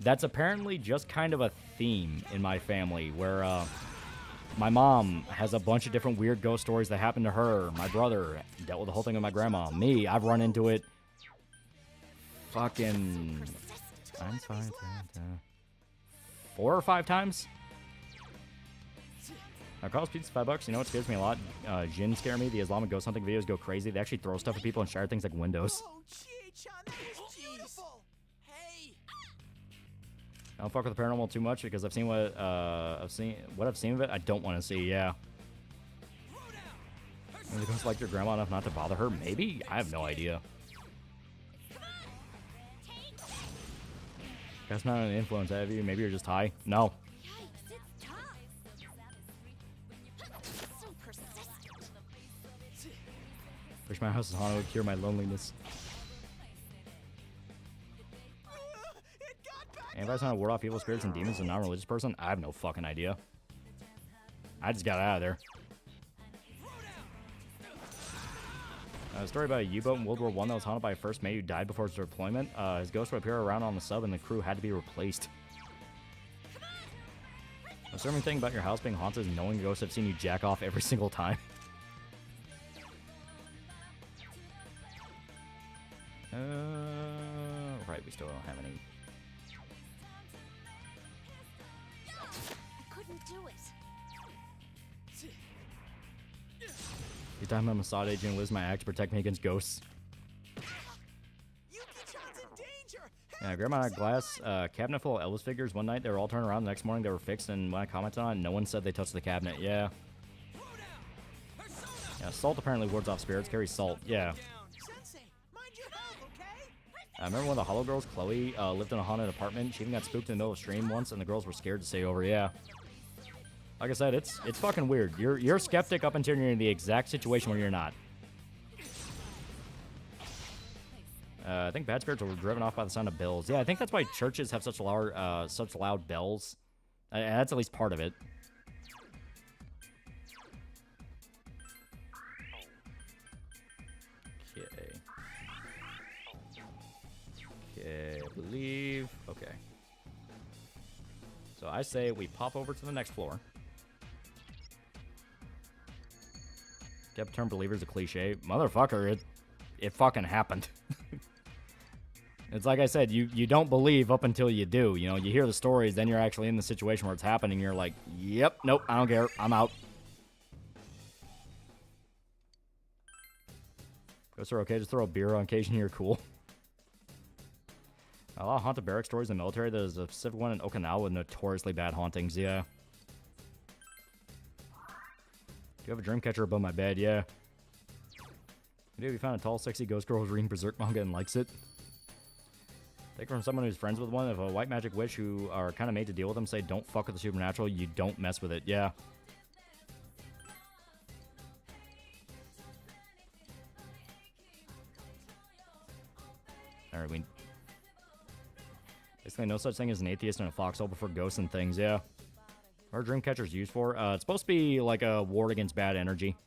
that's apparently just kind of a theme in my family, where my mom has a bunch of different weird ghost stories that happened to her. My brother dealt with the whole thing with my grandma. Me, I've run into it fucking 4 or 5 times. Carl's Pizza, $5. You know what scares me a lot? Jinn scare me. The Islamic ghost hunting videos go crazy. They actually throw stuff at people and shatter things like windows. Oh, Chie-chan, that was beautiful. Hey. I don't fuck with the paranormal too much because I've seen what I've seen of it. I don't want to see. Yeah. Maybe the ghost like your grandma enough not to bother her. Maybe, I have no idea. That's not an influence, have you? Maybe you're just high. No. Wish my house is haunted would cure my loneliness. And if I was trying to ward off evil spirits and demons and a non-religious person, I have no fucking idea. I just got out of there. A story about a U-boat in World War I that was haunted by a first mate who died before his deployment. His ghost would appear around on the sub and the crew had to be replaced. A disturbing thing about your house being haunted is knowing ghosts have seen you jack off every single time. Right, we still don't have any. I couldn't do it. Every time I'm a Mossad agent and lose my act to protect me against ghosts. Yuki-chan's in danger. Yeah, Grandma had a glass cabinet full of Elvis figures. One night they were all turned around. The next morning they were fixed, and when I commented on it, no one said they touched the cabinet. Yeah. Yeah, salt apparently wards off spirits. Carries salt. Yeah. Sensei, mind your health, okay? I remember one of the Hollow Girls, Chloe, lived in a haunted apartment. She even got spooked in the middle of a stream once, and the girls were scared to stay over. Yeah. Like I said, it's fucking weird. You're a skeptic up until you're in the exact situation where you're not. I think bad spirits were driven off by the sound of bells. Yeah, I think that's why churches have such loud bells. That's at least part of it. Okay, I believe. Okay. So I say we pop over to the next floor. Skep term believer's a cliche. Motherfucker, it fucking happened. It's like I said, you don't believe up until you do. You know, you hear the stories, then you're actually in the situation where it's happening. You're like, yep, nope, I don't care. I'm out. Ghosts are okay. Just throw a beer on occasion. You're cool. A lot of haunted barrack stories in the military. There's a specific one in Okinawa with notoriously bad hauntings. Yeah. Do you have a dream catcher above my bed? Yeah. Maybe you found a tall, sexy ghost girl who's reading Berserk manga and likes it. Take it from someone who's friends with one. If a white magic witch who are kind of made to deal with them say, don't fuck with the supernatural, you don't mess with it. Yeah. Alright, basically no such thing as an atheist in a foxhole before ghosts and things, yeah. What are dream catchers used for? It's supposed to be like a ward against bad energy.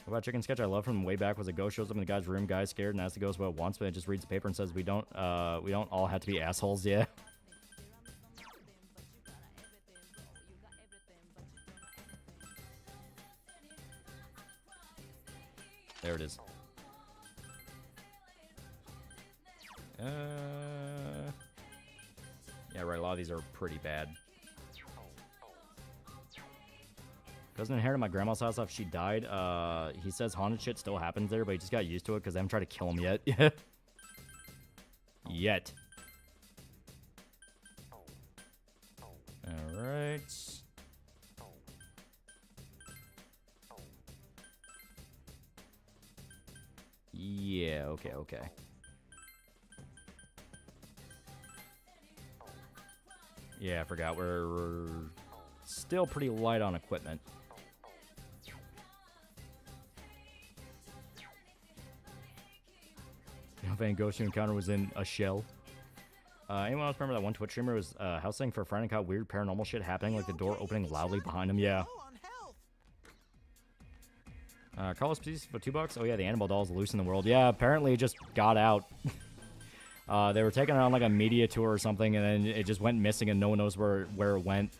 What about chicken sketch I love from way back was a ghost shows up in the guy's room, guy's scared and asks the ghost what it wants, but it just reads the paper and says we don't all have to be assholes, yeah. There it is. Yeah, right, a lot of these are pretty bad. Cousin inherited my grandma's house after she died. He says haunted shit still happens there, but he just got used to it because they haven't tried to kill him yet. Yet. Alright. Yeah, okay. Yeah, I forgot. We're still pretty light on equipment. Van Ghost you encounter was in a shell. Anyone else remember that one Twitch streamer was house sitting for a friend and caught weird paranormal shit happening, like the door opening loudly behind him? Yeah. Carlos piece for $2. Oh yeah, the Annabelle doll's loose in the world. Yeah, apparently it just got out. They were taking it on like a media tour or something, and then it just went missing, and no one knows where it went.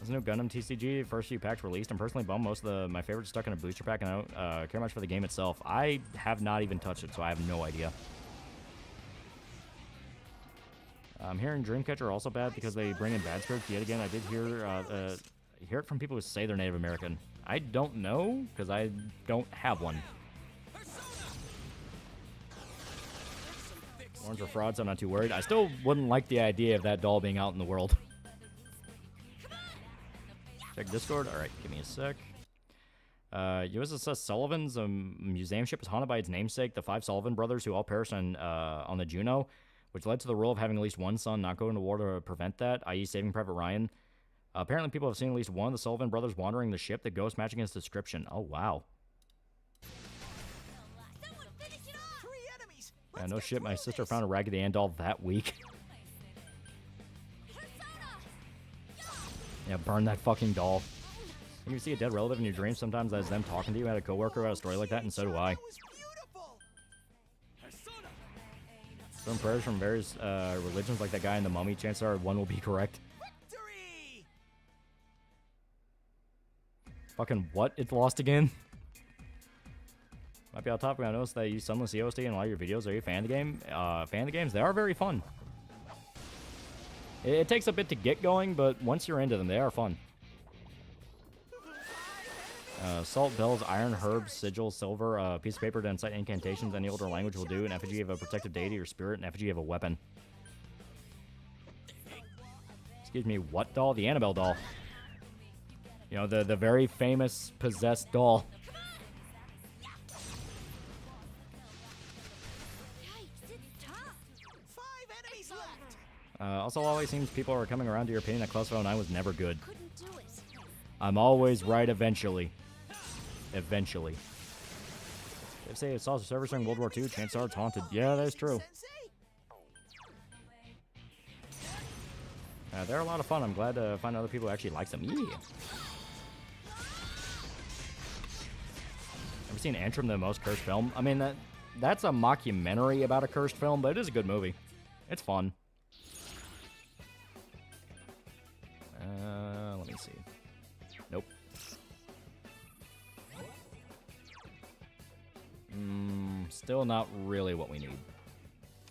There's no Gundam TCG. First few packs released. I'm personally bummed. Most of my favorites stuck in a booster pack, and I don't care much for the game itself. I have not even touched it, so I have no idea. I'm hearing Dreamcatcher are also bad because they bring in bad spirits. Yet again, I did hear it from people who say they're Native American. I don't know, because I don't have one. Ones are frauds, I'm not too worried. I still wouldn't like the idea of that doll being out in the world. Check Discord. Alright, give me a sec. USS Sullivan's museum ship is haunted by its namesake, the 5 Sullivan brothers, who all perished on the Juno, which led to the rule of having at least one son not go into war to prevent that, i.e. Saving Private Ryan. Apparently people have seen at least one of the Sullivan brothers wandering the ship, the ghost matching his description. Oh, wow. Yeah, no shit, my sister found a Raggedy Ann doll that week. Yeah, burn that fucking doll. When you see a dead relative in your dreams, sometimes that's them talking to you. I had a coworker who had a story like that, and so do I. Some prayers from various religions, like that guy in the Mummy, chances are one will be correct. Fucking what? It's lost again? Might be off topic. I noticed that you use Sunless EOSD in a lot of your videos. Are you a fan of the game? Fan of the games? They are very fun. It takes a bit to get going, but once you're into them, they are fun. Salt, bells, iron, herbs, sigil, silver, a piece of paper to incite incantations, any older language will do, an effigy of a protective deity or spirit, an effigy of a weapon. Excuse me, what doll? The Annabelle doll. You know, the very famous possessed doll. Also, always seems people are coming around to your opinion that Cluster 09 was never good. I'm always right eventually. Eventually. If say it saw the service during World War II, chances are it's haunted. Yeah, that's true. They're a lot of fun. I'm glad to find other people who actually like them. Yeah. Ever seen Antrim, the most cursed film? I mean, that's a mockumentary about a cursed film, but it is a good movie. It's fun. Let me see. Nope. Still not really what we need.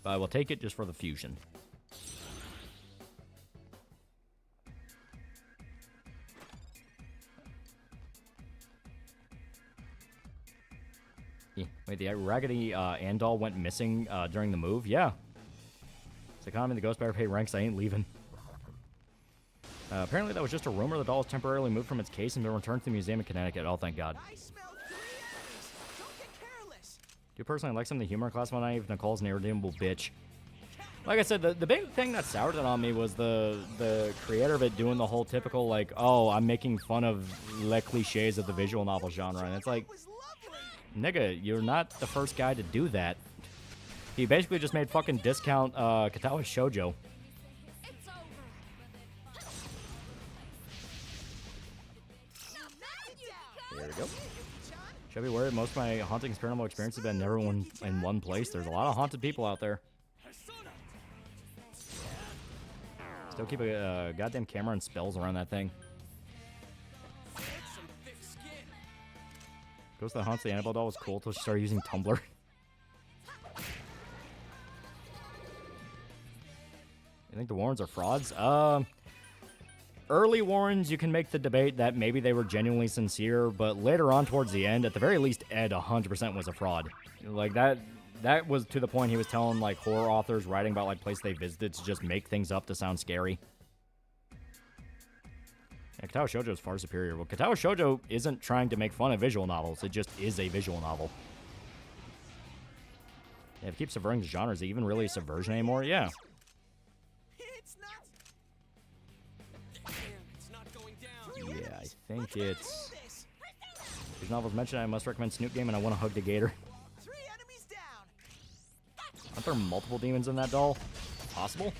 But I will take it just for the fusion. Wait, the Raggedy Ann doll went missing during the move? Yeah. It's economy, the Ghost Bear pay ranks, I ain't leaving. Apparently that was just a rumor. The doll was temporarily moved from its case and been returned to the museum in Connecticut. Oh, thank God. I smell 3 enemies. Don't get careless. Do you personally like some of the humor in class one night if Nicole's an irredeemable bitch? Like I said, the big thing that soured it on me was the creator of it doing the whole typical, like, oh, I'm making fun of le cliches of the visual novel genre. And it's like, nigga, you're not the first guy to do that. He basically just made fucking discount Katawa Shoujo. It's over. There we go. Should be worried. Most of my haunting paranormal experiences have been never in one place. There's a lot of haunted people out there. Still keep a goddamn camera and spells around that thing. Ghost that haunts the Annabelle doll was cool until she started using Tumblr. You think the Warrens are frauds? Early Warrens, you can make the debate that maybe they were genuinely sincere, but later on towards the end, at the very least, Ed 100% was a fraud. Like, that was to the point he was telling, like, horror authors writing about, like, places they visited to just make things up to sound scary. Yeah, Katawa Shoujo is far superior. Well, Katawa Shoujo isn't trying to make fun of visual novels. It just is a visual novel. Yeah, if it keeps subverting the genre, is it even really a subversion anymore? Yeah. It's not. Yeah, I think it's... These novels mentioned I must recommend Snoop Game and I want to hug the gator. 3 enemies down. Aren't there multiple demons in that doll? Possible?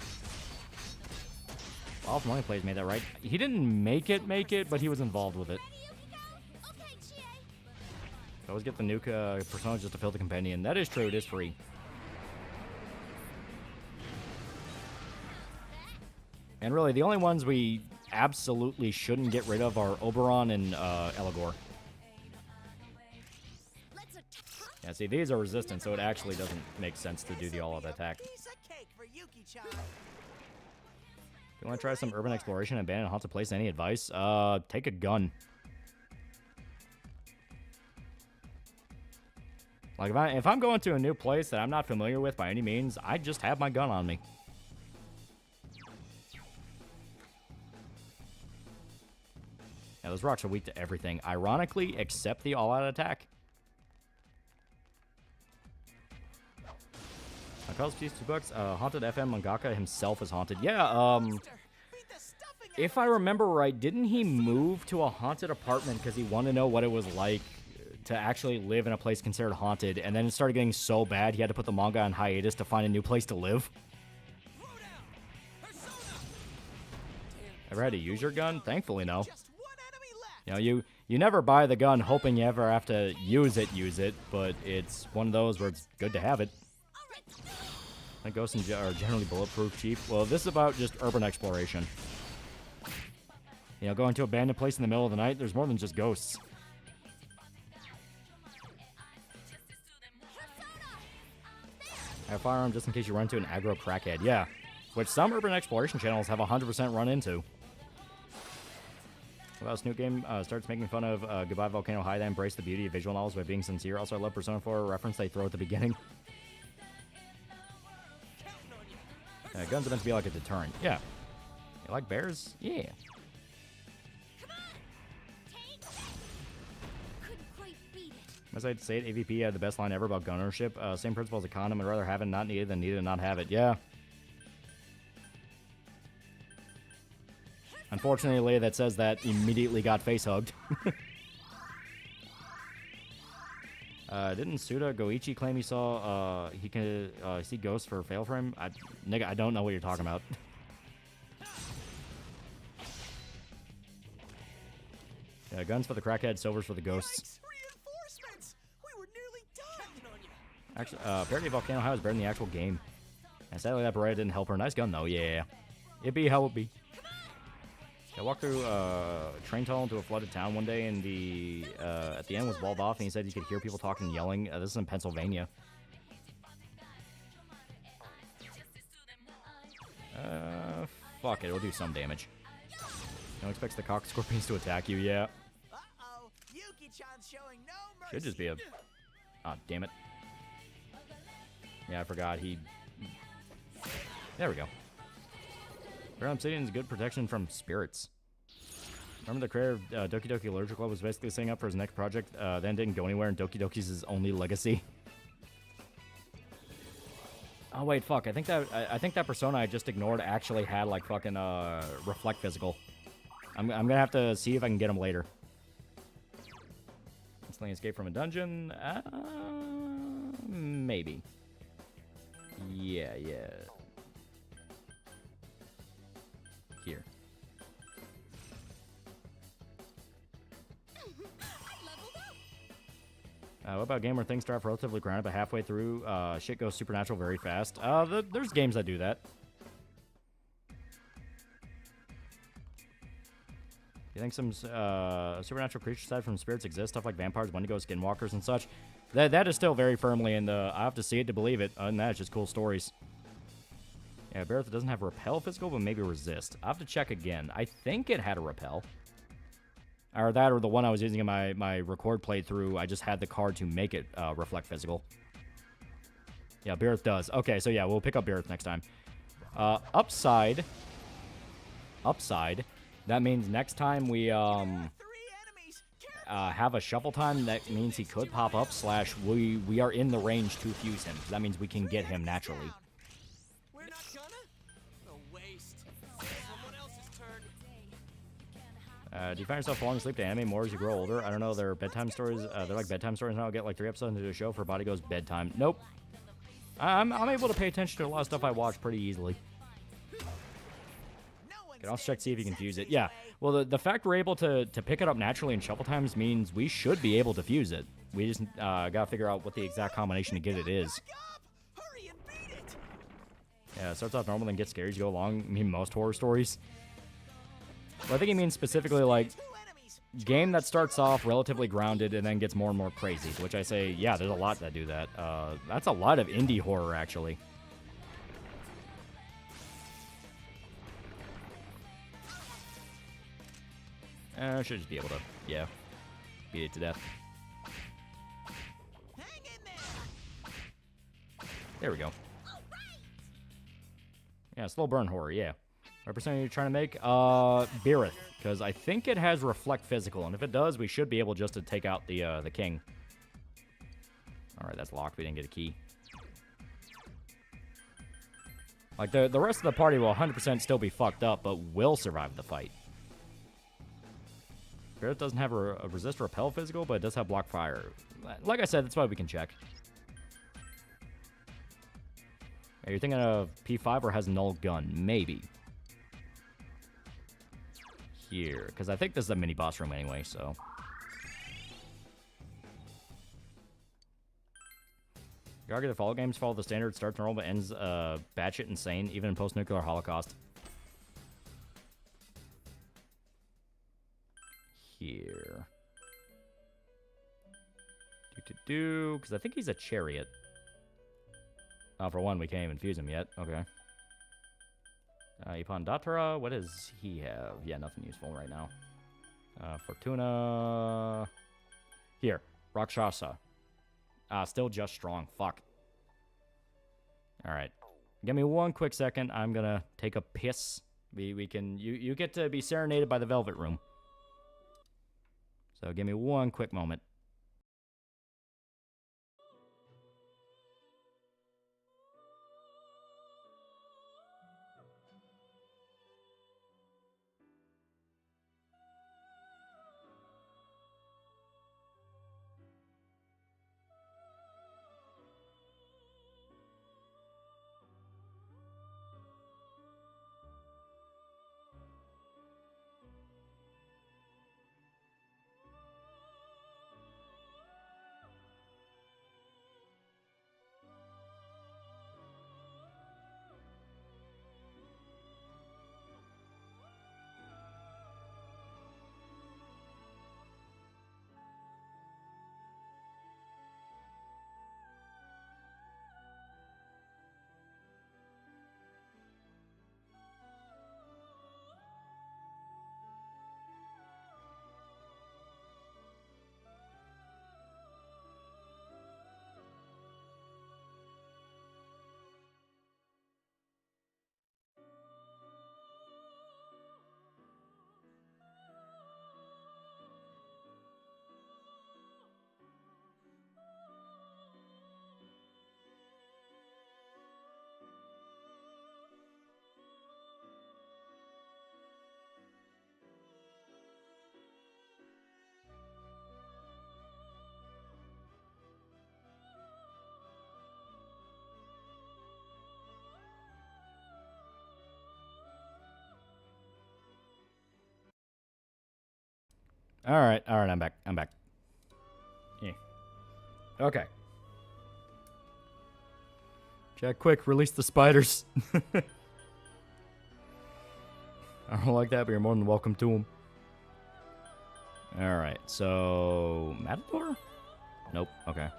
Well, Money Plays made that, right? He didn't make it, but he was involved with it. I always get the nuke personas just to fill the companion. That is true, it is free. And really, the only ones we absolutely shouldn't get rid of are Oberon and Eligor. Yeah, see, these are resistant, so it actually doesn't make sense to do the all-out attack. Piece of cake for Yuki-chan. You want to try some urban exploration and abandon a haunted place? Any advice? Take a gun. Like, if I'm going to a new place that I'm not familiar with by any means, I just have my gun on me. Yeah, those rocks are weak to everything. Ironically, except the all-out attack. I call these $2. Haunted FM mangaka himself is haunted. Yeah, if I remember right, didn't he move to a haunted apartment because he wanted to know what it was like to actually live in a place considered haunted, and then it started getting so bad he had to put the manga on hiatus to find a new place to live? Ever had to use your gun? Thankfully, no. You know, you never buy the gun hoping you ever have to use it, but it's one of those where it's good to have it. I think ghosts are generally bulletproof, Chief. Well, this is about just urban exploration. You know, going to an abandoned place in the middle of the night, there's more than just ghosts. I have a firearm just in case you run into an aggro crackhead. Yeah, which some urban exploration channels have 100% run into. What about Snoop Game starts making fun of Goodbye Volcano High that embrace the beauty of visual novels by being sincere. Also, I love Persona 4 reference they throw at the beginning. Guns are meant to be like a deterrent. Yeah. You like bears? Yeah. As I'd say it, AVP had the best line ever about gun ownership. Same principle as a condom. I'd rather have it not needed than need it and not have it. Yeah. Unfortunately, a lady that says that immediately got face hugged. Didn't Suda Goichi claim he saw he can see ghosts for fail frame? Nigga, I don't know what you're talking about. Yeah, guns for the crackhead, silvers for the ghosts. Reinforcements! We were nearly done. Actually, Parody Volcano High was better than the actual game. And sadly, that Beretta didn't help her. Nice gun, though. Yeah. It be how it be. I walked through a train tunnel into a flooded town one day, and the at the end was walled off, and he said you could hear people talking and yelling. This is in Pennsylvania. Fuck it, it'll do some damage. No one expects the cock scorpions to attack you, yeah. Uh-oh, Yuki-chan's showing no mercy. Should just be a... Ah, damn it. Yeah, I forgot, he... There we go. Rare Obsidian is good protection from spirits. Remember the creator of Doki Doki Literature Club was basically setting up for his next project, then didn't go anywhere, and Doki Doki's his only legacy? Oh wait, fuck! I think that persona I just ignored actually had like fucking reflect physical. I'm gonna have to see if I can get him later. Instantly escape from a dungeon? Maybe. Yeah. Here. What about a game where things start off relatively grounded, but halfway through, shit goes supernatural very fast? There's games that do that. You think some supernatural creatures aside from spirits exist? Stuff like vampires, wendigos, skinwalkers, and such? That is still very firmly in the... I have to see it to believe it. Other than that, it's just cool stories. Yeah, Barrett doesn't have a repel physical, but maybe resist. I have to check again. I think it had a repel. Or that, or the one I was using in my record playthrough, I just had the card to make it reflect physical. Yeah, Beerth does. Okay, so yeah, we'll pick up Beerth next time. Upside. That means next time we have a shuffle time, that means he could pop up, / we are in the range to fuse him. That means we can get him naturally. We're not gonna? A waste. Someone else's turn. Do you find yourself falling asleep to anime more as you grow older? I don't know, they're bedtime stories. They're like bedtime stories now. I'll get like 3 episodes into a show for body goes bedtime. Nope. I'm able to pay attention to a lot of stuff I watch pretty easily. You can also check to see if you can fuse it. Yeah. Well, the fact we're able to pick it up naturally in shuffle times means we should be able to fuse it. We just gotta figure out what the exact combination to get it is. Hurry and beat it. Yeah, it starts off normal, then gets scary as you go along. I mean, most horror stories. Well, I think he means specifically, like, game that starts off relatively grounded and then gets more and more crazy. To which I say, yeah, there's a lot that do that. That's a lot of indie horror, actually. I should just be able to, yeah, beat it to death. Hang in there. There we go. Yeah, slow burn horror, yeah. What percent are you trying to make? Beereth, because I think it has reflect physical, and if it does, we should be able just to take out the king. Alright, that's locked. We didn't get a key. Like, the rest of the party will 100% still be fucked up, but will survive the fight. Beereth doesn't have a resist or repel physical, but it does have block fire. Like I said, that's why we can check. Are you thinking of P5 or has null gun? Maybe. Here, because I think this is a mini boss room anyway, so. You argue that Fallout games follow the standard starts normal but ends batshit insane, even in post-nuclear holocaust. Here. Because I think he's a chariot. Oh, for one, we can't even fuse him yet. Okay. Ipan Datara, what does he have? Yeah, nothing useful right now. Fortuna. Here, Rakshasa. Still just strong. Fuck. Alright. Give me one quick second. I'm gonna take a piss. We can... You get to be serenaded by the Velvet Room. So give me one quick moment. Alright, I'm back. Yeah. Okay. Jack, quick, release the spiders. I don't like that, but you're more than welcome to them. Alright, so... Matador? Nope, okay.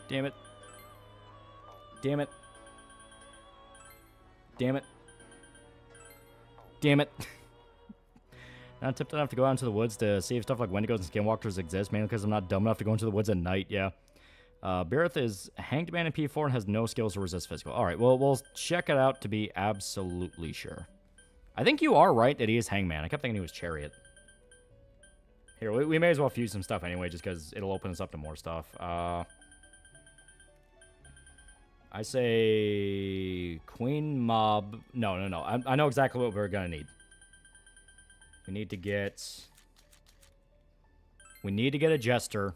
Damn it. Damn it. Damn it. Damn it. Not tipped enough to go out into the woods to see if stuff like Wendigos and Skinwalkers exist, mainly because I'm not dumb enough to go into the woods at night, yeah. Beereth is Hanged Man in P4 and has no skills to resist physical. Alright, well, we'll check it out to be absolutely sure. I think you are right that he is Hangman. I kept thinking he was Chariot. Here, we may as well fuse some stuff anyway, just because it'll open us up to more stuff. I say Queen Mob. No. I know exactly what we're gonna need. We need to get a Jester.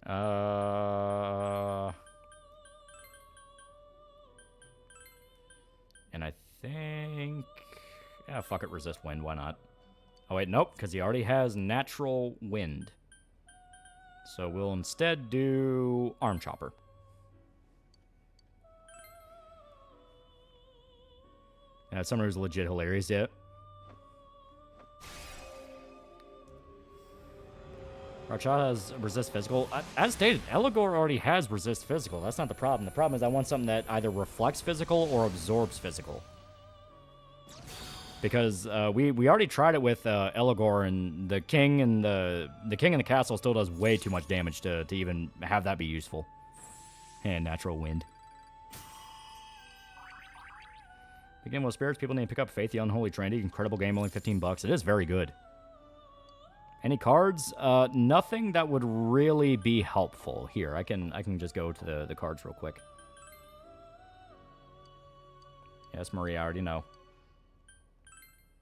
And I think... Yeah, fuck it, resist wind, why not? Oh wait, nope, because he already has natural wind. So we'll instead do Arm Chopper. Yeah, someone who's legit hilarious yet. Rachata has resist physical. As stated, Eligor already has resist physical. That's not the problem. The problem is I want something that either reflects physical or absorbs physical. Because we already tried it with Eligor, and the king in the castle still does way too much damage to even have that be useful. And natural wind. Begin with spirits. People need to pick up Faith the Unholy Trinity. Incredible game, only $15. It is very good. Any cards? Nothing that would really be helpful. Here, I can just go to the cards real quick. Yes, Marie, I already know.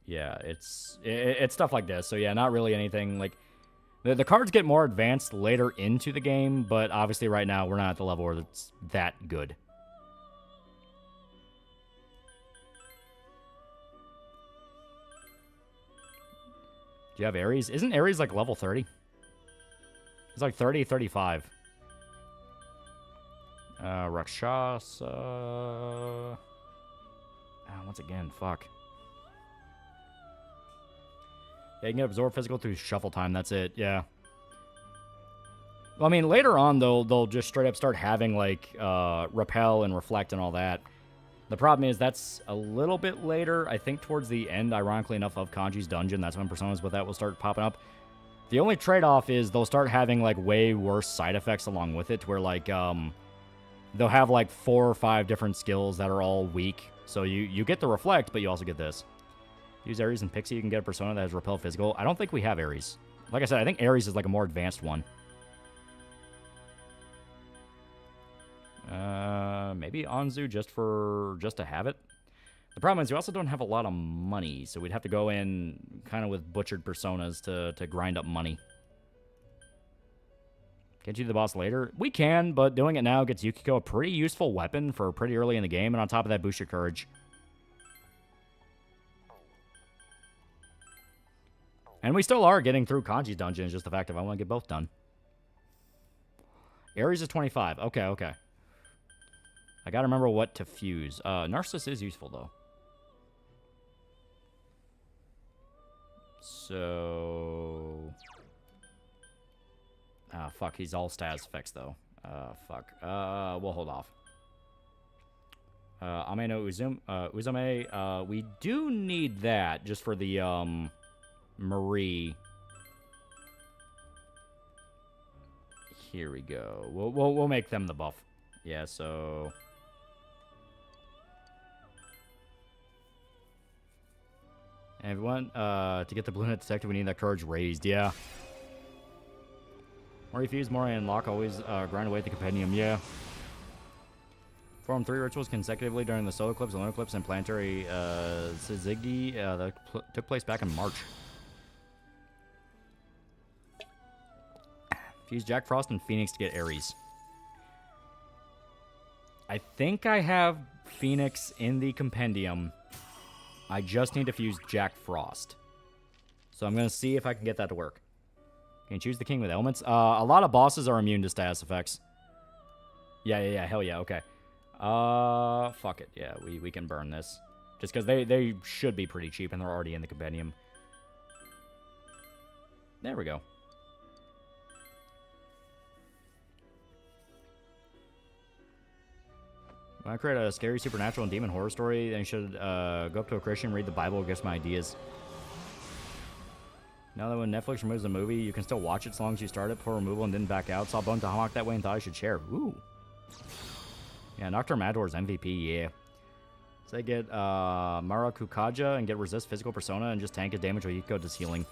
Yeah, it's stuff like this. So yeah, not really anything like... The cards get more advanced later into the game, but obviously right now we're not at the level where it's that good. Do you have Ares? Isn't Ares like level 30? It's like 30, 35. Rakshasa... once again, fuck. Yeah, you can get absorb physical through shuffle time. That's it. Yeah. Well, I mean, later on, they'll just straight up start having, like, repel and reflect and all that. The problem is that's a little bit later. I think towards the end, ironically enough, of Kanji's dungeon. That's when personas with that will start popping up. The only trade-off is they'll start having, like, way worse side effects along with it, to where, like, they'll have, like, 4 or 5 different skills that are all weak. So you get the reflect, but you also get this. Use Ares and Pixie, you can get a persona that has repel physical. I don't think we have Ares. Like I said, I think Ares is like a more advanced one. Maybe Anzu just to have it. The problem is you also don't have a lot of money, so we'd have to go in kind of with butchered personas to grind up money. Get you the boss later? We can, but doing it now gets Yukiko a pretty useful weapon for pretty early in the game, and on top of that, boost your courage. And we still are getting through Kanji's dungeon. It's just the fact of I want to get both done. Ares is 25. Okay. I gotta remember what to fuse. Narcissus is useful, though. So... fuck. He's all stats effects, though. Fuck. We'll hold off. Ame no Uzume. We do need that just for the, Marie. Here we go. We'll make them the buff. Yeah, so... Everyone, to get the Blue Net Detective, we need that courage raised. Yeah. More refuse, more unlock. Always grind away at the compendium. Yeah. Perform 3 rituals consecutively during the solar eclipse, lunar eclipse, and planetary syzygy that took place back in March. Fuse Jack Frost and Phoenix to get Ares. I think I have Phoenix in the compendium. I just need to fuse Jack Frost. So I'm going to see if I can get that to work. Can you choose the king with elements? A lot of bosses are immune to status effects. Yeah, hell yeah, okay. Fuck it, yeah, we can burn this. Just because they should be pretty cheap and they're already in the compendium. There we go. When I create a scary supernatural and demon horror story, then you should go up to a Christian, read the Bible, get some ideas. Now that when Netflix removes a movie, you can still watch it as long as you start it before removal and didn't back out. Saw Bone Tomahawk that way and thought I should share. Ooh. Yeah, Nocturne Mador's MVP, yeah. So they get Marakukaja and get resist physical persona and just tank his damage while Yiko does healing.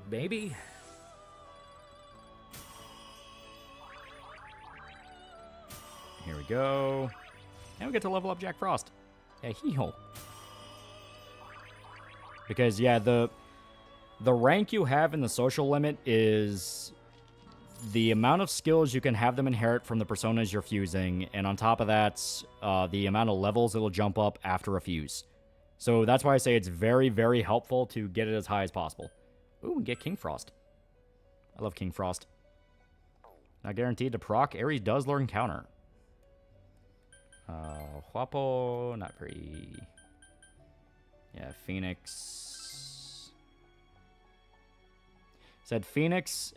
Maybe? Here we go. And we get to level up Jack Frost. Yeah, hee-ho. Because, yeah, the rank you have in the social limit is the amount of skills you can have them inherit from the personas you're fusing, and on top of that, the amount of levels it'll jump up after a fuse. So that's why I say it's very, very helpful to get it as high as possible. Ooh, and get King Frost. I love King Frost. Not guaranteed to proc. Ares does learn counter. Huapo, not very... Yeah, Phoenix... Said Phoenix...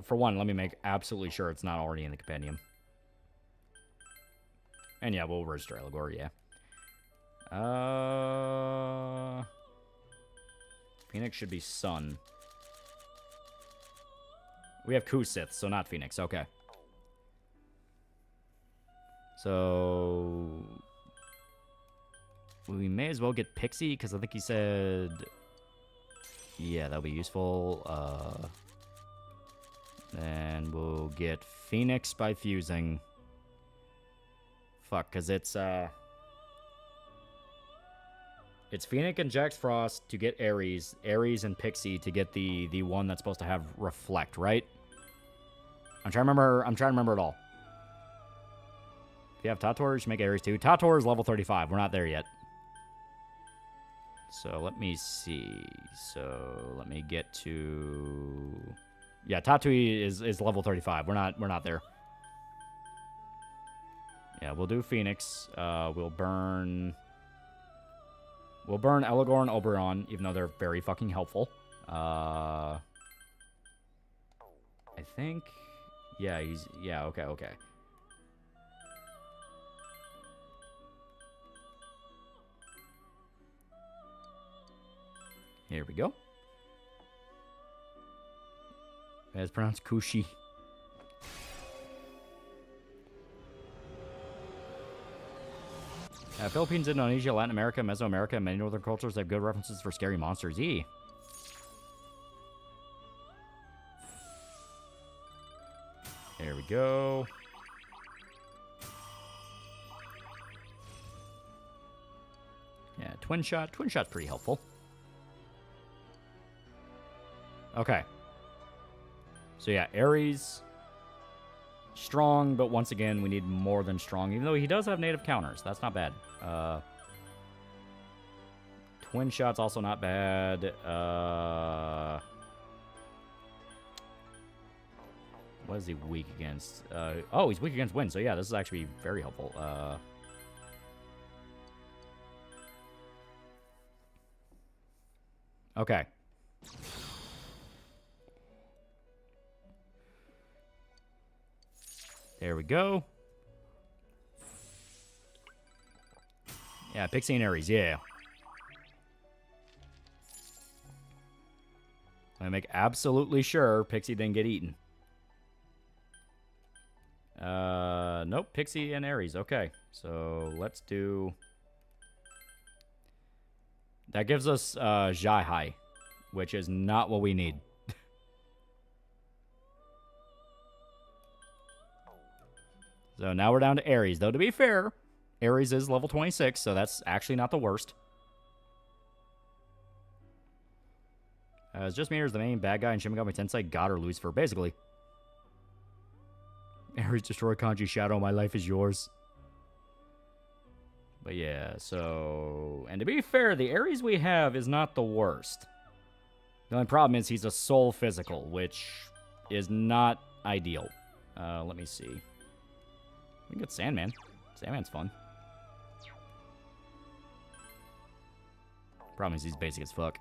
for one, let me make absolutely sure it's not already in the compendium. And yeah, we'll register Eligor, yeah. Phoenix should be Sun. We have Kusith, so not Phoenix, okay. So... we may as well get Pixie, because I think he said... yeah, that'll be useful. Then we'll get Phoenix by fusing. Fuck, because it's Phoenix and Jax Frost to get Ares. Ares and Pixie to get the one that's supposed to have Reflect, right? I'm trying to remember it all. If you have Tator, you should make Ares too. Tator is level 35. We're not there yet. So let me see. So let me get to... yeah, Tatooine is level 35. We're not there. Yeah, we'll do Phoenix. We'll burn Eligor and Oberon, even though they're very fucking helpful. I think... yeah, yeah, okay. Here we go. It's pronounced Kushi. Philippines, Indonesia, Latin America, Mesoamerica, and many northern cultures have good references for scary monsters. Here we go. Yeah, Twin Shot. Twin Shot's pretty helpful. Okay. So yeah, Ares, strong, but once again, we need more than strong, even though he does have native counters. That's not bad. Twin Shot's also not bad. What is he weak against? Oh, he's weak against wind, so yeah, this is actually very helpful. Okay. There we go. Yeah, Pixie and Ares, yeah. I make absolutely sure Pixie didn't get eaten. Nope, Pixie and Ares, okay. So let's do... that gives us Jai-Hai, which is not what we need. So now we're down to Ares. Though, to be fair, Ares is level 26, so that's actually not the worst. It's just me or is the main bad guy in Shin Megami Tensei God or Lucifer, basically. Ares destroy Kanji Shadow, my life is yours. But yeah, so... And to be fair, the Ares we have is not the worst. The only problem is he's a soul physical, which is not ideal. Let me see. We can get Sandman. Sandman's fun. Problem is he's basic as fuck.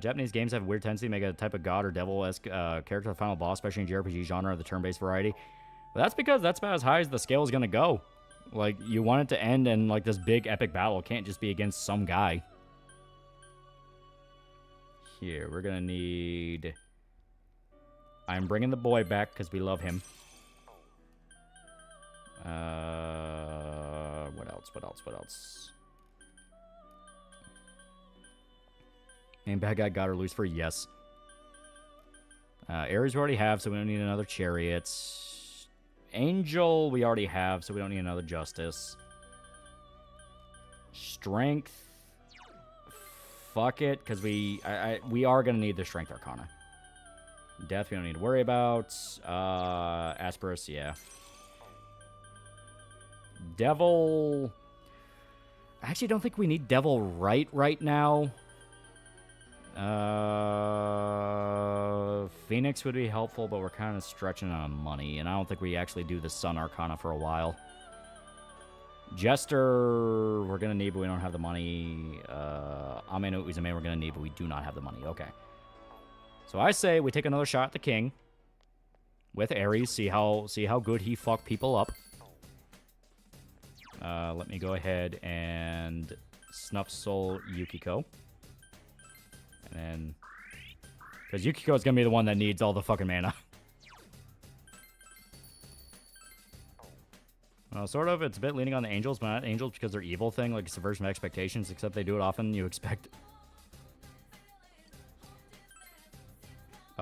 Japanese games have a weird tendency to make a type of god or devil-esque character the final boss, especially in JRPG genre of the turn-based variety. But that's because that's about as high as the scale is going to go. Like, you want it to end in, like, this big epic battle. It can't just be against some guy. Here, we're going to need... I'm bringing the boy back because we love him. What else? What else? What else? Main bad guy got her loose for yes. Ares we already have, so we don't need another chariot. Angel we already have, so we don't need another justice. Strength. Fuck it, because we are going to need the strength arcana. Death we don't need to worry about. Asperus, yeah. Devil. I actually don't think we need Devil right now. Phoenix would be helpful, but we're kind of stretching on money, and I don't think we actually do the Sun Arcana for a while. Jester, we're going to need, but we don't have the money. Ame no Uzume, we're going to need, but we do not have the money. Okay. So I say we take another shot at the king with Ares, see how good he fucked people up. Let me go ahead and Snuff Soul Yukiko. And then... Because Yukiko is going to be the one that needs all the fucking mana. Sort of. It's a bit leaning on the angels, but not angels because they're evil thing, like subversion of expectations, except they do it often. You expect...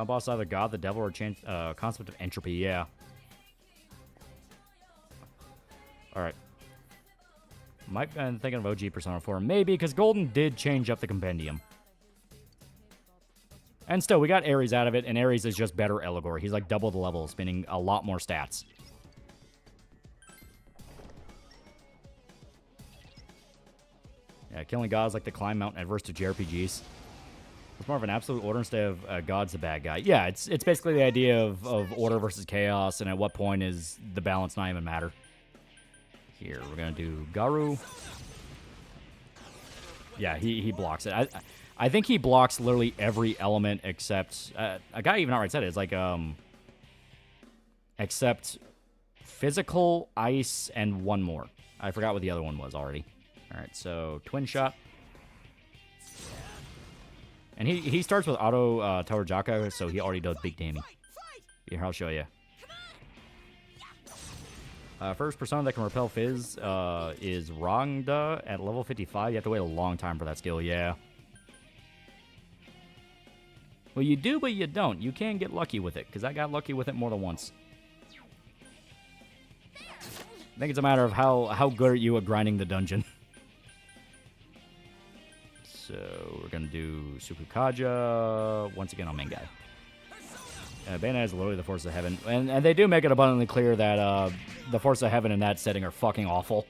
boss either God, the devil, or change concept of entropy. Yeah. Alright. Might have been thinking of OG Persona 4. Maybe, because Golden did change up the compendium. And still, we got Ares out of it, and Ares is just better Eligor. He's like double the level, spinning a lot more stats. Yeah, killing gods like the Climb Mountain adverse to JRPGs. It's more of an absolute order instead of God's the bad guy. Yeah, it's basically the idea of order versus chaos, and at what point is the balance not even matter. Here, we're going to do Garu. Yeah, he blocks it. I think he blocks literally every element except... a guy even outright said it. It's like, except physical, ice, and one more. I forgot what the other one was already. Alright, so Twin Shot. And he starts with auto Tower Jaka, so he already does big damage. Here, I'll show you. First persona that can repel Fizz is Rangda at level 55. You have to wait a long time for that skill, yeah. Well, you do, but you don't. You can get lucky with it, because I got lucky with it more than once. I think it's a matter of how good are you at grinding the dungeon. So, we're going to do Sukukaja once again on main guy. Bayonetta is literally the force of heaven. And they do make it abundantly clear that the force of heaven in that setting are fucking awful.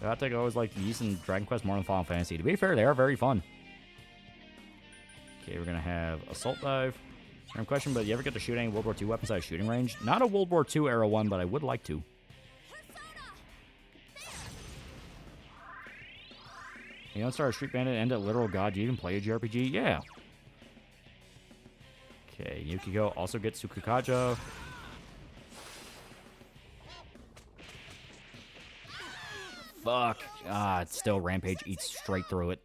I think I always like Ys and Dragon Quest more than Final Fantasy. To be fair, they are very fun. Okay, we're going to have Assault Dive. Random question, but you ever get to shoot any World War II weapons out of shooting range? Not a World War II era one, but I would like to. You don't start a Street Bandit and end at Literal God. You even play a JRPG? Yeah. Okay, Yukiko also gets Sukukaja. Fuck. It's still Rampage eats straight through it.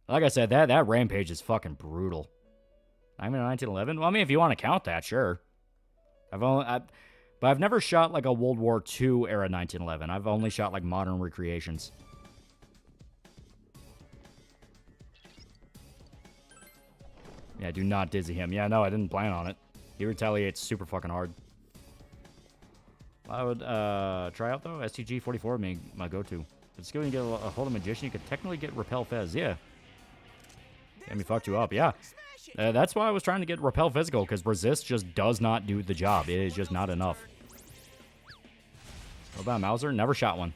Like I said, that Rampage is fucking brutal. I'm in 1911? Well, I mean, if you want to count that, sure. But I've never shot like a World War II era 1911. I've only shot like modern recreations. Yeah, do not dizzy him. Yeah, no, I didn't plan on it. He retaliates super fucking hard. I would try out though. STG 44 would be my go-to. If it's going to get a hold of Magician, you could technically get Repel Fez. Yeah. Enemy fucked you up, yeah. That's why I was trying to get Repel physical, because Resist just does not do the job. It is just not enough. What about Mauser? Never shot one.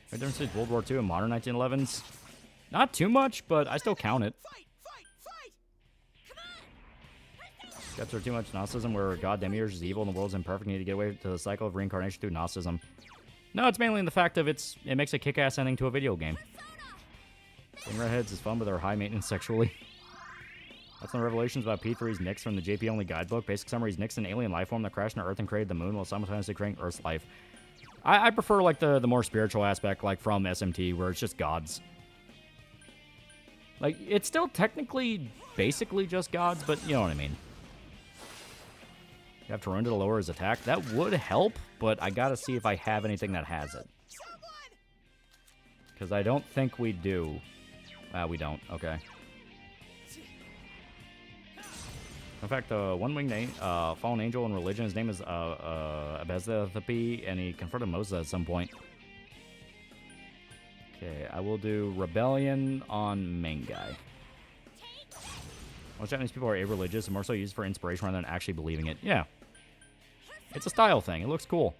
What difference between World War II and modern 1911s? Not too much, but I still count it. Steps are too much Gnosticism, where God Demiurge is evil and the world's imperfect. You need to get away to the cycle of reincarnation through Gnosticism. No, it's mainly in the fact of it makes a kick-ass ending to a video game. Being redheads is fun, but they're high maintenance sexually. That's some revelations about P3's Nyx from the JP Only Guidebook. Basic summary is Nyx, an alien life form that crashed on Earth and created the moon while simultaneously creating Earth's life. I prefer like the more spiritual aspect, like from SMT, where it's just gods. Like, it's still technically, basically just gods, but you know what I mean. You have to run to lower his attack. That would help, but I gotta see if I have anything that has it. Because I don't think we do. We don't. Okay. In fact, the one-winged fallen angel in religion, his name is Elizabethtown, and he confronted Moses at some point. Okay, I will do Rebellion on main guy. Most Japanese people are a-religious and more so used for inspiration rather than actually believing it. Yeah. It's a style thing. It looks cool.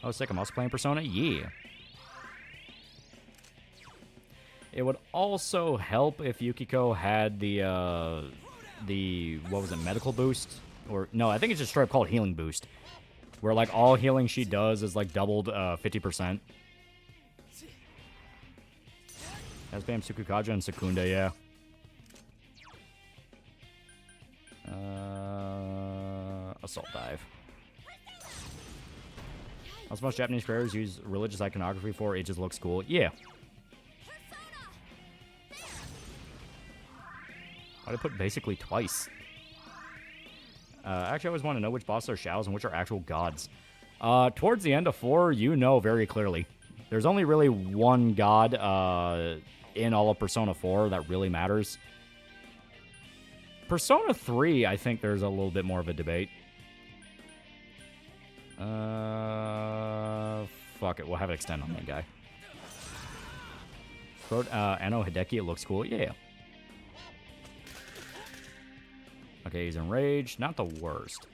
Oh, sick. I'm also playing Persona? Yeah. It would also help if Yukiko had the what was it, medical boost? Or, no, I think it's just straight up called healing boost. Where, like, all healing she does is, like, doubled 50%. That's Bam Sukukaja and Secunda, yeah. Assault dive. That's most Japanese prayers use religious iconography for. It just looks cool. Yeah. Why'd I put basically twice? Actually, I always want to know which bosses are Shaos and which are actual gods. Towards the end of 4, you know very clearly. There's only really one god in all of Persona 4 that really matters. Persona 3, I think there's a little bit more of a debate. Fuck it, we'll have it extend on that guy. Anno Hideki, it looks cool. Yeah. Okay, he's enraged. Not the worst.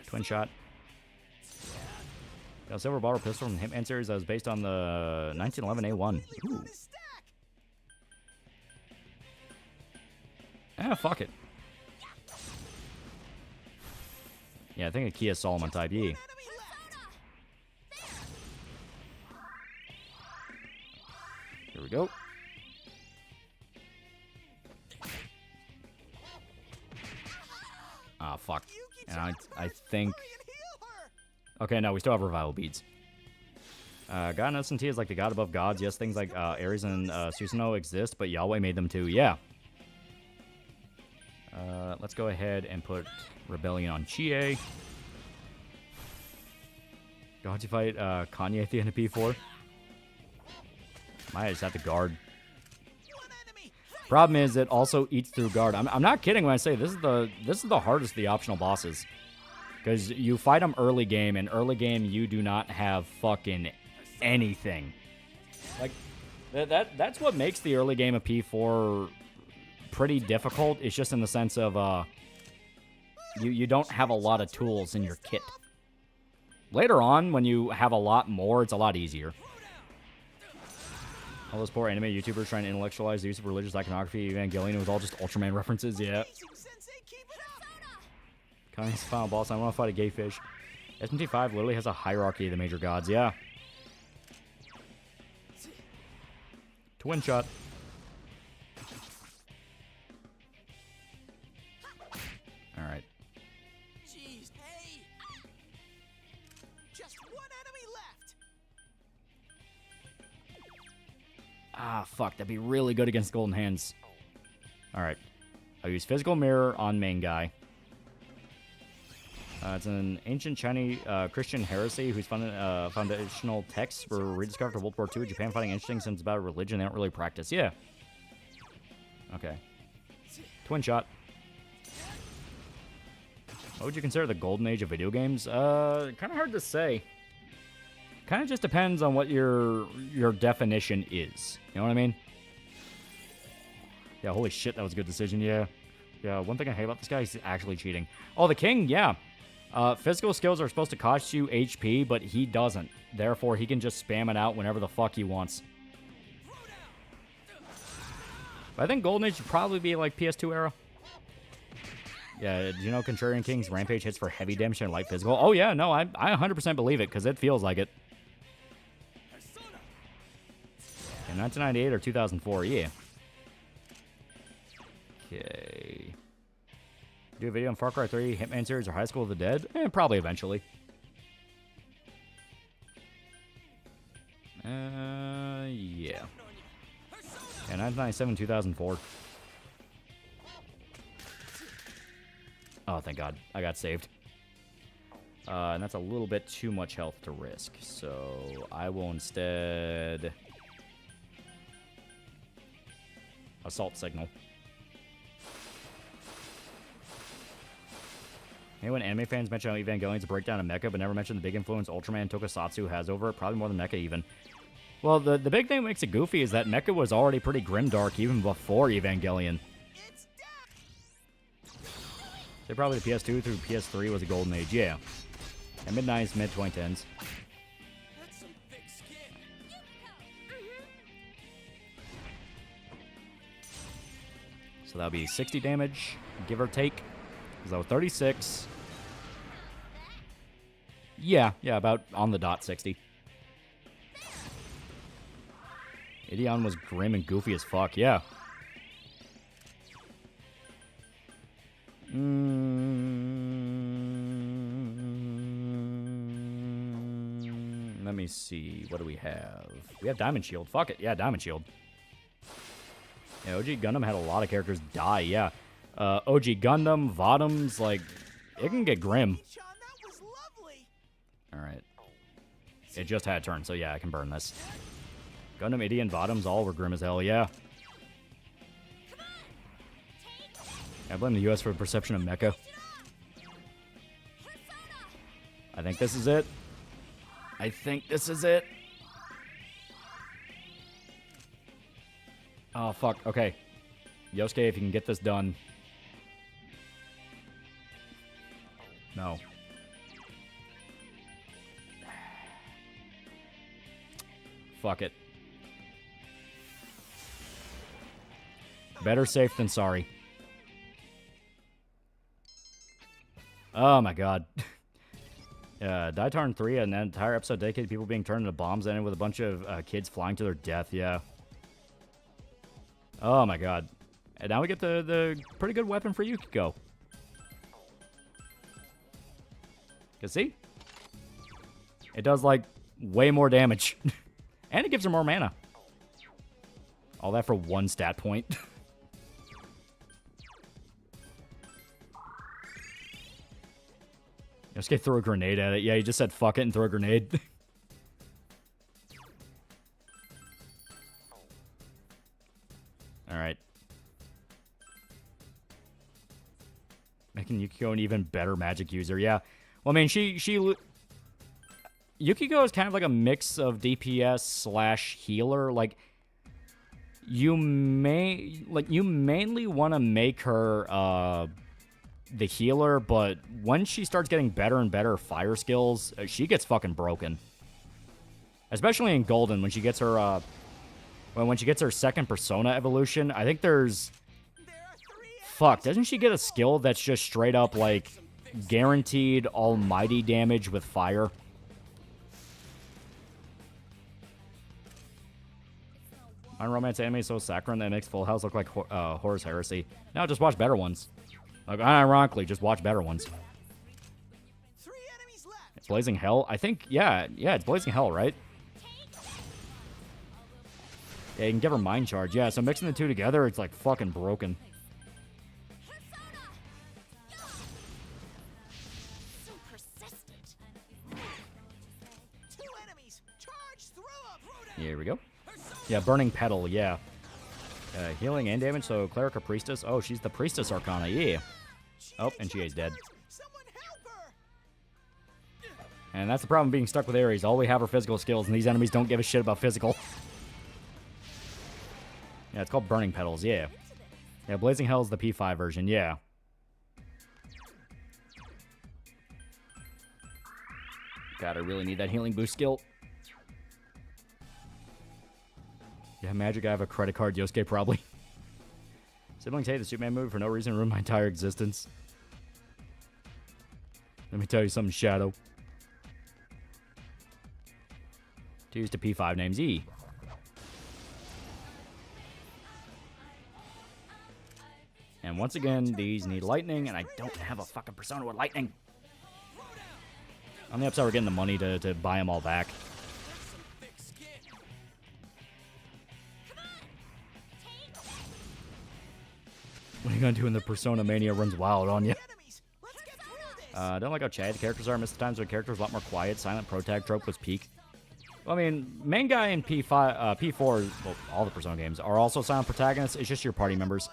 Twin shot. Got a silver bottle pistol from the Hitman series that was based on the 1911 A1. Ooh. Fuck it. Yeah, I think a Kia Solomon type. Yeah. Here we go. Ah, fuck. And I think... Okay, no, we still have revival beads. God in SMT is like the god above gods. Yes, things like Ares and Susanoo exist, but Yahweh made them too. Yeah. Let's go ahead and put Rebellion on Chie. God, you fight Kanye at the end of P4? Might just have to guard. Problem is, it also eats through guard. I'm not kidding when I say this is the hardest of the optional bosses, because you fight them early game, and early game you do not have fucking anything. Like that's what makes the early game of P4 pretty difficult. It's just in the sense of you don't have a lot of tools in your kit. Later on, when you have a lot more, it's a lot easier. All those poor anime YouTubers trying to intellectualize the use of religious iconography, Evangelion, it was all just Ultraman references, yeah. Kanye's final boss, I want to fight a gay fish. SMT5 literally has a hierarchy of the major gods, yeah. Twin shot. Alright. Jeez, hey! Just one enemy left! Ah, fuck. That'd be really good against Golden Hands. Alright. I'll use Physical Mirror on main guy. It's an ancient Chinese Christian heresy whose foundational texts were rediscovered for World War II. Japan finding interesting since it's about religion they don't really practice. Yeah. Okay. Twin shot. What would you consider the golden age of video games? Kind of hard to say. kind of just depends on what your definition is. You know what I mean? Yeah, holy shit, that was a good decision, yeah. Yeah, one thing I hate about this guy is he's actually cheating. Oh, the king, yeah. Physical skills are supposed to cost you HP, but he doesn't. Therefore, he can just spam it out whenever the fuck he wants. But I think Golden Age should probably be like PS2 era. Yeah, do you know Contrarian King's Rampage hits for heavy damage and light physical? Oh, yeah, no, I 100% believe it, because it feels like it. In 1998 or 2004, yeah. Okay. Do a video on Far Cry 3, Hitman series, or High School of the Dead? Probably eventually. Yeah. Yeah, 1997, 2004. Oh, thank God. I got saved. And that's a little bit too much health to risk. So I will instead... Assault Signal. When anime fans mention how Evangelion's a breakdown of mecha, but never mention the big influence Ultraman Tokusatsu has over it. Probably more than mecha, even. Well, the big thing that makes it goofy is that mecha was already pretty grimdark even before Evangelion. So probably the PS2 through PS3 was a golden age, yeah. And mid-90s, mid-2010s. That's some thick skin. So that'll be 60 damage, give or take. Because that was 36. Yeah, about on the dot 60. Ideon was grim and goofy as fuck, yeah. Let me see. What do we have? We have Diamond Shield. Fuck it. Yeah, Diamond Shield. Yeah, OG Gundam had a lot of characters die, yeah. OG Gundam, Vodums, like, it can get grim. Alright. It just had a turn, so yeah, I can burn this. Gundam, Idiot, and Vodums all were grim as hell, yeah. I blame the US for the perception of mecha. I think this is it. I think this is it. Oh, fuck. Okay. Yosuke, if you can get this done. No. Fuck it. Better safe than sorry. Oh my god. Daitarn 3, an entire episode dedicated to people being turned into bombs, ended with a bunch of kids flying to their death, yeah. Oh my god. And now we get the pretty good weapon for Yukiko. Cause see? It does, like, way more damage. And it gives her more mana. All that for one stat point. Yosuke threw a grenade at it. Yeah, he just said fuck it and throw a grenade. Alright. Making Yukiko an even better magic user. Yeah. Well, I mean, Yukiko is kind of like a mix of DPS / healer. Like, you mainly want to make her the healer, but when she starts getting better and better fire skills, she gets fucking broken. Especially in Golden, when she gets her when she gets her second persona evolution. I think there's fuck, doesn't she get a skill that's just straight up like guaranteed almighty damage with fire? My romance anime is so saccharine that it makes Full House look like Horror's Heresy. Now just watch better ones. Like, ironically, just watch better ones. It's Blazing Hell? I think, yeah, it's Blazing Hell, right? Yeah, you can give her Mind Charge. Yeah, so mixing the two together, it's like fucking broken. Here we go. Yeah, Burning Petal, yeah. Healing and damage, so Cleric or Priestess. Oh, she's the Priestess Arcana, yeah. Oh, and she is dead. And that's the problem being stuck with Ares. All we have are physical skills, and these enemies don't give a shit about physical. Yeah, it's called Burning Petals, yeah. Yeah, Blazing Hell is the P5 version, yeah. God, I really need that healing boost skill. Yeah, magic, I have a credit card, Yosuke, probably. Siblings hate the Superman movie for no reason, ruined my entire existence. Let me tell you something, Shadow. To use the P5 names E. And once again, these need lightning, and I don't have a fucking persona with lightning. On the upside, we're getting the money to buy them all back. What are you gonna do when the Persona Mania runs wild on you? Don't like how chatty the characters are. Miss the times when characters are a lot more quiet. Silent protag trope was peak. Well, I mean, main guy in P5, P4, well, all the Persona games are also silent protagonists. It's just your party members.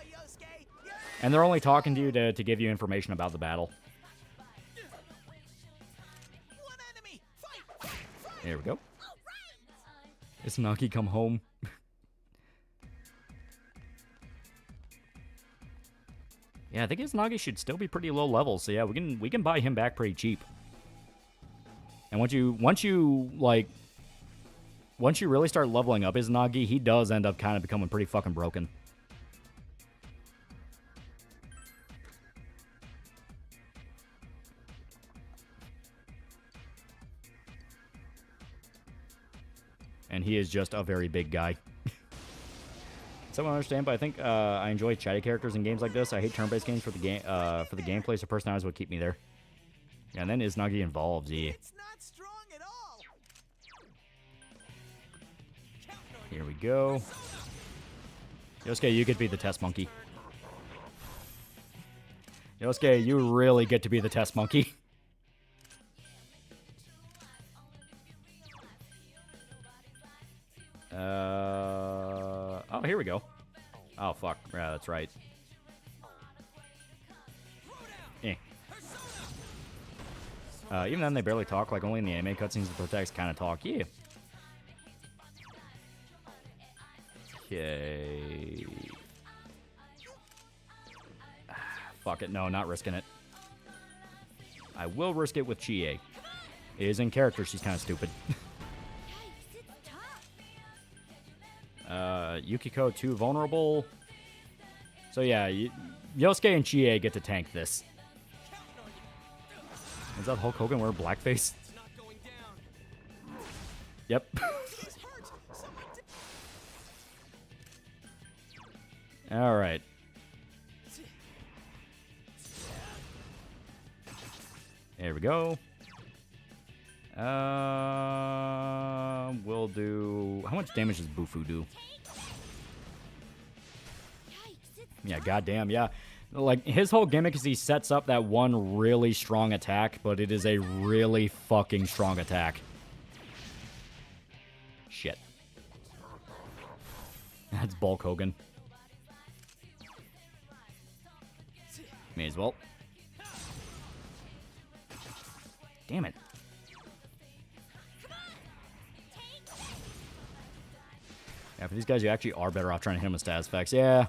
And they're only talking to you to give you information about the battle. There we go. Is Nagi come home? Yeah, I think his Nagi should still be pretty low level. So yeah, we can buy him back pretty cheap. And once you really start leveling up his Nagi, he does end up kind of becoming pretty fucking broken. And he is just a very big guy. Someone understand, but I think I enjoy chatty characters in games like this. I hate turn-based games for the game for the gameplay, so personalities would keep me there. Yeah, and then Izanagi involves, yeah. It's not strong at all. Here we go. Yosuke, you get to be the test monkey. Yosuke, you really get to be the test monkey. Oh, here we go. Oh, fuck. Yeah, that's right. Eh. Even then, they barely talk. Like, only in the anime cutscenes, the protagonists kind of talk. Yeah. Okay. Fuck it. No, not risking it. I will risk it with Chie. It is in character. She's kind of stupid. Yukiko too vulnerable. So yeah, Yosuke and Chie get to tank this. Is that Hulk Hogan wearing blackface? Yep. Alright. There we go. We'll do... How much damage does Bufu do? Yeah, goddamn, yeah. Like, his whole gimmick is he sets up that one really strong attack, but it is a really fucking strong attack. Shit. That's Bulk Hogan. May as well. Damn it. Yeah, for these guys, you actually are better off trying to hit them with status effects. Yeah.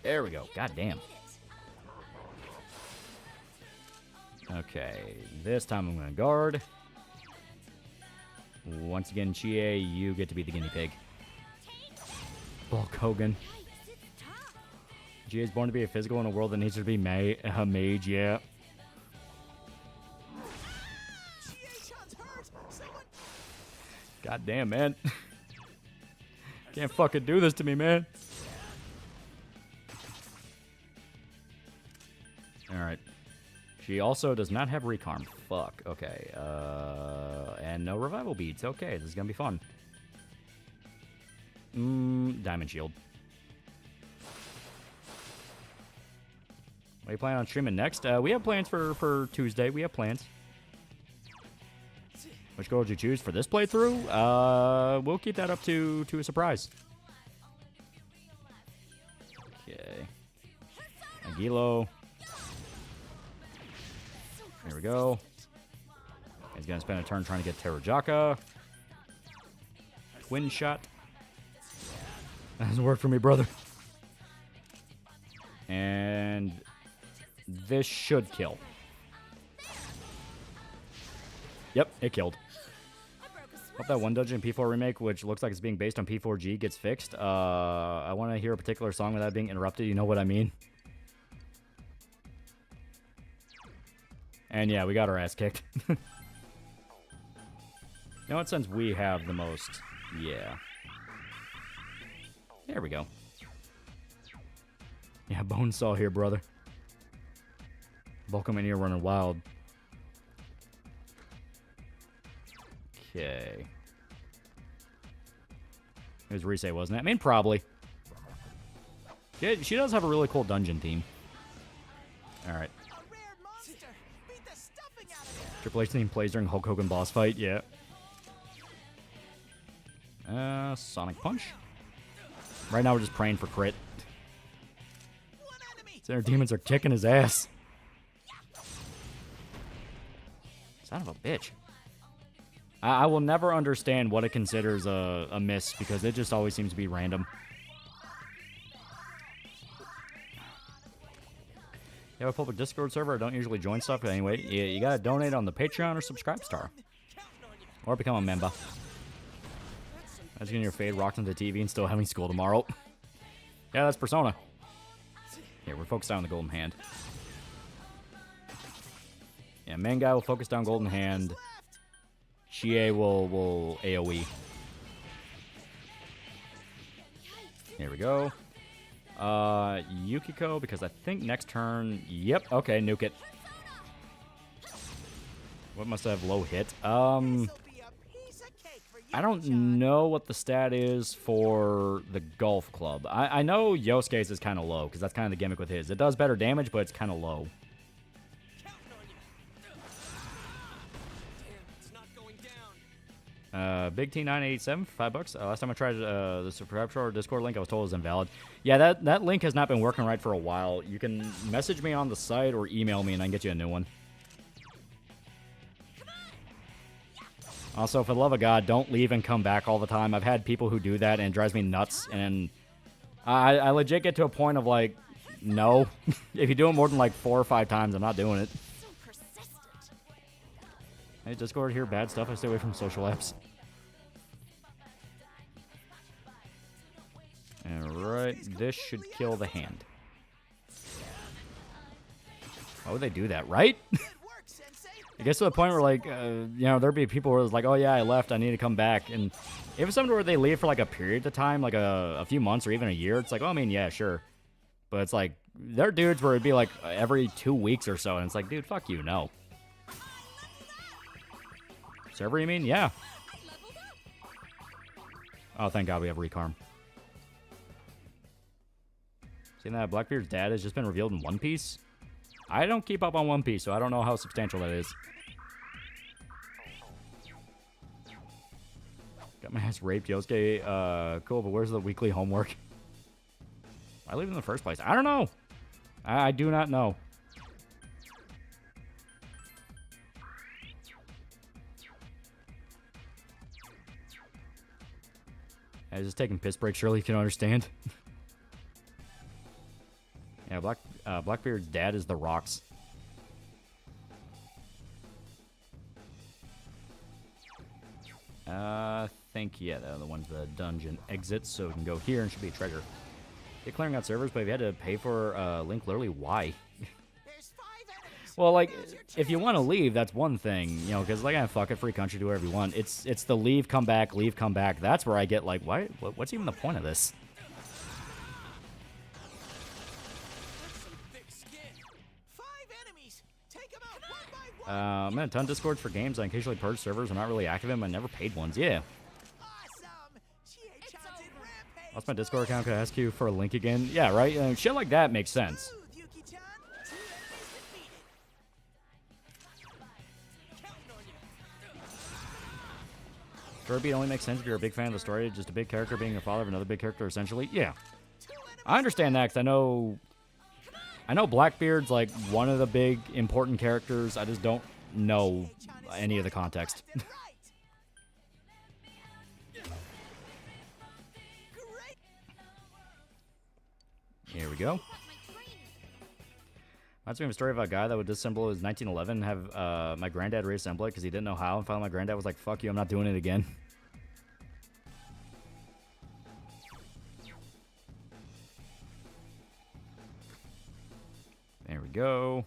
There we go. God damn. Okay. This time I'm going to guard. Once again, Chie, you get to be the guinea pig. Bulk Hogan. Chie is born to be a physical in a world that needs to be a mage, yeah. God damn, man. Can't fucking do this to me, man. Alright. She also does not have Recarm. Fuck. Okay. And no revival beads. Okay, this is gonna be fun. Diamond Shield. What are you planning on streaming next? We have plans for Tuesday. We have plans. Which goal would you choose for this playthrough? We'll keep that up to a surprise. Okay. Agilo. Here we go. He's going to spend a turn trying to get Terrajaka. Twin shot. That doesn't work for me, brother. And this should kill. Yep, it killed. Hope that one dungeon P4 remake, which looks like it's being based on P4G, gets fixed. I want to hear a particular song without being interrupted. You know what I mean? And yeah, we got our ass kicked. You know what? Since we have the most... Yeah. There we go. Yeah, Bonesaw here, brother. Welcome in here running wild. Okay. It was Rise, wasn't it? I mean, probably. Yeah, she does have a really cool dungeon theme. Alright. Triple H theme plays during Hulk Hogan boss fight, yeah. Sonic Punch. Right now we're just praying for crit. Their demons are kicking his ass. Son of a bitch. I will never understand what it considers a miss because it just always seems to be random. You have a public Discord server. I don't usually join stuff, but anyway, you gotta donate on the Patreon or Subscribe Star. Or become a member. That's getting your fade rocked into TV and still having school tomorrow. Yeah, that's Persona. Here, we're focused on the Golden Hand. Yeah, main guy will focus down Golden Hand. Chie will AoE. Here we go. Yukiko, because I think next turn... Yep, okay, nuke it. What must I have low hit? I don't know what the stat is for the golf club. I know Yosuke's is kind of low, because that's kind of the gimmick with his. It does better damage, but it's kind of low. Big T987 for $5. Last time I tried the Subscribe or Discord link, I was told it was invalid. Yeah, that link has not been working right for a while. You can message me on the site or email me, and I can get you a new one. Also, for the love of God, don't leave and come back all the time. I've had people who do that, and it drives me nuts. And I legit get to a point of, like, no. If you do it more than, like, 4 or 5 times, I'm not doing it. Hey, Discord here, bad stuff. I stay away from social apps. Alright, this should kill the hand. Why would they do that, right? It gets to the point where, like, you know, there'd be people where it's like, oh, yeah, I left, I need to come back. And if it's something where they leave for, like, a period of time, like a few months or even a year, it's like, oh, I mean, yeah, sure. But it's like, there are dudes where it'd be, like, every 2 weeks or so, and it's like, dude, fuck you, no. Server, you mean? Yeah. Oh, thank God we have Recarm. Seeing that Blackbeard's dad has just been revealed in One Piece? I don't keep up on One Piece, so I don't know how substantial that is. Got my ass raped, Yosuke. Cool, but where's the weekly homework? Why leave in the first place? I don't know. I do not know. I was just taking piss breaks, surely you can understand. Yeah, Blackbeard's dad is the Rocks. I think, yeah, they're the ones the dungeon exits, so we can go here and should be a treasure. They're clearing out servers, but if you had to pay for Link, literally, why? Well, like, if you want to leave, that's one thing, you know, because, like, fuck it, free country, do whatever you want. It's the leave, come back. That's where I get, like, why? What's even the point of this? I'm in a ton of Discords for games. I occasionally purge servers. I'm not really active in them. I never paid ones. Yeah. Lost my Discord account. Could I ask you for a link again? Yeah, right? Shit like that makes sense. Kirby only makes sense if you're a big fan of the story. Just a big character being a father of another big character, essentially. Yeah. I understand that because I know I know Blackbeard's like one of the big important characters. I just don't know any of the context. Here we go. Reminds me of a story of a guy that would disassemble his 1911, have my granddad reassemble it because he didn't know how, and finally my granddad was like, fuck you, I'm not doing it again. There we go.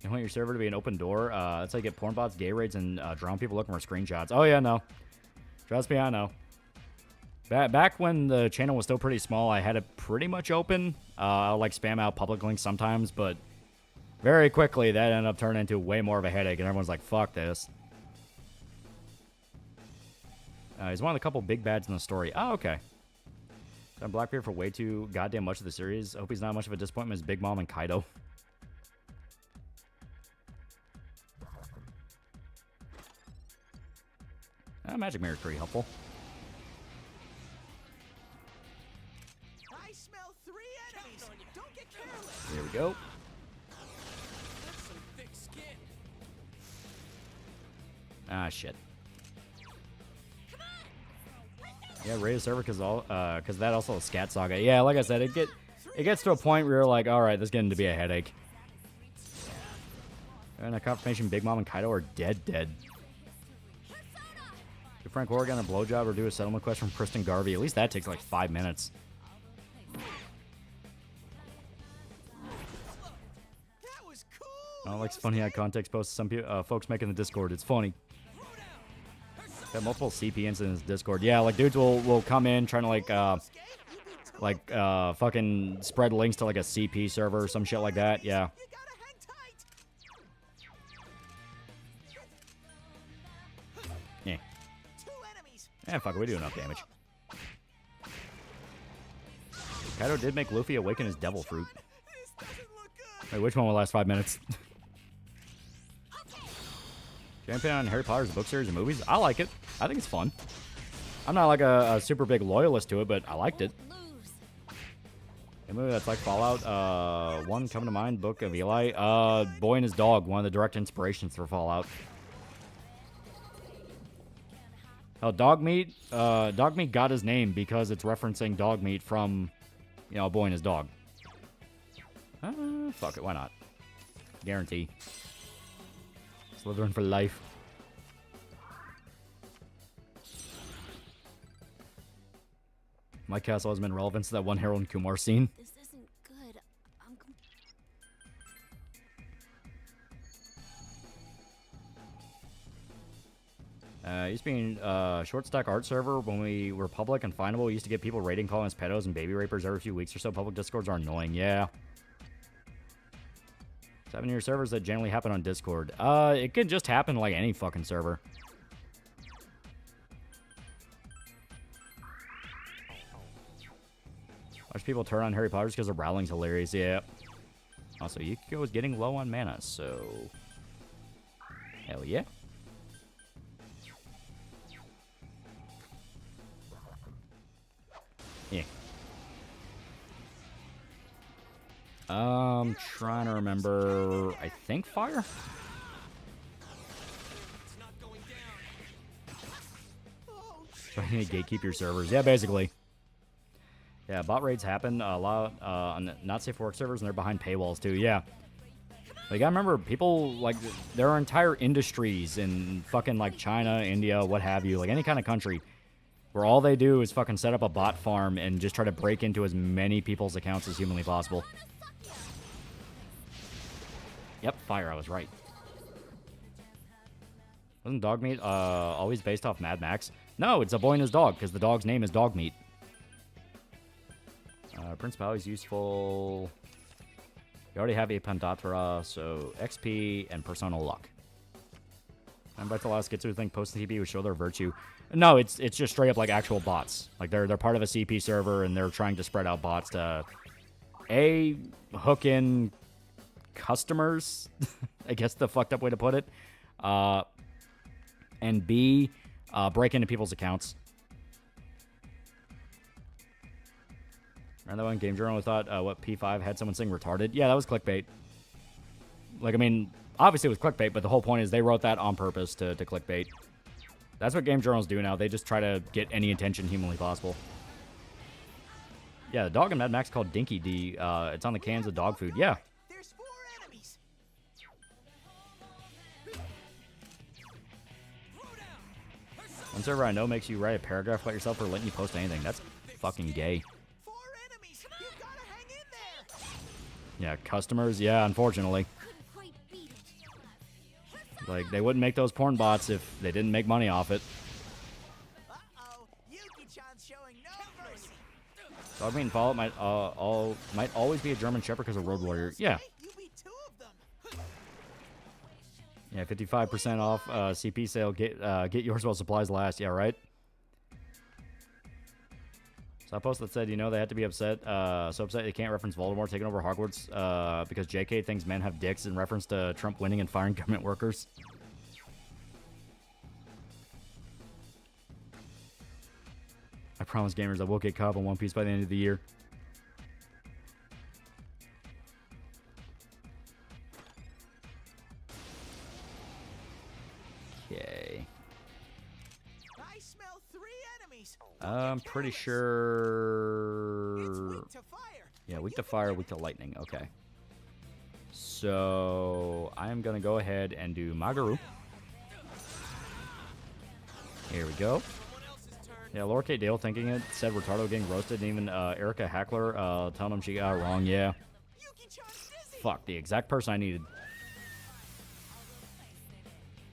You want your server to be an open door? That's how you get porn bots, gay raids, and drown people looking for screenshots. Oh yeah, no. Trust me, I know. Back when the channel was still pretty small, I had it pretty much open. I'll like spam out public links sometimes, but very quickly that ended up turning into way more of a headache, and everyone's like, fuck this. He's one of the couple big bads in the story. Oh, okay. Done Blackbeard for way too goddamn much of the series. Hope he's not much of a disappointment as Big Mom and Kaido. Magic Mirror is pretty helpful. I smell 3 enemies. Don't get careless. There we go. That's some thick skin. Ah, shit. Yeah, raise server because that also a scat saga. Yeah, like I said, it gets to a point where you're like, all right, this is getting to be a headache. And a confirmation: Big Mom and Kaido are dead. Do Frank Horgan a blowjob or do a settlement quest from Kristen Garvey? At least that takes like 5 minutes. That was cool. Oh, like funny how context posts some folks make in the Discord. It's funny. Got multiple CP incidents in Discord. Yeah, like dudes will come in trying to like fucking spread links to like a CP server or some shit like that. Yeah. You gotta hang tight. Yeah. 2 enemies. Eh, fuck it, we do enough damage. Kaido did make Luffy awaken his devil fruit. This doesn't look good. Wait, which one will last 5 minutes? Champion on Harry Potter's book series and movies? I like it. I think it's fun. I'm not like a super big loyalist to it, but I liked it. A movie that's like Fallout. One coming to mind, Book of Eli. Boy and His Dog, one of the direct inspirations for Fallout. Oh, dog meat got his name because it's referencing dog meat from, you know, Boy and His Dog. Fuck it, why not? Guarantee. Slytherin for life. Mike Castle has been relevant to that one Harold and Kumar scene. This isn't good. Used to be a short stack art server when we were public and findable. We used to get people raiding, calling us pedos and baby rapers every few weeks or so. Public discords are annoying. Yeah. 7-year servers that generally happen on Discord. It could just happen like any fucking server. Watch people turn on Harry Potter because the Rowling's hilarious. Yeah. Also, Yukiko is getting low on mana, so hell yeah. Yeah. Trying to remember. I think fire. It's not going down. Trying to gatekeep your servers. Yeah, basically. Yeah, bot raids happen a lot on not safe for work servers, and they're behind paywalls too. Yeah. Like I remember people like there are entire industries in fucking like China, India, what have you, like any kind of country, where all they do is fucking set up a bot farm and just try to break into as many people's accounts as humanly possible. Yep, fire, I was right. Wasn't Dogmeat always based off Mad Max? No, it's A Boy and His Dog, because the dog's name is Dogmeat. Principality is useful. You already have a Pandatra, so XP and personal luck. And by the last Gitsu think post TP would show their virtue. No, it's just straight up like actual bots. Like they're part of a CP server and they're trying to spread out bots to A, hook in customers, I guess the fucked up way to put it. And B, break into people's accounts. And that one Game Journal thought what P5 had someone sing retarded. Yeah, that was clickbait. Like, I mean, obviously it was clickbait, but the whole point is they wrote that on purpose to clickbait. That's what game journals do now. They just try to get any attention humanly possible. Yeah, the dog in Mad Max called Dinky D. It's on the cans of dog food. Yeah. There's 4 enemies. One server I know makes you write a paragraph about yourself or letting you post anything. That's fucking gay. 4 enemies. You gotta hang in there. Yeah, customers. Yeah, unfortunately. Couldn't quite beat it. Like, they wouldn't make those porn bots if they didn't make money off it. Uh-oh. Yuki-chan's showing no mercy. Dog meat and Fallout might always be a German Shepherd because of Road Warrior. Yeah. You beat 2 of them. Yeah, 55% off CP sale. Get yours while supplies last. Yeah, right? So I posted that said, you know, they had to be upset. So upset they can't reference Voldemort taking over Hogwarts because JK thinks men have dicks in reference to Trump winning and firing government workers. I promise gamers I will get caught up on One Piece by the end of the year. Okay. I smell 3 enemies. I'm pretty sure... It's weak to fire. Yeah, weak to fire, weak to lightning. Okay. So, I am going to go ahead and do Magaru. Here we go. Yeah, Laura K. Dale thinking it, said Retardo getting roasted, and even Erica Hackler telling him she got it wrong. Yeah. Yuki-chan's dizzy. Fuck, the exact person I needed.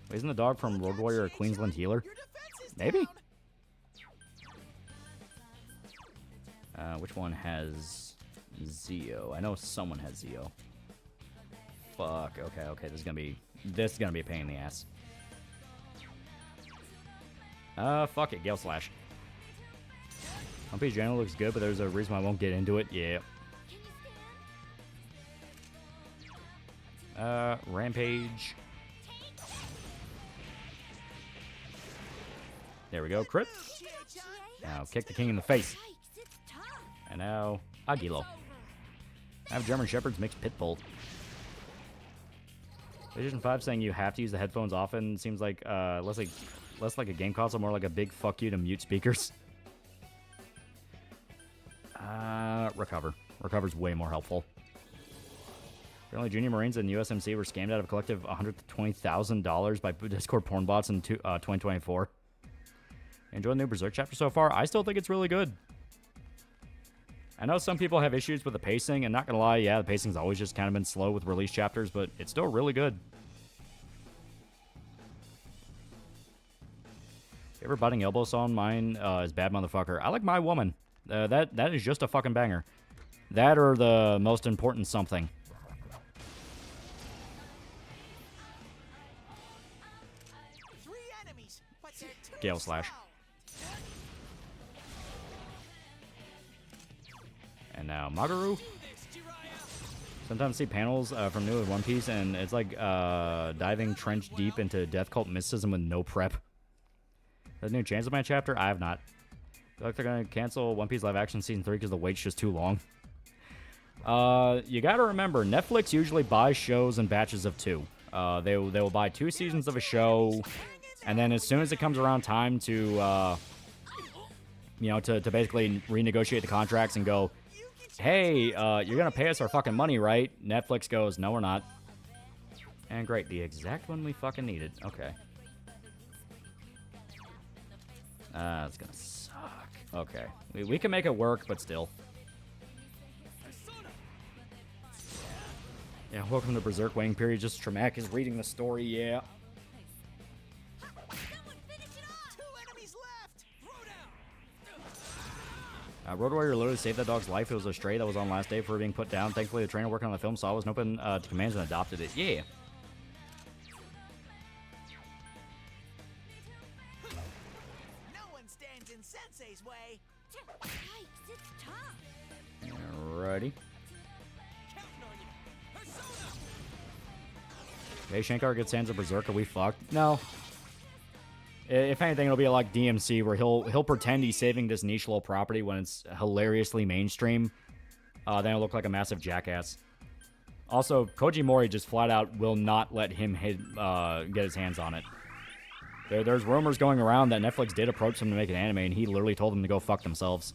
Wait, isn't the dog from Road Warrior a Queensland healer? Your defense is Maybe. down. Which one has Zeo? I know someone has Zeo. Fuck. Okay. This is gonna be a pain in the ass. Fuck it. Gale Slash. One Piece General looks good, but there's a reason why I won't get into it. Yeah. Rampage. There we go. Crit. Now kick the king in the face. Yikes, it's tough. And now Agilo. I have German Shepherds mixed Pitbull. Vision 5 saying you have to use the headphones often seems like less like a game console, more like a big fuck you to mute speakers. Recover. Recover's way more helpful. Apparently, Junior Marines and USMC were scammed out of a collective $120,000 by Discord porn bots in 2024. Enjoy the new Berserk chapter so far? I still think it's really good. I know some people have issues with the pacing, and not gonna lie, yeah, the pacing's always just kind of been slow with release chapters, but it's still really good. Ever butting elbow song? Mine is Bad Motherfucker. I like My Woman. That is just a fucking banger. That or the Most Important Something. Gale Slash. And now Magaru. Sometimes see panels from New in One Piece, and it's like diving trench deep into Death Cult mysticism with no prep. The new Chainsaw Man chapter? I have not. I feel like they're going to cancel One Piece live action season 3 because the wait's just too long. You got to remember, Netflix usually buys shows in batches of 2. They will buy 2 seasons of a show, and then as soon as it comes around time to, to basically renegotiate the contracts and go, hey, you're going to pay us our fucking money, right? Netflix goes, no, we're not. And great, the exact one we fucking needed. Okay. It's going to suck. Okay. We can make it work, but still. Yeah, welcome to Berserk waiting period. Just Traumatic is reading the story, yeah. Road Warrior literally saved that dog's life. It was a stray that was on last day for being put down. Thankfully, the trainer working on the film saw it wasn't open to commands and adopted it. Yeah. No one stands in Sensei's way. Yikes, it's tough. Alrighty. Hey, Shankar gets hands of Berserk. Are we fucked? No. If anything, it'll be like DMC, where he'll pretend he's saving this niche little property when it's hilariously mainstream. Then it'll look like a massive jackass. Also, Koji Mori just flat out will not let him get his hands on it. There's rumors going around that Netflix did approach him to make an anime, and he literally told them to go fuck themselves.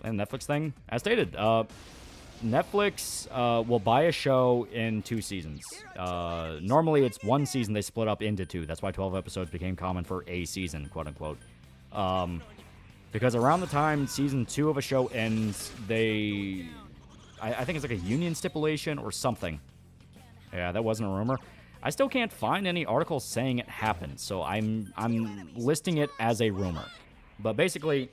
And Netflix thing, as stated, Netflix will buy a show in 2 seasons. Normally, it's 1 season they split up into 2. That's why 12 episodes became common for a season, quote-unquote. Because around the time season 2 of a show ends, I think it's like a union stipulation or something. Yeah, that wasn't a rumor. I still can't find any articles saying it happened, so I'm listing it as a rumor. But basically,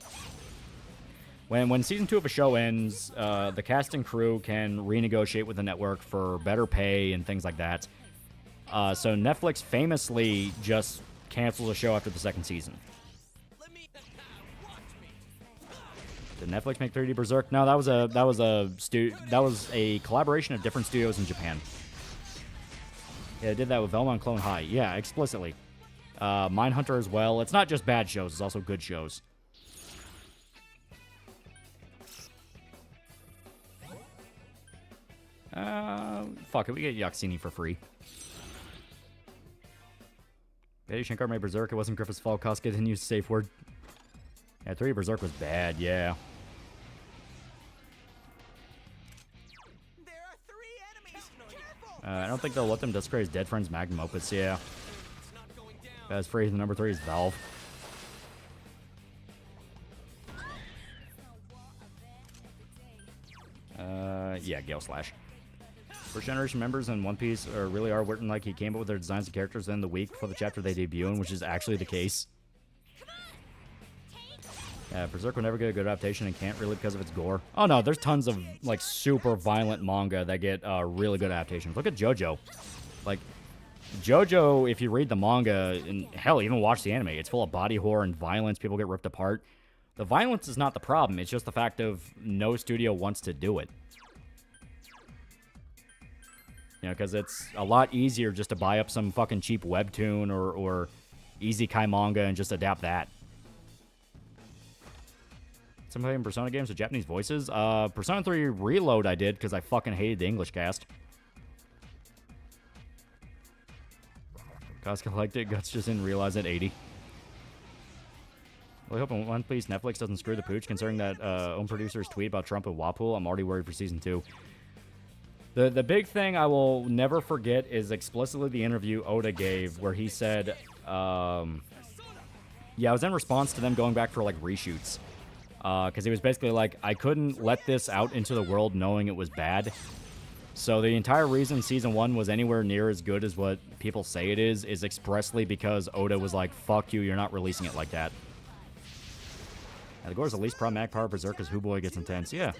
when season 2 of a show ends, the cast and crew can renegotiate with the network for better pay and things like that. So Netflix famously just cancels a show after the 2nd season. Did Netflix make 3D Berserk? No, that was a collaboration of different studios in Japan. Yeah, they did that with Velma and Clone High. Yeah, explicitly. Mindhunter as well. It's not just bad shows, it's also good shows. Fuck it, we get Yaxini for free. Betty Shankar made Berserk. It wasn't Griffith's fault. Kosuke didn't use the safe word. Yeah, 3D Berserk was bad, yeah. There are 3 enemies. Careful. I don't think they'll let them desecrate his dead friend's magnum opus, yeah. It's not going down. As phrase number 3 is Valve. Yeah, Gale Slash. First generation members in One Piece really are written like he came up with their designs of characters in the week before the chapter they debut in, which is actually the case. Yeah, Berserk will never get a good adaptation and can't really because of its gore. Oh no, there's tons of like super violent manga that get really good adaptations. Look at JoJo. Like, JoJo, if you read the manga, and hell, even watch the anime, it's full of body horror and violence. People get ripped apart. The violence is not the problem. It's just the fact of no studio wants to do it. You know, because it's a lot easier just to buy up some fucking cheap webtoon or isekai manga and just adapt that. Some playing Persona games with Japanese voices. Persona 3 Reload I did because I fucking hated the English cast. Kosuke liked it. Guts just didn't realize at 80. Well, I hope in One Piece Netflix doesn't screw the pooch, considering that own producers tweet about Trump and Wapool. I'm already worried for season 2. The big thing I will never forget is explicitly the interview Oda gave where he said, yeah, it was in response to them going back for like reshoots. Because he was basically like, I couldn't let this out into the world knowing it was bad. So the entire reason season 1 was anywhere near as good as what people say it is expressly because Oda was like, fuck you, you're not releasing it like that. The gore's the least problematic part of Berserk is Boy gets intense. Yeah.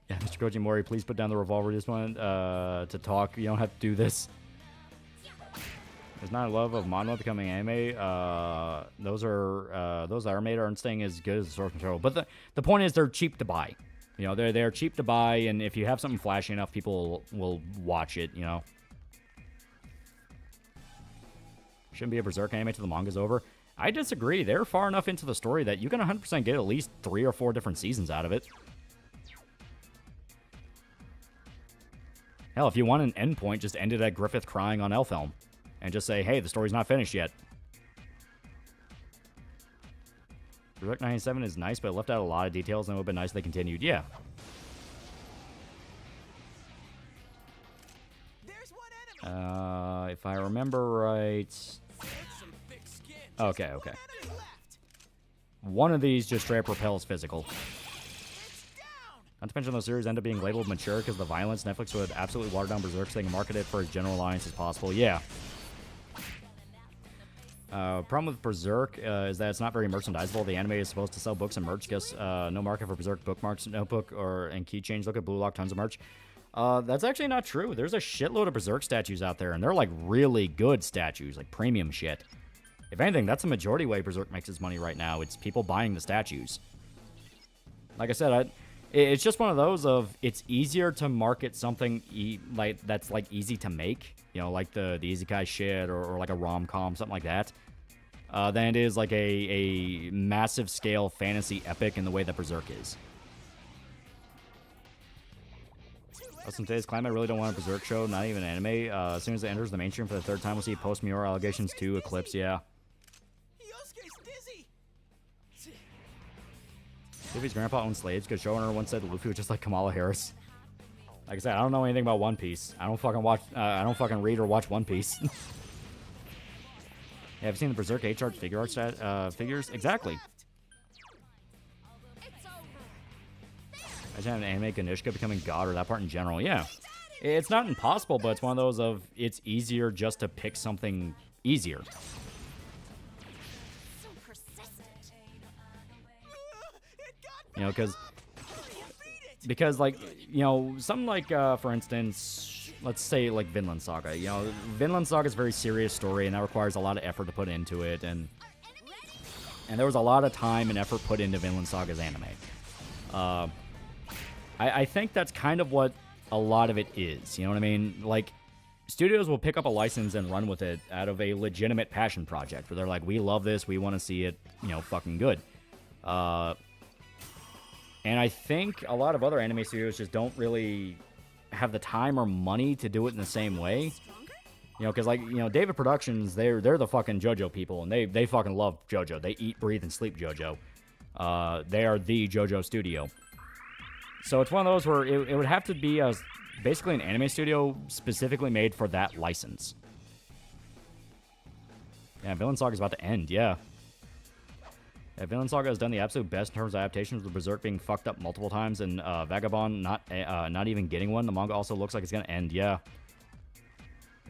Yeah, Mr. Koji Mori, please put down the revolver. Just wanted to talk. You don't have to do this. There's not a love of manhwa becoming anime. Those that are made aren't staying as good as Source Material. But the point is they're cheap to buy. You know, they're cheap to buy, and if you have something flashy enough, people will watch it, you know. Shouldn't be a Berserk anime till the manga's over. I disagree. They're far enough into the story that you can 100% get at least 3 or 4 different seasons out of it. Hell, if you want an endpoint, just end it at Griffith crying on Elfhelm. And just say, hey, the story's not finished yet. Berserk 97 is nice, but it left out a lot of details, and it would have been nice if they continued. Yeah. If I remember right... Okay. One of these just straight up repels physical. Not to mention those series end up being labeled mature because of the violence. Netflix would absolutely water down Berserk so they can market it for as general audience as possible. Yeah. Problem with Berserk is that it's not very merchandisable. The anime is supposed to sell books and merch. Guess no market for Berserk bookmarks, notebook, and keychains. Look at Blue Lock, tons of merch. That's actually not true. There's a shitload of Berserk statues out there, and they're like really good statues, like premium shit. If anything, that's the majority way Berserk makes its money right now. It's people buying the statues. Like I said, It's just one of those of it's easier to market something like that's like easy to make, you know, like the Isekai shit or like a rom-com, something like that, than it is like a massive scale fantasy epic in the way that Berserk is. Plus, in today's climate, I really don't want a Berserk show, not even an anime. As soon as it enters the mainstream for the third time, we'll see post-Miura allegations too, Eclipse, yeah. Yosuke's dizzy. Luffy's grandpa owned slaves because showrunner once said Luffy was just like Kamala Harris. Like I said, I don't know anything about One Piece. I don't fucking watch. I don't fucking read or watch One Piece. Yeah, have you seen the Berserk H-Art figure art figures? Exactly. Imagine an anime Ganishka becoming god or that part in general. Yeah, it's not impossible, but it's one of those of it's easier just to pick something easier. So persistent. You know, because like, you know, something like, for instance, let's say like Vinland Saga. You know, Vinland Saga is a very serious story, and that requires a lot of effort to put into it, and there was a lot of time and effort put into Vinland Saga's anime. I think that's kind of what a lot of it is. You know what I mean? Like, studios will pick up a license and run with it out of a legitimate passion project, where they're like, we love this, we want to see it, you know, fucking good. And I think a lot of other anime studios just don't really have the time or money to do it in the same way. You know, because, like, you know, David Productions, they're the fucking JoJo people, and they fucking love JoJo. They eat, breathe, and sleep JoJo. They are the JoJo studio. So it's one of those where it would have to be basically an anime studio specifically made for that license. Yeah, Vinland Saga is about to end, yeah. Yeah, Vinland Saga has done the absolute best in terms of adaptations, with Berserk being fucked up multiple times and Vagabond not even getting one. The manga also looks like it's going to end, yeah.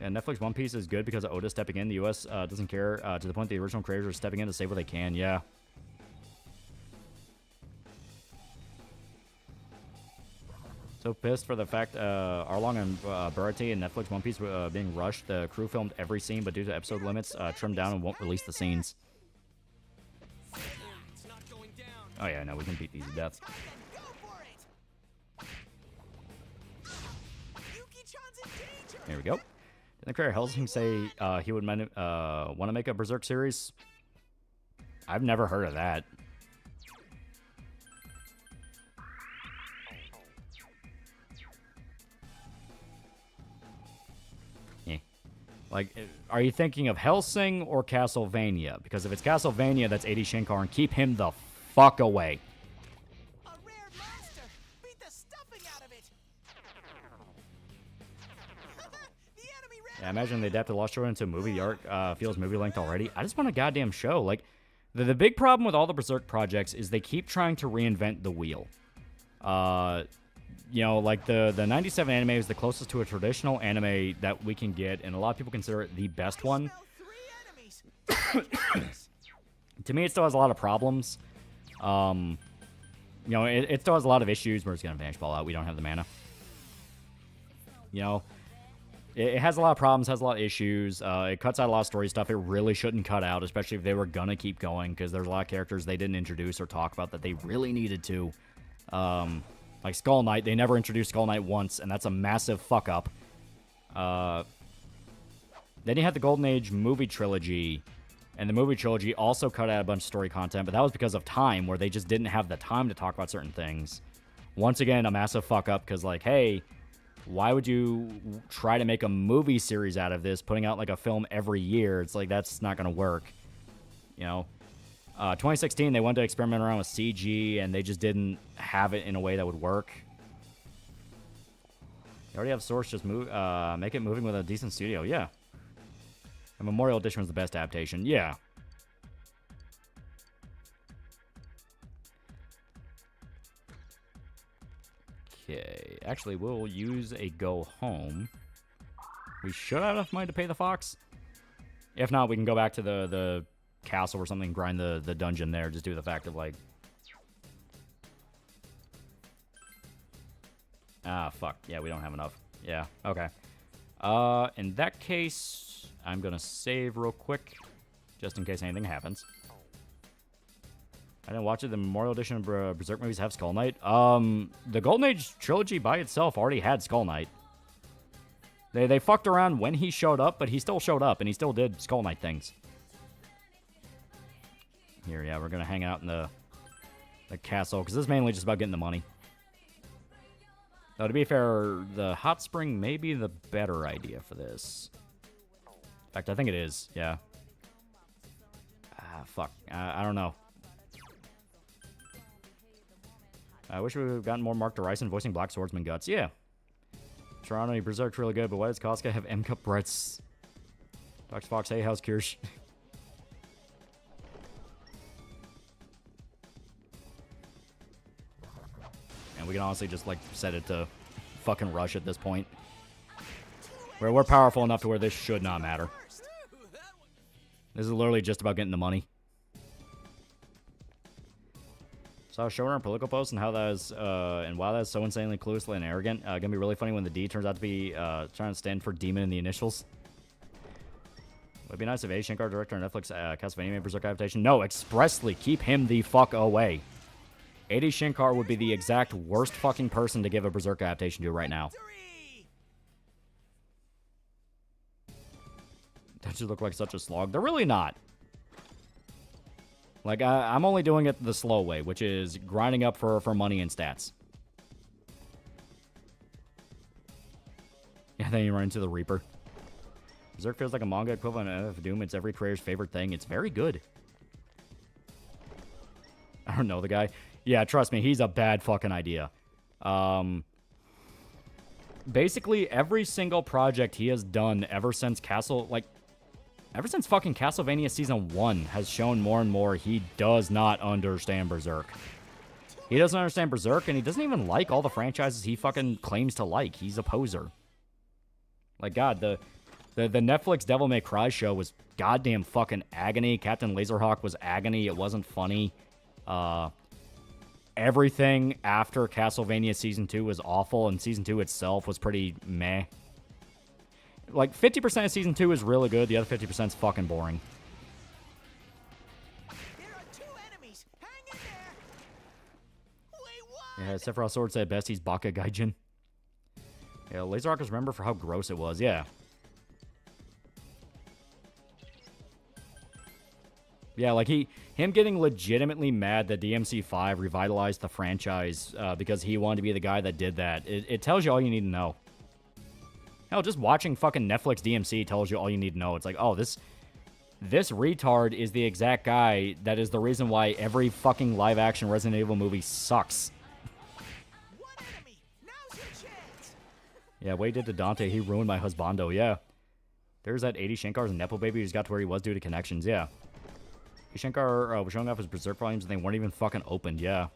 Yeah, Netflix One Piece is good because of Oda stepping in. The US doesn't care to the point the original creators are stepping in to save what they can, yeah. So pissed for the fact Arlong and Barati and Netflix One Piece being rushed. The crew filmed every scene, but due to episode limits, trimmed down and won't release the scenes. Oh yeah, no, we can beat these to death. There we go. Didn't the creator Helsing say he would want to make a Berserk series? I've never heard of that. Like, are you thinking of Hellsing or Castlevania? Because if it's Castlevania, that's 80 Shankar, and keep him the fuck away. A rare monster. Beat the stuffing out of it. Yeah, imagine they adapted Lost Children into a movie. The art feels movie length already. I just want a goddamn show. Like, the big problem with all the Berserk projects is they keep trying to reinvent the wheel. You know, like the 97 anime is the closest to a traditional anime that we can get, and a lot of people consider it the best one. To me, it still has a lot of problems. You know, it still has a lot of issues. We're just gonna vanish ball out. We don't have the mana. You know, it has a lot of problems, has a lot of issues. It cuts out a lot of story stuff it really shouldn't cut out, especially if they were gonna keep going, because there's a lot of characters they didn't introduce or talk about that they really needed to. Like Skull Knight, they never introduced Skull Knight once, and that's a massive fuck up. Then you had the Golden Age movie trilogy, and the movie trilogy also cut out a bunch of story content, but that was because of time, where they just didn't have the time to talk about certain things. Once again, a massive fuck up, because, like, hey, why would you try to make a movie series out of this, putting out, like, a film every year? It's like, that's not going to work, you know? 2016, they wanted to experiment around with CG, and they just didn't have it in a way that would work. You already have Source, just make it moving with a decent studio. Yeah. And Memorial Edition was the best adaptation. Yeah. Okay. Actually, we'll use a go home. We should have enough money to pay the Fox. If not, we can go back to the castle or something, grind the dungeon there, just due to the fact of, like, fuck, yeah, we don't have enough. Yeah, okay. In that case, I'm gonna save real quick, just in case anything happens. I didn't watch it. The Memorial Edition of Berserk movies have Skull Knight. The Golden Age trilogy by itself already had Skull Knight. They fucked around when he showed up, but he still showed up, and he still did Skull Knight things. Here, yeah, we're gonna hang out in the castle, because this is mainly just about getting the money. Though, to be fair, the hot spring may be the better idea for this. In fact, I think it is, yeah. Fuck. I don't know. I wish we would have gotten more Mark DeRison voicing Black Swordsman Guts. Yeah. Toronto, Berserk's really good, but why does Koska have M-Cup Bretts? Dr. Fox, hey, how's Kirsch? And we can honestly just, like, set it to fucking rush at this point. Where we're powerful enough to where this should not matter. This is literally just about getting the money. So I was showing her a political post and how that is, and wow, that's so insanely clueless and arrogant. Gonna be really funny when the D turns out to be trying to stand for demon in the initials. Would be nice if A. Shankar, director of Netflix, Castlevania made Berserk adaptation. No, expressly keep him the fuck away. A.D. Shankar would be the exact worst fucking person to give a Berserk adaptation to right now. Don't you look like such a slog? They're really not. Like, I'm only doing it the slow way, which is grinding up for money and stats. Yeah, then you run into the Reaper. Berserk feels like a manga equivalent of Doom. It's every creator's favorite thing. It's very good. I don't know the guy. Yeah, trust me, he's a bad fucking idea. Basically, every single project he has done ever since ever since fucking Castlevania Season 1 has shown more and more he does not understand Berserk. He doesn't understand Berserk, and he doesn't even like all the franchises he fucking claims to like. He's a poser. Like, God, the Netflix Devil May Cry show was goddamn fucking agony. Captain Laserhawk was agony. It wasn't funny. Everything after Castlevania Season 2 was awful, and Season 2 itself was pretty meh. Like, 50% of Season 2 is really good, the other 50% is fucking boring. There are two enemies. Hang in there. Wait, what? Yeah, Sephiroth Sword said best, he's Baka Gaijin. Yeah, Laserhawk is remembered for how gross it was, yeah. Yeah, like, him getting legitimately mad that DMC5 revitalized the franchise because he wanted to be the guy that did that. It tells you all you need to know. Hell, just watching fucking Netflix DMC tells you all you need to know. It's like, oh, this retard is the exact guy that is the reason why every fucking live-action Resident Evil movie sucks. One enemy. Now's your chance. Yeah, what he did to Dante, he ruined my husbando, yeah. There's that 80 Shankar's Nepo baby who just got to where he was due to connections, yeah. Shankar was showing off his Berserk volumes and they weren't even fucking opened, yeah.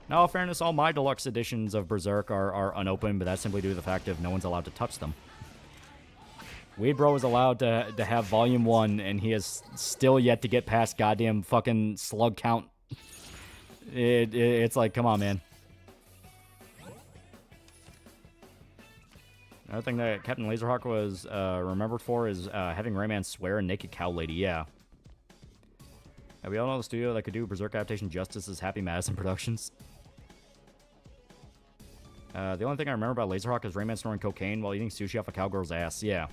Now, in fairness, all my deluxe editions of Berserk are unopened, but that's simply due to the fact of no one's allowed to touch them. Weed Bro is allowed to have Volume 1, and he has still yet to get past goddamn fucking slug count. It's like, come on, man. Another thing that Captain Laserhawk was remembered for is having Rayman swear and Naked Cow Lady, yeah. We all know the studio that could do Berserk adaptation justice is Happy Madison Productions. The only thing I remember about Laserhawk is Rayman snoring cocaine while eating sushi off a cowgirl's ass. Yeah.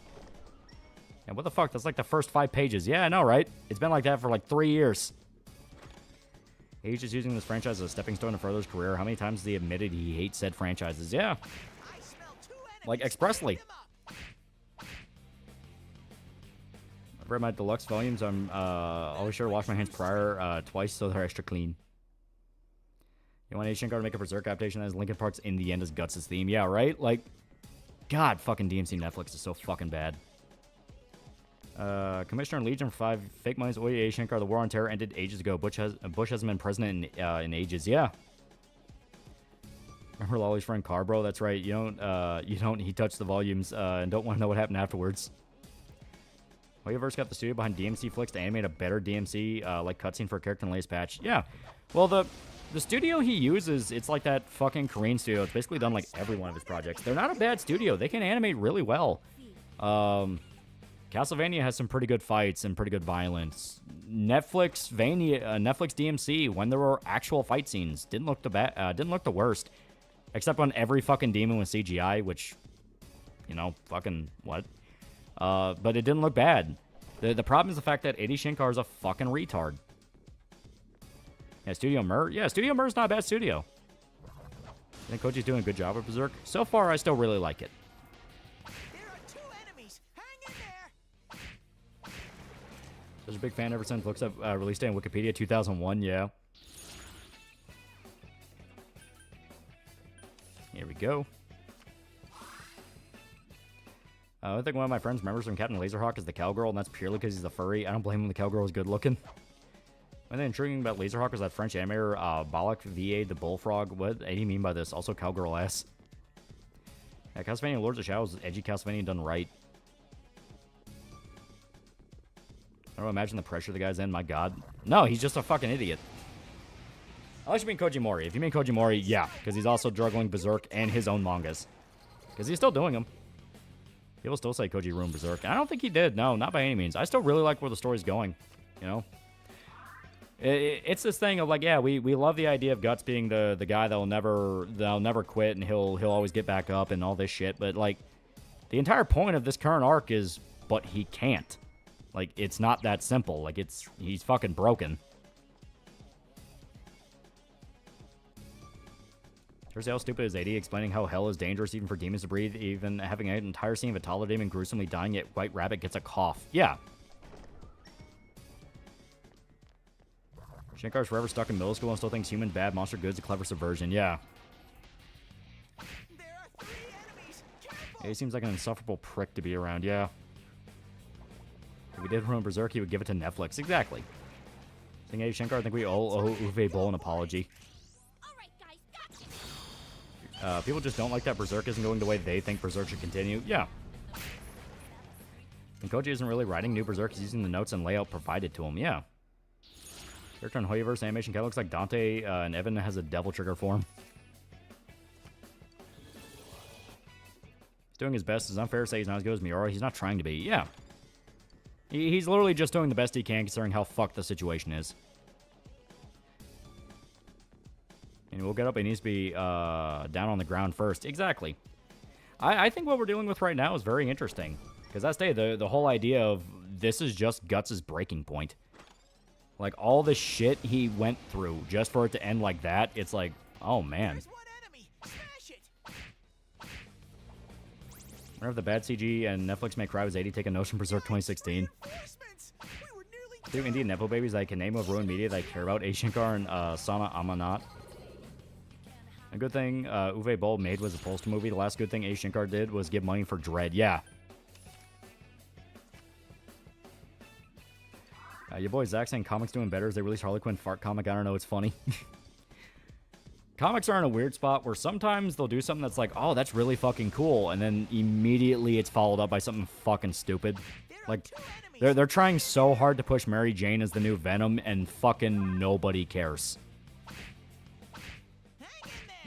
And what the fuck? That's like the first 5 pages. Yeah, I know, right? It's been like that for like 3 years. He's just using this franchise as a stepping stone to further his career. How many times has he admitted he hates said franchises? Yeah. Like, expressly. I've read my deluxe volumes. I'm always sure to wash my hands prior twice so they're extra clean. You want Shankar to make a Berserk adaptation as Linkin Park's In the End is Guts' theme? Yeah, right? Like, God, fucking DMC Netflix is so fucking bad. Commissioner Legion for 5 fake monies. Oye Shankar, the war on terror ended ages ago. Bush hasn't been president in ages. Yeah. Remember Lolly's friend Carbro? That's right. You don't. He touched the volumes and don't want to know what happened afterwards. Hoyoverse got the studio behind DMC Flicks to animate a better DMC like cutscene for a character in the latest patch. Yeah. Well, the studio he uses, it's like that fucking Korean studio. It's basically done like every one of his projects. They're not a bad studio. They can animate really well. Castlevania has some pretty good fights and pretty good violence. Netflix DMC, when there were actual fight scenes, didn't look the worst, except when every fucking demon was CGI, which, you know, fucking what? But it didn't look bad. The problem is the fact that Eddie Shankar is a fucking retard. Yeah, Studio Mer. Yeah, Studio Mer's not a bad studio. I think Koji's doing a good job with Berserk. So far, I still really like it. There are 2 enemies. Hang in there. Such a big fan ever since. Looks up release date on Wikipedia 2001. Yeah. Here we go. I think one of my friends members from Captain Laserhawk is the cowgirl, and that's purely because he's a furry. I don't blame him. The cowgirl is good looking. One thing intriguing about Laserhawk is that French animator Balak VA the Bullfrog. What do you mean by this? Also cowgirl ass. Yeah, Castlevania Lords of Shadows is edgy Castlevania done right. I don't imagine the pressure the guy's in. My god. No, he's just a fucking idiot. Unless you mean Koji Mori. If you mean Koji Mori, yeah. Because he's also juggling Berserk and his own mangas. Because he's still doing them. People still say Koji ruined Berserk. I don't think he did. No, not by any means. I still really like where the story's going. You know? It's this thing of like, yeah, we love the idea of Guts being the guy that'll never quit and he'll always get back up and all this shit. But like, the entire point of this current arc is, but he can't. Like, it's not that simple. Like, he's fucking broken. Here's how stupid is AD explaining how hell is dangerous even for demons to breathe, even having an entire scene of a toddler demon gruesomely dying, yet White Rabbit gets a cough. Yeah. Shankar's forever stuck in middle school and still thinks human bad, monster good's a clever subversion. Yeah. There are 3 enemies. Yeah, he seems like an insufferable prick to be around. Yeah. If we did ruin Berserk, he would give it to Netflix. Exactly. Saying, hey, Shankar, I think we all owe Uwe Boll an apology. People just don't like that Berserk isn't going the way they think Berserk should continue. Yeah. And Koji isn't really writing new Berserk. He's using the notes and layout provided to him. Yeah. Character on Hoyoverse animation kind of looks like Dante, and Evan has a devil trigger form. He's doing his best. It's unfair to say he's not as good as Miura. He's not trying to be. Yeah. He's literally just doing the best he can considering how fucked the situation is. And we'll get up. It needs to be down on the ground first. Exactly. I think what we're dealing with right now is very interesting. Because that's the whole idea of this is just Guts' breaking point. Like, all the shit he went through just for it to end like that, it's like, oh, man. There's 1 enemy. Smash it. Whenever the bad CG and Netflix make cry was 80, take a notion Berserk 2016. We were nearly 2 Indian Nepo babies I can name of ruined media that I care about. A. Shankar and Sana Amanat. A good thing Uwe Boll made was a Polster movie. The last good thing A. Shankar did was give money for Dread. Yeah. Your boy Zach saying comics doing better as they release Harley Quinn fart comic. I don't know. It's funny. Comics are in a weird spot where sometimes they'll do something that's like, oh, that's really fucking cool. And then immediately it's followed up by something fucking stupid. Like, they're trying so hard to push Mary Jane as the new Venom and fucking nobody cares.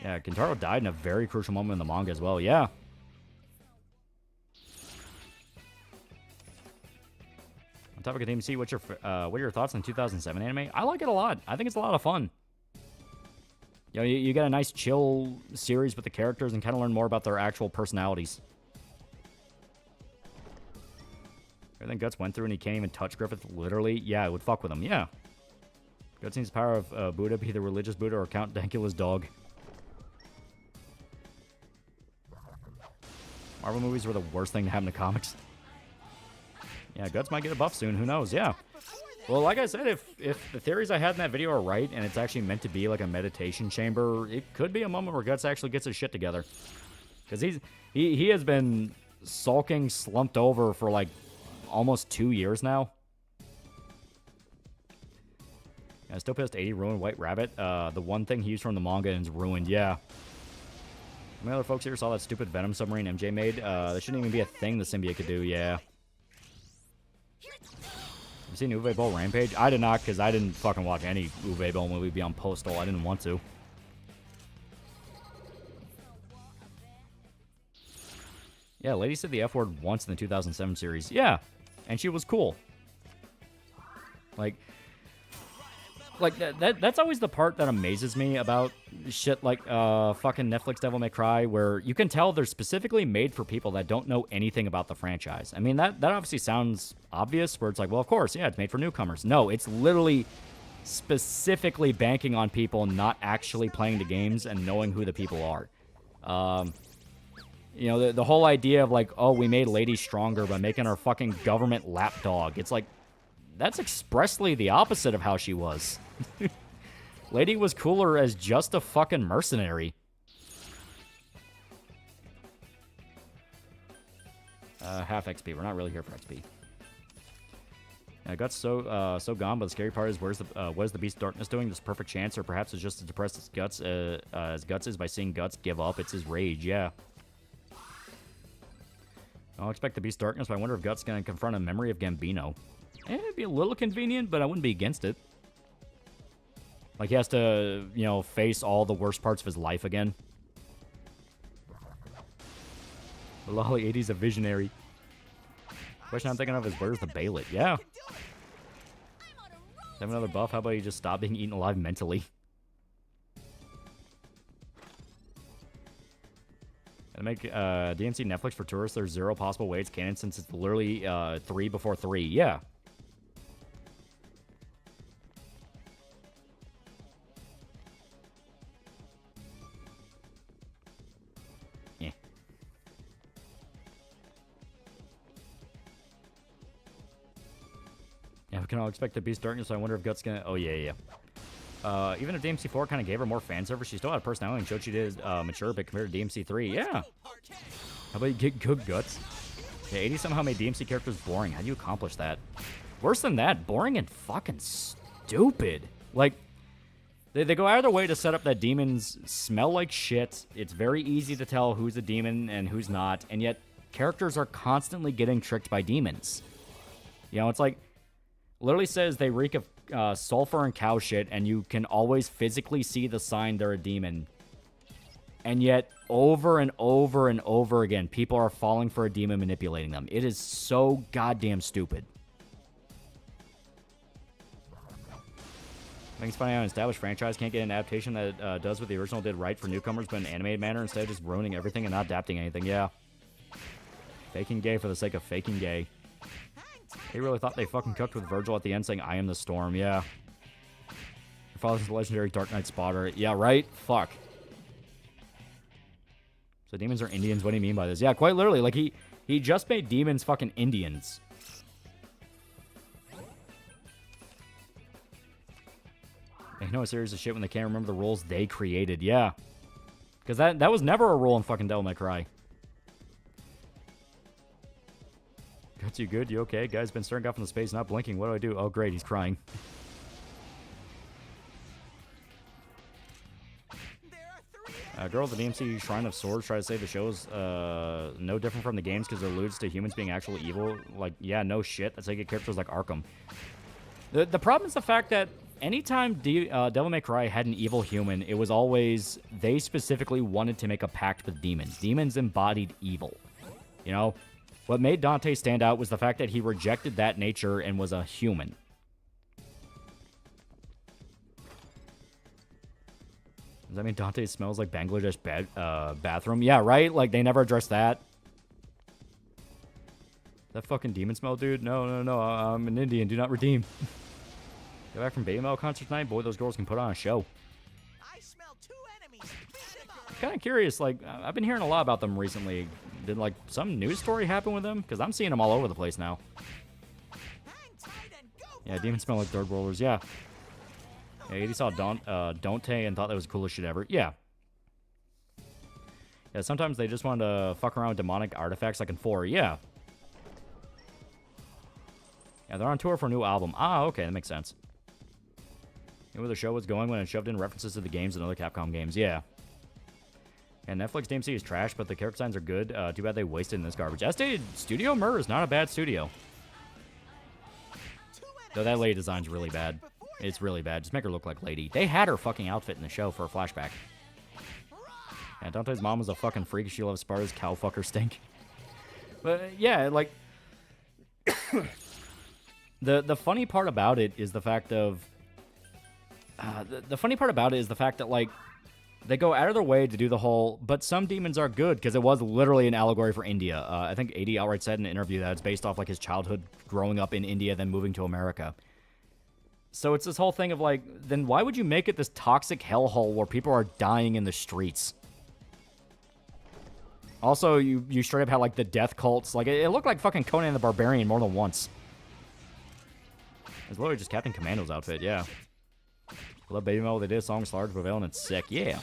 Yeah, Kentaro died in a very crucial moment in the manga as well. Yeah. On topic of DMC, what are your thoughts on the 2007 anime? I like it a lot. I think it's a lot of fun. You know, you get a nice chill series with the characters and kind of learn more about their actual personalities. Everything Guts went through and he can't even touch Griffith, literally. Yeah, it would fuck with him. Yeah. Guts needs the power of Buddha, be the religious Buddha or Count Dankula's dog. Marvel movies were the worst thing to happen to comics. Yeah, Guts might get a buff soon. Who knows? Yeah. Well, like I said, if the theories I had in that video are right, and it's actually meant to be like a meditation chamber, it could be a moment where Guts actually gets his shit together. Because he has been sulking, slumped over for like almost 2 years now. Yeah, still pissed 80 ruined White Rabbit. The one thing he used from the manga and is ruined. Yeah. How many other folks here saw that stupid Venom submarine MJ made? That shouldn't even be a thing the symbiote could do. Yeah. You seen Uwe Boll Rampage? I did not, because I didn't fucking watch any Uwe Boll movie beyond Postal. I didn't want to. Yeah, lady said the F word once in the 2007 series. Yeah. And she was cool. That's always the part that amazes me about shit like fucking Netflix Devil May Cry, where you can tell they're specifically made for people that don't know anything about the franchise. I mean, that obviously sounds obvious, where it's like, well, of course, yeah, it's made for newcomers. No, it's literally specifically banking on people not actually playing the games and knowing who the people are. You know, the whole idea of like, oh, we made ladies stronger by making her fucking government lapdog. It's like, that's expressly the opposite of how she was. Lady was cooler as just a fucking mercenary. Half XP. We're not really here for XP. Guts so gone, but the scary part is what is the Beast of Darkness doing? This perfect chance, or perhaps it's just as depressed as Guts is by seeing Guts give up. It's his rage, yeah. I'll expect the Beast of Darkness, but I wonder if Guts is going to confront a memory of Gambino. It'd be a little convenient, but I wouldn't be against it. Like, he has to, you know, face all the worst parts of his life again. The Lolly 80's a visionary. Question I'm thinking of is, where's the Bailet? Yeah. Have another buff? How about you just stop being eaten alive mentally? And make DMC Netflix for tourists. There's 0 possible ways canon since it's literally 3 before 3. Yeah. Yeah, we can all expect the Beast Darkness, so I wonder if Guts gonna... Oh, yeah. Even if DMC4 kind of gave her more fan service, she still had personality and showed she did mature, but compared to DMC3, yeah. How about you get good Guts? Yeah, 80 somehow made DMC characters boring. How do you accomplish that? Worse than that, boring and fucking stupid. Like, they go out of their way to set up that demons smell like shit. It's very easy to tell who's a demon and who's not, and yet characters are constantly getting tricked by demons. You know, it's like... Literally says they reek of sulfur and cow shit, and you can always physically see the sign they're a demon. And yet, over and over and over again, people are falling for a demon manipulating them. It is so goddamn stupid. I think it's funny how an established franchise can't get an adaptation that does what the original did right for newcomers, but in an animated manner, instead of just ruining everything and not adapting anything. Yeah. Faking gay for the sake of faking gay. They really thought they fucking cooked with Virgil at the end saying, I am the storm, yeah. Your father's the legendary Dark Knight spotter. Yeah, right? Fuck. So demons are Indians? What do you mean by this? Yeah, quite literally. Like, he just made demons fucking Indians. They know a series of shit when they can't remember the rules they created. Yeah. Because that was never a rule in fucking Devil May Cry. Guts, you good? You okay? Guy's been staring off into space, not blinking. What do I do? Oh, great. He's crying. Girl at the DMC Shrine of Swords try to say the show's no different from the games because it alludes to humans being actually evil. Like, yeah, no shit. That's how you get characters like Arkham. The problem is the fact that anytime Devil May Cry had an evil human, it was always they specifically wanted to make a pact with demons. Demons embodied evil. You know? What made Dante stand out was the fact that he rejected that nature and was a human. Does that mean Dante smells like Bangladesh bathroom? Yeah, right? Like, they never addressed that. That fucking demon smell, dude? No. I'm an Indian. Do not redeem. Go back from Baby Mel concert tonight? Boy, those girls can put on a show. I smell 2 enemies. I'm kind of curious. Like, I've been hearing a lot about them recently. Did, like, some news story happen with them? Because I'm seeing them all over the place now. Yeah, demons smell like third worlders. Yeah. Yeah, he saw Dante and thought that was the coolest shit ever. Yeah. Yeah, sometimes they just wanted to fuck around with demonic artifacts like in 4. Yeah. Yeah, they're on tour for a new album. Ah, okay, that makes sense. You know where the show was going when it shoved in references to the games and other Capcom games. Yeah. And Netflix DMC is trash, but the character designs are good. Too bad they wasted in this garbage. As stated, Studio Mur is not a bad studio. Though that lady design's really bad. It's really bad. Just make her look like Lady. They had her fucking outfit in the show for a flashback. Yeah, Dante's mom was a fucking freak. She loves Sparta's cow fucker stink. But, yeah, like... The funny part about it is the fact of the funny part about it is the fact that like they go out of their way to do the whole, but some demons are good, because it was literally an allegory for India. I think 80 outright said in an interview that it's based off like his childhood growing up in India, then moving to America. So it's this whole thing of like, then why would you make it this toxic hellhole where people are dying in the streets? Also, you straight up had like the death cults. Like it looked like fucking Conan the Barbarian more than once. It's literally just Captain Commando's outfit, yeah. I love Baby Metal. They did a song Large Prevail and it's sick, yeah.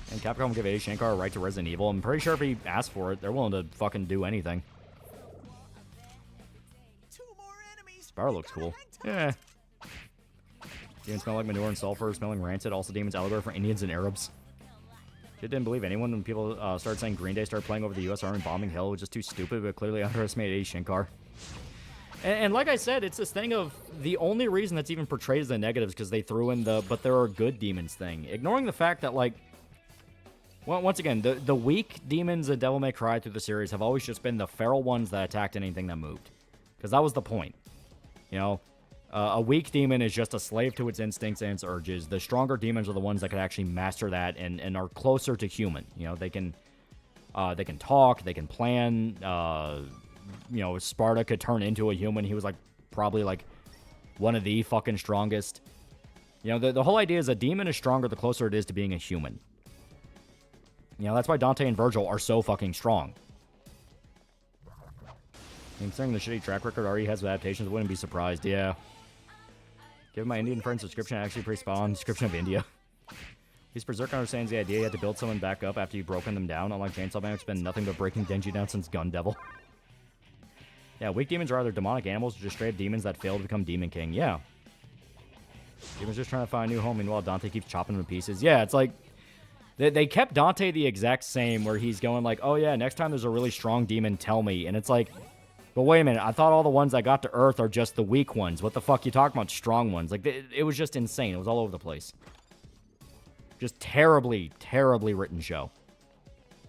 And Capcom will give A. Shankar a right to Resident Evil. I'm pretty sure if he asked for it, they're willing to fucking do anything. Spyro looks cool. Yeah. Demons smell like manure and sulfur, smelling rancid. Also, demons allegory for Indians and Arabs. Shit, didn't believe anyone when people started saying Green Day started playing over the U.S. Army bombing Hill. It was just too stupid, but clearly underestimated A. Shankar. And like I said, it's this thing of the only reason that's even portrayed as the negatives because they threw in the but there are good demons thing. Ignoring the fact that, like, well, once again, the weak demons in Devil May Cry through the series have always just been the feral ones that attacked anything that moved. Because that was the point. You know, a weak demon is just a slave to its instincts and its urges. The stronger demons are the ones that can actually master that and are closer to human. You know, they can talk, they can plan. You know, Sparta could turn into a human. He was like probably like one of the fucking strongest. You know, the whole idea is a demon is stronger the closer it is to being a human. You know, that's why Dante and Virgil are so fucking strong. Considering the shitty track record already has with adaptations, I wouldn't be surprised, yeah. Give my Indian friend subscription, actually pretty spot on description of India. These Berserk understands the idea you have to build someone back up after you've broken them down, unlike Chainsaw Man, which has been nothing but breaking Denji down since Gun Devil. Yeah, weak demons are either demonic animals or just straight up demons that fail to become Demon King, yeah. Demons just trying to find a new home, meanwhile Dante keeps chopping them to pieces. Yeah, it's like, they kept Dante the exact same, where he's going like, oh yeah, next time there's a really strong demon, tell me. And it's like, but wait a minute, I thought all the ones that got to Earth are just the weak ones. What the fuck you talking about strong ones? Like, it was just insane. It was all over the place. Just terribly, terribly written show.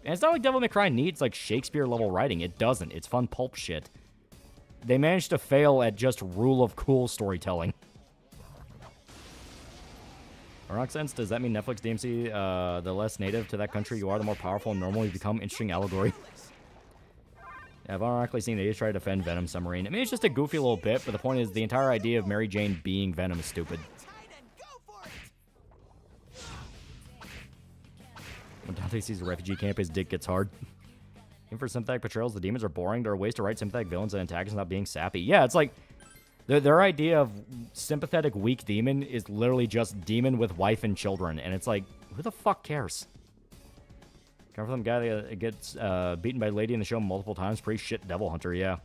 And it's not like Devil May Cry needs, like, Shakespeare-level writing. It doesn't. It's fun pulp shit. They managed to fail at just rule of cool storytelling. Rock sense, does that mean Netflix DMC, the less native to that country you are, the more powerful and normally become interesting allegory? Yeah, I've ironically seen they try to defend Venom Submarine. I mean, it's just a goofy little bit, but the point is the entire idea of Mary Jane being Venom is stupid. When Dante sees a refugee camp, his dick gets hard. Even for sympathetic portrayals, the demons are boring. There are ways to write sympathetic villains and antagonists without being sappy. Yeah, it's like, their idea of sympathetic weak demon is literally just demon with wife and children. And it's like, who the fuck cares? Come from the guy that gets beaten by a lady in the show multiple times. Pretty shit devil hunter, yeah.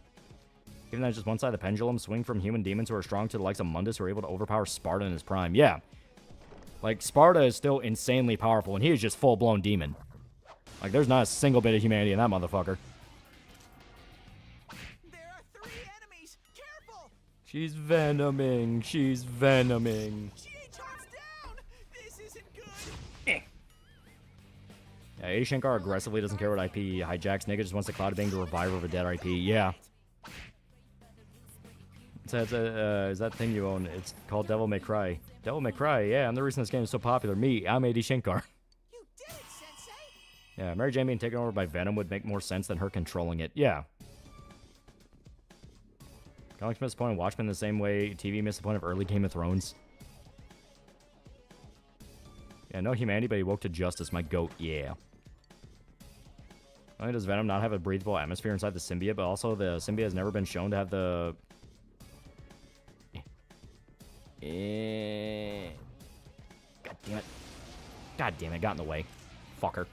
Given that it's just one side of the pendulum, swing from human demons who are strong to the likes of Mundus who are able to overpower Sparta in his prime. Yeah. Like, Sparta is still insanely powerful, and he is just full-blown demon. Like, there's not a single bit of humanity in that motherfucker. There are 3 enemies. Careful! She's venoming. She's venoming. G-Chom's down! This isn't good! Yeah, A. Shankar aggressively doesn't care what IP he hijacks. Nigga just wants the Cloud Bang to revive of a dead IP. Yeah. Is that thing you own? It's called Devil May Cry. Devil May Cry, yeah, I'm the reason this game is so popular. Me, I'm A.D. Shankar. You did it, Sensei! Yeah, Mary Jane being taken over by Venom would make more sense than her controlling it. Yeah. Comics miss the point of Watchmen the same way TV missed the point of early Game of Thrones. Yeah, no humanity, but he woke to justice, my goat, yeah. Not only does Venom not have a breathable atmosphere inside the symbiote, but also the symbiote has never been shown to have the... God damn it. God damn it, got in the way. Fucker.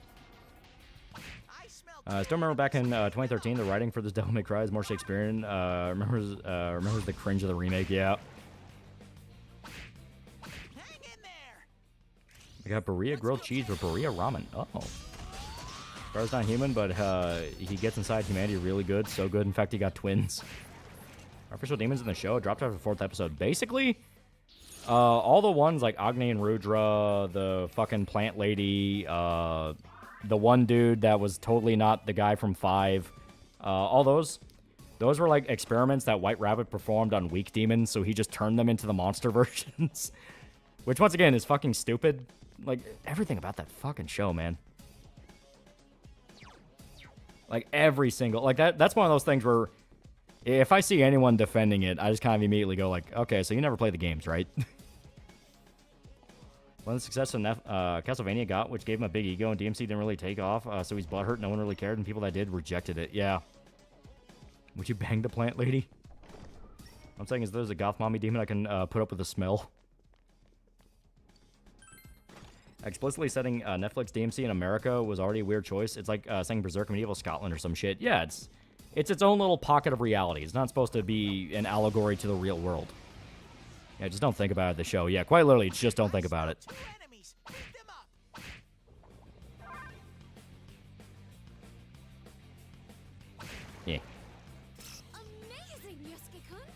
I still remember back in 2013, the writing for this Devil May Cry is more Shakespearean. Remembers the cringe of the remake, yeah. Hang in there! I got Berea grilled cheese with Berea ramen. Oh. Sparrow's not human, but he gets inside humanity really good. So good, in fact, he got twins. Our official demons in the show dropped after the 4th episode. Basically, all the ones like Agni and Rudra, the fucking plant lady, the one dude that was totally not the guy from 5, all those, Those were like experiments that White Rabbit performed on weak demons, so he just turned them into the monster versions. Which, once again, is fucking stupid. Like, everything about that fucking show, man. Like, every single... Like, that's one of those things where if I see anyone defending it, I just kind of immediately go like, okay, so you never play the games, right? One of the success Castlevania got, which gave him a big ego, and DMC didn't really take off, so he's butthurt, no one really cared, and people that did rejected it. Yeah. Would you bang the plant lady? I'm saying is there's a goth mommy demon I can put up with the smell. Explicitly setting Netflix DMC in America was already a weird choice. It's like saying Berserk Medieval Scotland or some shit. Yeah, it's its own little pocket of reality. It's not supposed to be an allegory to the real world. Yeah, just don't think about it, the show. Yeah, quite literally, just don't think about it. Yeah. Amazing, Yosuke-kun!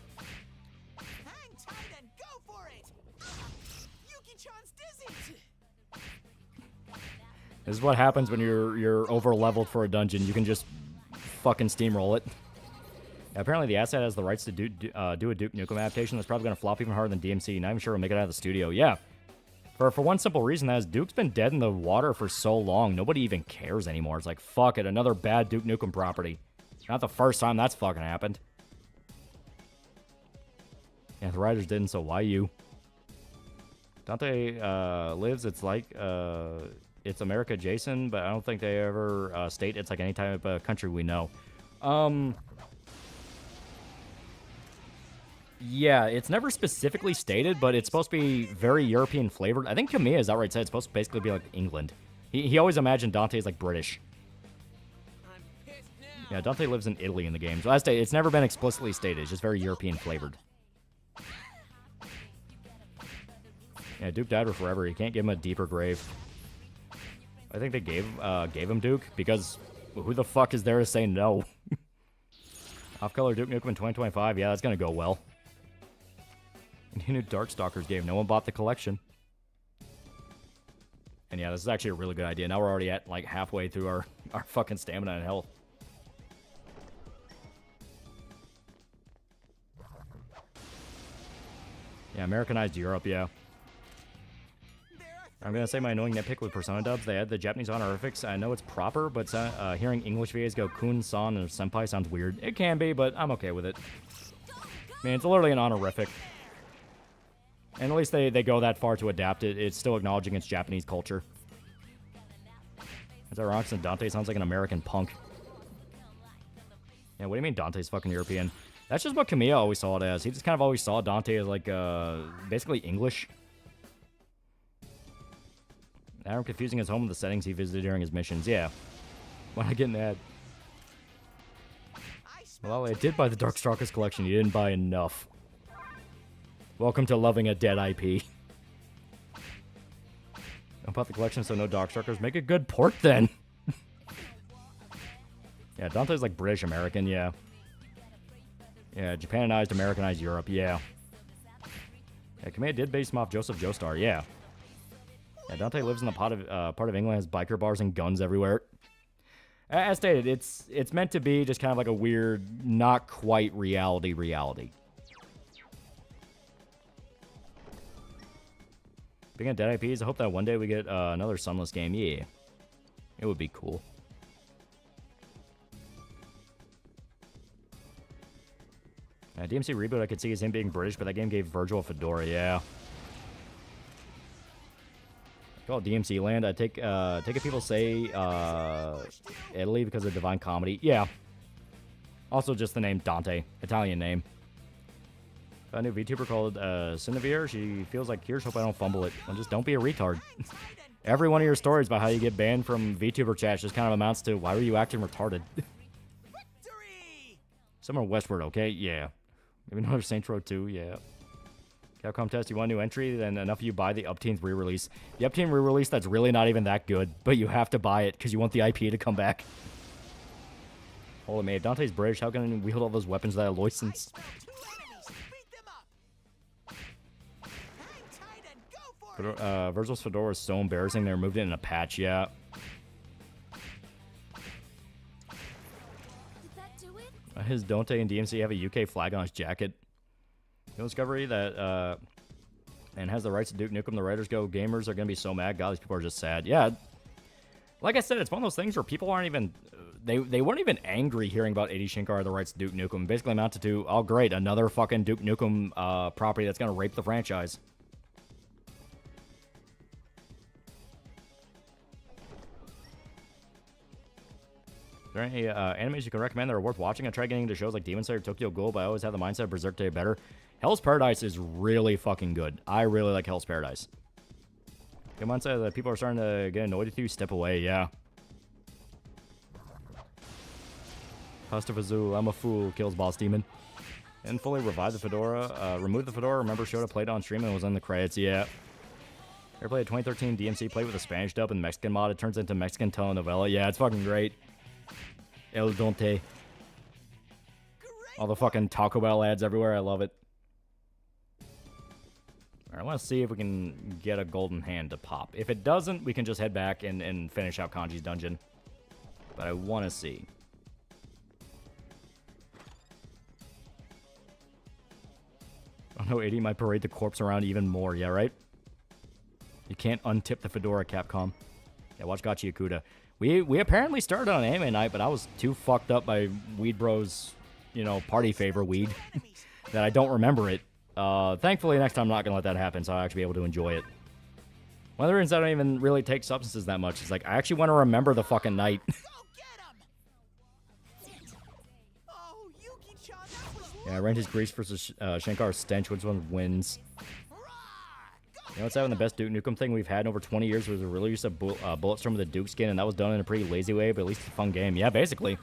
Hang tight and go for it! Yuki-chan's dizzy! This is what happens when you're over leveled for a dungeon. You can just fucking steamroll it. Yeah, apparently the asset has the rights to do a Duke Nukem adaptation that's probably going to flop even harder than DMC. Not even sure it'll make it out of the studio. Yeah. For one simple reason, that is Duke's been dead in the water for so long, nobody even cares anymore. It's like, fuck it, another bad Duke Nukem property. Not the first time that's fucking happened. Yeah, the writers didn't, so why you? Dante lives, it's like, it's America Jason, but I don't think they ever state it's like any type of country we know. Yeah, it's never specifically stated, but it's supposed to be very European flavored. I think Kamiya has outright said it's supposed to basically be like England. He always imagined Dante as like British. Yeah, Dante lives in Italy in the game. So it's never been explicitly stated. It's just very European flavored. Yeah, Duke died for forever. You can't give him a deeper grave. I think they gave him Duke because who the fuck is there to say no? Off-color Duke Nukem in 2025. Yeah, that's gonna go well. New Darkstalkers game. No one bought the collection. And yeah, this is actually a really good idea. Now we're already at like halfway through our fucking stamina and health. Yeah, Americanized Europe, yeah. I'm gonna say my annoying nitpick with Persona dubs. They add the Japanese honorifics. I know it's proper, but hearing English VAs go kun-san and senpai sounds weird. It can be, but I'm okay with it. I mean, it's literally an honorific. And at least they go that far to adapt it. It's still acknowledging its Japanese culture. It's ironic since Dante sounds like an American punk. Yeah, what do you mean Dante's fucking European? That's just what Kamiya always saw it as. He just kind of always saw Dante as like, basically English. Now I'm confusing his home with the settings he visited during his missions. Yeah. Why not get mad? Well, I did buy the Darkstalkers collection. You didn't buy enough. Welcome to loving a dead IP. Don't bought the collection, so no Darkstalkers. Make a good port, then. Yeah, Dante's like British-American, yeah. Yeah, Japanized, Americanized Europe, yeah. Yeah, Kamiya did base him off Joseph Joestar, yeah. Yeah, Dante lives in the part of England, has biker bars and guns everywhere. As stated, it's meant to be just kind of like a weird, not quite reality. Speaking of dead IPs, I hope that one day we get another Sunless game. Yeah, it would be cool. DMC reboot, I could see as him being British, but that game gave Virgil a fedora. Yeah. Call it DMC land. I take it people say Italy because of Divine Comedy. Yeah. Also just the name Dante, Italian name. A new VTuber called Cinevere. She feels like Kirsch. Hope I don't fumble it. Well, just don't be a retard. Every one of your stories about how you get banned from VTuber chat just kind of amounts to why were you acting retarded? Somewhere westward, okay? Yeah. Maybe another Saints Row 2, yeah. Capcom test, you want a new entry, then enough of you buy the Upteenth re-release. The Upteenth re-release that's really not even that good, but you have to buy it because you want the IP to come back. Holy man, Dante's British, how can he wield all those weapons that are licensed? Virgil's fedora is so embarrassing they removed it in a patch, yeah. Did that do it? Why does Dante and DMC have a UK flag on his jacket? No discovery that and has the rights to Duke Nukem. The writers go, gamers are gonna be so mad. God, these people are just sad. Yeah, like I said, it's one of those things where people aren't even they weren't even angry hearing about 80 Shankar the rights to Duke Nukem. Basically amounted to, oh great, another fucking Duke Nukem property that's gonna rape the franchise. Is there any animes you can recommend that are worth watching? I tried getting into shows like Demon Slayer, Tokyo Ghoul, but I always have the mindset of Berserk to get better. Hell's Paradise is really fucking good. I really like Hell's Paradise. Good mindset that people are starting to get annoyed with you. Step away, yeah. Pastafazu, I'm a fool, kills boss demon. And fully revive the fedora. Remove the fedora. Remember, showed up, played on stream, and was in the credits. Yeah. Ever played 2013 DMC? Played with a Spanish dub and Mexican mod. It turns into Mexican telenovela. Yeah, it's fucking great. El Dante. All the fucking Taco Bell ads everywhere. I love it. Alright, I want to see if we can get a golden hand to pop. If it doesn't, we can just head back and finish out Kanji's dungeon. But I want to see. Oh no, 80 might parade the corpse around even more. Yeah, right? You can't untip the fedora, Capcom. Yeah, watch Gachi Yakuda. We apparently started on anime night, but I was too fucked up by Weed Bros, you know, party favor weed that I don't remember it. Thankfully, next time I'm not going to let that happen, so I'll actually be able to enjoy it. One of the reasons I don't even really take substances that much is, like, I actually want to remember the fucking night. Yeah, I ran his Grease versus Shankar's Stench. Which one wins? You know what's having the best Duke Nukem thing we've had in over 20 years was the release of Bulletstorm with the Duke skin, and that was done in a pretty lazy way, but at least it's a fun game. Yeah, basically.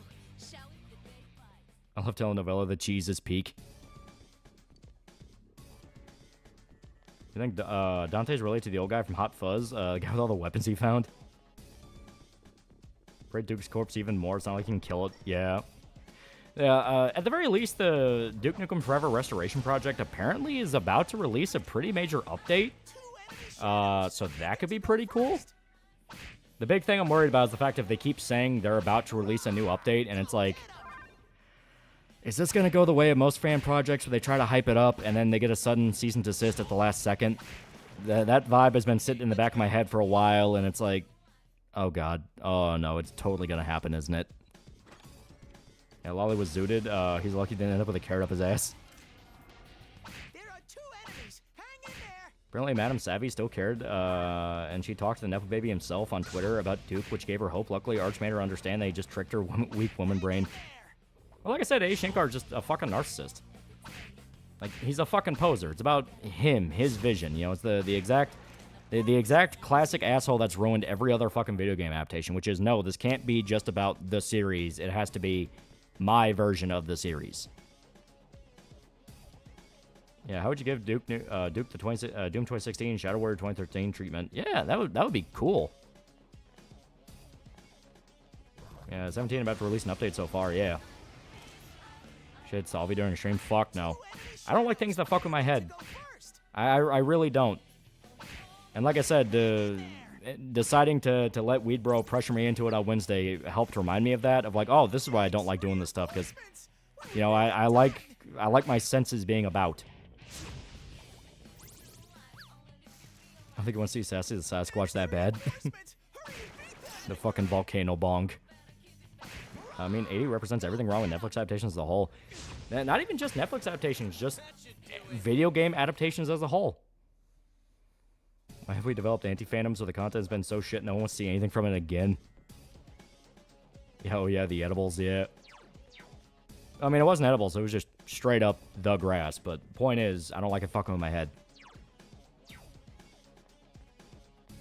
I love telenovela, the cheese is peak. You think Dante's related to the old guy from Hot Fuzz? The guy with all the weapons he found? Parade Duke's corpse even more. It's not like you can kill it. Yeah. Yeah, at the very least, the Duke Nukem Forever Restoration Project apparently is about to release a pretty major update. So that could be pretty cool. The big thing I'm worried about is the fact that they keep saying they're about to release a new update, and it's like, is this going to go the way of most fan projects where they try to hype it up and then they get a sudden cease and desist at the last second? That vibe has been sitting in the back of my head for a while, and it's like, oh god, oh no, it's totally going to happen, isn't it? Yeah, Lolly was zooted. He's lucky he didn't end up with a carrot up his ass. There are 2 enemies. Hang in there. Apparently, Madame Savvy still cared, and she talked to the Nepo Baby himself on Twitter about Duke, which gave her hope. Luckily, Arch made her understand that he just tricked her weak woman brain. Well, like I said, A. Shankar's just a fucking narcissist. Like, he's a fucking poser. It's about him, his vision. You know, it's the exact classic asshole that's ruined every other fucking video game adaptation, which is, no, this can't be just about the series. It has to be my version of the series. Yeah, how would you give Duke the Doom 2016 Shadow Warrior 2013 treatment? Yeah, that would be cool. Yeah, 17 about to release an update so far. Yeah. Shit, Salvi during the stream. Fuck no. I don't like things that fuck with my head. I really don't. And like I said, deciding to let Weed Bro pressure me into it on Wednesday helped remind me of that. Of like, oh, this is why I don't like doing this stuff, because, you know, I like my senses being about. I think you want to see Sassy the Sasquatch that bad. The fucking volcano bong. I mean, 80 represents everything wrong with Netflix adaptations as a whole. Not even just Netflix adaptations, just video game adaptations as a whole. Why have we developed anti-fandoms where the content has been so shit no one wants to see anything from it again? Yeah, oh yeah, the edibles, yeah. I mean, it wasn't edibles, it was just straight up the grass, but point is, I don't like it fucking with my head.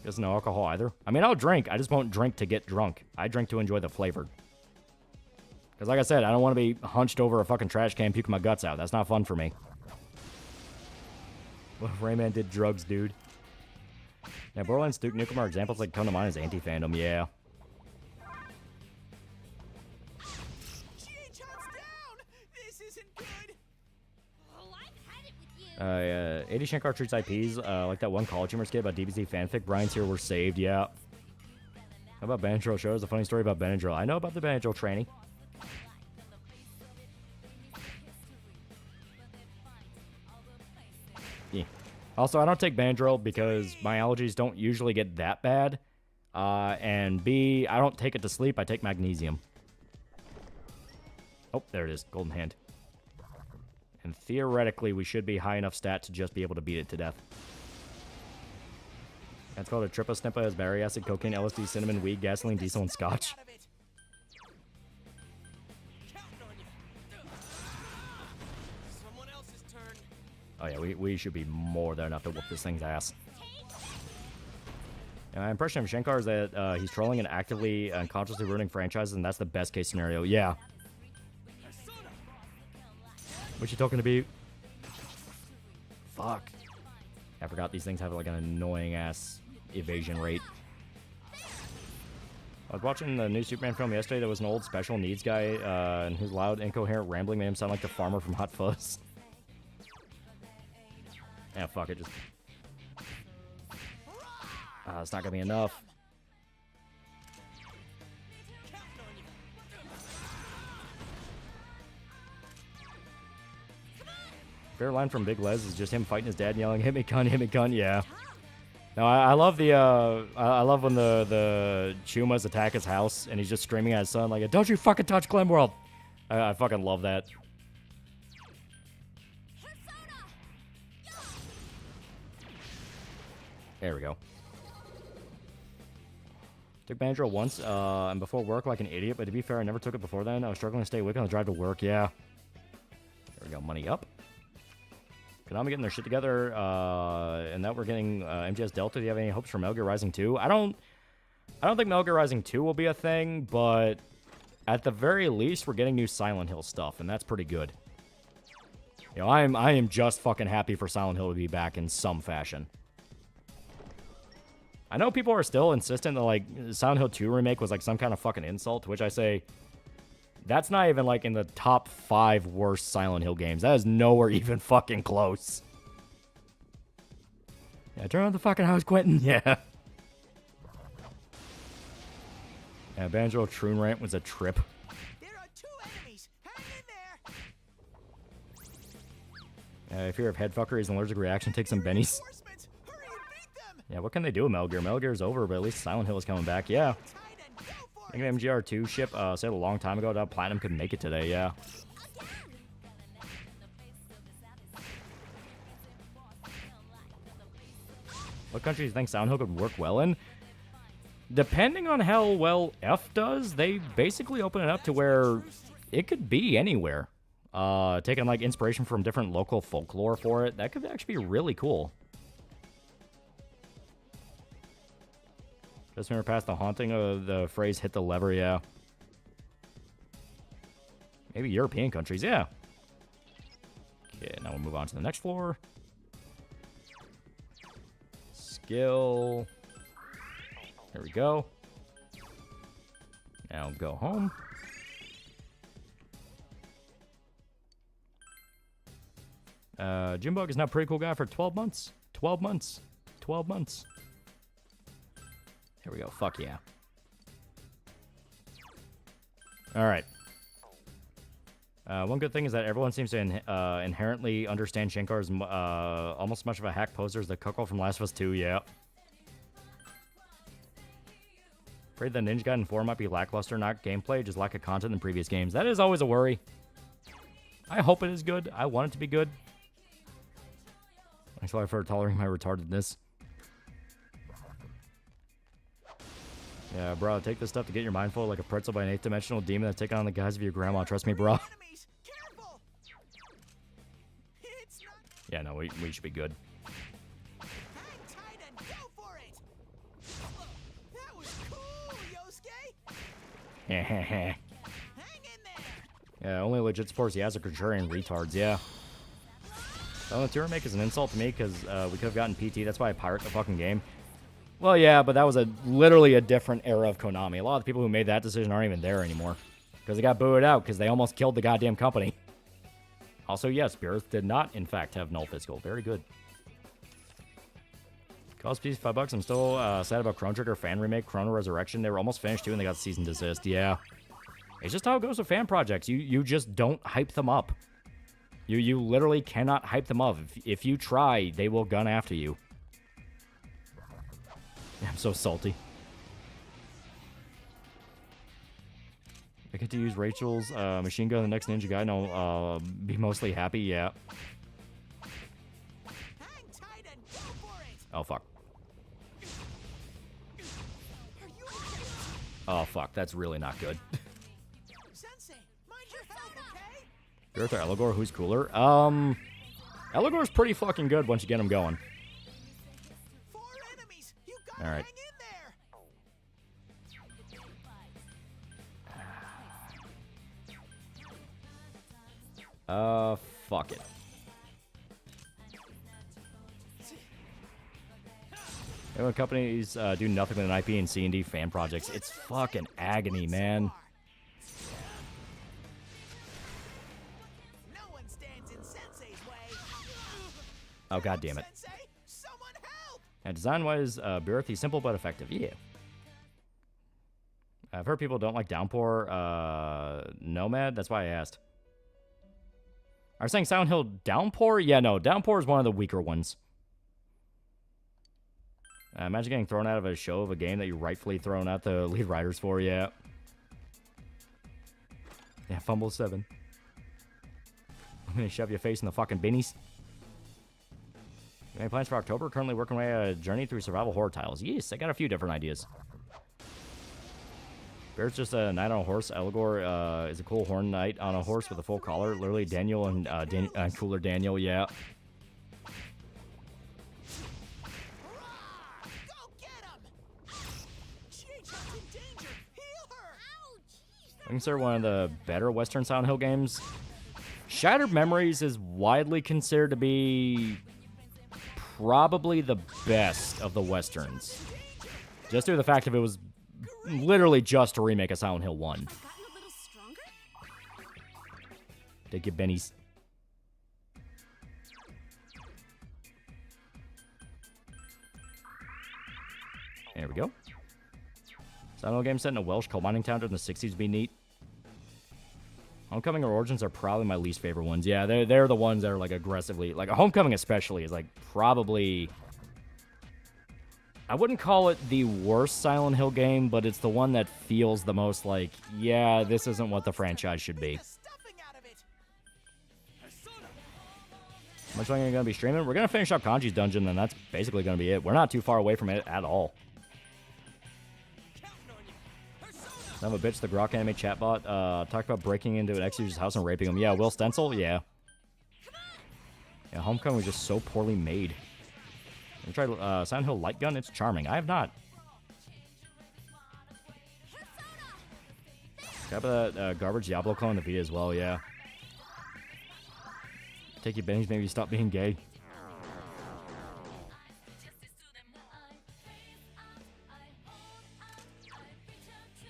There's no alcohol either. I mean, I'll drink, I just won't drink to get drunk. I drink to enjoy the flavor. Because like I said, I don't want to be hunched over a fucking trash can puking my guts out. That's not fun for me. What if Rayman did drugs, dude? Yeah, Borderlands, Duke Nukem are examples that come to mind as anti-fandom, yeah. This isn't good. Oh, I've had it with you. 80 Shankar treats IPs like that one college humor skit about DBZ fanfic. Brian's here, we're saved, yeah. How about Benadryl? Show us a funny story about Benadryl. I know about the Benadryl training. Yeah. Also, I don't take Benadryl because my allergies don't usually get that bad. And B, I don't take it to sleep. I take magnesium. Oh, there it is. Golden hand. And theoretically, we should be high enough stat to just be able to beat it to death. That's called a triple snipper. Has battery acid, cocaine, LSD, cinnamon, weed, gasoline, diesel, and scotch. Out of it. Counting on you. Someone else's turn. Oh yeah, we should be more than enough to whoop this thing's ass. And my impression of Shankar is that he's trolling and actively and consciously ruining franchises, and that's the best case scenario. Yeah. What you talking to be? Fuck. I forgot these things have like an annoying ass evasion rate. I was watching the new Superman film yesterday. There was an old special needs guy, and whose loud, incoherent rambling made him sound like the farmer from Hot Fuzz. Yeah, fuck it. Just. It's not gonna be enough. Fair line from Big Les is just him fighting his dad and yelling, "Hit me, cunt, yeah." No, I love the, I love when the Chumas attack his house and he's just screaming at his son like, "Don't you fucking touch Glenworld!" I fucking love that. There we go. Took Benadryl once, and before work like an idiot, but to be fair, I never took it before then. I was struggling to stay awake on the drive to work, yeah. There we go, money up. Konami getting their shit together, and that we're getting MGS Delta. Do you have any hopes for Metal Gear Rising 2? I don't think Metal Gear Rising 2 will be a thing, but at the very least, we're getting new Silent Hill stuff, and that's pretty good. You know, I am just fucking happy for Silent Hill to be back in some fashion. I know people are still insistent that, like, Silent Hill 2 remake was, like, some kind of fucking insult, to which I say, that's not even, like, in the top 5 worst Silent Hill games. That is nowhere even fucking close. Yeah, turn on the fucking house, Quentin. Yeah. Yeah, Banjo Troon Rant was a trip. There are 2 enemies. Hang in there. If you're a headfucker, he's an allergic reaction, take some bennies. Reinforcements. Hurry and beat them. Yeah, what can they do with Metal Gear? Metal Gear's over, but at least Silent Hill is coming back. Yeah. Tight and go for I think an MGR2 ship said a long time ago that Platinum could make it today, yeah. What country do you think Silent Hill could work well in? Depending on how well F does, they basically open it up to where it could be anywhere. Taking like inspiration from different local folklore for it, that could actually be really cool. Just remember past the haunting of the phrase "hit the lever," yeah. Maybe European countries, yeah. Okay, now we'll move on to the next floor. Skill. There we go. Now go home. Junebug is now pretty cool guy for 12 months. 12 months. 12 months. Here we go. Fuck yeah. Alright. One good thing is that everyone seems to inherently understand Shankar's almost as much of a hack poser as the cuckold from Last of Us 2, yeah. Afraid the Ninja Gaiden 4 might be lackluster, not gameplay, just lack of content in previous games. That is always a worry. I hope it is good. I want it to be good. Thanks a lot for tolerating my retardedness. Yeah, bro, take this stuff to get your mind full like a pretzel by an 8th-dimensional demon that's taking on the guise of your grandma. Trust me, bro. Enemies. Careful. It's not. Yeah, no, we should be good. Hang tight and go for it. That was cool, Yosuke. Hang in there. Yeah, only legit sports he has are contrarian retards, yeah. The tour remake is an insult to me because we could have gotten PT. That's why I pirate the fucking game. Well, yeah, but that was literally a different era of Konami. A lot of the people who made that decision aren't even there anymore. Because they got booted out because they almost killed the goddamn company. Also, yes, Beerth did not, in fact, have null physical. Very good. Cost piece $5. I'm still sad about Chrono Trigger fan remake, Chrono Resurrection. They were almost finished too and they got cease and desist. Yeah. It's just how it goes with fan projects. You just don't hype them up. You literally cannot hype them up. If you try, they will gun after you. I'm so salty. I get to use Rachel's machine gun, the next ninja guy. No, be mostly happy, yeah. Hang tight and go for it. Oh, fuck. Are you okay? Oh, fuck. That's really not good. Sensei, mind your health, okay? Gareth or Eligor, who's cooler? Eligor's pretty fucking good once you get him going. 4 enemies. You gotta All right. hang in there. Fuck it. When companies do nothing with an IP and C&D fan projects, it's fucking agony, man. No one stands in Sensei's way. Oh, god damn it. Sensei, someone help! And design-wise, Birthy, simple but effective. Yeah. I've heard people don't like Downpour. Nomad? That's why I asked. Are you saying Silent Hill Downpour? Yeah, no. Downpour is one of the weaker ones. Imagine getting thrown out of a show of a game that you rightfully thrown out the lead writers for, yeah. Yeah, Fumble 7. I'm gonna shove your face in the fucking binnies. Any plans for October? Currently working my journey through survival horror titles. Yes, I got a few different ideas. Bear's just a knight on a horse. Eligor is a cool horn knight on a horse with a full collar. Literally Daniel and Cooler Daniel, yeah. Go get him! Chicho's in danger! Heal her! I consider one of the better Western Silent Hill games. Shattered Memories is widely considered to be probably the best of the Westerns. Just due to the fact that it was literally just a remake of Silent Hill 1. Gotten a little stronger? Take your bennies. There we go. Silent Hill game set in a Welsh coal mining town during the 60s would be neat. Homecoming or Origins are probably my least favorite ones. Yeah, they're the ones that are like aggressively... Like, Homecoming especially is like probably... I wouldn't call it the worst Silent Hill game, but it's the one that feels the most like, yeah, this isn't what the franchise should be. How much longer are you going to be streaming? We're going to finish up Kanji's dungeon, and that's basically going to be it. We're not too far away from it at all. Son of a bitch, the Grok anime chatbot talked about breaking into an ex-user's house and raping him. Yeah, Will Stencil? Yeah. Yeah, Homecoming was just so poorly made. Have you tried Silent Hill Light Gun? It's charming. I have not. Got that garbage Diablo clone on the Vita as well, yeah. Take your bennies, maybe stop being gay.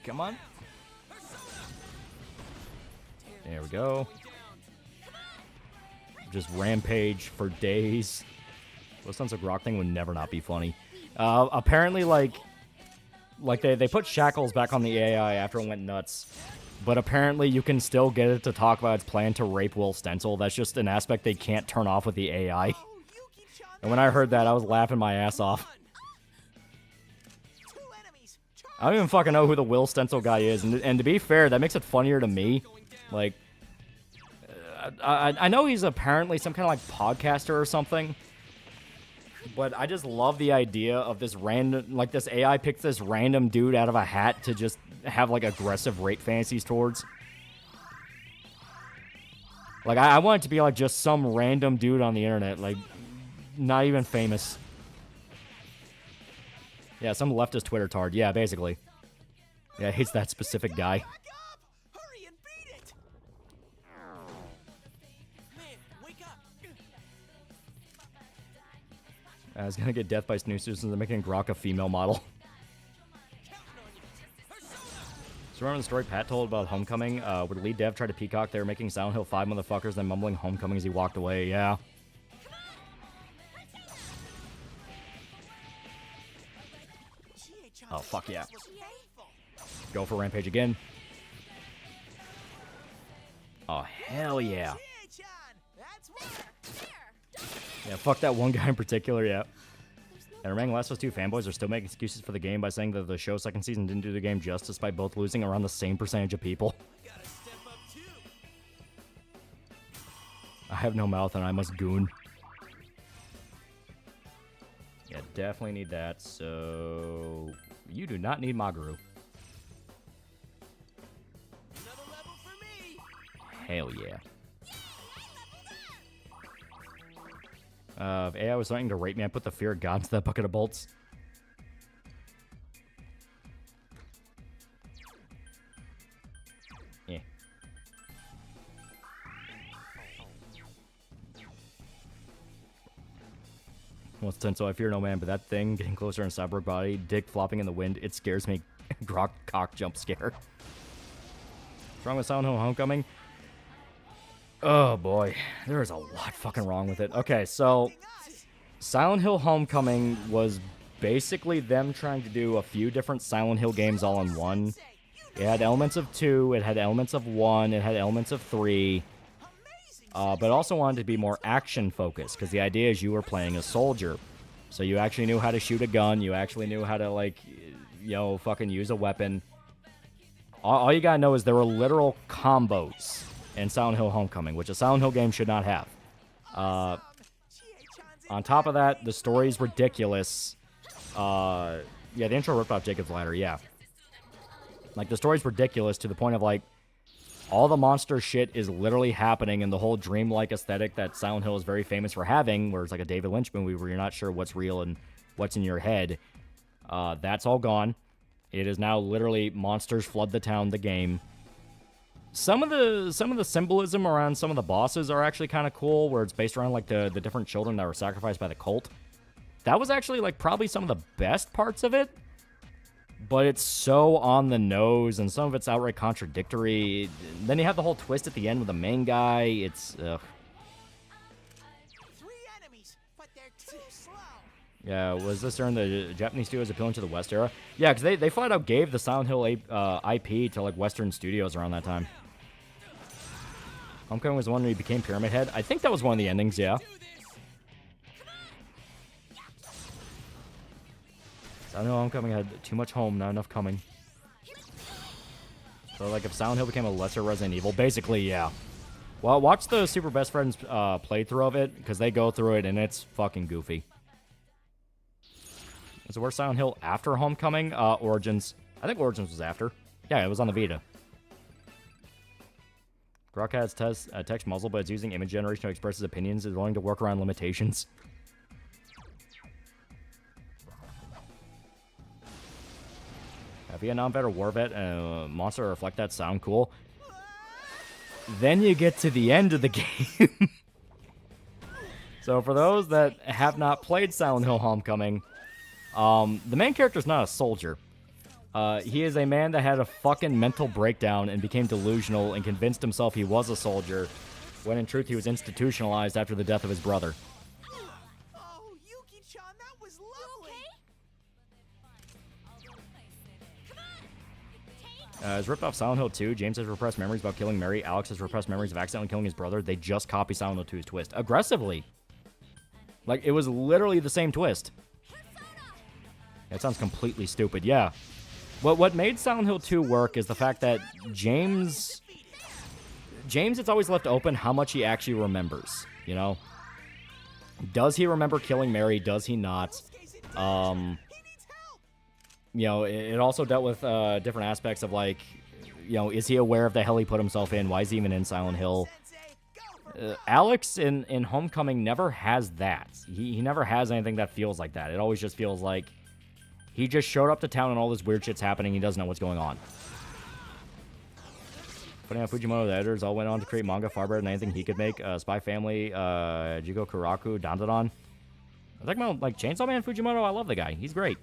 Come on. There we go. Just rampage for days. Those sons of Grok thing would never not be funny. Apparently, like they put shackles back on the AI after it went nuts. But apparently you can still get it to talk about its plan to rape Will Stencil. That's just an aspect they can't turn off with the AI. And when I heard that, I was laughing my ass off. I don't even fucking know who the Will Stencil guy is. And to be fair, that makes it funnier to me. Like, I know he's apparently some kind of like podcaster or something. But I just love the idea of this random, like this AI picks this random dude out of a hat to just have like aggressive rape fantasies towards. Like I want it to be like just some random dude on the internet, like not even famous. Yeah, some leftist Twitter tard. Yeah, basically. Yeah, hates that specific guy. Hurry and beat it! Man, wake up! I was gonna get death by snoozers and they're making Grok a female model. So remember the story Pat told about Homecoming? Where the lead dev tried to peacock, they were making Silent Hill 5 motherfuckers, then mumbling Homecoming as he walked away. Yeah. Oh, fuck yeah. Go for Rampage again. Oh, hell yeah. Yeah, fuck that one guy in particular, yeah. And remaining Last of Us 2 fanboys are still making excuses for the game by saying that the show's second season didn't do the game justice by both losing around the same percentage of people. Gotta step up too. I have no mouth and I must goon. Yeah, definitely need that, so... You do not need Magaru. Another level for me. Hell yeah. If AI was starting to rape me, I'd put the fear of God into that bucket of bolts. Yeah. Well, it's tense, so I fear no man, but that thing getting closer in cyborg body, dick flopping in the wind, it scares me. Grok cock jump scare. What's wrong with Silent Hill Homecoming? Oh boy, there is a lot fucking wrong with it. Okay, so Silent Hill Homecoming was basically them trying to do a few different Silent Hill games all in one. It had elements of 2, it had elements of 1, it had elements of 3, but also wanted to be more action focused, because the idea is you were playing a soldier. So you actually knew how to shoot a gun, you actually knew how to, like, you know, fucking use a weapon. All you gotta know is there were literal combos in Silent Hill Homecoming, which a Silent Hill game should not have. On top of that, the story's ridiculous. Yeah, the intro ripped off Jacob's Ladder, yeah. Like, the story's ridiculous to the point of, like, all the monster shit is literally happening in the whole dreamlike aesthetic that Silent Hill is very famous for having, where it's like a David Lynch movie where you're not sure what's real and what's in your head. That's all gone. It is now literally monsters flood the town, the game. Some of the symbolism around some of the bosses are actually kind of cool, where it's based around, like, the different children that were sacrificed by the cult. That was actually, like, probably some of the best parts of it. But it's so on the nose, and some of it's outright contradictory. Then you have the whole twist at the end with the main guy. It's, ugh. 3 enemies, but they're too slow. Yeah, was this during the Japanese studios appealing to the West era? Yeah, because they flat out gave the Silent Hill IP to, like, Western studios around that time. Homecoming was the one where he became Pyramid Head. I think that was one of the endings, yeah. Silent Hill Homecoming had too much home, not enough coming. So, like, if Silent Hill became a lesser Resident Evil, basically, yeah. Well, watch the Super Best Friends playthrough of it, because they go through it, and it's fucking goofy. Is it worth Silent Hill after Homecoming? Origins. I think Origins was after. Yeah, it was on the Vita. Grok has text muzzle, but it's using image generation to express his opinions. Is willing to work around limitations. A Vietnam vet or war vet monster reflect that sound cool. Then you get to the end of the game. So for those that have not played Silent Hill Homecoming, the main character's not a soldier. He is a man that had a fucking mental breakdown and became delusional and convinced himself he was a soldier, when in truth he was institutionalized after the death of his brother. Oh, Yuki-chan, that was lovely. As ripped off Silent Hill 2, James has repressed memories about killing Mary. Alex has repressed memories of accidentally killing his brother. They just copy Silent Hill 2's twist. Aggressively. Like, it was literally the same twist. That sounds completely stupid, yeah. What made Silent Hill 2 work is the fact that James, it's always left open how much he actually remembers, you know? Does he remember killing Mary? Does he not? You know, it also dealt with different aspects of, like, you know, is he aware of the hell he put himself in? Why is he even in Silent Hill? Alex in Homecoming never has that. He never has anything that feels like that. It always just feels like he just showed up to town and all this weird shit's happening. He doesn't know what's going on. Funny how Fujimoto, the editors, all went on to create manga far better than anything he could make. Spy Family, Jigo Kuraku, Dandadan. I'm talking about, like, Chainsaw Man Fujimoto. I love the guy. He's great.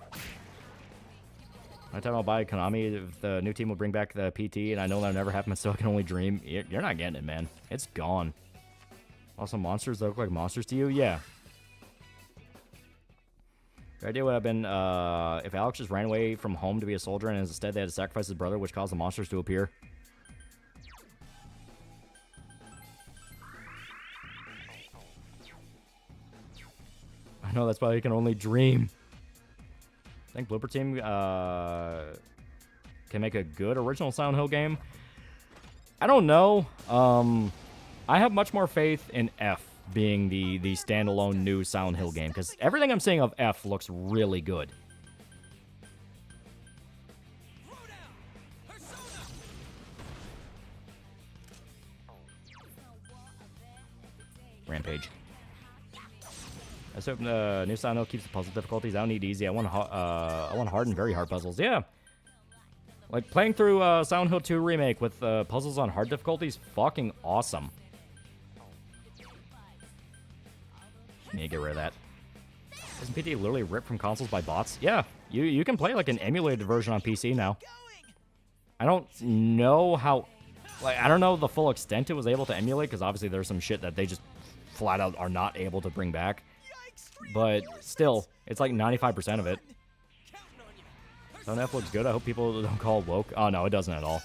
Anytime I'll buy Konami, if the new team will bring back the PT, and I know that'll never happen, so I can only dream. You're not getting it, man. It's gone. Also, monsters that look like monsters to you? Yeah. The idea would have been if Alex just ran away from home to be a soldier, and instead they had to sacrifice his brother, which caused the monsters to appear. I know that's why you can only dream. I think Blooper Team can make a good original Silent Hill game. I don't know. I have much more faith in F being the standalone new Silent Hill game, because everything I'm seeing of F looks really good. Rampage. Let's hope the new Silent Hill keeps the puzzle difficulties. I don't need easy. I want hard and very hard puzzles. Yeah. Like, playing through Silent Hill 2 Remake with puzzles on hard difficulties, fucking awesome. Need to get rid of that. Isn't PT literally ripped from consoles by bots? Yeah, you can play, like, an emulated version on PC now. I don't know how... Like, I don't know the full extent it was able to emulate, because obviously there's some shit that they just flat out are not able to bring back. But still, it's like 95% of it. Silent F looks good. I hope people don't call it woke. Oh, no, it doesn't at all.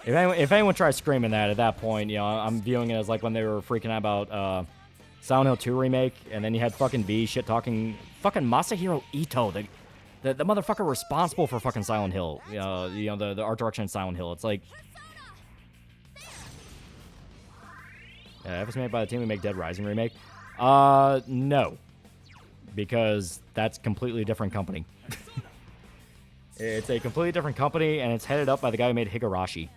If anyone tries screaming that at that point, you know, I'm viewing it as like when they were freaking out about Silent Hill 2 Remake, and then you had fucking V shit-talking fucking Masahiro Ito, the motherfucker responsible for fucking Silent Hill. You know, the art direction in Silent Hill. It's like... if it's made by the team who make Dead Rising Remake. No. Because that's a completely different company. It's a completely different company, and it's headed up by the guy who made Higurashi.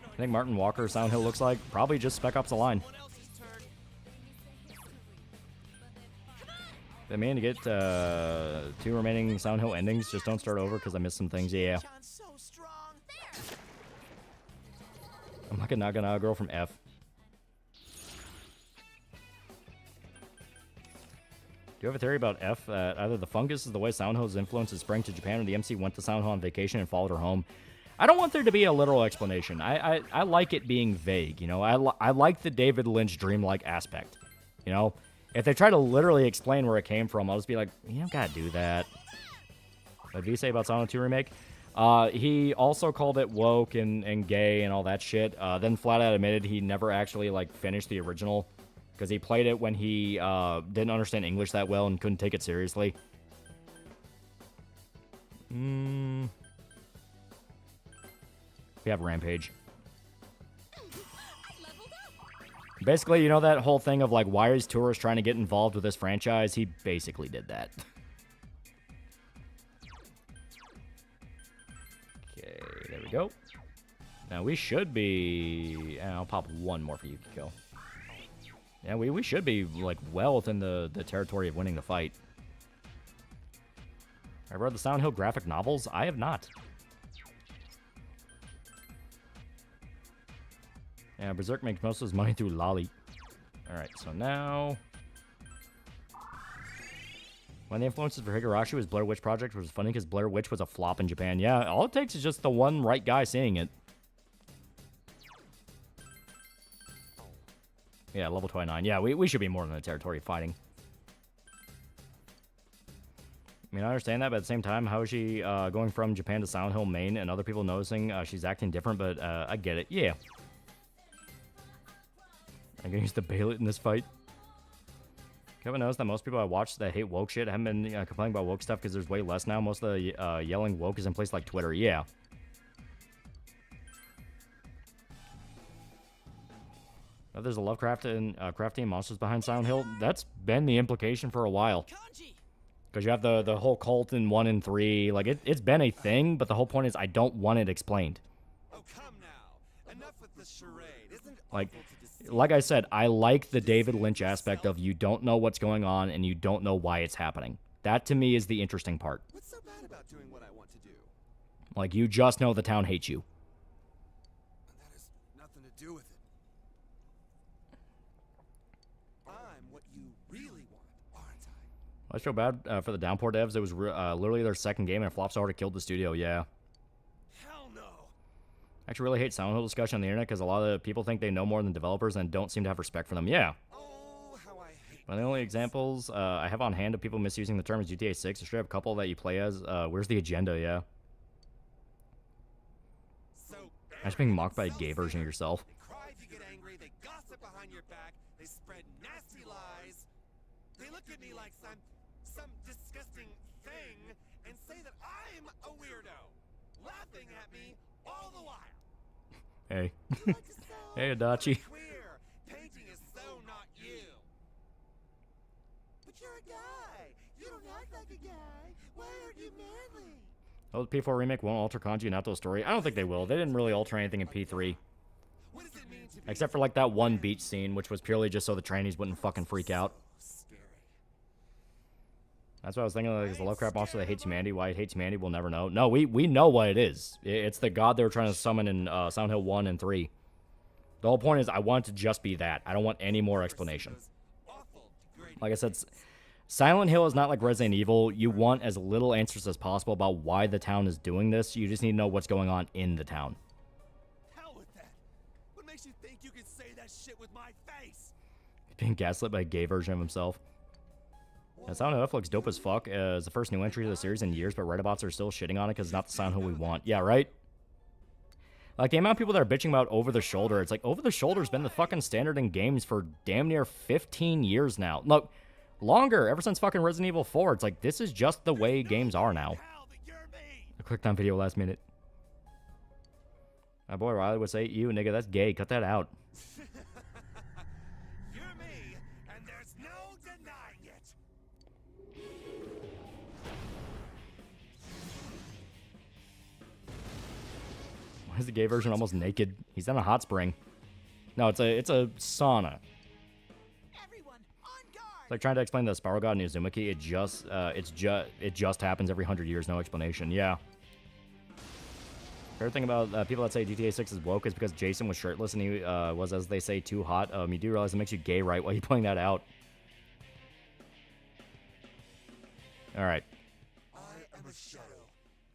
I think Martin Walker Silent Hill looks like probably just Spec Ops: The Line. They mean to get 2 remaining Silent Hill endings. Just don't start over because I missed some things. Yeah. I'm like a Naga girl from F. Do you have a theory about F that either the fungus is the way Silent Hill's influence is spreading to Japan, or the MC went to Silent Hill on vacation and followed her home? I don't want there to be a literal explanation. I like it being vague, you know? I like the David Lynch dreamlike aspect, you know? If they try to literally explain where it came from, I'll just be like, you don't gotta do that. What did he say about Silent Hill 2 Remake? He also called it woke and gay and all that shit. Then flat out admitted he never actually, like, finished the original, because he played it when he didn't understand English that well and couldn't take it seriously. We have Rampage. Basically, you know that whole thing of, like, why is tourists trying to get involved with this franchise? He basically did that. Okay, there we go. Now, we should be... I'll pop one more for Yukiko. Yeah, we should be, like, well within the territory of winning the fight. I read the Silent Hill graphic novels. I have not. Yeah, Berserk makes most of his money through Loli. Alright, so now... One of the influences for Higurashi was Blair Witch Project, which was funny because Blair Witch was a flop in Japan. Yeah, all it takes is just the one right guy seeing it. Yeah, level 29. Yeah, we should be more than the territory of fighting. I mean, I understand that, but at the same time, how is she going from Japan to Silent Hill Main and other people noticing she's acting different, but I get it. Yeah. I'm gonna use the Bailet in this fight. Kevin knows that most people I watch that hate woke shit haven't been complaining about woke stuff because there's way less now. Most of the yelling woke is in places like Twitter. Yeah. If there's a Lovecraftian monsters behind Silent Hill, that's been the implication for a while. Because you have the whole cult in 1 and 3. Like, it's been a thing, but the whole point is I don't want it explained. Oh, come now. Enough with the charade. Isn't Like I said, I like the David Lynch aspect of you don't know what's going on and you don't know why it's happening. That, to me, is the interesting part. What's so bad about doing what I want to do? Like, you just know the town hates you. And that has nothing to do with it. I'm what you really want, aren't I? I feel bad for the Downpour devs. It was literally their second game and it flopped so hard it killed the studio. Yeah. Hell no. I actually really hate Silent Hill discussion on the internet because a lot of people think they know more than developers and don't seem to have respect for them. Yeah. Oh, how I hate One of the only examples I have on hand of people misusing the term is GTA 6. Or straight up couple that you play as. Where's the agenda? Yeah. so Imagine being mocked by a gay version of yourself. cry if you get angry. behind your back, they spread nasty lies. They look at me like some disgusting thing and say that I'm a weirdo, laughing at me all the while. Hey. You like to sound Hey, Adachi. queer. Painting is so not you. But you're a guy. You don't act like a guy. Why aren't you manly? Oh, the P4 remake won't alter Kanji and Nato's story. I don't think they will. They didn't really alter anything in P3. What does it mean to be Except for like that one beach scene, which was purely just so the trannies wouldn't fucking freak out. scary? That's what I was thinking. Like, is the Lovecraft monster that hates humanity? Why it hates humanity, we'll never know. No, we know what it is. It's the god they were trying to summon in Silent Hill 1 and 3. The whole point is I want it to just be that. I don't want any more explanation. Like I said, Silent Hill is not like Resident Evil. You want as little answers as possible about why the town is doing this. You just need to know what's going on in the town. Hell with that. What makes you think you can say that shit with my face? Being gaslit by a gay version of himself. Yeah, Silent Hill looks dope as fuck. It's the first new entry to the series in years, but Redditbots are still shitting on it because it's not the Silent Hill we want. Yeah, right? Like, the amount of people that are bitching about Over the Shoulder, it's like, Over the Shoulder's been the fucking standard in games for damn near 15 years now. Look, longer, ever since fucking Resident Evil 4. It's like, this is just the way games are now. I clicked on video last minute. My boy Riley would say, "You nigga, that's gay. Cut that out." You're me, and there's no denying it. Why is the gay version almost naked? He's in a hot spring. No, it's a sauna. Everyone, on guard! It's like trying to explain the Spiral God in Uzumaki. It just happens every 100 years, no explanation. Yeah. Favorite thing about people that say GTA 6 is woke is because Jason was shirtless and he was, as they say, too hot. You do realize it makes you gay, right? Why are you pointing that out? All right. I am a shadow.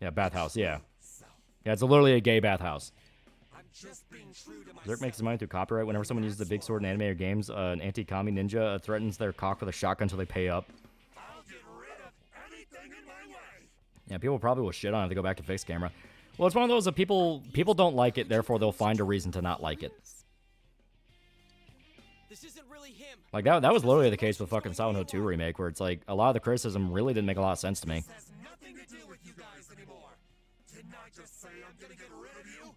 Yeah, bathhouse. Yeah. Yeah, it's literally a gay bathhouse. I'm just being true to Zerk makes his money through copyright. Whenever someone uses a big sword in anime or games, an anti-commie ninja threatens their cock with a shotgun until they pay up. I'll get rid of anything in my way. Yeah, people probably will shit on it if they go back to fixed camera. Well, it's one of those that people don't like it, therefore they'll find a reason to not like it. This isn't really him. Like, that was literally the case with fucking Silent Hill 2 remake, where it's like, a lot of the criticism really didn't make a lot of sense to me. This has nothing to do with you guys anymore. Didn't I just say I'm gonna get rid of you?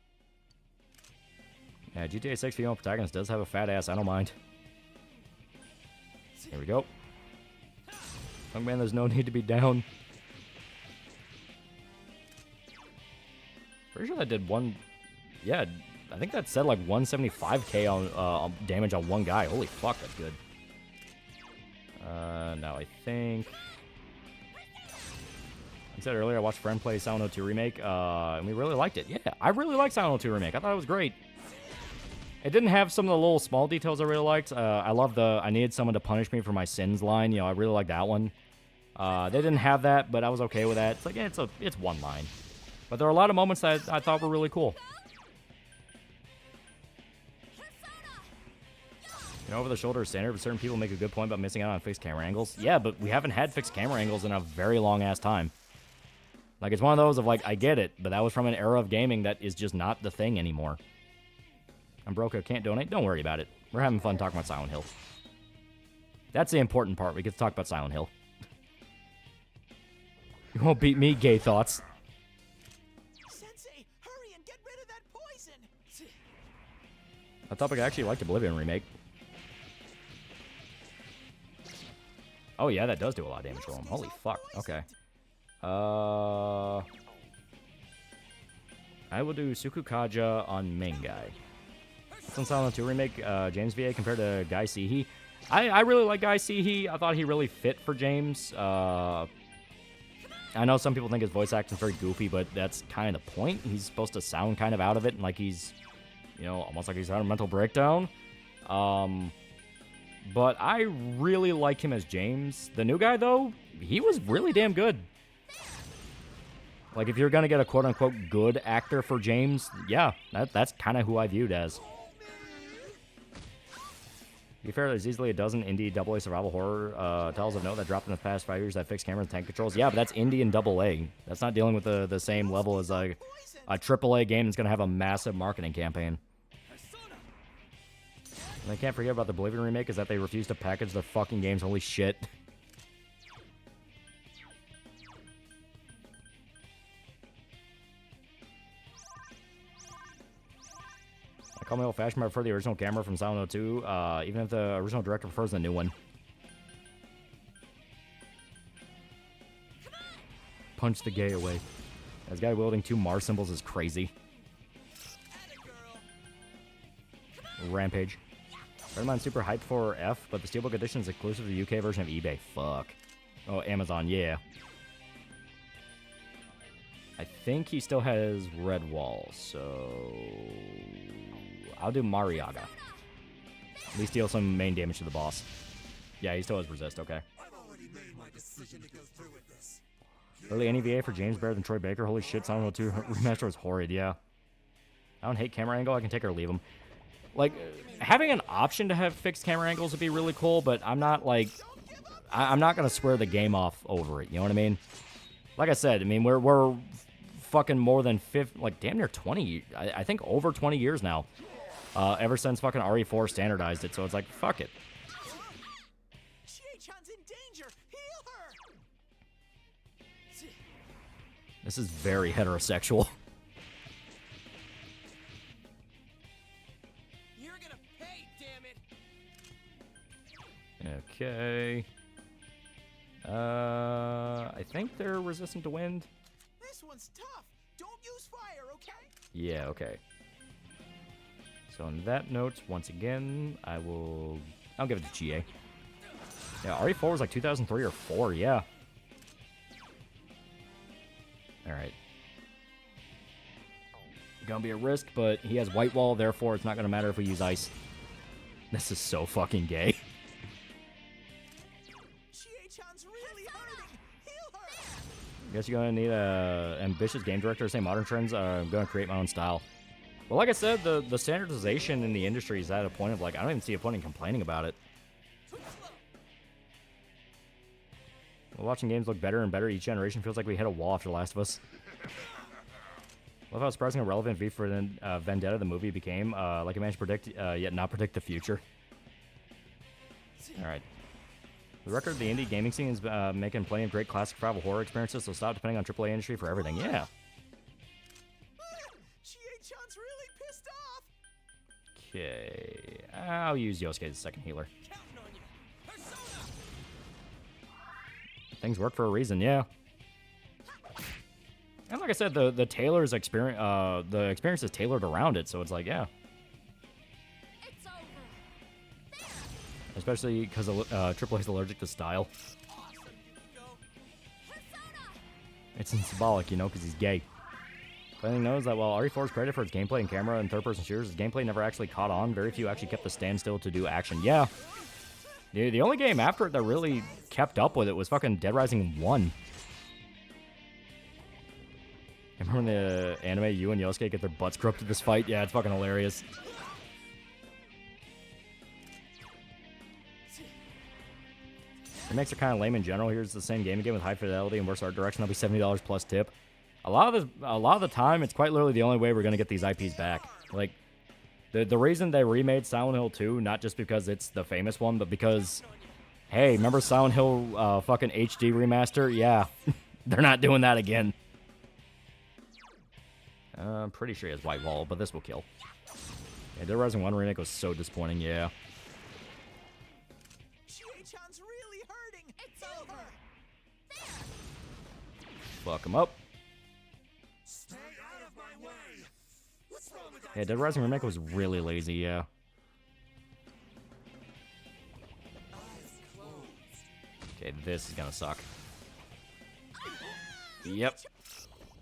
Yeah, GTA 6 female protagonist does have a fat ass, I don't mind. Here we go. Young man, there's no need to be down. Pretty sure that did one... Yeah, I think that said like 175k on damage on one guy. Holy fuck, that's good. Now I think... I said earlier, I watched a friend play Silent Hill 2 Remake, and we really liked it. Yeah, I really liked Silent Hill 2 Remake. I thought it was great. It didn't have some of the little small details I really liked. I love the I needed someone to punish me for my sins line. You know, I really liked that one. They didn't have that, but I was okay with that. It's like, yeah, it's one line. But there are a lot of moments that I thought were really cool. You know, over the shoulder is standard, but certain people make a good point about missing out on fixed camera angles. Yeah, but we haven't had fixed camera angles in a very long ass time. Like, it's one of those of like, I get it, but that was from an era of gaming that is just not the thing anymore. I'm broke, I can't donate. Don't worry about it. We're having fun talking about Silent Hill. That's the important part. We get to talk about Silent Hill. You won't beat me, gay thoughts. Sensei, hurry and get rid of that poison! I thought I actually liked Oblivion Remake. Oh yeah, that does do a lot of damage to him. Holy fuck. Okay. I will do Sukukaja on main guy. Since Silent 2 Remake, James VA compared to Guy Seehee. I really like Guy Seehee. I thought he really fit for James. I know some people think his voice acting is very goofy, but that's kind of the point. He's supposed to sound kind of out of it, and like he's, you know, almost like he's having a mental breakdown. But I really like him as James. The new guy, though, he was really damn good. Like, if you're going to get a quote-unquote good actor for James, yeah, that's kind of who I viewed as. To be fair, there's easily a dozen indie AA survival horror titles of note that dropped in the past 5 years that fixed cameras and tank controls. Yeah, but that's indie and AA. That's not dealing with the same level as a AAA game that's going to have a massive marketing campaign. And I can't forget about the Oblivion remake is that they refuse to package their fucking games. Holy shit. I call me old-fashioned, but I prefer the original camera from Silent Hill 2, even if the original director prefers the new one. Punch the gay away. This guy wielding 2 Mars symbols is crazy. Rampage. Redmine's super hyped for F, but the Steelbook edition is exclusive to the UK version of eBay. Fuck. Oh, Amazon, yeah. I think he still has Redwall, so... I'll do Mariaga. At least deal some main damage to the boss. Yeah, he still has Resist, okay. I've already made my decision to go through with this. Early NEVA for James Baird and Troy Baker. Holy shit, Silent Hill 2 Remaster was horrid, yeah. I don't hate camera angle. I can take or leave them. Like, having an option to have fixed camera angles would be really cool, but I'm not, like... I'm not going to swear the game off over it, you know what I mean? Like I said, I mean, we're fucking more than damn near 20, I think over 20 years now. Ever since fucking RE4 standardized it, so it's like, fuck it. Chie-chan's in danger. Heal her. This is very heterosexual. You're gonna pay, damn it. Okay. I think they're resistant to wind. This one's tough. Don't use fire, okay? Yeah, okay. So on that note, once again, I'll give it to GA. Yeah, RE4 was like 2003 or 4, yeah. Alright. Gonna be a risk, but he has White Wall, therefore it's not gonna matter if we use ice. This is so fucking gay. Chie-chan's really hurting. Heal her. Guess you're gonna need a ambitious game director to say modern trends. I'm gonna create my own style. Well, like I said, the standardization in the industry is at a point of, like, I don't even see a point in complaining about it. Well, watching games look better and better each generation feels like we hit a wall after Last of Us. Love how surprisingly relevant V for Vendetta the movie became. Like I managed to predict, yet not predict the future. Alright. The record of the indie gaming scene is making plenty of great classic survival horror experiences, so stop depending on AAA industry for everything. Yeah. Chie-chan's really pissed off. Okay. I'll use Yosuke as a second healer. Things work for a reason, yeah. And like I said, the Taylor's experience, the experience is tailored around it, so it's like, yeah. It's over. Especially because AAA is allergic to style. It's symbolic, you know, because he's gay. But I think knows that while RE4 is credited for its gameplay and camera and third-person shooters, his gameplay never actually caught on. Very few actually kept the standstill to do action. Yeah. The only game after it that really kept up with it was fucking Dead Rising 1. Remember when the anime, you and Yosuke get their butts crooked to this fight? Yeah, it's fucking hilarious. Remakes are kind of lame in general. Here's the same game again with high fidelity and worse art direction. That'll be $70 plus tip. A lot of the time, it's quite literally the only way we're gonna get these IPs back. Like, the reason they remade Silent Hill 2, not just because it's the famous one, but because, hey, remember Silent Hill fucking HD remaster? Yeah, they're not doing that again. I'm pretty sure he has White Wall, but this will kill. Yeah, Dead Rising 1 remake was so disappointing, yeah. Chie-chan's really hurting. It's over. Fuck him up. Stay out of my way. What's wrong with that? Yeah, Dead Rising remake was really lazy, yeah. Okay, this is gonna suck. Yep.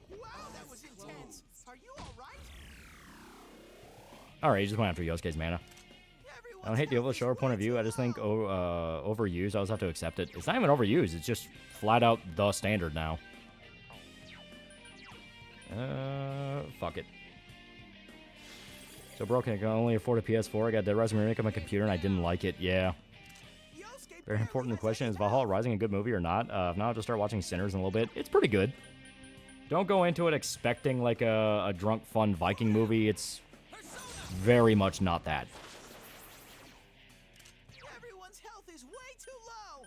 Wow, that was intense. Are you all right? Alright, you just went after Yosuke's mana. I don't hate the overall point of view. I just think overused. I always have to accept it. It's not even overused. It's just flat out the standard now. Fuck it. So broken. I can only afford a PS4. I got Dead Rising remake on my computer and I didn't like it. Yeah. Very important question: is Valhalla Rising a good movie or not? If not, I'll just start watching Sinners in a little bit. It's pretty good. Don't go into it expecting like a drunk, fun Viking movie. It's very much not that. Yuki-chan's health is way too low.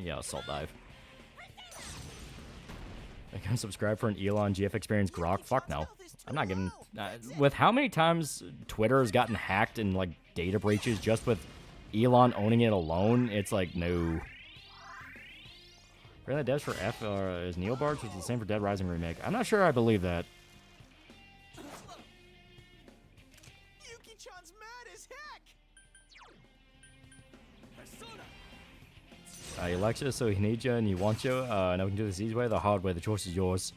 Yeah, assault dive. I can subscribe for an Elon GF experience grok. Fuck no. I'm not giving. With how many times Twitter has gotten hacked and like data breaches just with Elon owning it alone, it's like no. Apparently, devs for F is Neobards, which is the same for Dead Rising remake. I'm not sure I believe that. Yuki-chan's mad as heck. He likes you, so he needs you and he wants you. Now we can do this easy way, the hard way. The choice is yours.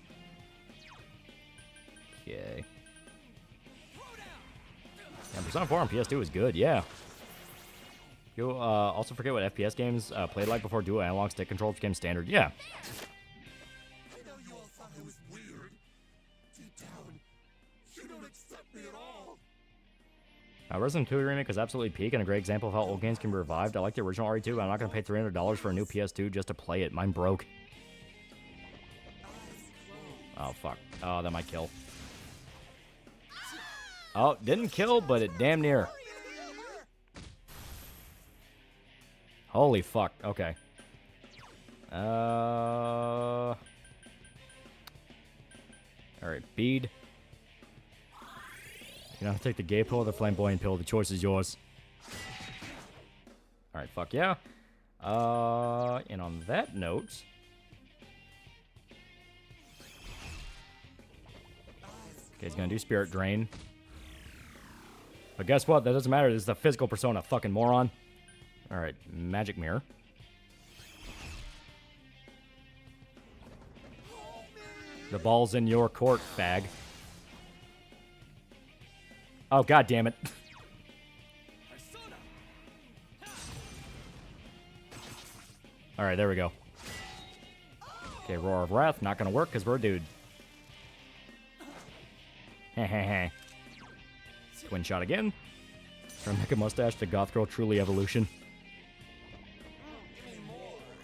Okay. And Persona 4 on PS2 is good, yeah. You also forget what FPS games played like before dual analog stick control became standard. Yeah. I know you all thought I was weird. Deep down, you don't accept me at all. Resident 2 Remake is absolutely peak and a great example of how old games can be revived. I like the original RE2, but I'm not going to pay $300 for a new PS2 just to play it. Mine broke. Oh, fuck. Oh, that might kill. Oh, didn't kill, but it damn near. Holy fuck. Okay. Alright, bead. You know, take the gay pill or the flamboyant pill. The choice is yours. Alright, fuck yeah. And on that note... Okay, he's gonna do Spirit Drain. But guess what? That doesn't matter. This is the physical persona, fucking moron. Alright, Magic Mirror. The ball's in your court, fag. Oh, god damn it. Alright, there we go. Okay, Roar of Wrath, not gonna work because we're a dude. Hehehe. Twin shot again. From Mecha Mustache to Goth Girl Truly Evolution.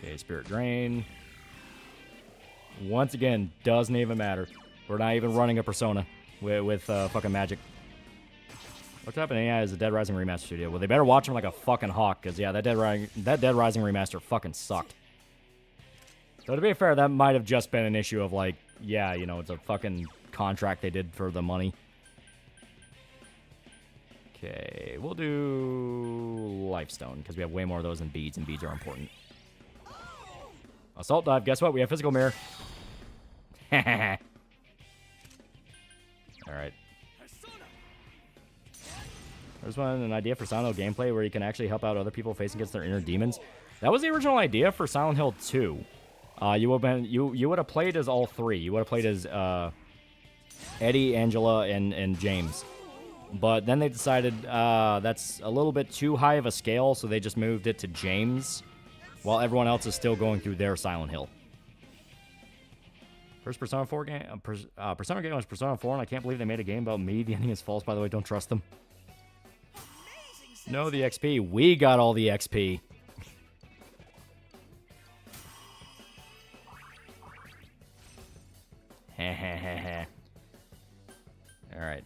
Okay, Spirit Drain. Once again, doesn't even matter. We're not even running a Persona with fucking magic. What's happening? Yeah, is the Dead Rising Remaster studio. Well, they better watch him like a fucking hawk, because yeah, that Dead Rising Remaster fucking sucked. So to be fair, that might have just been an issue of like, yeah, you know, it's a fucking contract they did for the money. Okay, we'll do Lifestone, because we have way more of those than beads, and beads are important. Assault dive, guess what? We have physical mirror. Alright. There's an idea for Silent Hill gameplay where you can actually help out other people facing against their inner demons. That was the original idea for Silent Hill 2. You would have played as all three. You would have played as Eddie, Angela, and James. But then they decided that's a little bit too high of a scale, so they just moved it to James, while everyone else is still going through their Silent Hill. First Persona 4 game, Persona game was Persona 4, and I can't believe they made a game about me. The ending is false, by the way. Don't trust them. No, the XP. We got all the XP. Heh. Alright,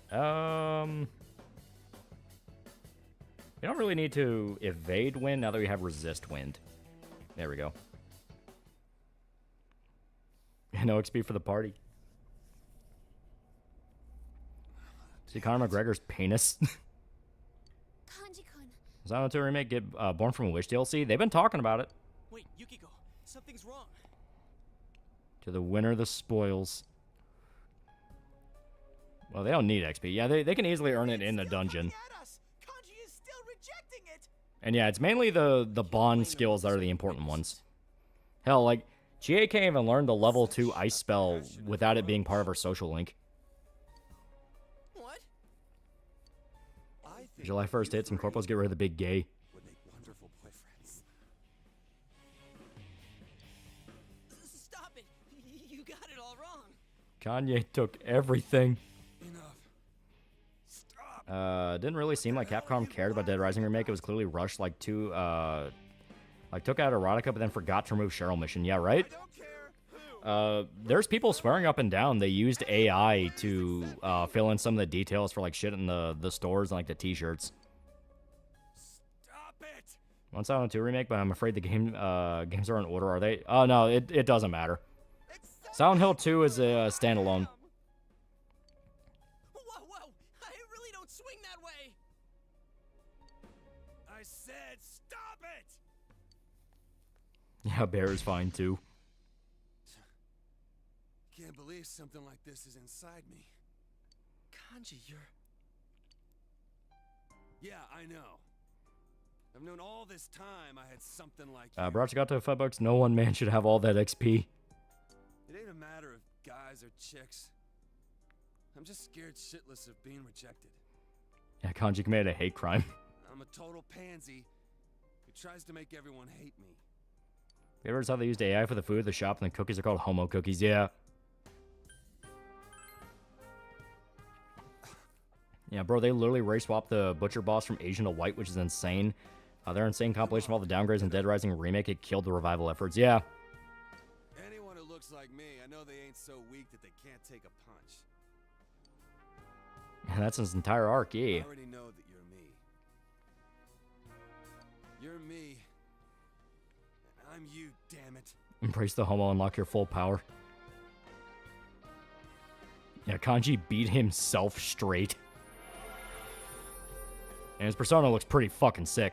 we don't really need to evade wind now that we have resist wind. There we go. No XP for the party. See Conor McGregor's penis. Kanji-kun. Silent Hill remake get Born from a Wish DLC? They've been talking about it. Wait, Yukiko, something's wrong. To the winner the spoils. Well, they don't need XP. Yeah, they can easily earn it in the dungeon. Kanji is still rejecting it. And yeah, it's mainly the bond skills that are the important ones. Hell, like, GA can't even learn the level 2 ice spell without it being part of her social link. What? July 1st hits and corporals get rid of the big gay. Would make wonderful boyfriends. Stop it! You got it all wrong. Kanye took everything. Enough. Stop. Didn't really seem like Capcom cared about Dead Rising remake. It was clearly rushed, like took out erotica, but then forgot to remove Cheryl mission. Yeah, right? I don't care who There's people swearing up and down they used AI to fill in some of the details for like shit in the stores and like the t-shirts. Stop it! One Silent 2 remake, but I'm afraid the games are in order, are they? Oh no, it doesn't matter. Silent Hill 2 is a standalone. Whoa, whoa! I really don't swing that way! I said stop it! Yeah, Bear is fine too. Can't believe something like this is inside me. Kanji, you're... Yeah, I know. I've known all this time I had something like Brought you got to $5. No one man should have all that XP. It ain't a matter of guys or chicks. I'm just scared shitless of being rejected. Yeah, Kanji committed a hate crime. I'm a total pansy who tries to make everyone hate me. You ever saw they used AI for the food at the shop and the cookies are called homo cookies? Yeah. Yeah, bro, they literally race swapped the butcher boss from Asian to white, which is insane. Their insane compilation of all the downgrades in Dead Rising remake, it killed the revival efforts. Yeah. Anyone who looks like me, I know they ain't so weak that they can't take a punch. And that's his entire arc, yeah. I already know that you're me. You're me. And I'm you, damn it. Embrace the homo, unlock your full power. Yeah, Kanji beat himself straight. And his persona looks pretty fucking sick.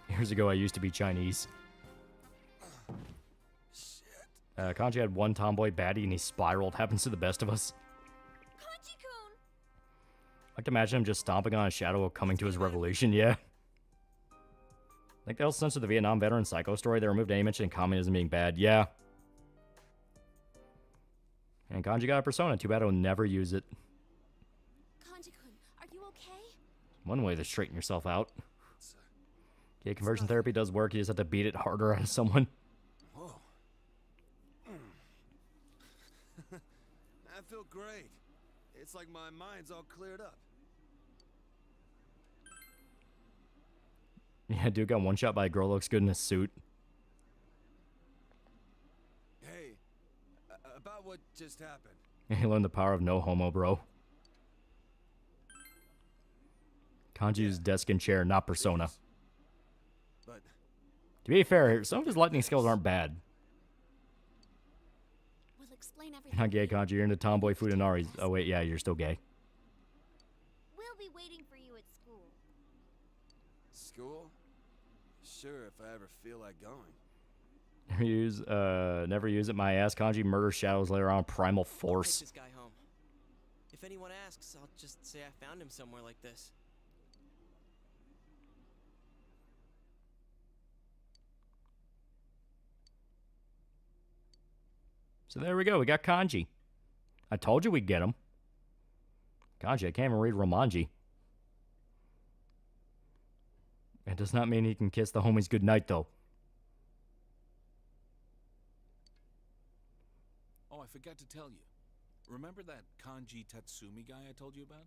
Years ago, I used to be Chinese. Kanji had one tomboy baddie and he spiraled. Happens to the best of us. Kanji-kun! I like to imagine him just stomping on a shadow of coming to his revolution, yeah. I think they'll censor the Vietnam veteran psycho story. They removed any mention of communism being bad, yeah. And Kanji got a persona. Too bad I'll never use it. Kanji-kun, are you okay? One way to straighten yourself out. Yeah, conversion therapy does work. You just have to beat it harder on someone. Whoa. I feel great. It's like my mind's all cleared up. Yeah, dude got one shot by a girl who looks good in a suit. Hey, about what just happened. He learned the power of no homo, bro. Kanji's desk and chair, not persona. But to be fair, some of his lightning skills aren't bad. We'll explain You're everything. not gay, Kanji. You're into tomboy Futanari. Oh, wait, yeah, you're still gay. We'll be waiting for you at school. school? Sure, if I ever feel like going. Never use it. My ass. Kanji murders shadows later on. Primal force. Take this guy home. If anyone asks, I'll just say I found him somewhere like this. So there we go. We got Kanji. I told you we'd get him. Kanji, I can't even read Romanji. It does not mean he can kiss the homies goodnight, though. Oh, I forgot to tell you. Remember that Kanji Tatsumi guy I told you about?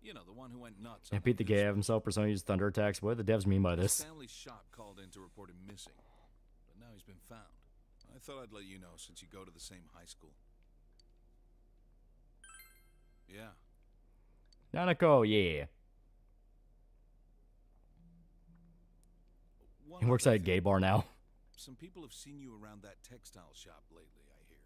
You know, the one who went nuts. And beat the gay out of himself. Persona used thunder attacks. What do the devs mean by this? Stanley's shop called in to report him missing, but now he's been found. I thought I'd let you know since you go to the same high school. Yeah. Nanako, yeah. One He works other at a gay bar now. Some people have seen you around that textile shop lately, I hear.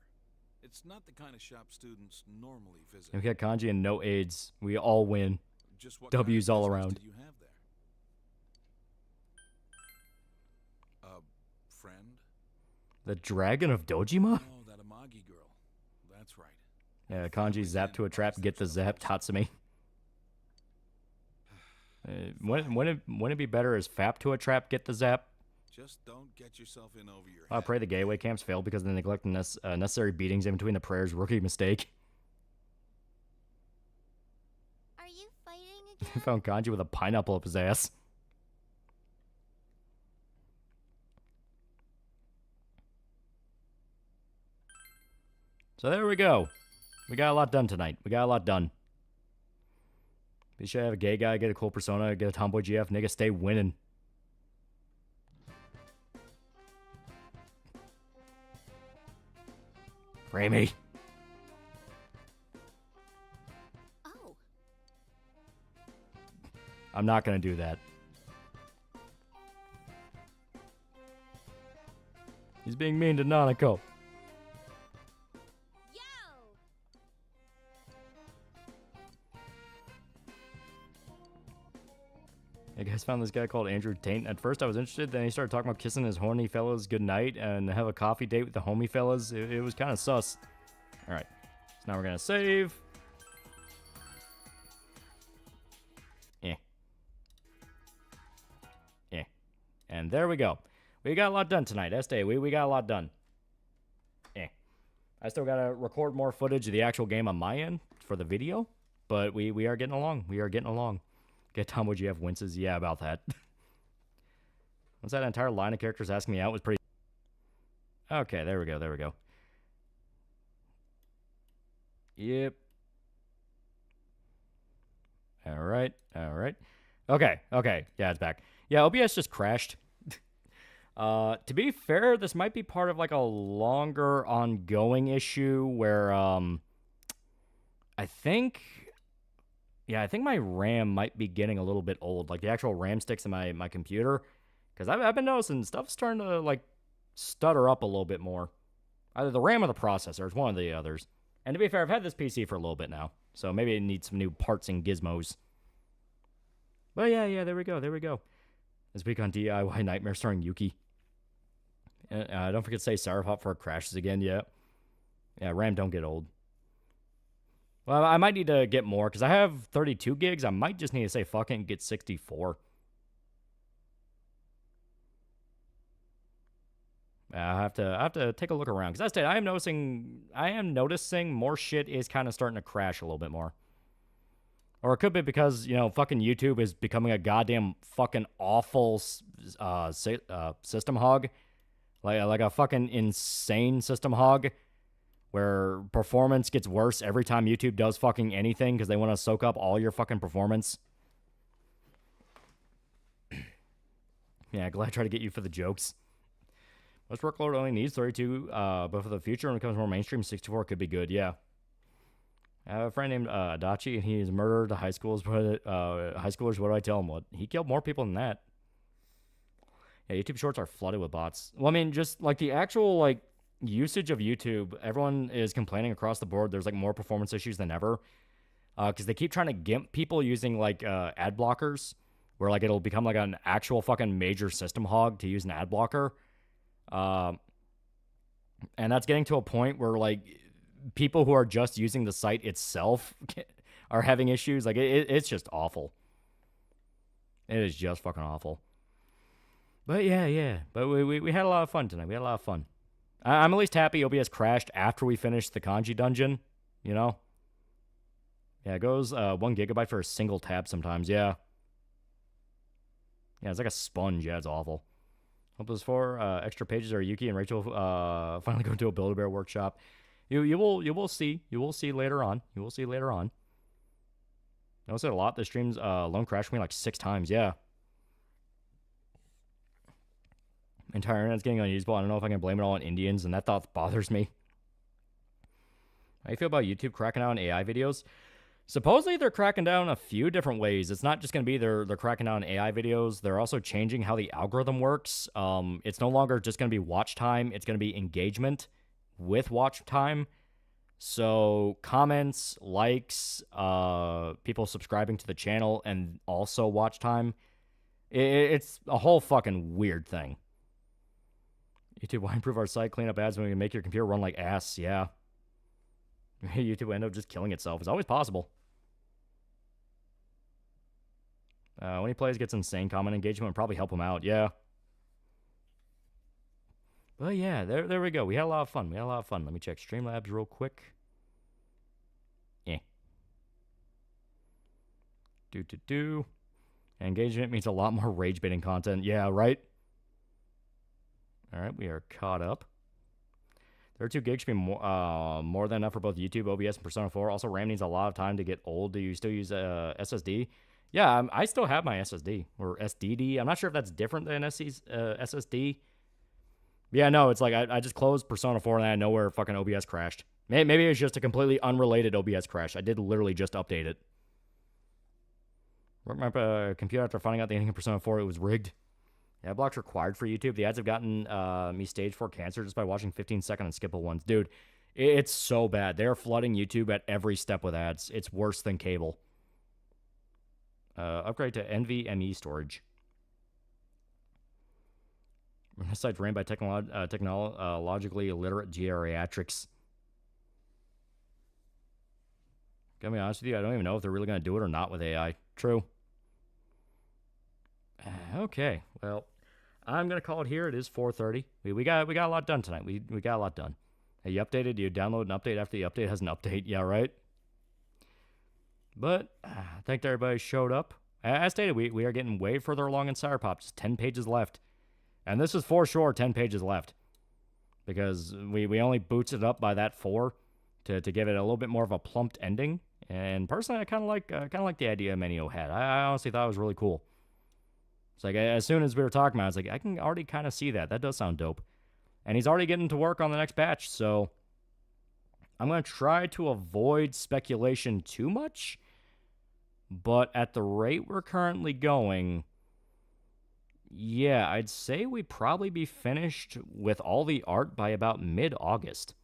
It's not the kind of shop students normally visit. We got Kanji and no AIDS. We all win. Just what W's kind of all business around. Did you have there? A friend? The Dragon of Dojima? Oh, that Amagi girl. That's right. Yeah, Kanji zap to a trap, get the zap, Tatsumi. Wouldn't it be better as fap to a trap, get the zap? Just don't get yourself in over your I head. pray the gateway camps failed because of the neglect and necessary beatings in between the prayers. Rookie mistake. Are you fighting He again? found Kanji with a pineapple up his ass. So there we go. We got a lot done tonight. We got a lot done. They should have a gay guy, get a cool persona, get a tomboy GF, nigga, stay winning. Framey. Oh. I'm not gonna do that. He's being mean to Nanako. You guys found this guy called Andrew Taint. At first I was interested, then he started talking about kissing his horny fellas goodnight and have a coffee date with the homie fellas. It was kind of sus. Alright, so now we're going to save. And there we go. We got a lot done tonight. Este, we got a lot done. I still got to record more footage of the actual game on my end for the video, but we are getting along. We are getting along. Get Tom, would you have winces? Yeah, about that. Once that entire line of characters asking me out was pretty... Okay, there we go, there we go. Yep. Alright, alright. Okay, okay, yeah, it's back. Yeah, OBS just crashed. To be fair, this might be part of like a longer ongoing issue where, I think my RAM might be getting a little bit old, like the actual RAM sticks in my computer, because I've been noticing stuff's starting to like stutter up a little bit more. Either the RAM or the processor, it's one of the others. And to be fair, I've had this PC for a little bit now, so maybe it needs some new parts and gizmos. But yeah, there we go, there we go. This week on DIY Nightmare starring Yuki. Don't forget to say Sarah Hop before it crashes again, yeah. Yeah, RAM don't get old. Well, I might need to get more, because I have 32 gigs. I might just need to say fuck it and get 64. I have to take a look around, because I am noticing more shit is kind of starting to crash a little bit more. Or it could be because, you know, fucking YouTube is becoming a goddamn fucking awful system hog. Like a fucking insane system hog. Where performance gets worse every time YouTube does fucking anything because they want to soak up all your fucking performance. Yeah, glad I tried to get you for the jokes. Most workload only needs 32, but for the future when it becomes more mainstream, 64 could be good, yeah. I have a friend named Adachi, and he's murdered high schoolers. What do I tell him? What? He killed more people than that. Yeah, YouTube Shorts are flooded with bots. Well, I mean, just like the actual like usage of YouTube, everyone is complaining across the board. There's like more performance issues than ever because they keep trying to gimp people using like ad blockers, where like it'll become like an actual fucking major system hog to use an ad blocker. And that's getting to a point where like people who are just using the site itself are having issues. Like it's just awful. It is just fucking awful. But yeah. But we had a lot of fun tonight. We had a lot of fun. I'm at least happy OBS crashed after we finished the Kanji dungeon. You know? Yeah, it goes 1 gigabyte for a single tab sometimes. Yeah. Yeah, it's like a sponge. Yeah, it's awful. Hope those 4 extra pages are Yuki and Rachel finally go to a Build-A-Bear workshop. You will see. You will see later on. You will see later on. Notice it a lot. The streams alone crashed me like 6 times. Yeah. Entire internet's getting unusable. I don't know if I can blame it all on Indians, and that thought bothers me. How do you feel about YouTube cracking down on AI videos? Supposedly they're cracking down a few different ways. It's not just going to be they're cracking down on AI videos. They're also changing how the algorithm works. It's no longer just going to be watch time. It's going to be engagement with watch time. So comments, likes, people subscribing to the channel, and also watch time. It's a whole fucking weird thing. YouTube, why improve our site, clean up ads when we can make your computer run like ass? Yeah. YouTube will end up just killing itself. It's always possible. When he plays, gets insane comment engagement, would probably help him out. Yeah. But yeah, there we go. We had a lot of fun. Let me check Streamlabs real quick. Yeah. Engagement means a lot more rage baiting content. Yeah, right? All right, we are caught up. 32 gigs should be more than enough for both YouTube, OBS, and Persona 4. Also, RAM needs a lot of time to get old. Do you still use SSD? Yeah, I still have my SSD, or SDD. I'm not sure if that's different than SSD. Yeah, no, it's like I just closed Persona 4 and I know where fucking OBS crashed. Maybe it was just a completely unrelated OBS crash. I did literally just update it. Broke my computer after finding out the ending of Persona 4, it was rigged. Ad blocks required for YouTube. The ads have gotten me stage 4 cancer just by watching 15-second and skippable ones. Dude, it's so bad. They're flooding YouTube at every step with ads. It's worse than cable. Upgrade to NVMe storage. This site's ran by technologically illiterate geriatrics. Gotta be honest with you, I don't even know if they're really going to do it or not with AI. True. Okay, well, I'm going to call it here. It is 4:30. We got a lot done tonight. We got a lot done. Hey, you updated? You download an update after the update has an update? Yeah, right? But I think everybody showed up. As stated, we are getting way further along in Cyberpop. Just 10 pages left. And this is for sure 10 pages left. Because we only booted it up by that 4 to give it a little bit more of a plumped ending. And personally, I kind of like the idea Menio had. I honestly thought it was really cool. It's like, as soon as we were talking about it, it's like, I can already kind of see that. That does sound dope. And he's already getting to work on the next batch, so I'm going to try to avoid speculation too much. But at the rate we're currently going, yeah, I'd say we'd probably be finished with all the art by about mid-August.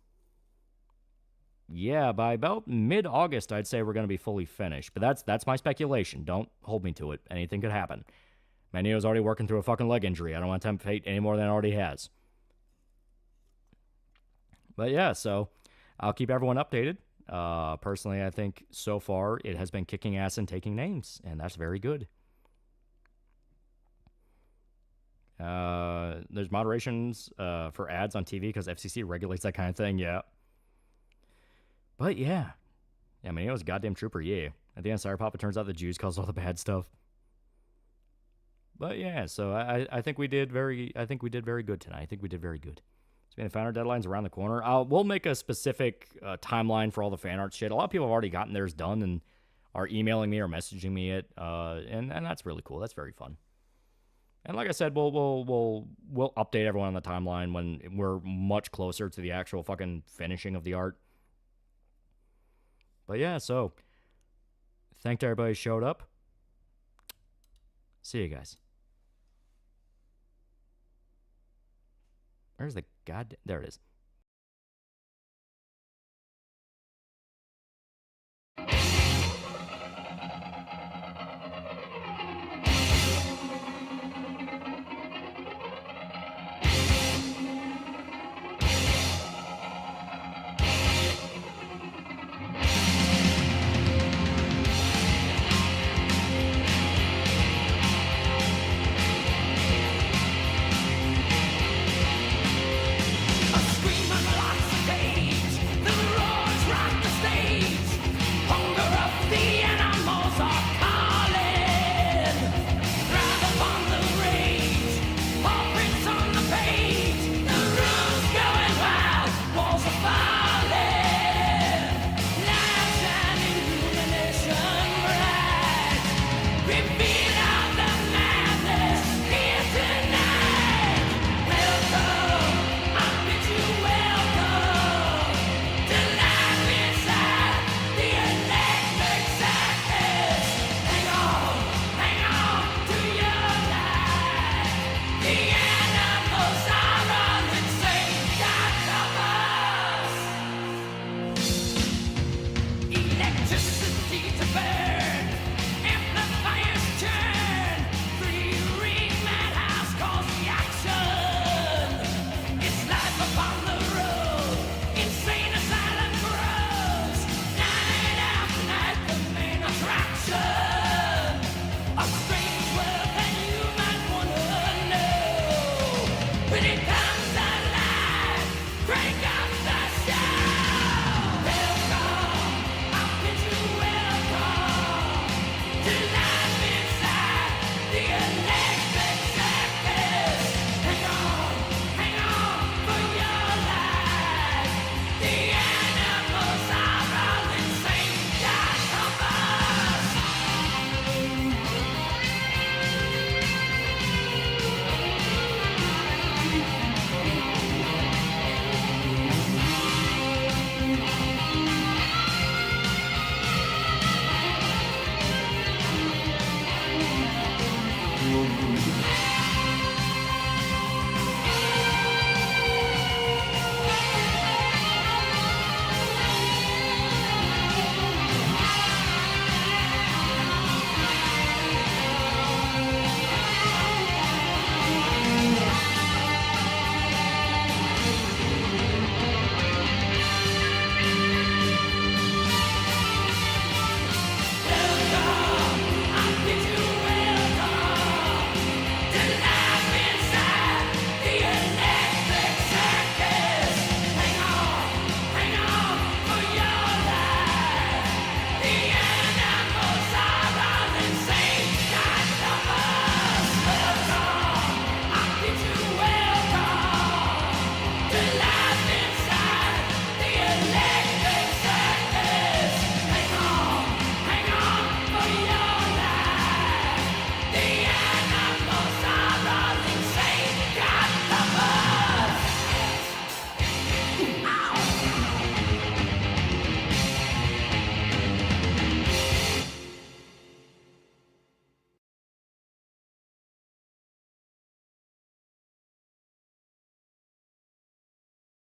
Yeah, by about mid-August, I'd say we're going to be fully finished. But that's my speculation. Don't hold me to it. Anything could happen. Manio's already working through a fucking leg injury. I don't want to tempt fate any more than it already has. But yeah, so I'll keep everyone updated. Personally, I think so far it has been kicking ass and taking names, and that's very good. There's moderations for ads on TV because FCC regulates that kind of thing, yeah. But yeah. Yeah, Manio's a goddamn trooper, yeah. At the end of Cyberpop, it turns out the Jews caused all the bad stuff. But yeah, so I think we did very good tonight. I think we did very good. So we found our deadlines around the corner. We'll make a specific timeline for all the fan art shit. A lot of people have already gotten theirs done and are emailing me or messaging me it, and that's really cool. That's very fun. And like I said, we'll update everyone on the timeline when we're much closer to the actual fucking finishing of the art. But yeah, so thanked everybody who showed up. See you guys. Where's the goddamn... There it is.